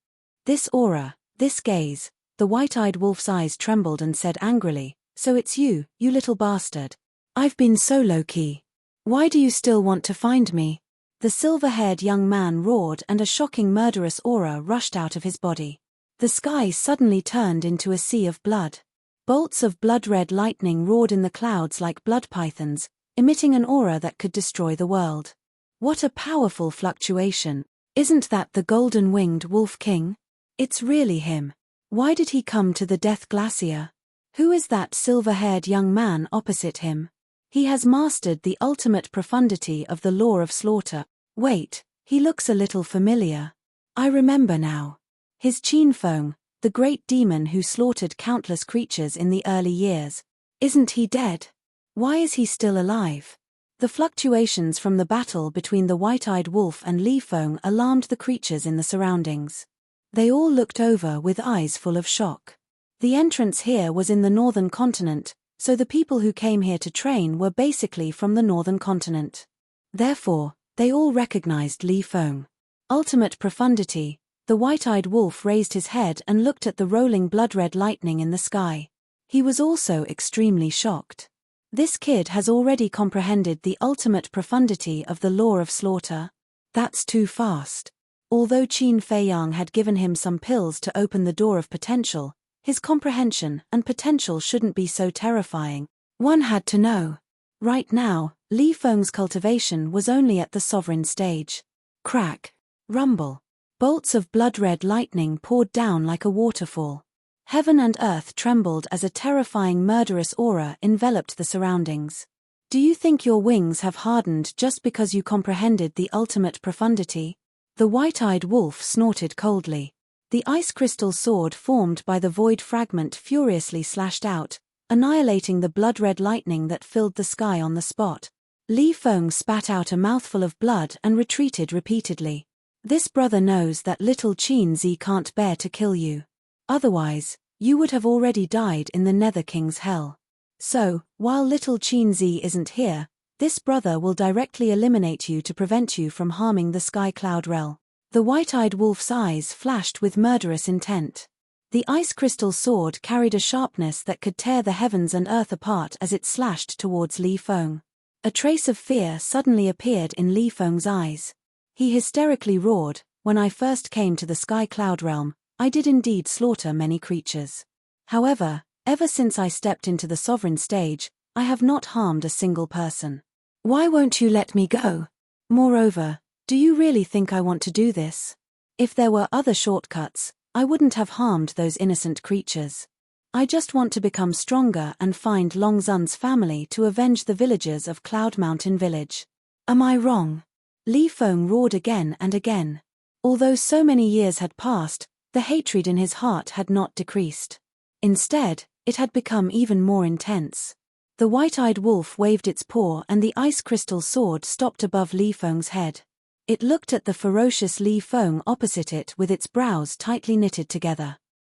This aura, this gaze, the white-eyed wolf's eyes trembled and said angrily, "So it's you, you little bastard. I've been so low-key. Why do you still want to find me?" The silver-haired young man roared and a shocking murderous aura rushed out of his body. The sky suddenly turned into a sea of blood. Bolts of blood-red lightning roared in the clouds like blood pythons, emitting an aura that could destroy the world. What a powerful fluctuation. Isn't that the golden-winged Wolf King? It's really him. Why did he come to the Death Glacier? Who is that silver-haired young man opposite him? He has mastered the ultimate profundity of the law of slaughter. Wait, he looks a little familiar. I remember now. His Qin Feng, the great demon who slaughtered countless creatures in the early years. Isn't he dead? Why is he still alive? The fluctuations from the battle between the white-eyed wolf and Li Feng alarmed the creatures in the surroundings. They all looked over with eyes full of shock. The entrance here was in the northern continent, so the people who came here to train were basically from the northern continent. Therefore, they all recognized Li Feng. Ultimate profundity. The white-eyed wolf raised his head and looked at the rolling blood-red lightning in the sky. He was also extremely shocked. This kid has already comprehended the ultimate profundity of the law of slaughter. That's too fast. Although Qin Feiyang had given him some pills to open the door of potential, his comprehension and potential shouldn't be so terrifying. One had to know. Right now, Li Feng's cultivation was only at the sovereign stage. Crack. Rumble. Bolts of blood-red lightning poured down like a waterfall. Heaven and earth trembled as a terrifying murderous aura enveloped the surroundings. Do you think your wings have hardened just because you comprehended the ultimate profundity? The white-eyed wolf snorted coldly. The ice crystal sword formed by the void fragment furiously slashed out, annihilating the blood-red lightning that filled the sky on the spot. Li Feng spat out a mouthful of blood and retreated repeatedly. This brother knows that little Qin Zi can't bear to kill you. Otherwise, you would have already died in the Nether King's hell. So, while little Qin Zi isn't here, this brother will directly eliminate you to prevent you from harming the Sky Cloud Realm. The white-eyed wolf's eyes flashed with murderous intent. The ice crystal sword carried a sharpness that could tear the heavens and earth apart as it slashed towards Li Feng. A trace of fear suddenly appeared in Li Feng's eyes. He hysterically roared, "When I first came to the Sky Cloud Realm, I did indeed slaughter many creatures. However, ever since I stepped into the sovereign stage, I have not harmed a single person. Why won't you let me go? Moreover, do you really think I want to do this? If there were other shortcuts, I wouldn't have harmed those innocent creatures. I just want to become stronger and find Long Zun's family to avenge the villagers of Cloud Mountain Village. Am I wrong?" Li Feng roared again and again. Although so many years had passed, the hatred in his heart had not decreased. Instead, it had become even more intense. The white-eyed wolf waved its paw and the ice crystal sword stopped above Li Feng's head. It looked at the ferocious Li Feng opposite it with its brows tightly knitted together.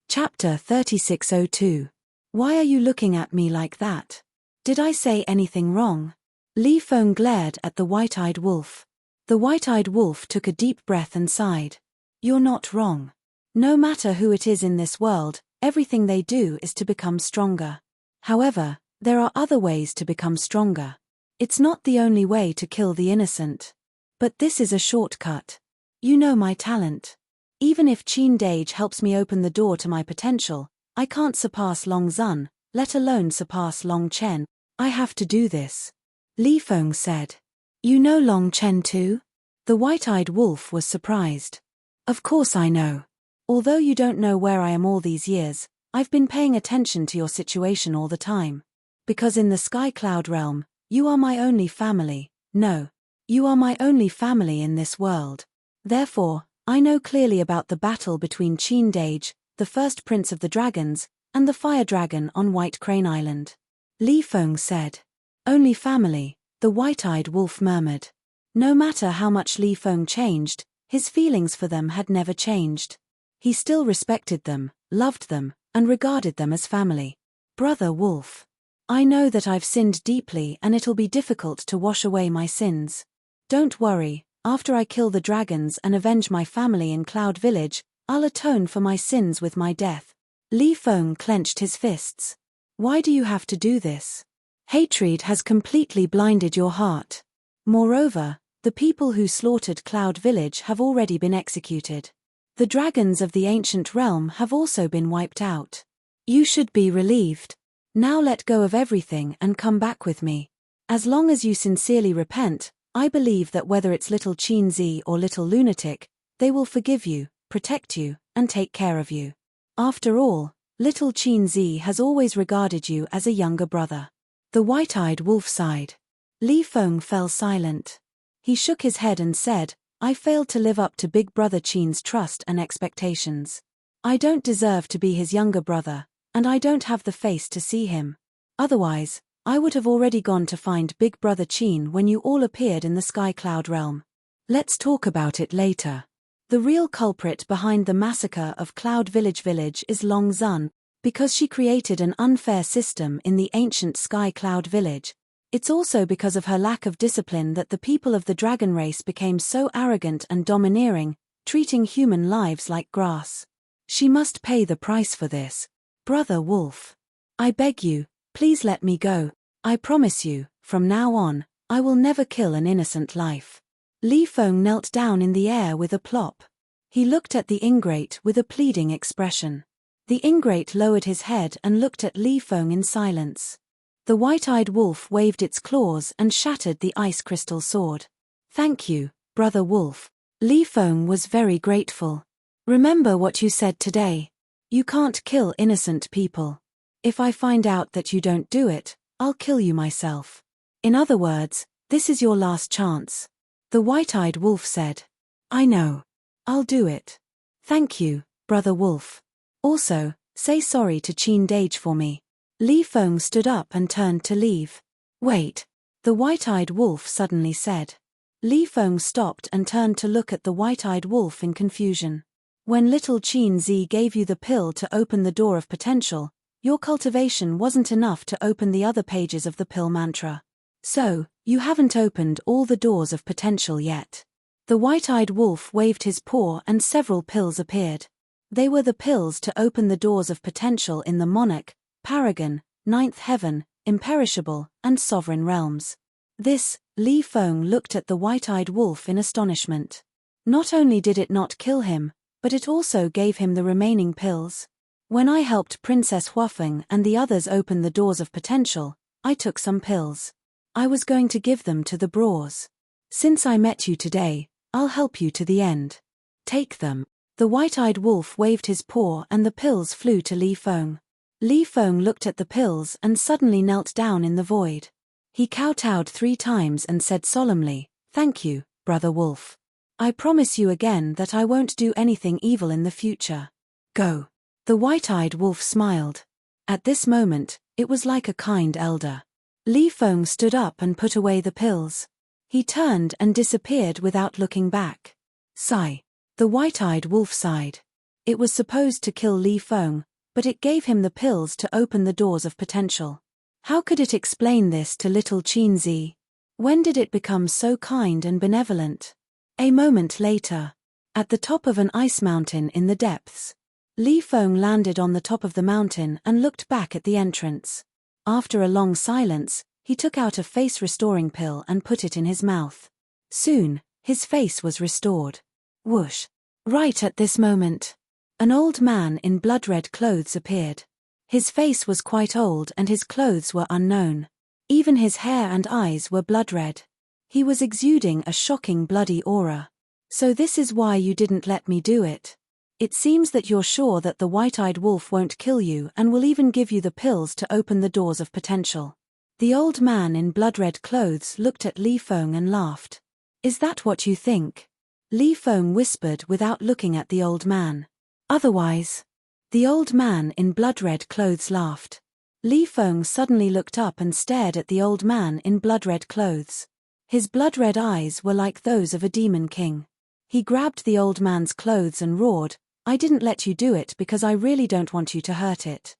Chapter 3602. Why are you looking at me like that? Did I say anything wrong? Li Feng glared at the white-eyed wolf. The white-eyed wolf took a deep breath and sighed. You're not wrong. No matter who it is in this world, everything they do is to become stronger. However, there are other ways to become stronger. It's not the only way to kill the innocent. But this is a shortcut. You know my talent. Even if Qin Dage helps me open the door to my potential, I can't surpass Long Zun, let alone surpass Long Chen. I have to do this. Li Feng said. You know Long Chen too? The white-eyed wolf was surprised. Of course I know. Although you don't know where I am all these years, I've been paying attention to your situation all the time. Because in the Sky Cloud Realm, you are my only family. No. You are my only family in this world. Therefore, I know clearly about the battle between Qin Dage, the first prince of the dragons, and the fire dragon on White Crane Island. Li Feng said. Only family, the white-eyed wolf murmured. No matter how much Li Feng changed, his feelings for them had never changed. He still respected them, loved them, and regarded them as family. Brother Wolf. I know that I've sinned deeply and it'll be difficult to wash away my sins. Don't worry, after I kill the dragons and avenge my family in Cloud Village, I'll atone for my sins with my death. Li Feng clenched his fists. Why do you have to do this? Hatred has completely blinded your heart. Moreover, the people who slaughtered Cloud Village have already been executed. The dragons of the ancient realm have also been wiped out. You should be relieved. Now let go of everything and come back with me. As long as you sincerely repent, I believe that whether it's little Qin Zi or little lunatic, they will forgive you, protect you, and take care of you. After all, little Qin Zi has always regarded you as a younger brother. The white-eyed wolf sighed. Li Feng fell silent. He shook his head and said, I failed to live up to Big Brother Qin's trust and expectations. I don't deserve to be his younger brother, and I don't have the face to see him. Otherwise, I would have already gone to find Big Brother Qin when you all appeared in the Sky Cloud realm. Let's talk about it later. The real culprit behind the massacre of Cloud Village is Long Zun, because she created an unfair system in the ancient Sky Cloud Village. It's also because of her lack of discipline that the people of the dragon race became so arrogant and domineering, treating human lives like grass. She must pay the price for this. Brother Wolf. I beg you, please let me go. I promise you, from now on, I will never kill an innocent life. Li Feng knelt down in the air with a plop. He looked at the ingrate with a pleading expression. The ingrate lowered his head and looked at Li Feng in silence. The white-eyed wolf waved its claws and shattered the ice crystal sword. Thank you, Brother Wolf. Li Feng was very grateful. Remember what you said today. You can't kill innocent people. If I find out that you don't do it, I'll kill you myself. In other words, this is your last chance. The white-eyed wolf said. I know. I'll do it. Thank you, Brother Wolf. Also, say sorry to Qin Dage for me. Li Feng stood up and turned to leave. Wait. The white-eyed wolf suddenly said. Li Feng stopped and turned to look at the white-eyed wolf in confusion. When little Qin Zi gave you the pill to open the door of potential, your cultivation wasn't enough to open the other pages of the pill mantra. So, you haven't opened all the doors of potential yet. The white-eyed wolf waved his paw and several pills appeared. They were the pills to open the doors of potential in the Monarch, Paragon, Ninth Heaven, Imperishable, and Sovereign realms. This, Li Feng looked at the white-eyed wolf in astonishment. Not only did it not kill him, but it also gave him the remaining pills. When I helped Princess Huafeng and the others open the doors of potential, I took some pills. I was going to give them to the Brawls. Since I met you today, I'll help you to the end. Take them. The white-eyed wolf waved his paw and the pills flew to Li Feng. Li Feng looked at the pills and suddenly knelt down in the void. He kowtowed 3 times and said solemnly, Thank you, Brother Wolf. I promise you again that I won't do anything evil in the future. Go. The white-eyed wolf smiled. At this moment, it was like a kind elder. Li Feng stood up and put away the pills. He turned and disappeared without looking back. Sigh. The white-eyed wolf sighed. It was supposed to kill Li Feng, but it gave him the pills to open the doors of potential. How could it explain this to little Qin Zi? When did it become so kind and benevolent? A moment later. At the top of an ice mountain in the depths. Li Feng landed on the top of the mountain and looked back at the entrance. After a long silence, he took out a face-restoring pill and put it in his mouth. Soon, his face was restored. Whoosh. Right at this moment. An old man in blood-red clothes appeared. His face was quite old and his clothes were unknown. Even his hair and eyes were blood-red. He was exuding a shocking bloody aura. So this is why you didn't let me do it. It seems that you're sure that the white-eyed wolf won't kill you and will even give you the pills to open the doors of potential. The old man in blood-red clothes looked at Li Feng and laughed. Is that what you think? Li Feng whispered without looking at the old man. Otherwise. The old man in blood-red clothes laughed. Li Feng suddenly looked up and stared at the old man in blood-red clothes. His blood-red eyes were like those of a demon king. He grabbed the old man's clothes and roared, I didn't let you do it because I really don't want you to hurt it.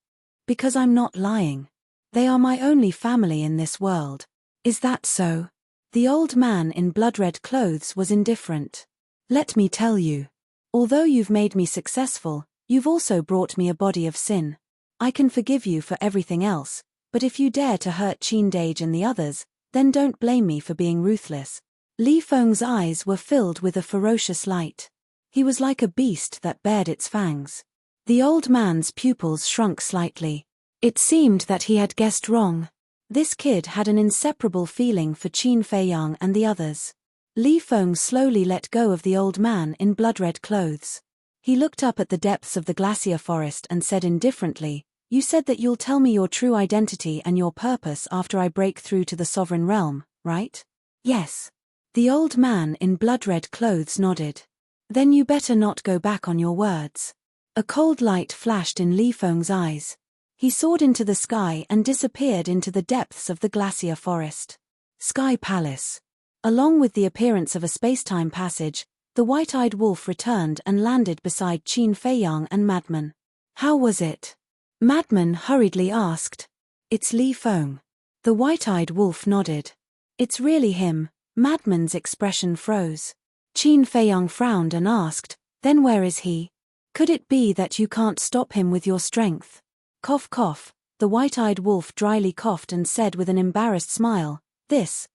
Because I'm not lying. They are my only family in this world. Is that so? The old man in blood-red clothes was indifferent. Let me tell you. Although you've made me successful, you've also brought me a body of sin. I can forgive you for everything else, but if you dare to hurt Qin Dage and the others, then don't blame me for being ruthless. Li Feng's eyes were filled with a ferocious light. He was like a beast that bared its fangs. The old man's pupils shrunk slightly. It seemed that he had guessed wrong. This kid had an inseparable feeling for Qin Feiyang and the others. Li Feng slowly let go of the old man in blood-red clothes. He looked up at the depths of the glacier forest and said indifferently, You said that you'll tell me your true identity and your purpose after I break through to the sovereign realm, right? Yes. The old man in blood-red clothes nodded. Then you better not go back on your words. A cold light flashed in Li Feng's eyes. He soared into the sky and disappeared into the depths of the glacier forest. Sky Palace. Along with the appearance of a space-time passage, the white-eyed wolf returned and landed beside Qin Feiyang and Madman. How was it? Madman hurriedly asked. It's Li Feng. The white-eyed wolf nodded. It's really him. Madman's expression froze. Qin Feiyang frowned and asked, then where is he? Could it be that you can't stop him with your strength? Cough cough, the white-eyed wolf dryly coughed and said with an embarrassed smile, This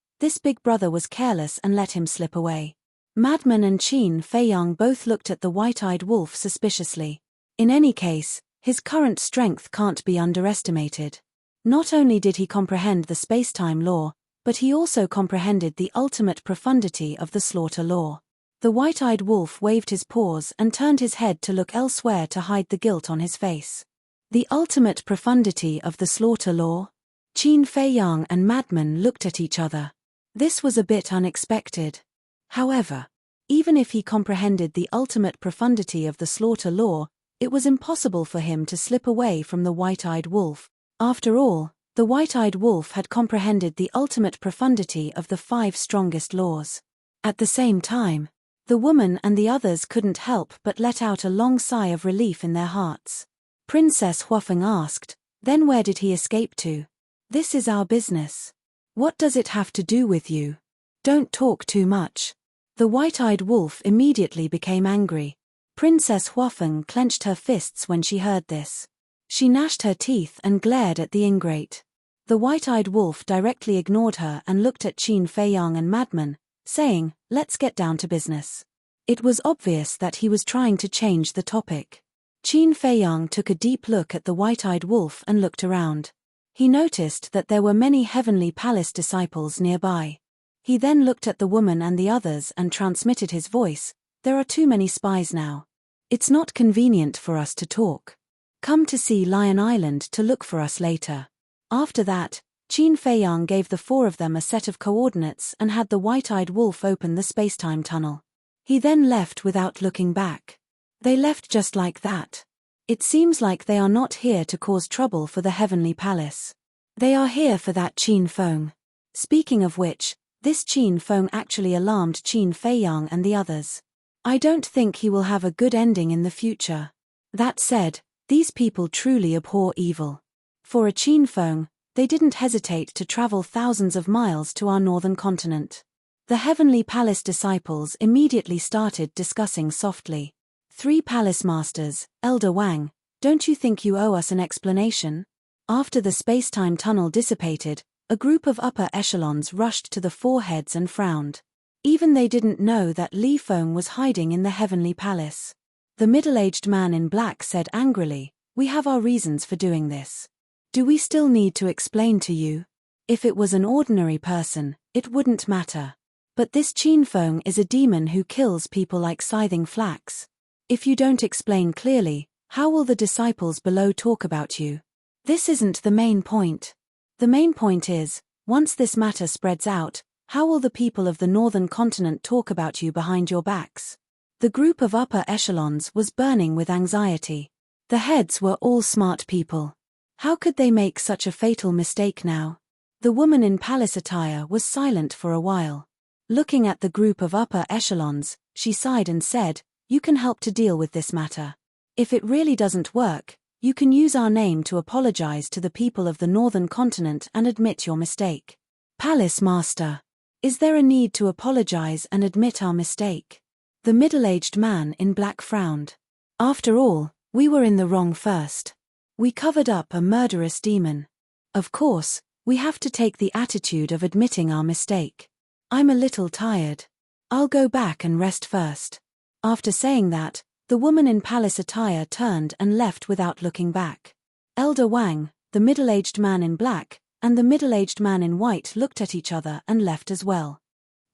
big brother was careless and let him slip away. Madman and Qin Feiyang both looked at the white-eyed wolf suspiciously. In any case, his current strength can't be underestimated. Not only did he comprehend the space-time law, but he also comprehended the ultimate profundity of the slaughter law. The white-eyed wolf waved his paws and turned his head to look elsewhere to hide the guilt on his face. The ultimate profundity of the slaughter law? Qin Feiyang and Madman looked at each other. This was a bit unexpected. However, even if he comprehended the ultimate profundity of the slaughter law, it was impossible for him to slip away from the white-eyed wolf. After all, the white-eyed wolf had comprehended the ultimate profundity of the 5 strongest laws. At the same time, the woman and the others couldn't help but let out a long sigh of relief in their hearts. Princess Huafeng asked, then where did he escape to? This is our business. What does it have to do with you? Don't talk too much. The white-eyed wolf immediately became angry. Princess Huafeng clenched her fists when she heard this. She gnashed her teeth and glared at the ingrate. The white-eyed wolf directly ignored her and looked at Qin Feiyang and Madman, saying, let's get down to business. It was obvious that he was trying to change the topic. Qin Feiyang took a deep look at the white-eyed wolf and looked around. He noticed that there were many Heavenly Palace disciples nearby. He then looked at the woman and the others and transmitted his voice, there are too many spies now. It's not convenient for us to talk. Come to see Lion Island to look for us later. After that, Qin Feiyang gave the 4 of them a set of coordinates and had the white-eyed wolf open the spacetime tunnel. He then left without looking back. They left just like that. It seems like they are not here to cause trouble for the Heavenly Palace. They are here for that Qin Feng. Speaking of which, this Qin Feng actually alarmed Qin Feiyang and the others. I don't think he will have a good ending in the future. That said, these people truly abhor evil. For a Qin Feng, they didn't hesitate to travel thousands of miles to our northern continent. The Heavenly Palace disciples immediately started discussing softly. 3 palace masters, Elder Wang, don't you think you owe us an explanation? After the spacetime tunnel dissipated, a group of upper echelons rushed to the 4 heads and frowned. Even they didn't know that Li Feng was hiding in the Heavenly Palace. The middle-aged man in black said angrily, we have our reasons for doing this. Do we still need to explain to you? If it was an ordinary person, it wouldn't matter. But this Qin Feng is a demon who kills people like scything flax. If you don't explain clearly, how will the disciples below talk about you? This isn't the main point. The main point is, once this matter spreads out, how will the people of the northern continent talk about you behind your backs? The group of upper echelons was burning with anxiety. The heads were all smart people. How could they make such a fatal mistake now? The woman in palace attire was silent for a while. Looking at the group of upper echelons, she sighed and said, you can help to deal with this matter. If it really doesn't work, you can use our name to apologize to the people of the northern continent and admit your mistake. Palace Master. Is there a need to apologize and admit our mistake? The middle-aged man in black frowned. After all, we were in the wrong first. We covered up a murderous demon. Of course, we have to take the attitude of admitting our mistake. I'm a little tired. I'll go back and rest first. After saying that, the woman in palace attire turned and left without looking back. Elder Wang, the middle-aged man in black, and the middle-aged man in white looked at each other and left as well.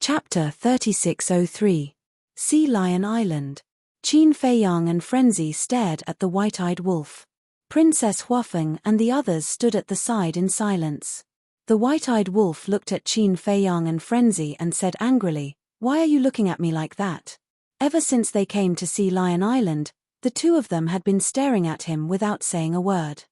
Chapter 3603. Sea Lion Island. Qin Feiyang and Frenzy stared at the white-eyed wolf. Princess Huafeng and the others stood at the side in silence. The white-eyed wolf looked at Qin Feiyang and Frenzy and said angrily, why are you looking at me like that? Ever since they came to Sea Lion Island, the 2 of them had been staring at him without saying a word.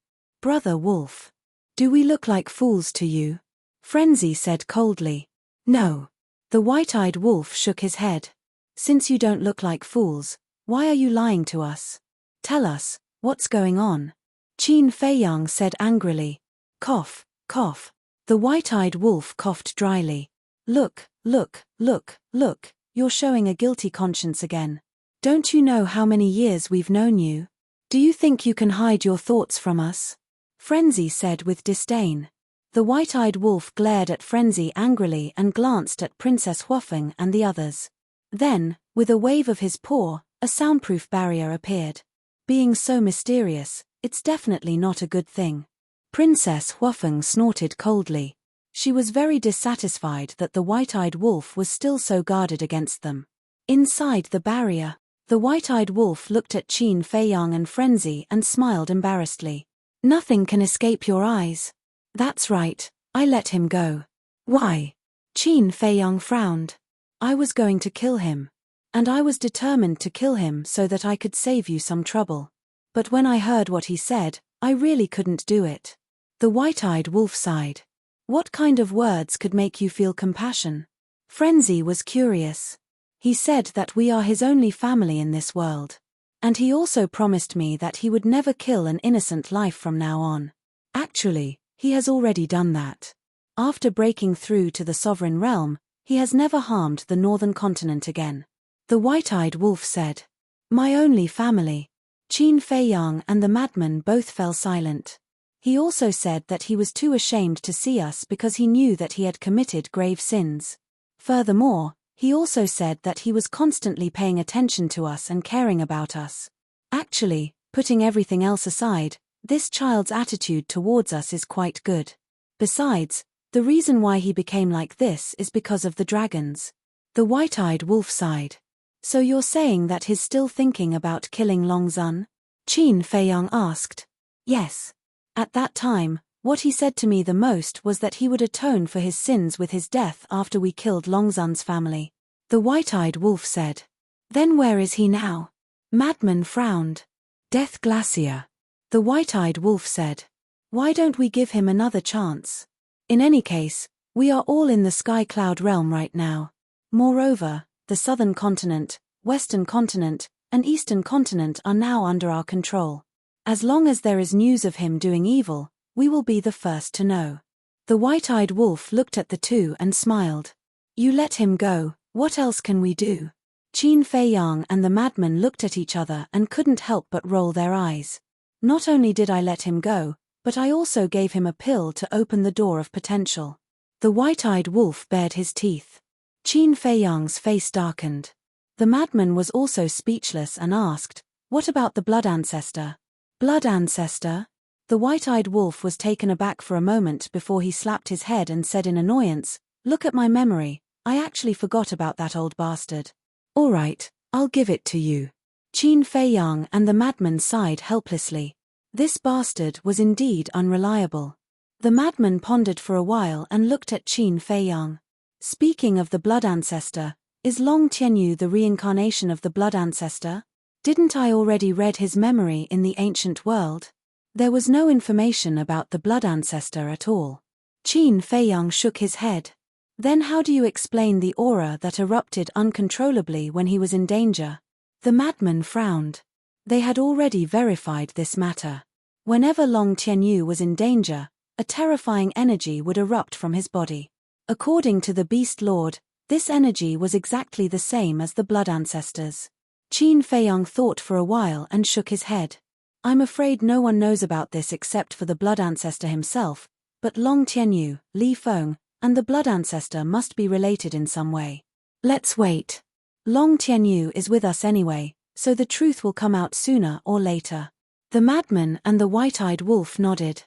Brother Wolf. Do we look like fools to you? Frenzy said coldly. No. The white-eyed wolf shook his head. Since you don't look like fools, why are you lying to us? Tell us, what's going on? Qin Feiyang said angrily. Cough, cough. The white-eyed wolf coughed dryly. Look, you're showing a guilty conscience again. Don't you know how many years we've known you? Do you think you can hide your thoughts from us? Frenzy said with disdain. The white-eyed wolf glared at Frenzy angrily and glanced at Princess Huofeng and the others. Then, with a wave of his paw, a soundproof barrier appeared. Being so mysterious, it's definitely not a good thing. Princess Huofeng snorted coldly. She was very dissatisfied that the white-eyed wolf was still so guarded against them. Inside the barrier, the white-eyed wolf looked at Qin Feiyang and Frenzy and smiled embarrassedly. Nothing can escape your eyes. That's right, I let him go. Why? Qin Feiyang frowned. I was going to kill him. And I was determined to kill him so that I could save you some trouble. But when I heard what he said, I really couldn't do it. The white-eyed wolf sighed. What kind of words could make you feel compassion? Frenzy was curious. He said that we are his only family in this world. And he also promised me that he would never kill an innocent life from now on. Actually, he has already done that. After breaking through to the sovereign realm, he has never harmed the northern continent again. The white-eyed wolf said. My only family. Qin Feiyang and the madman both fell silent. He also said that he was too ashamed to see us because he knew that he had committed grave sins. Furthermore, he also said that he was constantly paying attention to us and caring about us. Actually, putting everything else aside, this child's attitude towards us is quite good. Besides, the reason why he became like this is because of the dragons. The white-eyed wolf sighed. So you're saying that he's still thinking about killing Longzun? Qin Feiyang asked. Yes. At that time, what he said to me the most was that he would atone for his sins with his death after we killed Longzun's family. The white-eyed wolf said. Then where is he now? Madman frowned. Death Glacier. The white-eyed wolf said. Why don't we give him another chance? In any case, we are all in the Sky Cloud realm right now. Moreover, the southern continent, western continent, and eastern continent are now under our control. As long as there is news of him doing evil, we will be the first to know. The white-eyed wolf looked at the two and smiled. You let him go, what else can we do? Qin Feiyang and the madman looked at each other and couldn't help but roll their eyes. Not only did I let him go, but I also gave him a pill to open the door of potential. The white-eyed wolf bared his teeth. Qin Feiyang's face darkened. The madman was also speechless and asked, what about the blood ancestor? Blood ancestor? The white-eyed wolf was taken aback for a moment before he slapped his head and said in annoyance, Look at my memory, I actually forgot about that old bastard. All right, I'll give it to you. Qin Feiyang and the madman sighed helplessly. This bastard was indeed unreliable. The madman pondered for a while and looked at Qin Feiyang. Speaking of the blood ancestor, is Long Tianyu the reincarnation of the blood ancestor? Didn't I already read his memory in the ancient world? There was no information about the blood ancestor at all. Qin Feiyang shook his head. Then how do you explain the aura that erupted uncontrollably when he was in danger? The madman frowned. They had already verified this matter. Whenever Long Tianyu was in danger, a terrifying energy would erupt from his body. According to the Beast Lord, this energy was exactly the same as the blood ancestors. Qin Feiyang thought for a while and shook his head. I'm afraid no one knows about this except for the blood ancestor himself, but Long Tianyu, Li Feng, and the blood ancestor must be related in some way. Let's wait. Long Tianyu is with us anyway, so the truth will come out sooner or later. The madman and the white-eyed wolf nodded.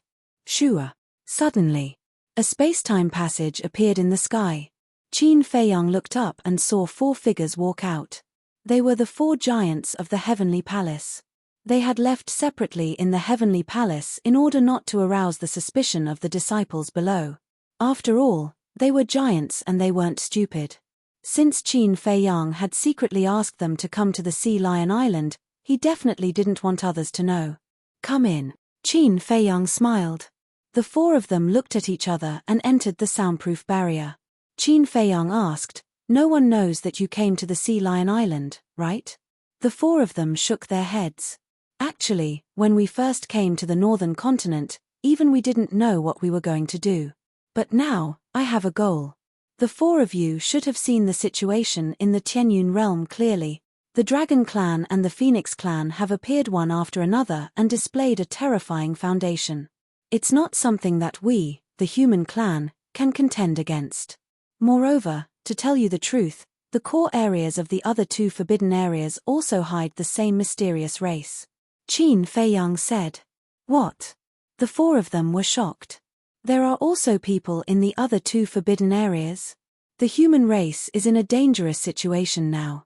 Sure. Suddenly, a space-time passage appeared in the sky. Qin Feiyang looked up and saw 4 figures walk out. They were the 4 giants of the Heavenly Palace. They had left separately in the Heavenly Palace in order not to arouse the suspicion of the disciples below. After all, they were giants and they weren't stupid. Since Qin Feiyang had secretly asked them to come to the Sea Lion Island, he definitely didn't want others to know. Come in. Qin Feiyang smiled. The four of them looked at each other and entered the soundproof barrier. Qin Feiyang asked, "No one knows that you came to the Sea Lion Island, right?" The four of them shook their heads. "Actually, when we first came to the northern continent, even we didn't know what we were going to do. But now, I have a goal. The four of you should have seen the situation in the Tianyun realm clearly. The Dragon Clan and the Phoenix Clan have appeared one after another and displayed a terrifying foundation. It's not something that we, the human clan, can contend against. Moreover, to tell you the truth, the core areas of the other two forbidden areas also hide the same mysterious race." Qin Feiyang said. "What?" The four of them were shocked. "There are also people in the other two forbidden areas? The human race is in a dangerous situation now.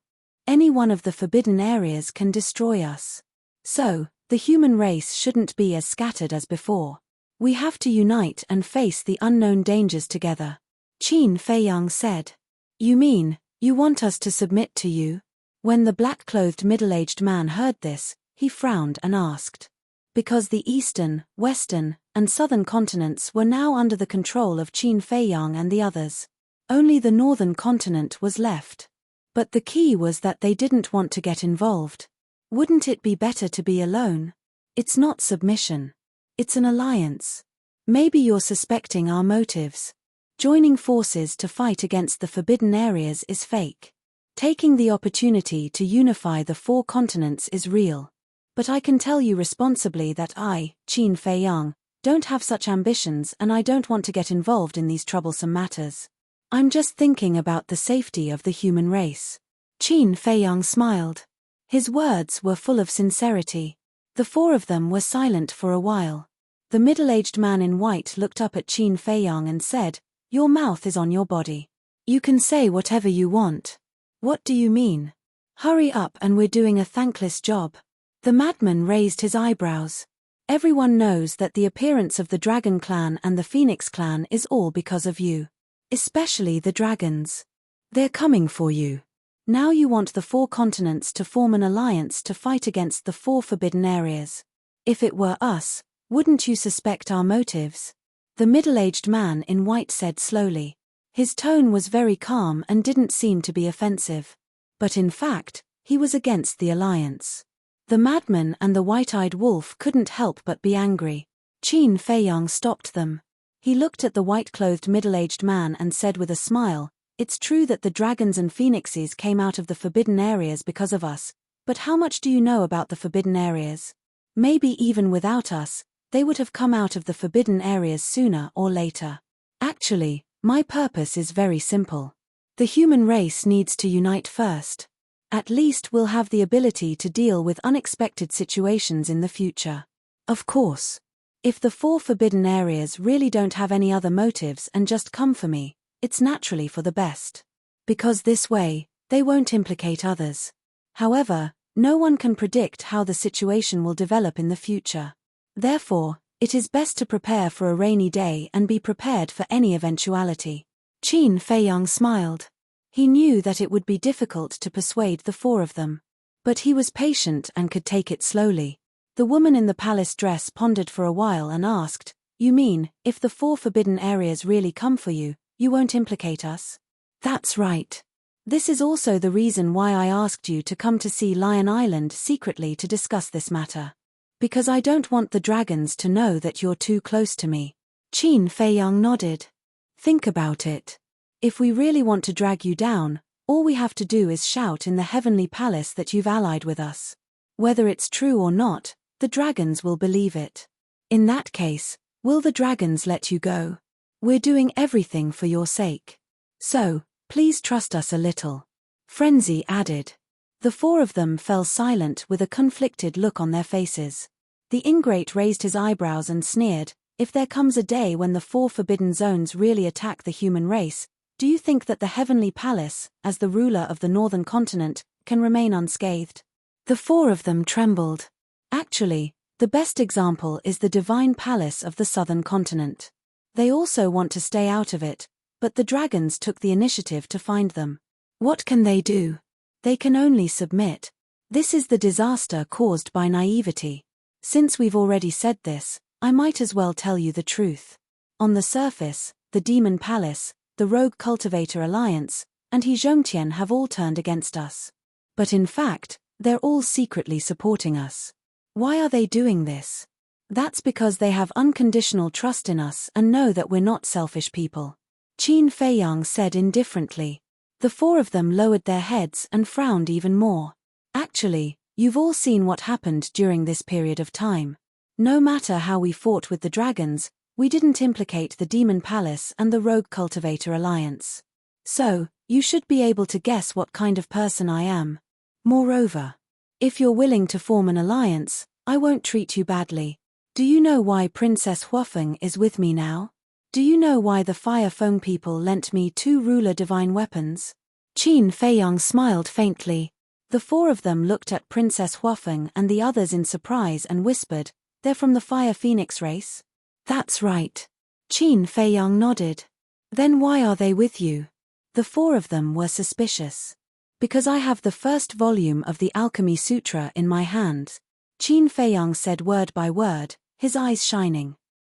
Any one of the forbidden areas can destroy us. So, the human race shouldn't be as scattered as before. We have to unite and face the unknown dangers together." Qin Feiyang said. "You mean, you want us to submit to you?" When the black-clothed middle-aged man heard this, he frowned and asked. Because the eastern, western, and southern continents were now under the control of Qin Feiyang and the others. Only the northern continent was left. But the key was that they didn't want to get involved. Wouldn't it be better to be alone? It's not submission. It's an alliance. Maybe you're suspecting our motives. Joining forces to fight against the forbidden areas is fake. Taking the opportunity to unify the four continents is real. But I can tell you responsibly that I, Qin Feiyang, don't have such ambitions and I don't want to get involved in these troublesome matters. I'm just thinking about the safety of the human race." Qin Feiyang smiled. His words were full of sincerity. The four of them were silent for a while. The middle-aged man in white looked up at Qin Feiyang and said, "Your mouth is on your body. You can say whatever you want." "What do you mean? Hurry up and we're doing a thankless job." The madman raised his eyebrows. "Everyone knows that the appearance of the Dragon Clan and the Phoenix Clan is all because of you. Especially the dragons. They're coming for you. Now you want the four continents to form an alliance to fight against the four forbidden areas. If it were us, wouldn't you suspect our motives?" The middle-aged man in white said slowly. His tone was very calm and didn't seem to be offensive. But in fact, he was against the alliance. The madman and the white-eyed wolf couldn't help but be angry. Qin Feiyang stopped them. He looked at the white-clothed middle-aged man and said with a smile, "It's true that the dragons and phoenixes came out of the forbidden areas because of us, but how much do you know about the forbidden areas? Maybe even without us, they would have come out of the forbidden areas sooner or later. Actually, my purpose is very simple. The human race needs to unite first. At least we'll have the ability to deal with unexpected situations in the future. Of course. If the four forbidden areas really don't have any other motives and just come for me, it's naturally for the best. Because this way, they won't implicate others. However, no one can predict how the situation will develop in the future. Therefore, it is best to prepare for a rainy day and be prepared for any eventuality." Qin Feiyang smiled. He knew that it would be difficult to persuade the four of them. But he was patient and could take it slowly. The woman in the palace dress pondered for a while and asked, "You mean, if the four forbidden areas really come for you, you won't implicate us?" "That's right. This is also the reason why I asked you to come to Sea Lion Island secretly to discuss this matter. Because I don't want the dragons to know that you're too close to me." Qin Feiyang nodded. "Think about it. If we really want to drag you down, all we have to do is shout in the heavenly palace that you've allied with us. Whether it's true or not, the dragons will believe it. In that case, will the dragons let you go? We're doing everything for your sake. So, please trust us a little." Frenzy added. The four of them fell silent with a conflicted look on their faces. The ingrate raised his eyebrows and sneered, "If there comes a day when the four forbidden zones really attack the human race, do you think that the Heavenly Palace, as the ruler of the northern continent, can remain unscathed?" The four of them trembled. Actually, the best example is the Divine Palace of the southern continent. They also want to stay out of it, but the dragons took the initiative to find them. What can they do? They can only submit. This is the disaster caused by naivety. Since we've already said this, I might as well tell you the truth. On the surface, the Demon Palace, the Rogue Cultivator Alliance, and He Zhongtian have all turned against us. But in fact, they're all secretly supporting us. Why are they doing this? That's because they have unconditional trust in us and know that we're not selfish people. Qin Feiyang said indifferently. The four of them lowered their heads and frowned even more. Actually, you've all seen what happened during this period of time. No matter how we fought with the dragons, we didn't implicate the Demon Palace and the Rogue Cultivator Alliance. So, you should be able to guess what kind of person I am. Moreover, if you're willing to form an alliance, I won't treat you badly. Do you know why Princess Huofeng is with me now? Do you know why the Fire Feng people lent me 2 ruler divine weapons? Qin Feiyang smiled faintly. The four of them looked at Princess Huofeng and the others in surprise and whispered, "They're from the Fire Phoenix race?" "That's right." Qin Feiyang nodded. "Then why are they with you?" The four of them were suspicious. "Because I have the first volume of the Alchemy Sutra in my hand," Qin Feiyang said word by word, his eyes shining.